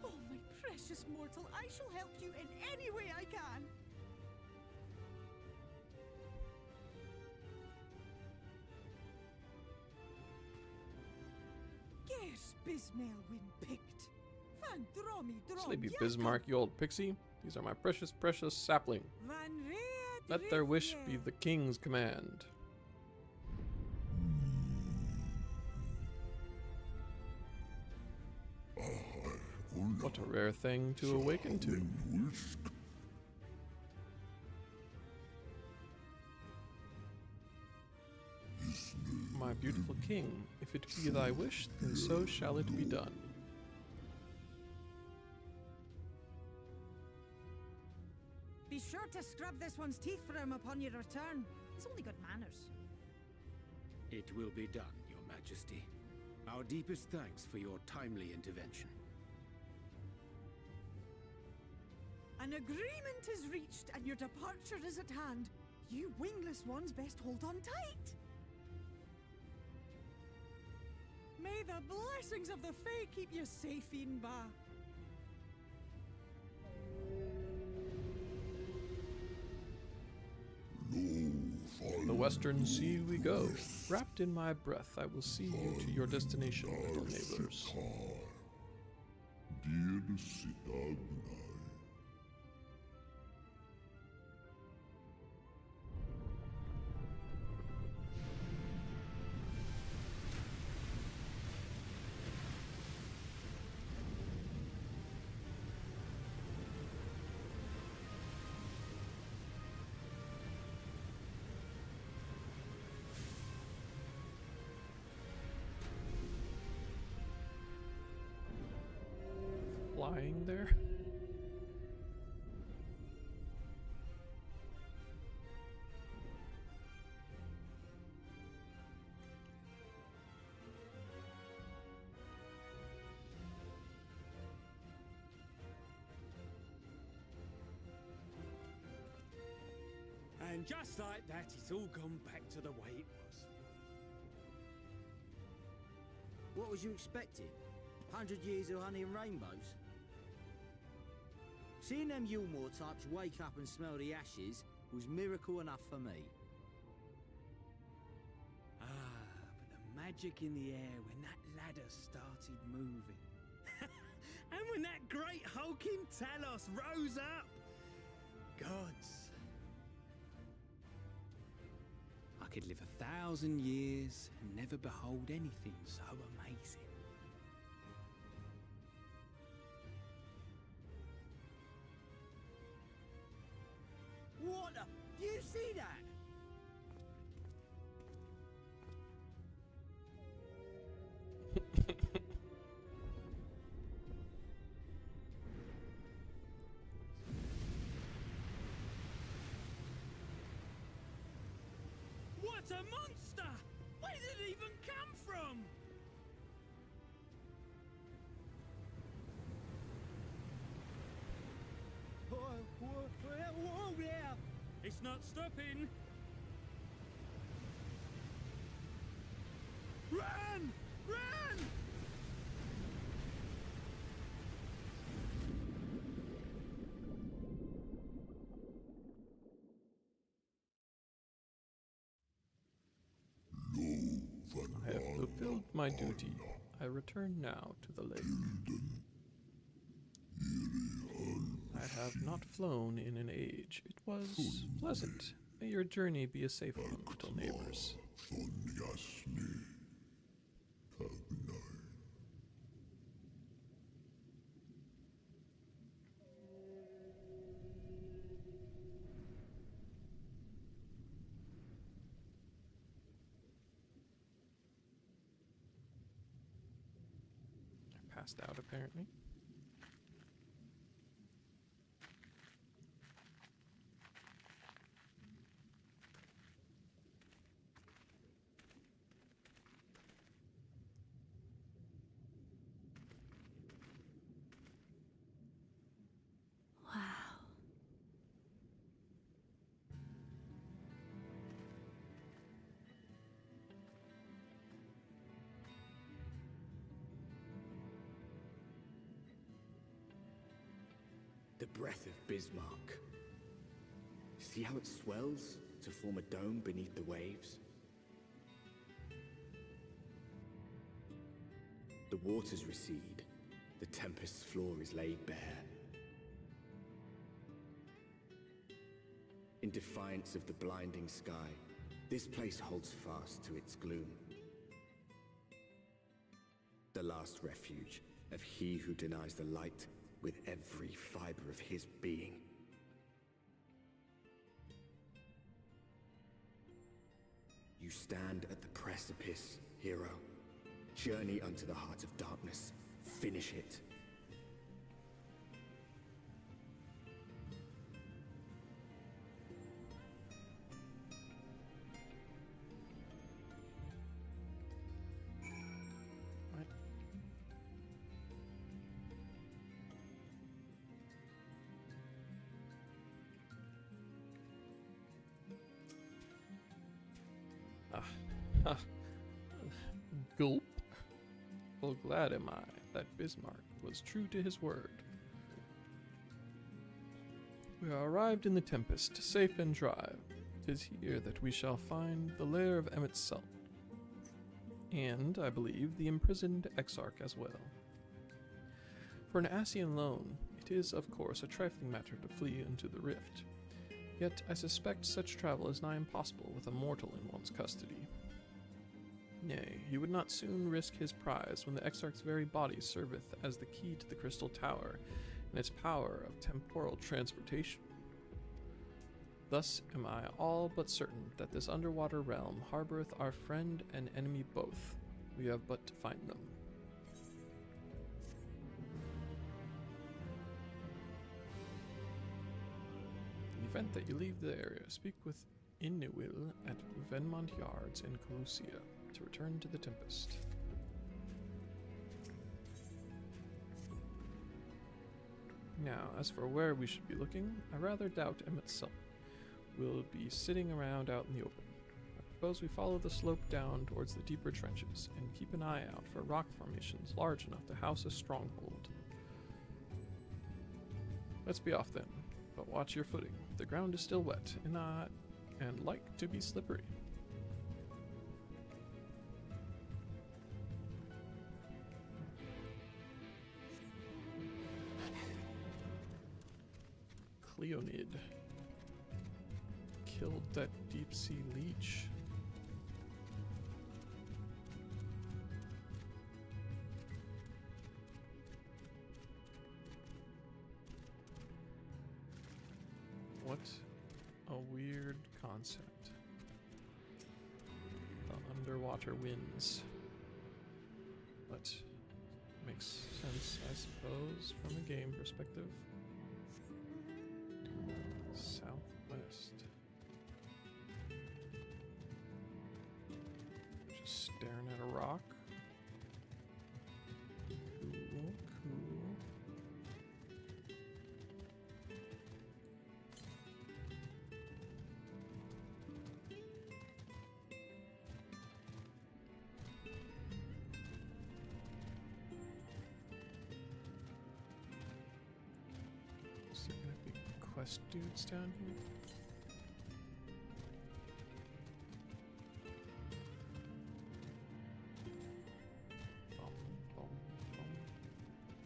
Oh, my precious mortal, I shall help you in any way I can. Yes, Bismail win picked. Van Dromi Drom. Sleepy Bismarck, you old pixie. These are my precious, precious sapling. Van Rea Let their wish be the king's command. What a rare thing to awaken to. My beautiful king, if it be thy wish, then so shall it be done. Be sure to scrub this one's teeth for him upon your return. He's only got manners. It will be done, Your Majesty. Our deepest thanks for your timely intervention. An agreement is reached and your departure is at hand. You wingless ones best hold on tight. May the blessings of the Fae keep you safe, Inba. The Western Sea we go. Wrapped in my breath, I will see you to your destination, little neighbors. Flying there? And just like that, it's all gone back to the way it was. What was you expecting? 100 years of honey and rainbows? Seeing them Yulmore types wake up and smell the ashes was miracle enough for me. Ah, but the magic in the air when that ladder started moving. And when that great hulking Talos rose up. Gods. I could live 1,000 years and never behold anything so amazing. What the? Do you see that? What a monster! Where did it even come from? Whoa there! It's not stopping! Run! Run! I have fulfilled my duty. I return now to the lake. I have not flown in an age. It was pleasant. May your journey be a safe one, little neighbors. passed out, apparently. The breath of Bismarck. See how it swells to form a dome beneath the waves? The waters recede. The tempest's floor is laid bare. In defiance of the blinding sky, this place holds fast to its gloom. The last refuge of he who denies the light with every fiber of his being. You stand at the precipice, hero. Journey unto the heart of darkness. Finish it. Gulp. Well, glad am I that Bismarck was true to his word. We are arrived in the Tempest, safe and dry. 'Tis here that we shall find the lair of Emmet's son, and, I believe, the imprisoned Exarch as well. For an Ascian lone, it is, of course, a trifling matter to flee into the rift. Yet I suspect such travel is nigh impossible with a mortal in one's custody. Nay, he would not soon risk his prize when the Exarch's very body serveth as the key to the Crystal Tower and its power of temporal transportation. Thus am I all but certain that this underwater realm harboureth our friend and enemy both. We have but to find them. In the event that you leave the area, speak with Inuil at Venmont Yards in Colusia to return to the Tempest. Now, as for where we should be looking, I rather doubt Emmet's son will be sitting around out in the open. I propose we follow the slope down towards the deeper trenches and keep an eye out for rock formations large enough to house a stronghold. Let's be off then, but watch your footing. The ground is still wet and like to be slippery. Leonid killed that deep sea leech. What a weird concept. The underwater winds. But makes sense, I suppose, from a game perspective. Southwest. Just staring at a rock. Cool, cool. Is there gonna be quest dudes down here?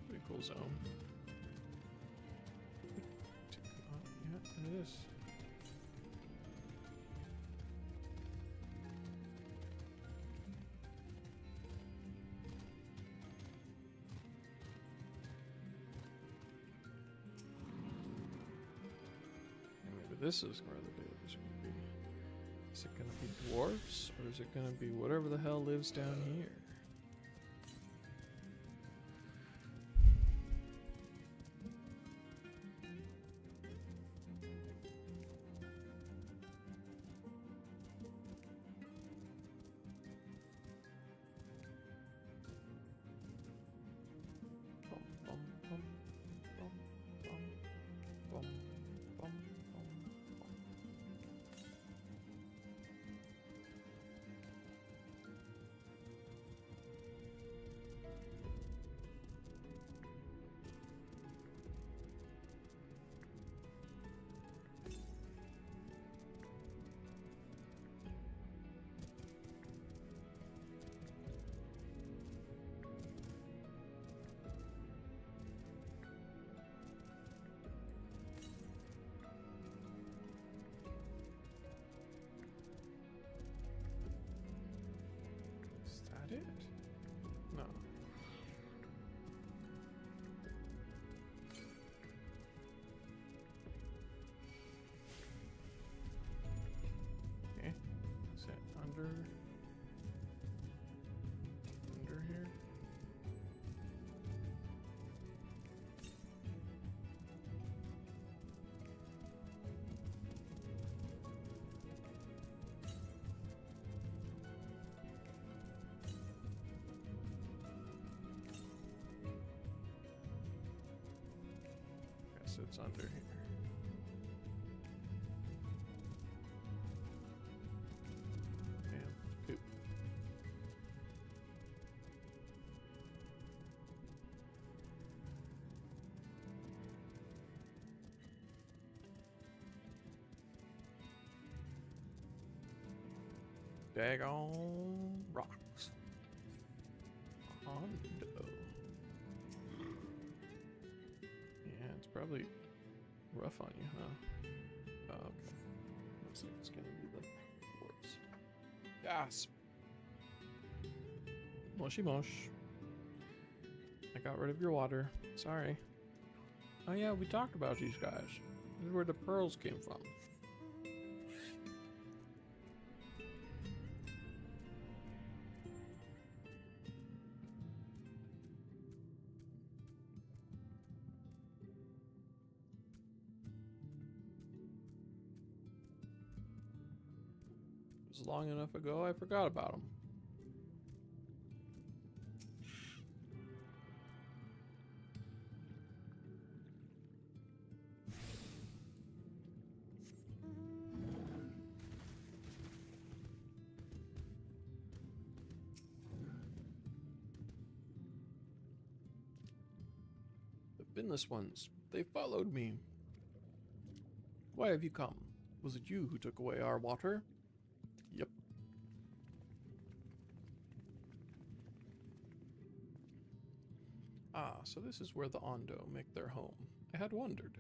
Pretty cool zone. Yeah, it is. Maybe this is where the dude is going to be. Is it going to be dwarves, or is it going to be whatever the hell lives down here? guess it's under here. And poop. Daggone rocks. Hondo. Yeah, it's probably rough on you, huh? Oh, okay. Looks like it's gonna be the worst. Gasp! Mushy mush. I got rid of your water. Sorry. Oh yeah, we talked about these guys. This is where the pearls came from. It was long enough ago, I forgot about them. The binless ones, they followed me. Why have you come? Was it you who took away our water? Yep. Ah, so this is where the Ondo make their home. I had wondered.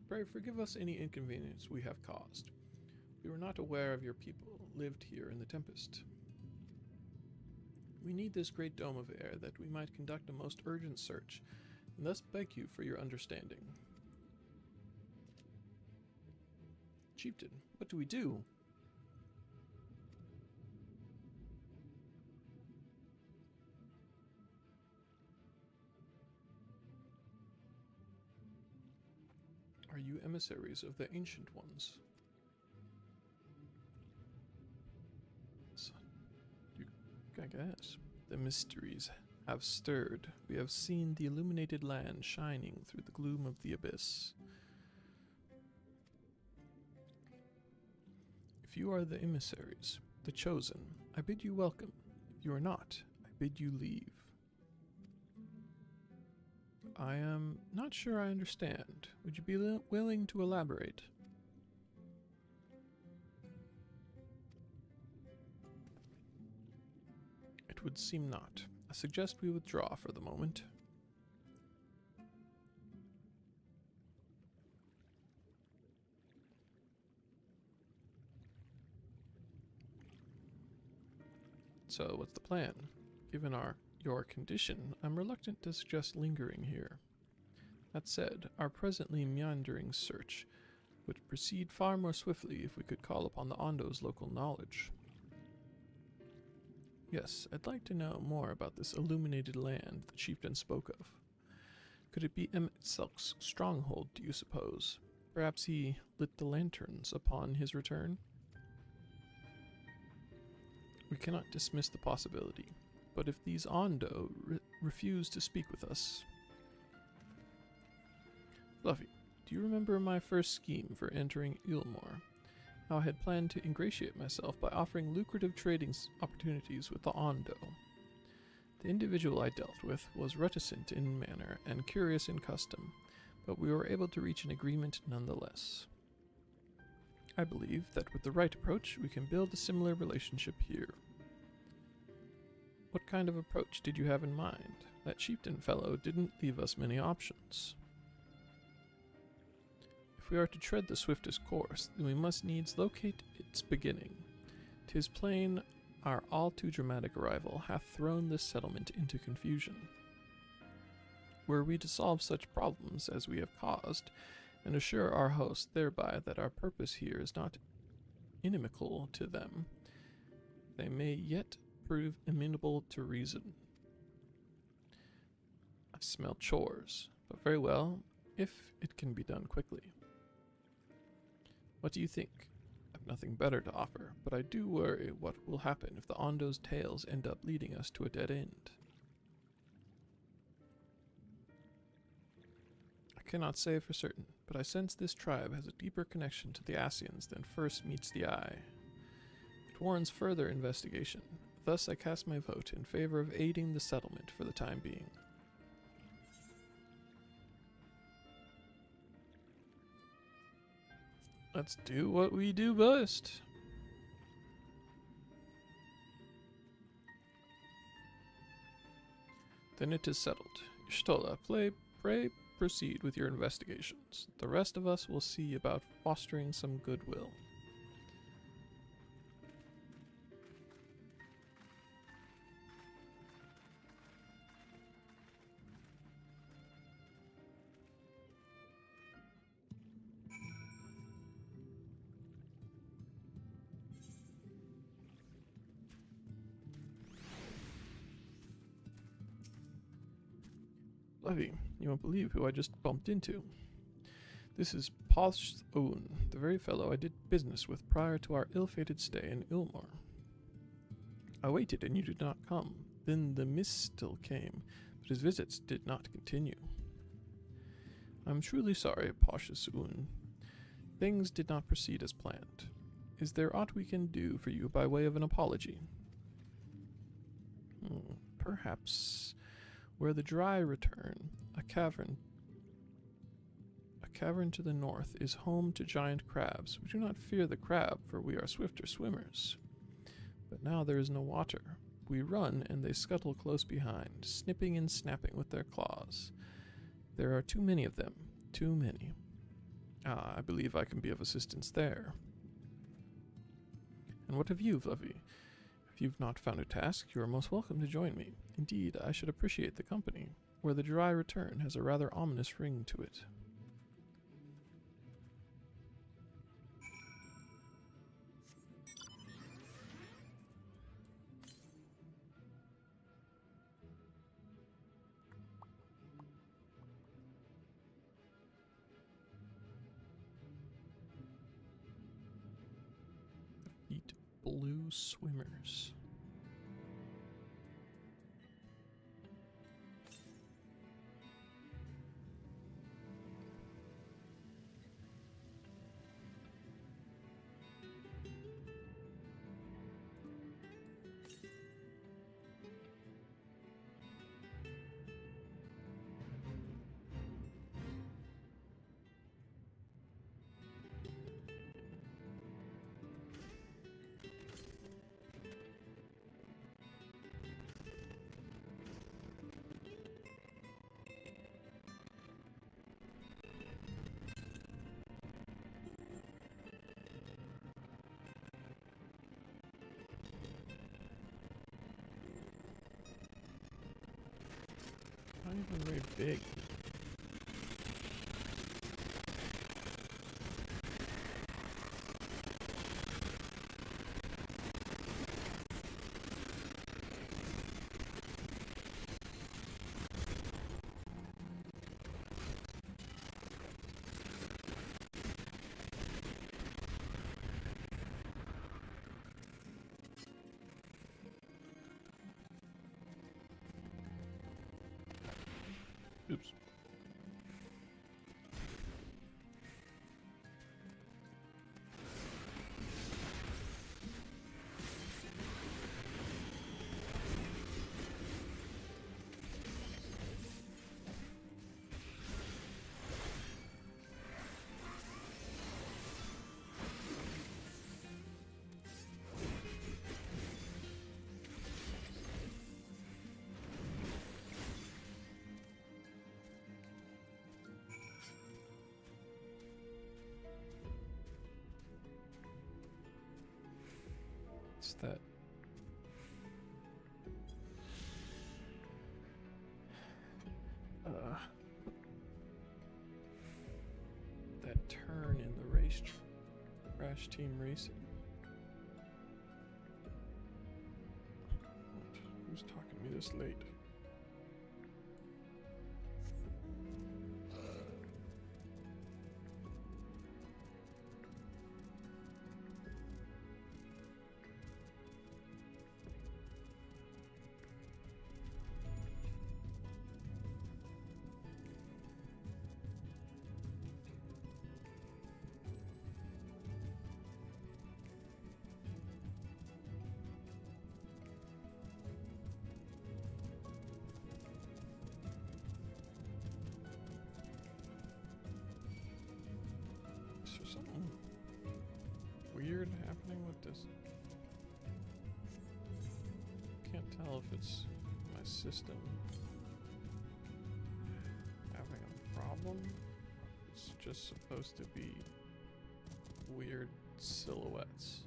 Pray forgive us any inconvenience we have caused. We were not aware of your people lived here in the Tempest. We need this great dome of air that we might conduct a most urgent search, and thus beg you for your understanding. Chieftain, what do we do? Are you emissaries of the Ancient Ones? I guess. The mysteries have stirred. We have seen the illuminated land shining through the gloom of the abyss. If you are the emissaries, the chosen, I bid you welcome. If you are not, I bid you leave. I am not sure I understand. Would you be willing to elaborate? It would seem not. I suggest we withdraw for the moment. So, what's the plan? Given your condition, I'm reluctant to suggest lingering here. That said, our presently meandering search would proceed far more swiftly if we could call upon the Ondo's local knowledge. Yes, I'd like to know more about this illuminated land the chieftain spoke of. Could it be Emmett Selk's stronghold, do you suppose? Perhaps he lit the lanterns upon his return? We cannot dismiss the possibility, but if these Ondo refuse to speak with us... Fluffy, do you remember my first scheme for entering Ilmore? How I had planned to ingratiate myself by offering lucrative trading opportunities with the Ondo. The individual I dealt with was reticent in manner and curious in custom, but we were able to reach an agreement nonetheless. I believe that with the right approach, we can build a similar relationship here. What kind of approach did you have in mind? That chieftain fellow didn't leave us many options. If we are to tread the swiftest course, then we must needs locate its beginning. 'Tis plain our all too dramatic arrival hath thrown this settlement into confusion. Were we to solve such problems as we have caused, and assure our host thereby that our purpose here is not inimical to them, they may yet prove amenable to reason. I smell chores, but very well, if it can be done quickly. What do you think? I've nothing better to offer, but I do worry what will happen if the Ondo's tales end up leading us to a dead end. cannot say for certain, but I sense this tribe has a deeper connection to the Asians than first meets the eye. It warrants further investigation. Thus I cast my vote in favor of aiding the settlement for the time being. Let's do what we do best. Then it is settled. Y'shtola, pray proceed with your investigations. The rest of us will see about fostering some goodwill. Levy, you won't believe who I just bumped into. This is Posh-un, the very fellow I did business with prior to our ill-fated stay in Ilmor. I waited and you did not come. Then the mist still came, but his visits did not continue. I'm truly sorry, Posh-un. Things did not proceed as planned. Is there aught we can do for you by way of an apology? Perhaps... Where the dry return, a cavern to the north is home to giant crabs. We do not fear the crab, for we are swifter swimmers. But now there is no water. We run, and they scuttle close behind, snipping and snapping with their claws. There are too many of them, too many. I believe I can be of assistance there. And what of you, Fluffy? If you've not found a task, you are most welcome to join me. Indeed, I should appreciate the company, where the dry return has a rather ominous ring to it. Eat blue swimmers. Not even very big. Oops. What's that? That turn in the race, crash team racing. Who's talking to me this late? What does... Can't tell if it's my system having a problem. It's just supposed to be weird silhouettes.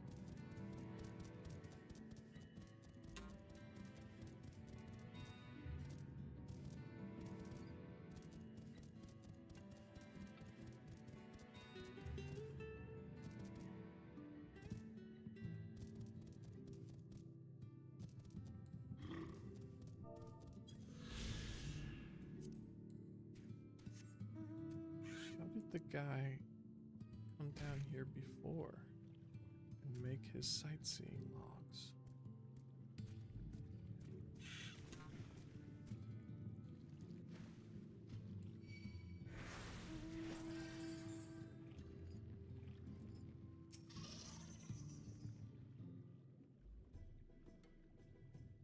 How did the guy come down here before and make his sightseeing logs?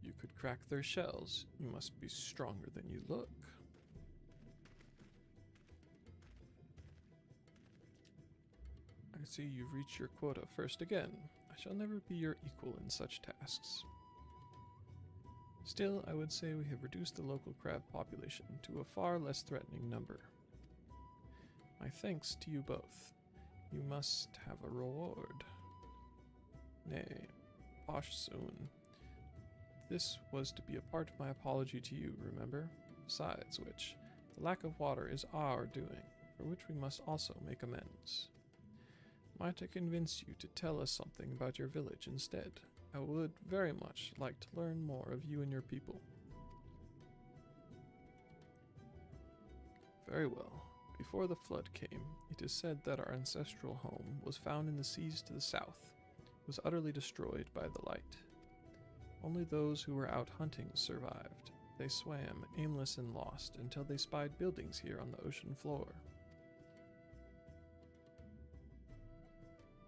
You could crack their shells. You must be stronger than you look. I see you've reached your quota first again. I shall never be your equal in such tasks. Still, I would say we have reduced the local crab population to a far less threatening number. My thanks to you both. You must have a reward. Nay, posh soon. This was to be a part of my apology to you, remember? Besides which, the lack of water is our doing, for which we must also make amends. Might I convince you to tell us something about your village instead? I would very much like to learn more of you and your people. Very well. Before the flood came, it is said that our ancestral home was found in the seas to the south. It was utterly destroyed by the light. Only those who were out hunting survived. They swam, aimless and lost, until they spied buildings here on the ocean floor.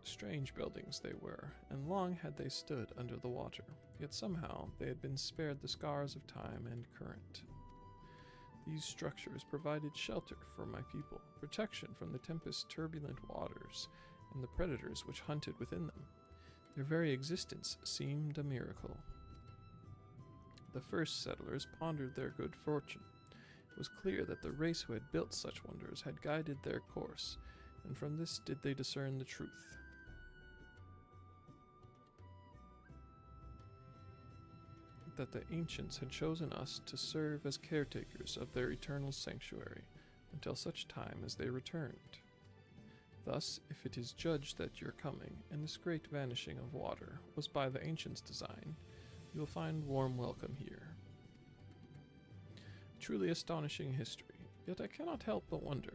Strange buildings they were, and long had they stood under the water, yet somehow they had been spared the scars of time and current. These structures provided shelter for my people, protection from the tempest's turbulent waters, and the predators which hunted within them. Their very existence seemed a miracle. The first settlers pondered their good fortune. It was clear that the race who had built such wonders had guided their course, and from this did they discern the truth. That the ancients had chosen us to serve as caretakers of their eternal sanctuary until such time as they returned. Thus, if it is judged that your coming and this great vanishing of water was by the ancients' design, you will find warm welcome here. Truly astonishing history, yet I cannot help but wonder,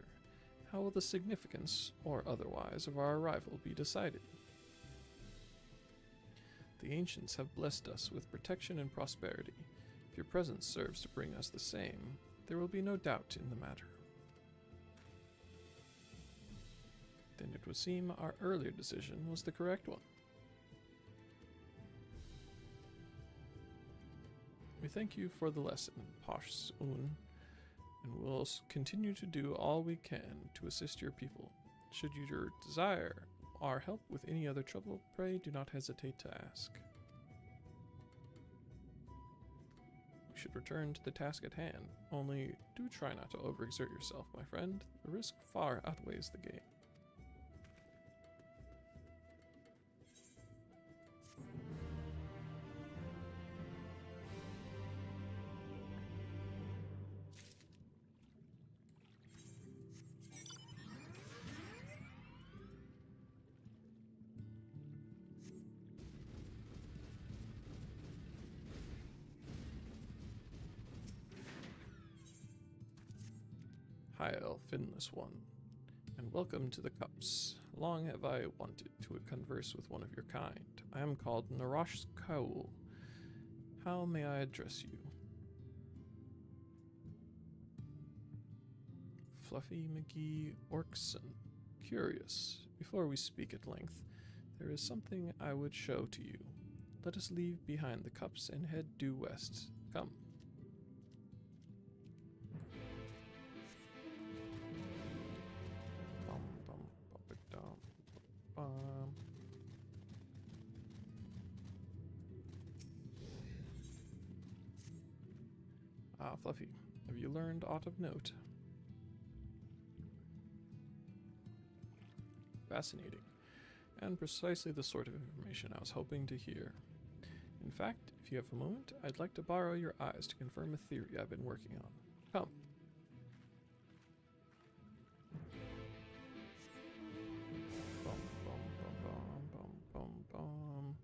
how will the significance, or otherwise, of our arrival be decided? The ancients have blessed us with protection and prosperity. If your presence serves to bring us the same, there will be no doubt in the matter. Then it would seem our earlier decision was the correct one. We thank you for the lesson, Posh Un, and will continue to do all we can to assist your people. Should you desire our help with any other trouble, pray do not hesitate to ask. We should return to the task at hand, only do try not to overexert yourself, my friend. The risk far outweighs the gain. Hail, finless one, and welcome to the Cups. Long have I wanted to converse with one of your kind. I am called Narash Kaul. How may I address you? Fluffy McGee Orkson. Curious. Before we speak at length, there is something I would show to you. Let us leave behind the Cups and head due west. Come. Ah, Fluffy, have you learned aught of note? Fascinating, and precisely the sort of information I was hoping to hear. In fact, if you have a moment, I'd like to borrow your eyes to confirm a theory I've been working on. Come. Bum, bum, bum, bum, bum, bum, bum.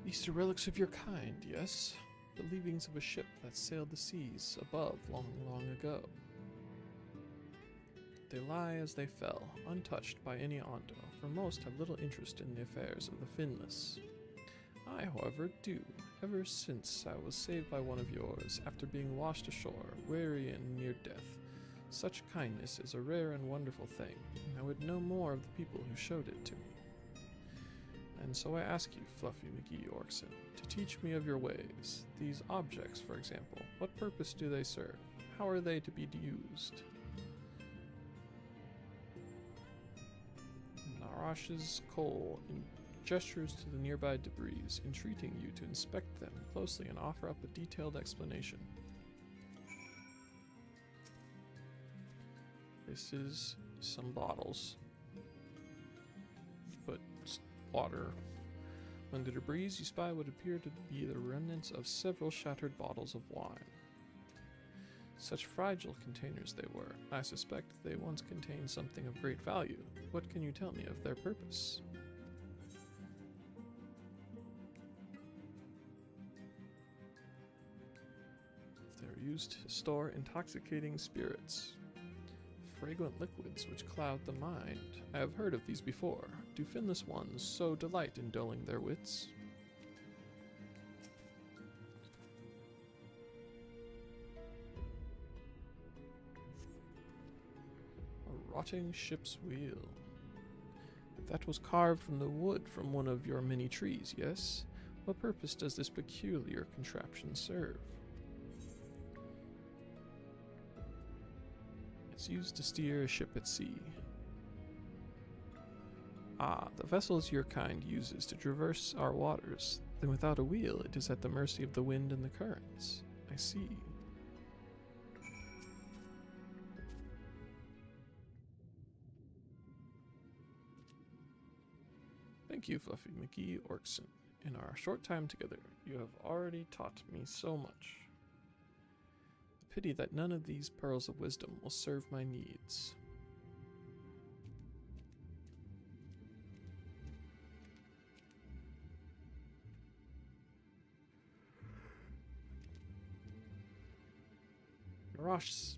These are relics of your kind, yes? The leavings of a ship that sailed the seas above long, long ago. They lie as they fell, untouched by any Ondo, for most have little interest in the affairs of the finless. I, however, do, ever since I was saved by one of yours, after being washed ashore, weary and near death. Such kindness is a rare and wonderful thing, and I would know more of the people who showed it to me. And so I ask you, Fluffy McGee Orkson, to teach me of your ways. These objects, for example, what purpose do they serve? How are they to be used? Narash's Cole gestures to the nearby debris, entreating you to inspect them closely and offer up a detailed explanation. This is some bottles. But water. Among the debris, you spy what appear to be the remnants of several shattered bottles of wine. Such fragile containers they were. I suspect they once contained something of great value. What can you tell me of their purpose? They're used to store intoxicating spirits. Fragrant liquids which cloud the mind. I have heard of these before. Do finless ones so delight in dulling their wits? A rotting ship's wheel. That was carved from the wood from one of your many trees, yes? What purpose does this peculiar contraption serve? It's used to steer a ship at sea. Ah, the vessels your kind uses to traverse our waters. Then without a wheel, it is at the mercy of the wind and the currents. I see. Thank you, Fluffy McGee Orkson. In our short time together, you have already taught me so much. Pity that none of these pearls of wisdom will serve my needs. Narash,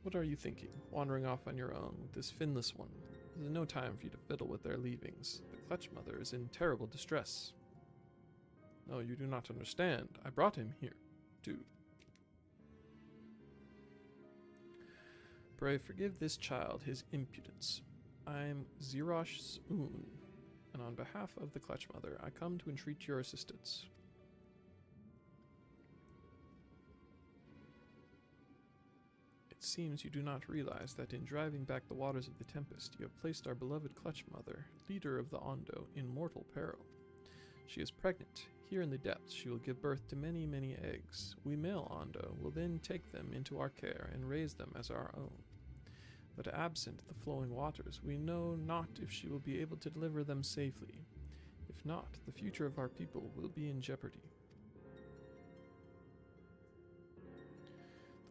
what are you thinking, wandering off on your own with this finless one? There's no time for you to fiddle with their leavings. The Clutch Mother is in terrible distress. No, you do not understand. I brought him here, too. Pray forgive this child his impudence. I'm Zirosh Un, and on behalf of the Clutch Mother, I come to entreat your assistance. It seems you do not realize that in driving back the waters of the Tempest, you have placed our beloved Clutch Mother, leader of the Ondo, in mortal peril. She is pregnant. Here in the depths, she will give birth to many, many eggs. We male Ondo will then take them into our care and raise them as our own. But absent the flowing waters, we know not if she will be able to deliver them safely. If not, the future of our people will be in jeopardy.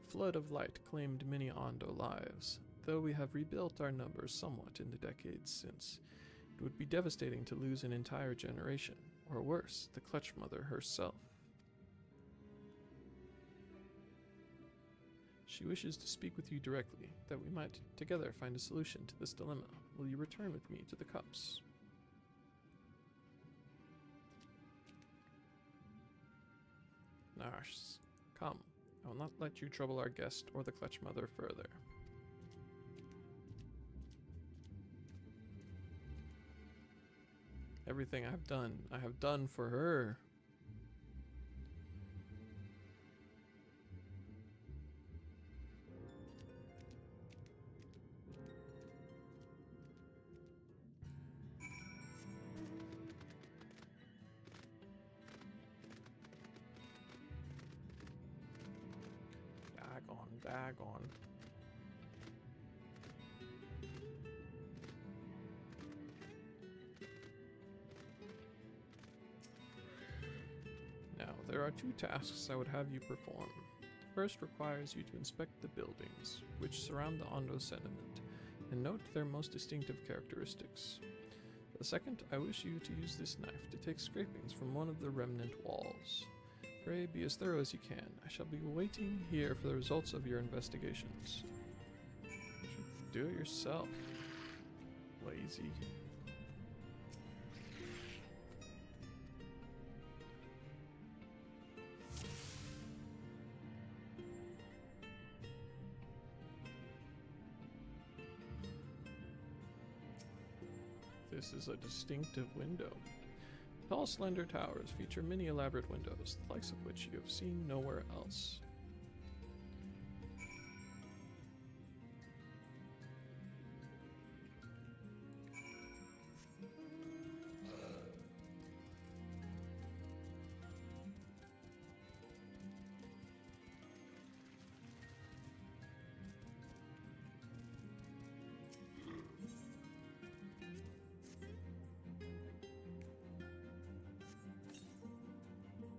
The flood of light claimed many Ondo lives. Though we have rebuilt our numbers somewhat in the decades since, it would be devastating to lose an entire generation, or worse, the Clutch Mother herself. She wishes to speak with you directly, that we might together find a solution to this dilemma. Will you return with me to the cups? Come. I will not let you trouble our guest or the Clutch Mother further. Everything I have done for her. Dagon. Now, there are two tasks I would have you perform. The first requires you to inspect the buildings, which surround the Ondo sediment, and note their most distinctive characteristics. The second, I wish you to use this knife to take scrapings from one of the remnant walls. Pray be as thorough as you can. I shall be waiting here for the results of your investigations. Do it yourself. Lazy. This is a distinctive window. Tall, slender towers feature many elaborate windows, the likes of which you have seen nowhere else.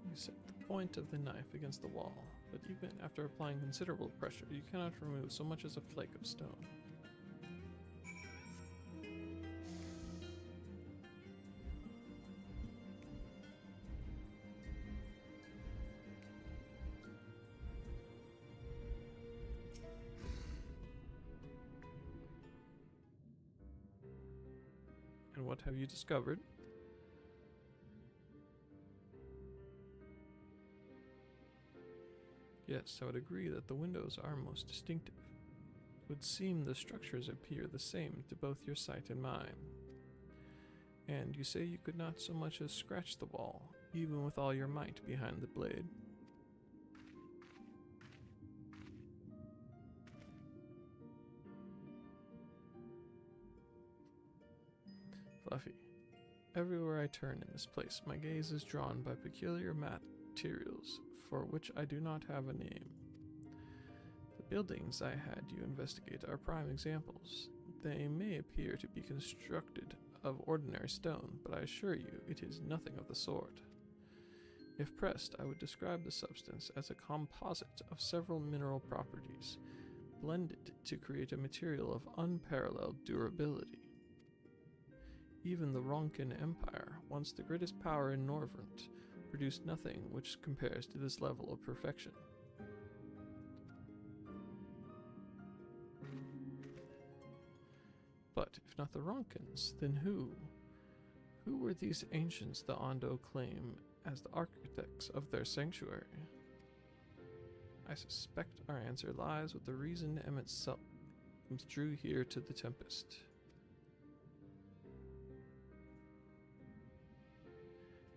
You set the point of the knife against the wall, but even after applying considerable pressure, you cannot remove so much as a flake of stone. And what have you discovered? Yes, I would agree that the windows are most distinctive. It would seem the structures appear the same to both your sight and mine. And you say you could not so much as scratch the wall, even with all your might behind the blade. Fluffy. Everywhere I turn in this place, my gaze is drawn by peculiar materials for which I do not have a name. The buildings I had you investigate are prime examples. They may appear to be constructed of ordinary stone, but I assure you it is nothing of the sort. If pressed, I would describe the substance as a composite of several mineral properties, blended to create a material of unparalleled durability. Even the Ronkin Empire, once the greatest power in Norvrent, produced nothing which compares to this level of perfection. But if not the Ronkins, then who? Who were these ancients the Ondo claim as the architects of their sanctuary? I suspect our answer lies with the reason Emmett drew here to the Tempest.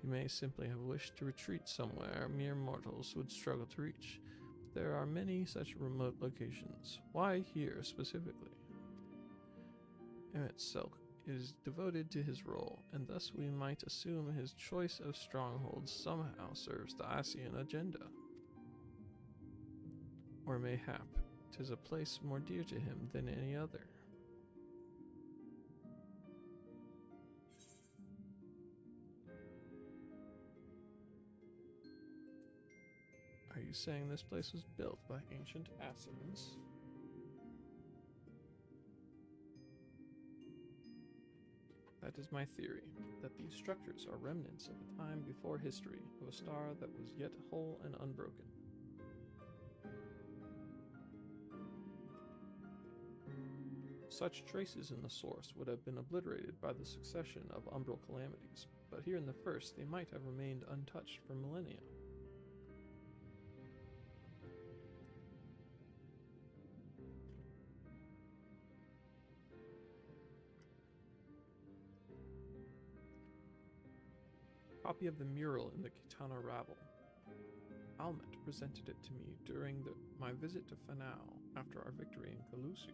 You may simply have wished to retreat somewhere mere mortals would struggle to reach. But there are many such remote locations. Why here specifically? Emmett Selk is devoted to his role, and thus we might assume his choice of strongholds somehow serves the Asian agenda. Or mayhap 'tis a place more dear to him than any other. Are you saying this place was built by ancient Asians? That is my theory, that these structures are remnants of a time before history, of a star that was yet whole and unbroken. Such traces in the source would have been obliterated by the succession of umbral calamities, but here in the first they might have remained untouched for millennia. copy of the mural in the Kitana rabble. Almet presented it to me during my visit to Fanau after our victory in Calusia.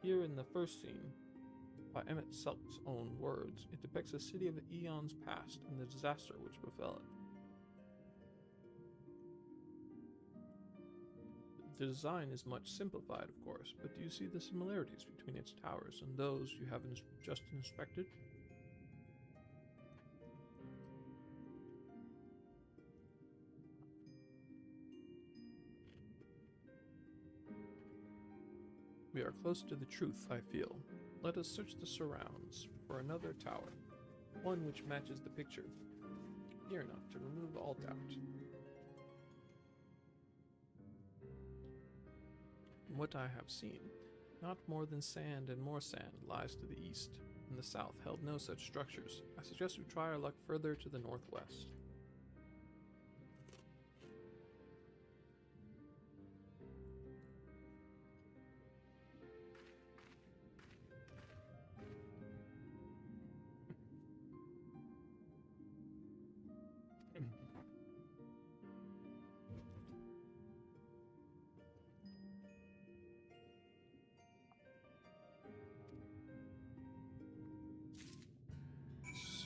Here in the first scene, by Emmett Selk's own words, it depicts a city of eons past and the disaster which befell it. The design is much simplified, of course, but do you see the similarities between its towers and those you have just inspected? We are close to the truth, I feel. Let us search the surrounds for another tower, one which matches the picture, near enough to remove all doubt. From what I have seen, not more than sand and more sand lies to the east, and the south held no such structures. I suggest we try our luck further to the northwest.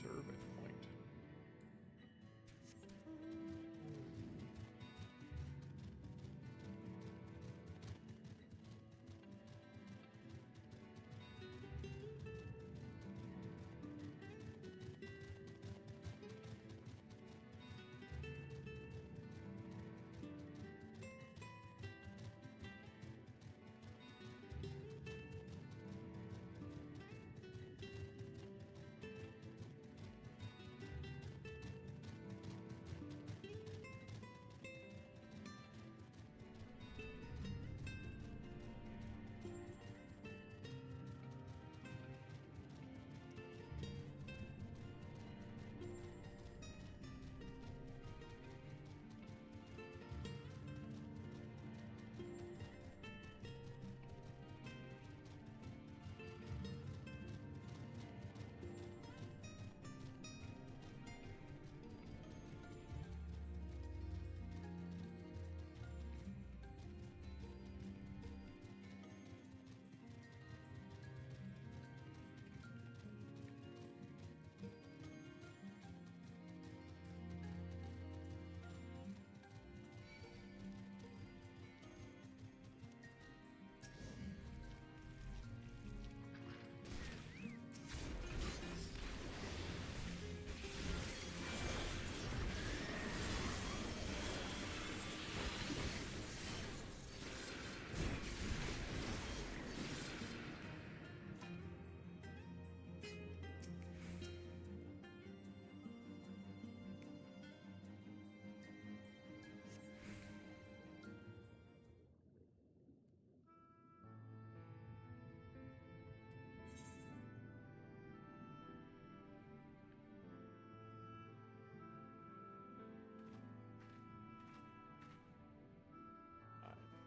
Survey point.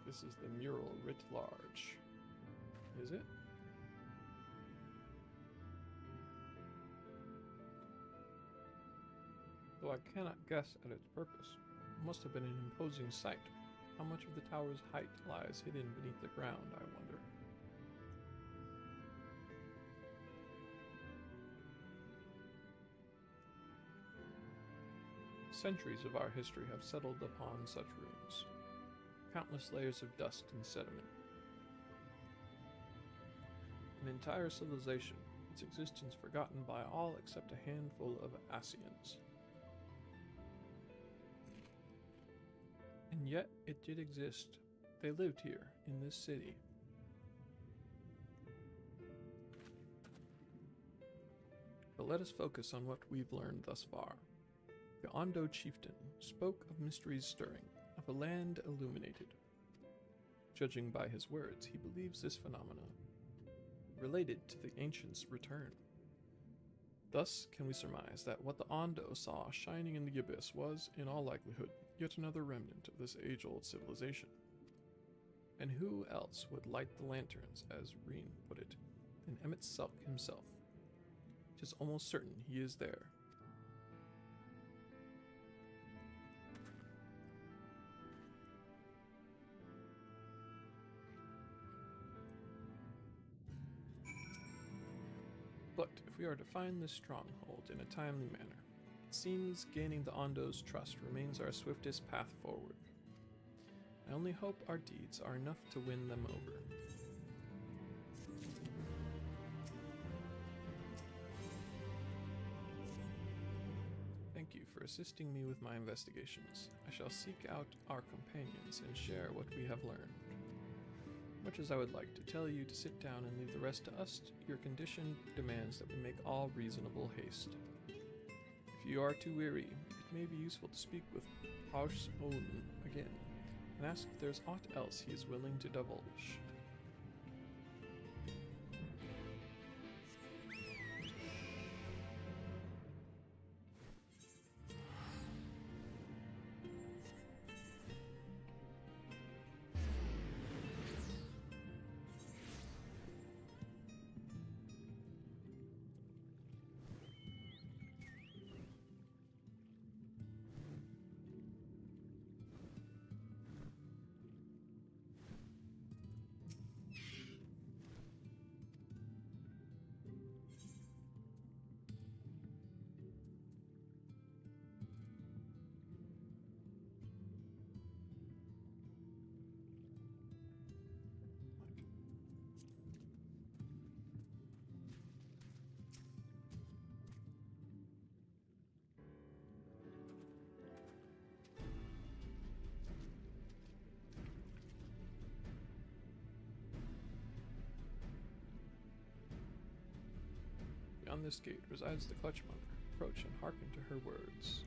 This is the mural writ large. Is it? Though I cannot guess at its purpose. It must have been an imposing sight. How much of the tower's height lies hidden beneath the ground, I wonder. Centuries of our history have settled upon such ruins. Countless layers of dust and sediment. An entire civilization, its existence forgotten by all except a handful of Asians. And yet it did exist. They lived here, in this city. But let us focus on what we've learned thus far. The Ondo chieftain spoke of mysteries stirring, of a land illuminated. Judging by his words, he believes this phenomena related to the ancients' return. Thus can we surmise that what the Ondo saw shining in the abyss was, in all likelihood, yet another remnant of this age-old civilization. And who else would light the lanterns, as Reen put it, than Emmett Sulk himself? It is almost certain he is there. But if we are to find this stronghold in a timely manner, it seems gaining the Ondo's trust remains our swiftest path forward. I only hope our deeds are enough to win them over. Thank you for assisting me with my investigations. I shall seek out our companions and share what we have learned. Much as I would like to tell you to sit down and leave the rest to us, your condition demands that we make all reasonable haste. If you are too weary, it may be useful to speak with Haus Owen again, and ask if there's aught else he is willing to divulge. Beyond this gate resides the Clutch Mother. Approach and hearken to her words.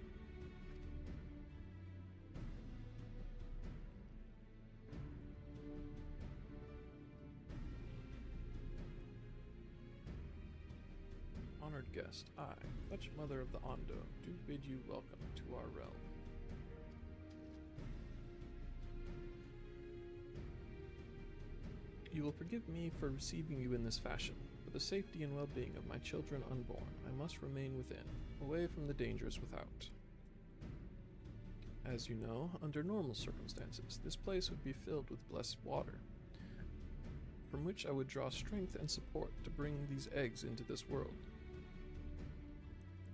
Honored guest, I, Clutch Mother of the Ondo, do bid you welcome to our realm. You will forgive me for receiving you in this fashion. For the safety and well-being of my children unborn, I must remain within, away from the dangers without. As you know, under normal circumstances, this place would be filled with blessed water, from which I would draw strength and support to bring these eggs into this world.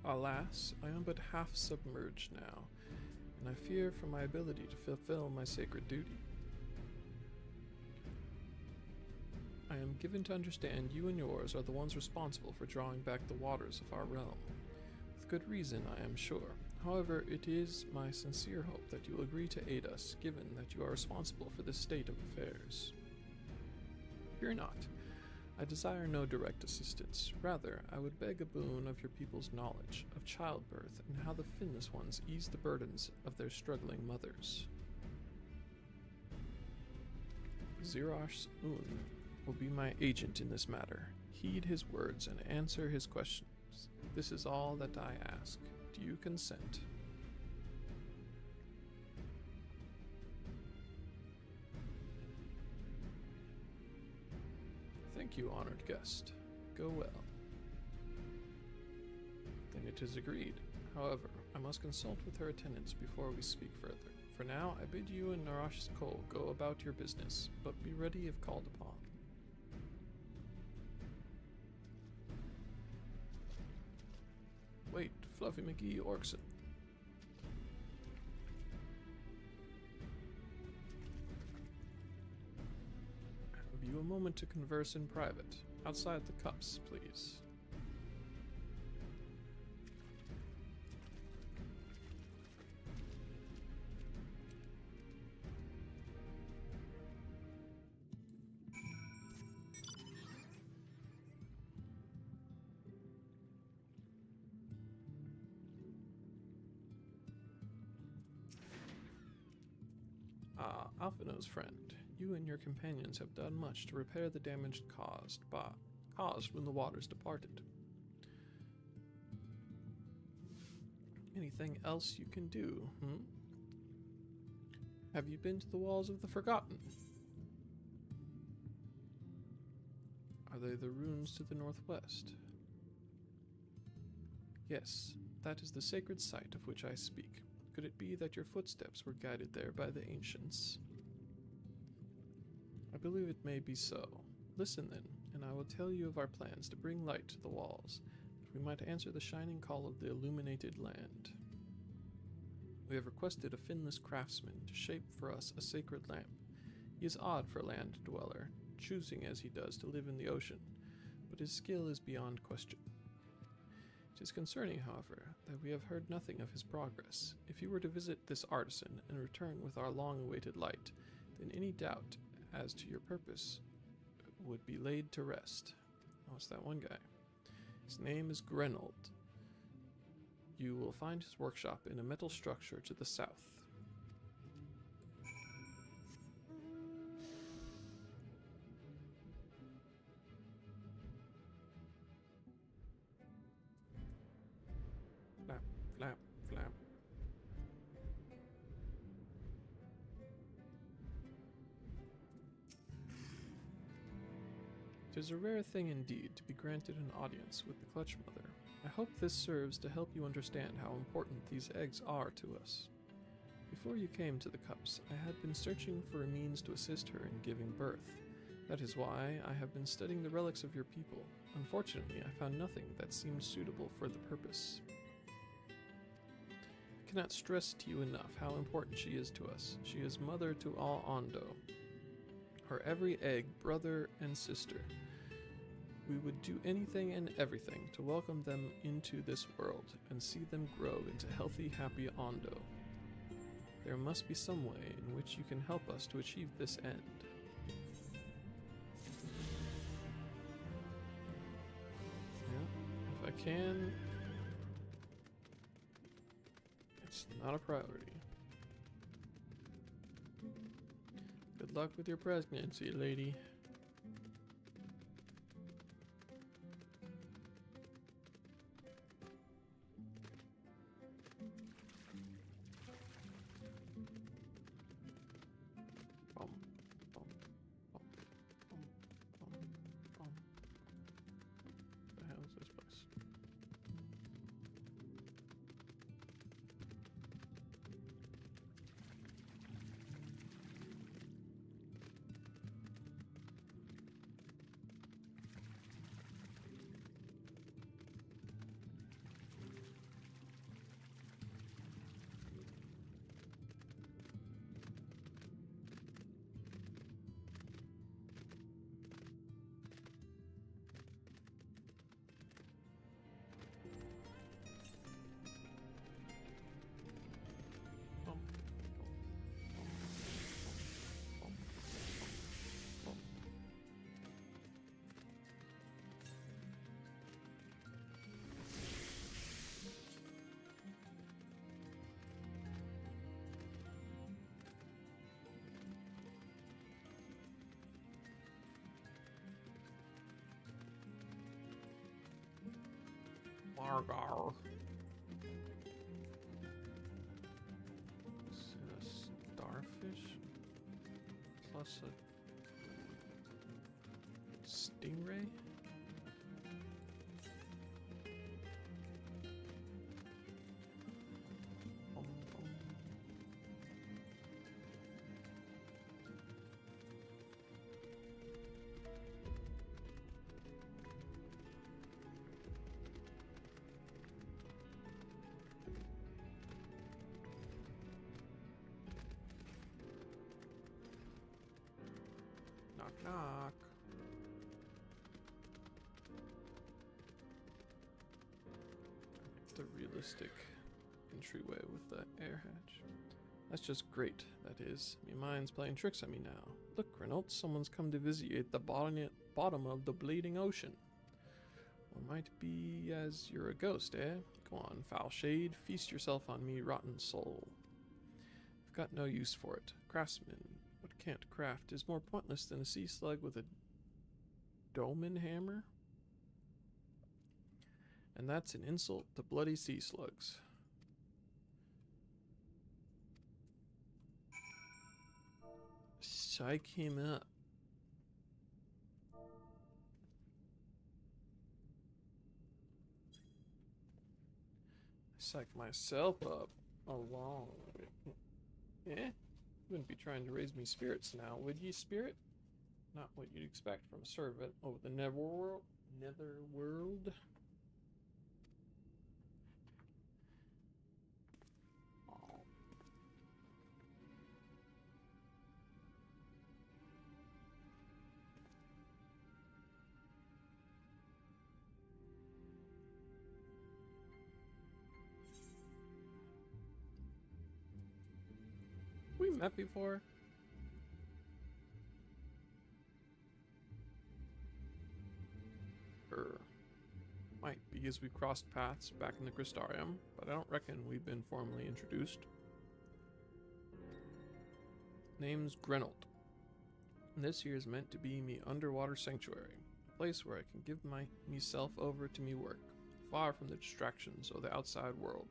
Alas, I am but half submerged now, and I fear for my ability to fulfill my sacred duty. I am given to understand you and yours are the ones responsible for drawing back the waters of our realm. With good reason, I am sure. However, it is my sincere hope that you will agree to aid us, given that you are responsible for this state of affairs. Fear not. I desire no direct assistance. Rather, I would beg a boon of your people's knowledge of childbirth and how the finless ones ease the burdens of their struggling mothers. Zirash Un will be my agent in this matter. Heed his words and answer his questions. This is all that I ask. Do you consent? Thank you, honored guest. Go well. Then it is agreed. However, I must consult with her attendants before we speak further. For now, I bid you and Narash Kol go about your business, but be ready if called upon. Wait, Fluffy McGee Orkson. Have you a moment to converse in private? Outside the cups, please. Alphino's friend, you and your companions have done much to repair the damage caused when the waters departed. Anything else you can do, Have you been to the Walls of the Forgotten? they the runes to the northwest? Yes, that is the sacred site of which I speak. Could it be that your footsteps were guided there by the ancients? I believe it may be so. Listen then, and I will tell you of our plans to bring light to the walls, that we might answer the shining call of the illuminated land. We have requested a finless craftsman to shape for us a sacred lamp. He is odd for a land dweller, choosing as he does to live in the ocean, but his skill is beyond question. It is concerning, however, that we have heard nothing of his progress. If you were to visit this artisan and return with our long-awaited light, then any doubt as to your purpose would be laid to rest. Oh, it's that one guy. His name is Grenold. You will find his workshop in a metal structure to the south. Flap, flap, flap. It is a rare thing indeed to be granted an audience with the Clutch Mother. I hope this serves to help you understand how important these eggs are to us. Before you came to the cups, I had been searching for a means to assist her in giving birth. That is why I have been studying the relics of your people. Unfortunately, I found nothing that seemed suitable for the purpose. I cannot stress to you enough how important she is to us. She is mother to all Ondo. Her every egg, brother and sister. We would do anything and everything to welcome them into this world and see them grow into healthy, happy Ondo. There must be some way in which you can help us to achieve this end. Yeah, if I can, it's not a priority. Good luck with your pregnancy, lady. Margar. Is it a starfish plus a stingray? Knock, knock. The realistic entryway with the air hatch. That's just great, that is. Me mind's playing tricks on me now. Look, Renault, someone's come to visit the bottom of the bleeding ocean. Or might be as you're a ghost, eh? Go on, foul shade, feast yourself on me, rotten soul. I've got no use for it. Craftsman, what can't craft is more pointless than a sea slug with a dolmen hammer. And that's an insult to bloody sea slugs. Psych him up. psych myself up along with it. Eh? You wouldn't be trying to raise me spirits now, would ye, spirit? Not what you'd expect from a servant of the netherworld. Netherworld. We met before. Might be as we crossed paths back in the Crystarium, but I don't reckon we've been formally introduced. Name's Grenold. And this here is meant to be me underwater sanctuary, a place where I can give myself over to me work, far from the distractions of the outside world.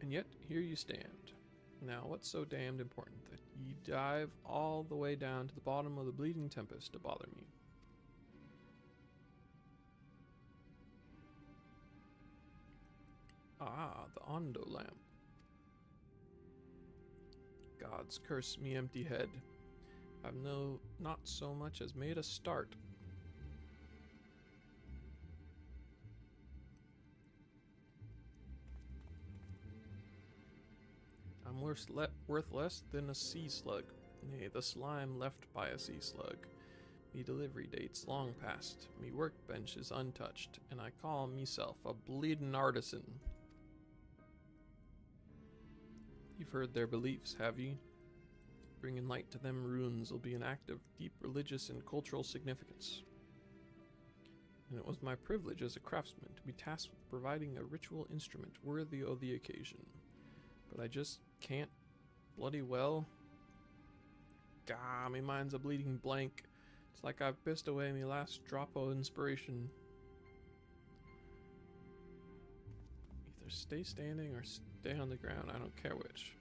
And yet, here you stand. Now, what's so damned important that ye dive all the way down to the bottom of the bleeding tempest to bother me? Ah, the Ondo lamp. Gods curse me empty head. I've not so much as made a start. I'm worth less than a sea slug, nay, the slime left by a sea slug. Me delivery date's long past, me workbench is untouched, and I call meself a bleedin' artisan. You've heard their beliefs, have ye? Bringing light to them runes will be an act of deep religious and cultural significance. And it was my privilege as a craftsman to be tasked with providing a ritual instrument worthy of the occasion. But I just can't bloody well. Gah, me mind's a bleeding blank. It's like I've pissed away me last drop of inspiration. Either stay standing or stay on the ground, I don't care which.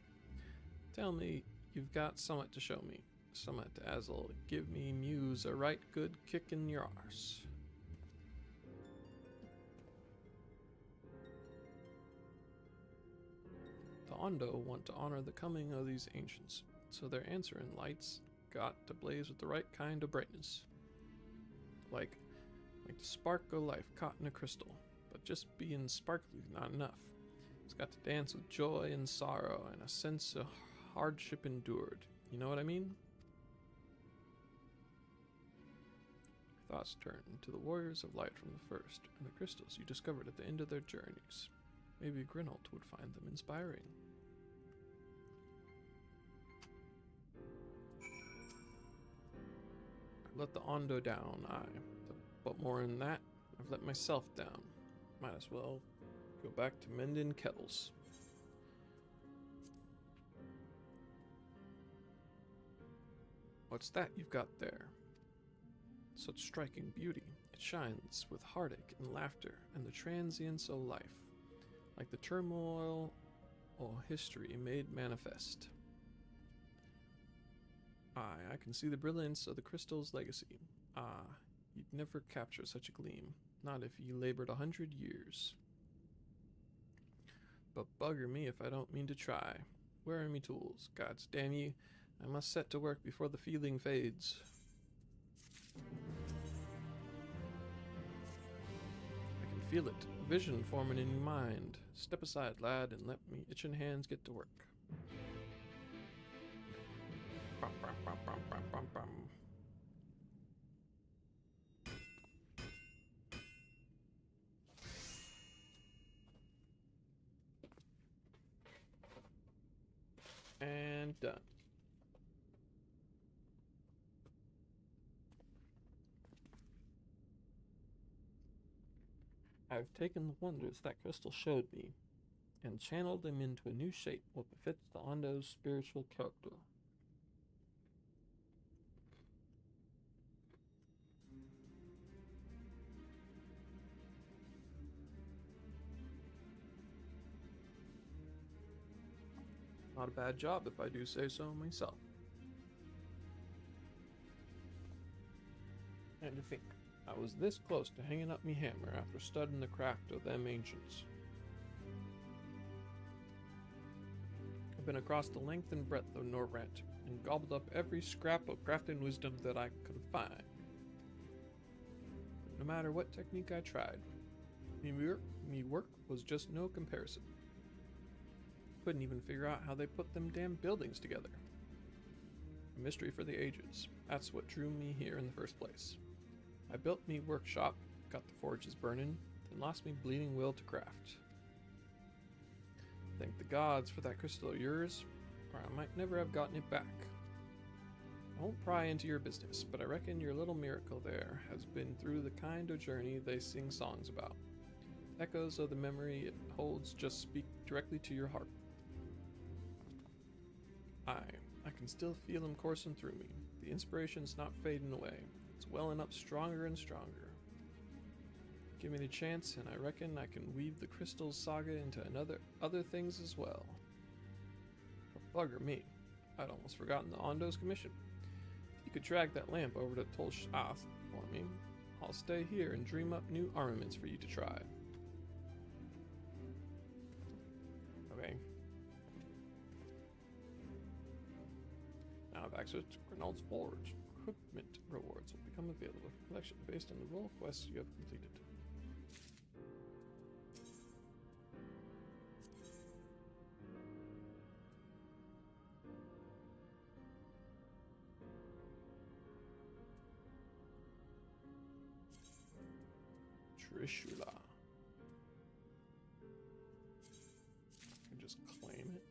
Tell me you've got somewhat to show me. Somewhat as'll give me muse a right good kick in your arse. The Ondo want to honor the coming of these ancients, so their answering lights got to blaze with the right kind of brightness. Like the spark of life caught in a crystal, but just being sparkly is not enough. It's got to dance with joy and sorrow and a sense of hardship endured. You know what I mean? Thoughts turned to the warriors of light from the first, and the crystals you discovered at the end of their journeys. Maybe Grenold would find them inspiring. I've let the Ondo down, but more than that, I've let myself down. Might as well go back to mending kettles. What's that you've got there? Such striking beauty. It shines with heartache and laughter and the transience of life, like the turmoil of history made manifest. Aye, I can see the brilliance of the crystal's legacy. Ah, you'd never capture such a gleam, not if ye labored 100 years. But bugger me if I don't mean to try. Where are me tools? Gods damn ye, I must set to work before the feeling fades. I can feel it, vision forming in your mind. Step aside, lad, and let me itching hands get to work. Bum, bum, bum, bum, bum, bum, bum. And done. I've taken the wonders that crystal showed me and channeled them into a new shape what befits the Ondo's spiritual character. Not a bad job if I do say so myself. And to think, I was this close to hanging up me hammer after studying the craft of them ancients. been across the length and breadth of Norrant, and gobbled up every scrap of crafting wisdom that I could find. But no matter what technique I tried, me work was just no comparison. Couldn't even figure out how they put them damn buildings together. A mystery for the ages. That's what drew me here in the first place. I built me workshop, got the forges burning, then lost me bleeding will to craft. Thank the gods for that crystal of yours, or I might never have gotten it back. I won't pry into your business, but I reckon your little miracle there has been through the kind of journey they sing songs about. Echoes of the memory it holds just speak directly to your heart. I can still feel them coursing through me. The inspiration's not fading away. It's welling up stronger and stronger. Give me the chance, and I reckon I can weave the crystal saga into other things as well. But bugger me, I'd almost forgotten the Ondo's commission. If you could drag that lamp over to Tolshath for me, I'll stay here and dream up new armaments for you to try. Okay. Now I have access to Grenald's Forge. Equipment rewards will become available for collection based on the role quests you have completed. Trishula. I can just claim it.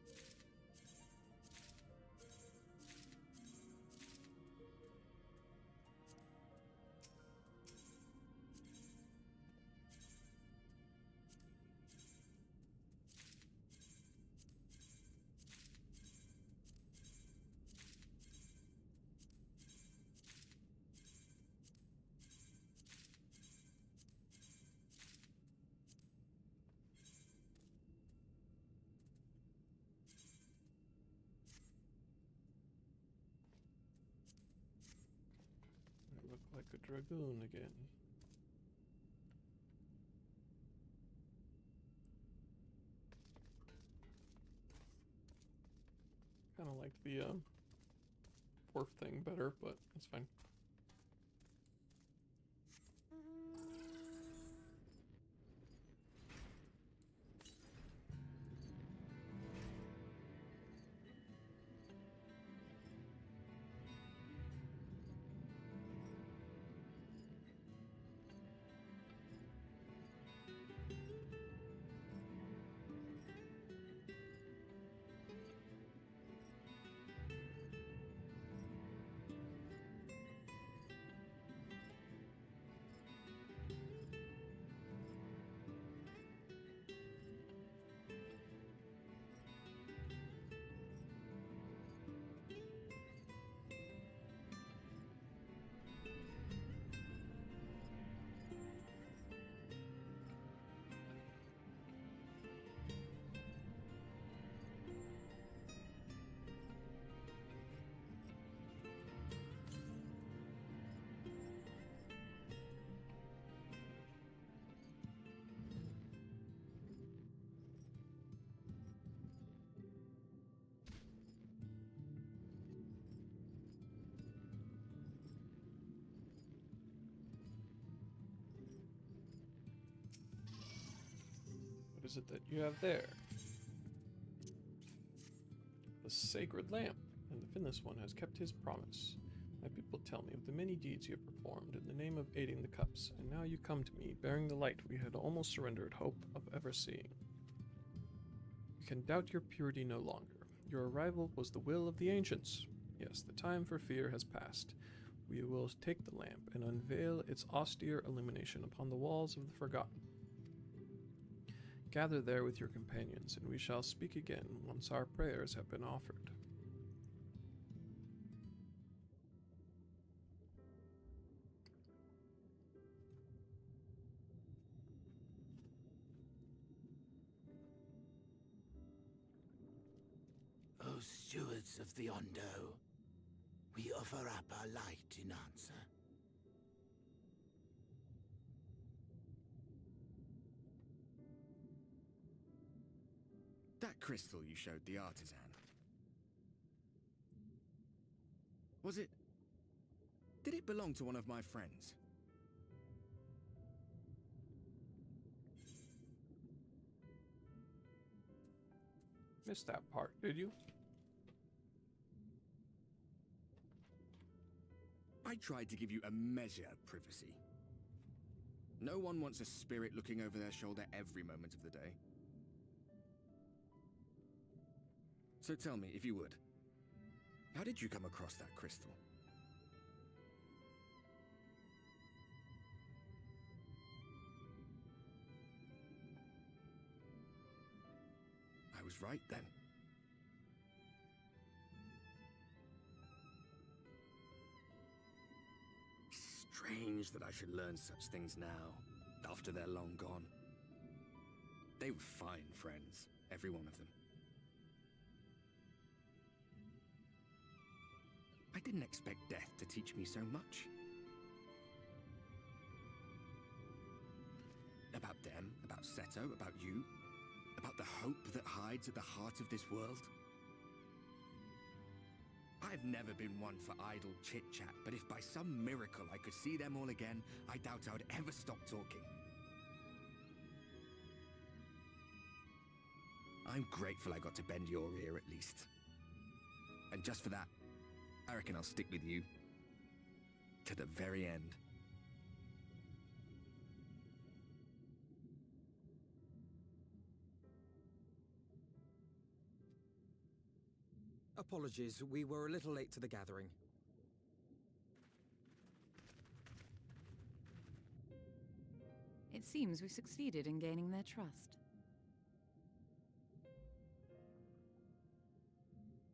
Look like a dragoon again. Kind of like the dwarf thing better, but it's fine. What is it that you have there? The sacred lamp, and the Finless one has kept his promise. My people tell me of the many deeds you have performed in the name of aiding the cups, and now you come to me, bearing the light we had almost surrendered hope of ever seeing. We can doubt your purity no longer. Your arrival was the will of the ancients. Yes, the time for fear has passed. We will take the lamp and unveil its austere illumination upon the walls of the Forgotten. Gather there with your companions, and we shall speak again once our prayers have been offered. O stewards of the Ondo, we offer up our light in answer. That crystal you showed the artisan, Was it... Did it belong to one of my friends? Missed that part, did you? I tried to give you a measure of privacy. No one wants a spirit looking over their shoulder every moment of the day. So tell me, if you would, how did you come across that crystal? I was right then. Strange that I should learn such things now, after they're long gone. They were fine friends, every one of them. I didn't expect death to teach me so much. About them, about Seto, about you, about the hope that hides at the heart of this world. I've never been one for idle chit-chat, but if by some miracle I could see them all again, I doubt I would ever stop talking. I'm grateful I got to bend your ear at least. And just for that, I reckon I'll stick with you to the very end. Apologies, we were a little late to the gathering. It seems we've succeeded in gaining their trust.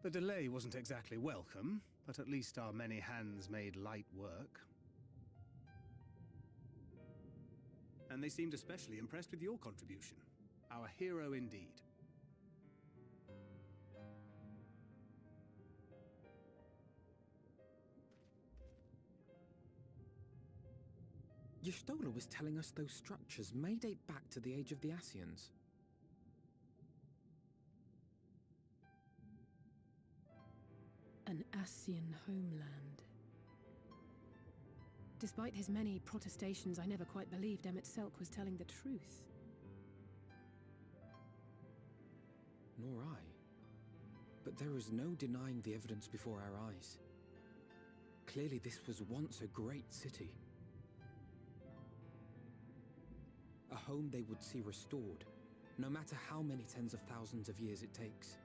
The delay wasn't exactly welcome, but at least our many hands made light work. And they seemed especially impressed with your contribution. Our hero indeed. Y'shtola was telling us those structures may date back to the age of the Ascians. An Ascian homeland. Despite his many protestations, I never quite believed Emmett Selk was telling the truth. Nor I. But there is no denying the evidence before our eyes. Clearly this was once a great city. A home they would see restored, no matter how many tens of thousands of years it takes.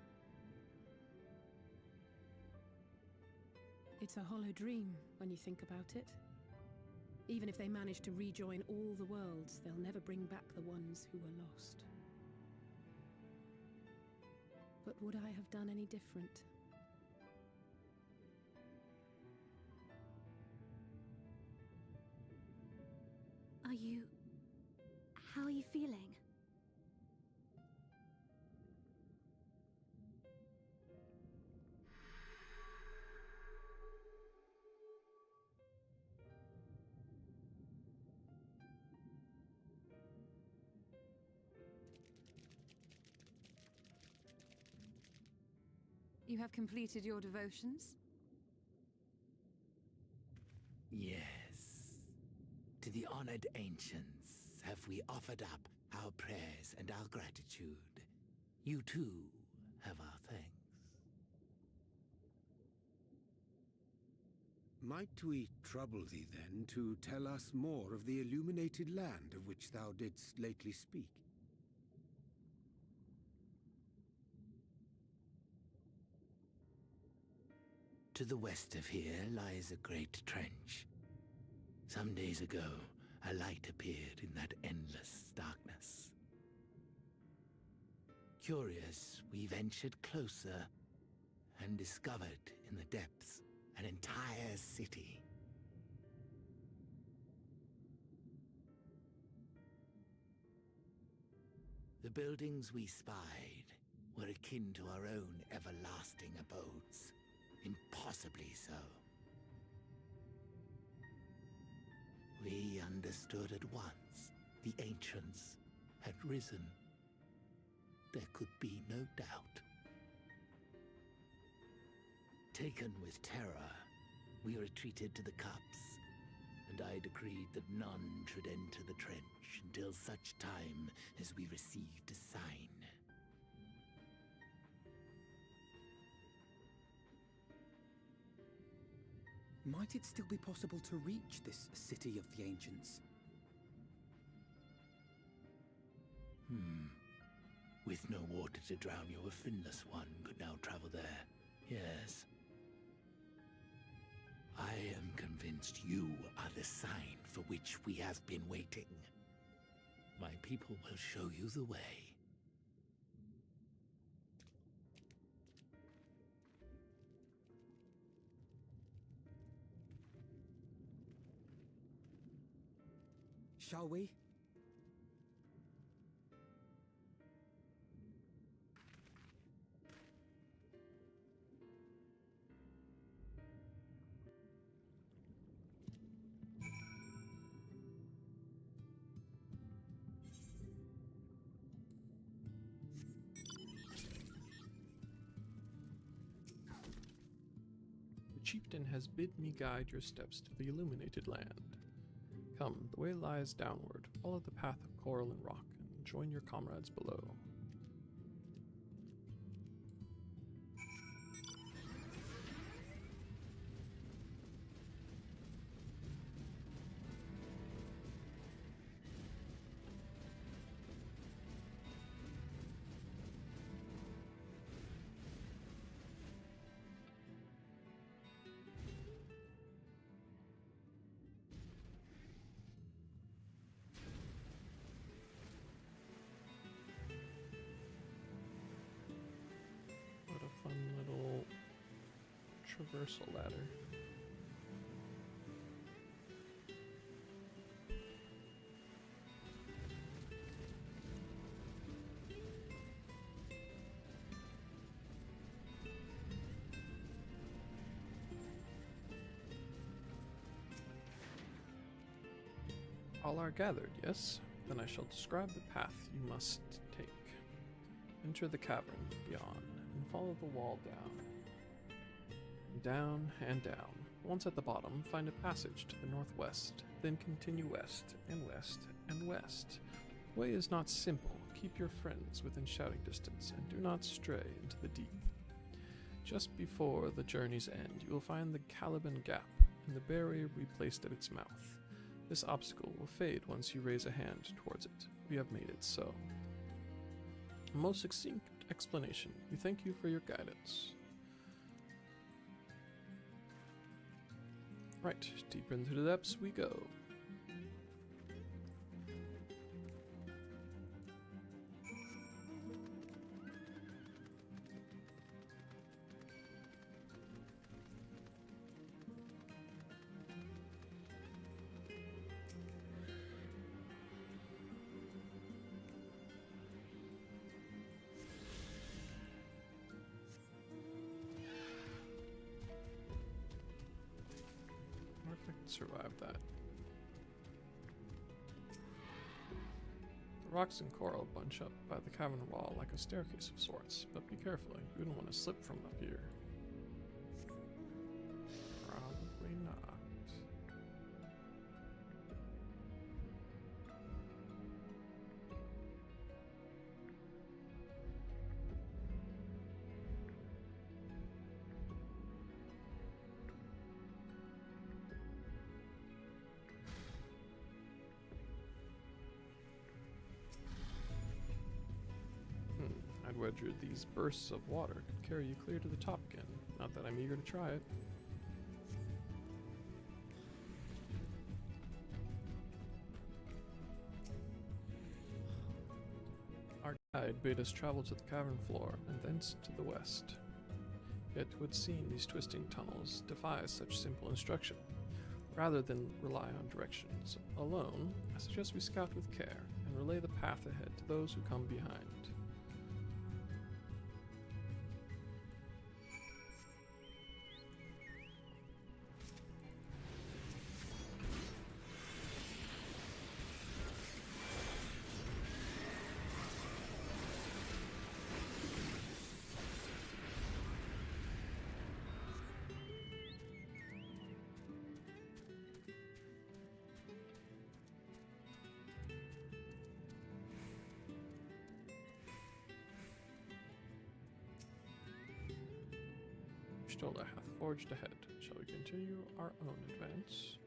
It's a hollow dream when you think about it. Even if they manage to rejoin all the worlds, they'll never bring back the ones who were lost. But would I have done any different? How are you feeling? You have completed your devotions? Yes. To the honored ancients have we offered up our prayers and our gratitude. You too have our thanks. Might we trouble thee then to tell us more of the illuminated land of which thou didst lately speak? To the west of here lies a great trench. Some days ago, a light appeared in that endless darkness. Curious, we ventured closer and discovered in the depths an entire city. The buildings we spied were akin to our own everlasting abodes. Impossibly so. We understood at once the ancients had risen. There could be no doubt. Taken with terror, we retreated to the cups, and I decreed that none should enter the trench until such time as we received a sign. Might it still be possible to reach this city of the ancients? With no water to drown you, a finless one could now travel there. Yes. I am convinced you are the sign for which we have been waiting. My people will show you the way. Shall we? The chieftain has bid me guide your steps to the illuminated land. Come, the way lies downward. Follow the path of coral and rock, and join your comrades below. What a fun little traversal ladder. All are gathered, yes? Then I shall describe the path you must take. Enter the cavern beyond, and follow the wall down. Down and down. Once at the bottom, find a passage to the northwest, then continue west, and west, and west. The way is not simple. Keep your friends within shouting distance, and do not stray into the deep. Just before the journey's end, you will find the Caliban Gap, and the barrier we placed at its mouth. This obstacle will fade once you raise a hand towards it. We have made it so. A most succinct explanation. We thank you for your guidance. Right, deeper into the depths we go. Survive that. The rocks and coral bunch up by the cavern wall like a staircase of sorts, but be careful, you wouldn't want to slip from up here. Probably not. I'd wager these bursts of water could carry you clear to the top again. Not that I'm eager to try it. Our guide bade us travel to the cavern floor and thence to the west. It would seem these twisting tunnels defy such simple instruction. Rather than rely on directions alone, I suggest we scout with care and relay the path ahead to those who come behind. Stola hath forged ahead. Shall we continue our own advance?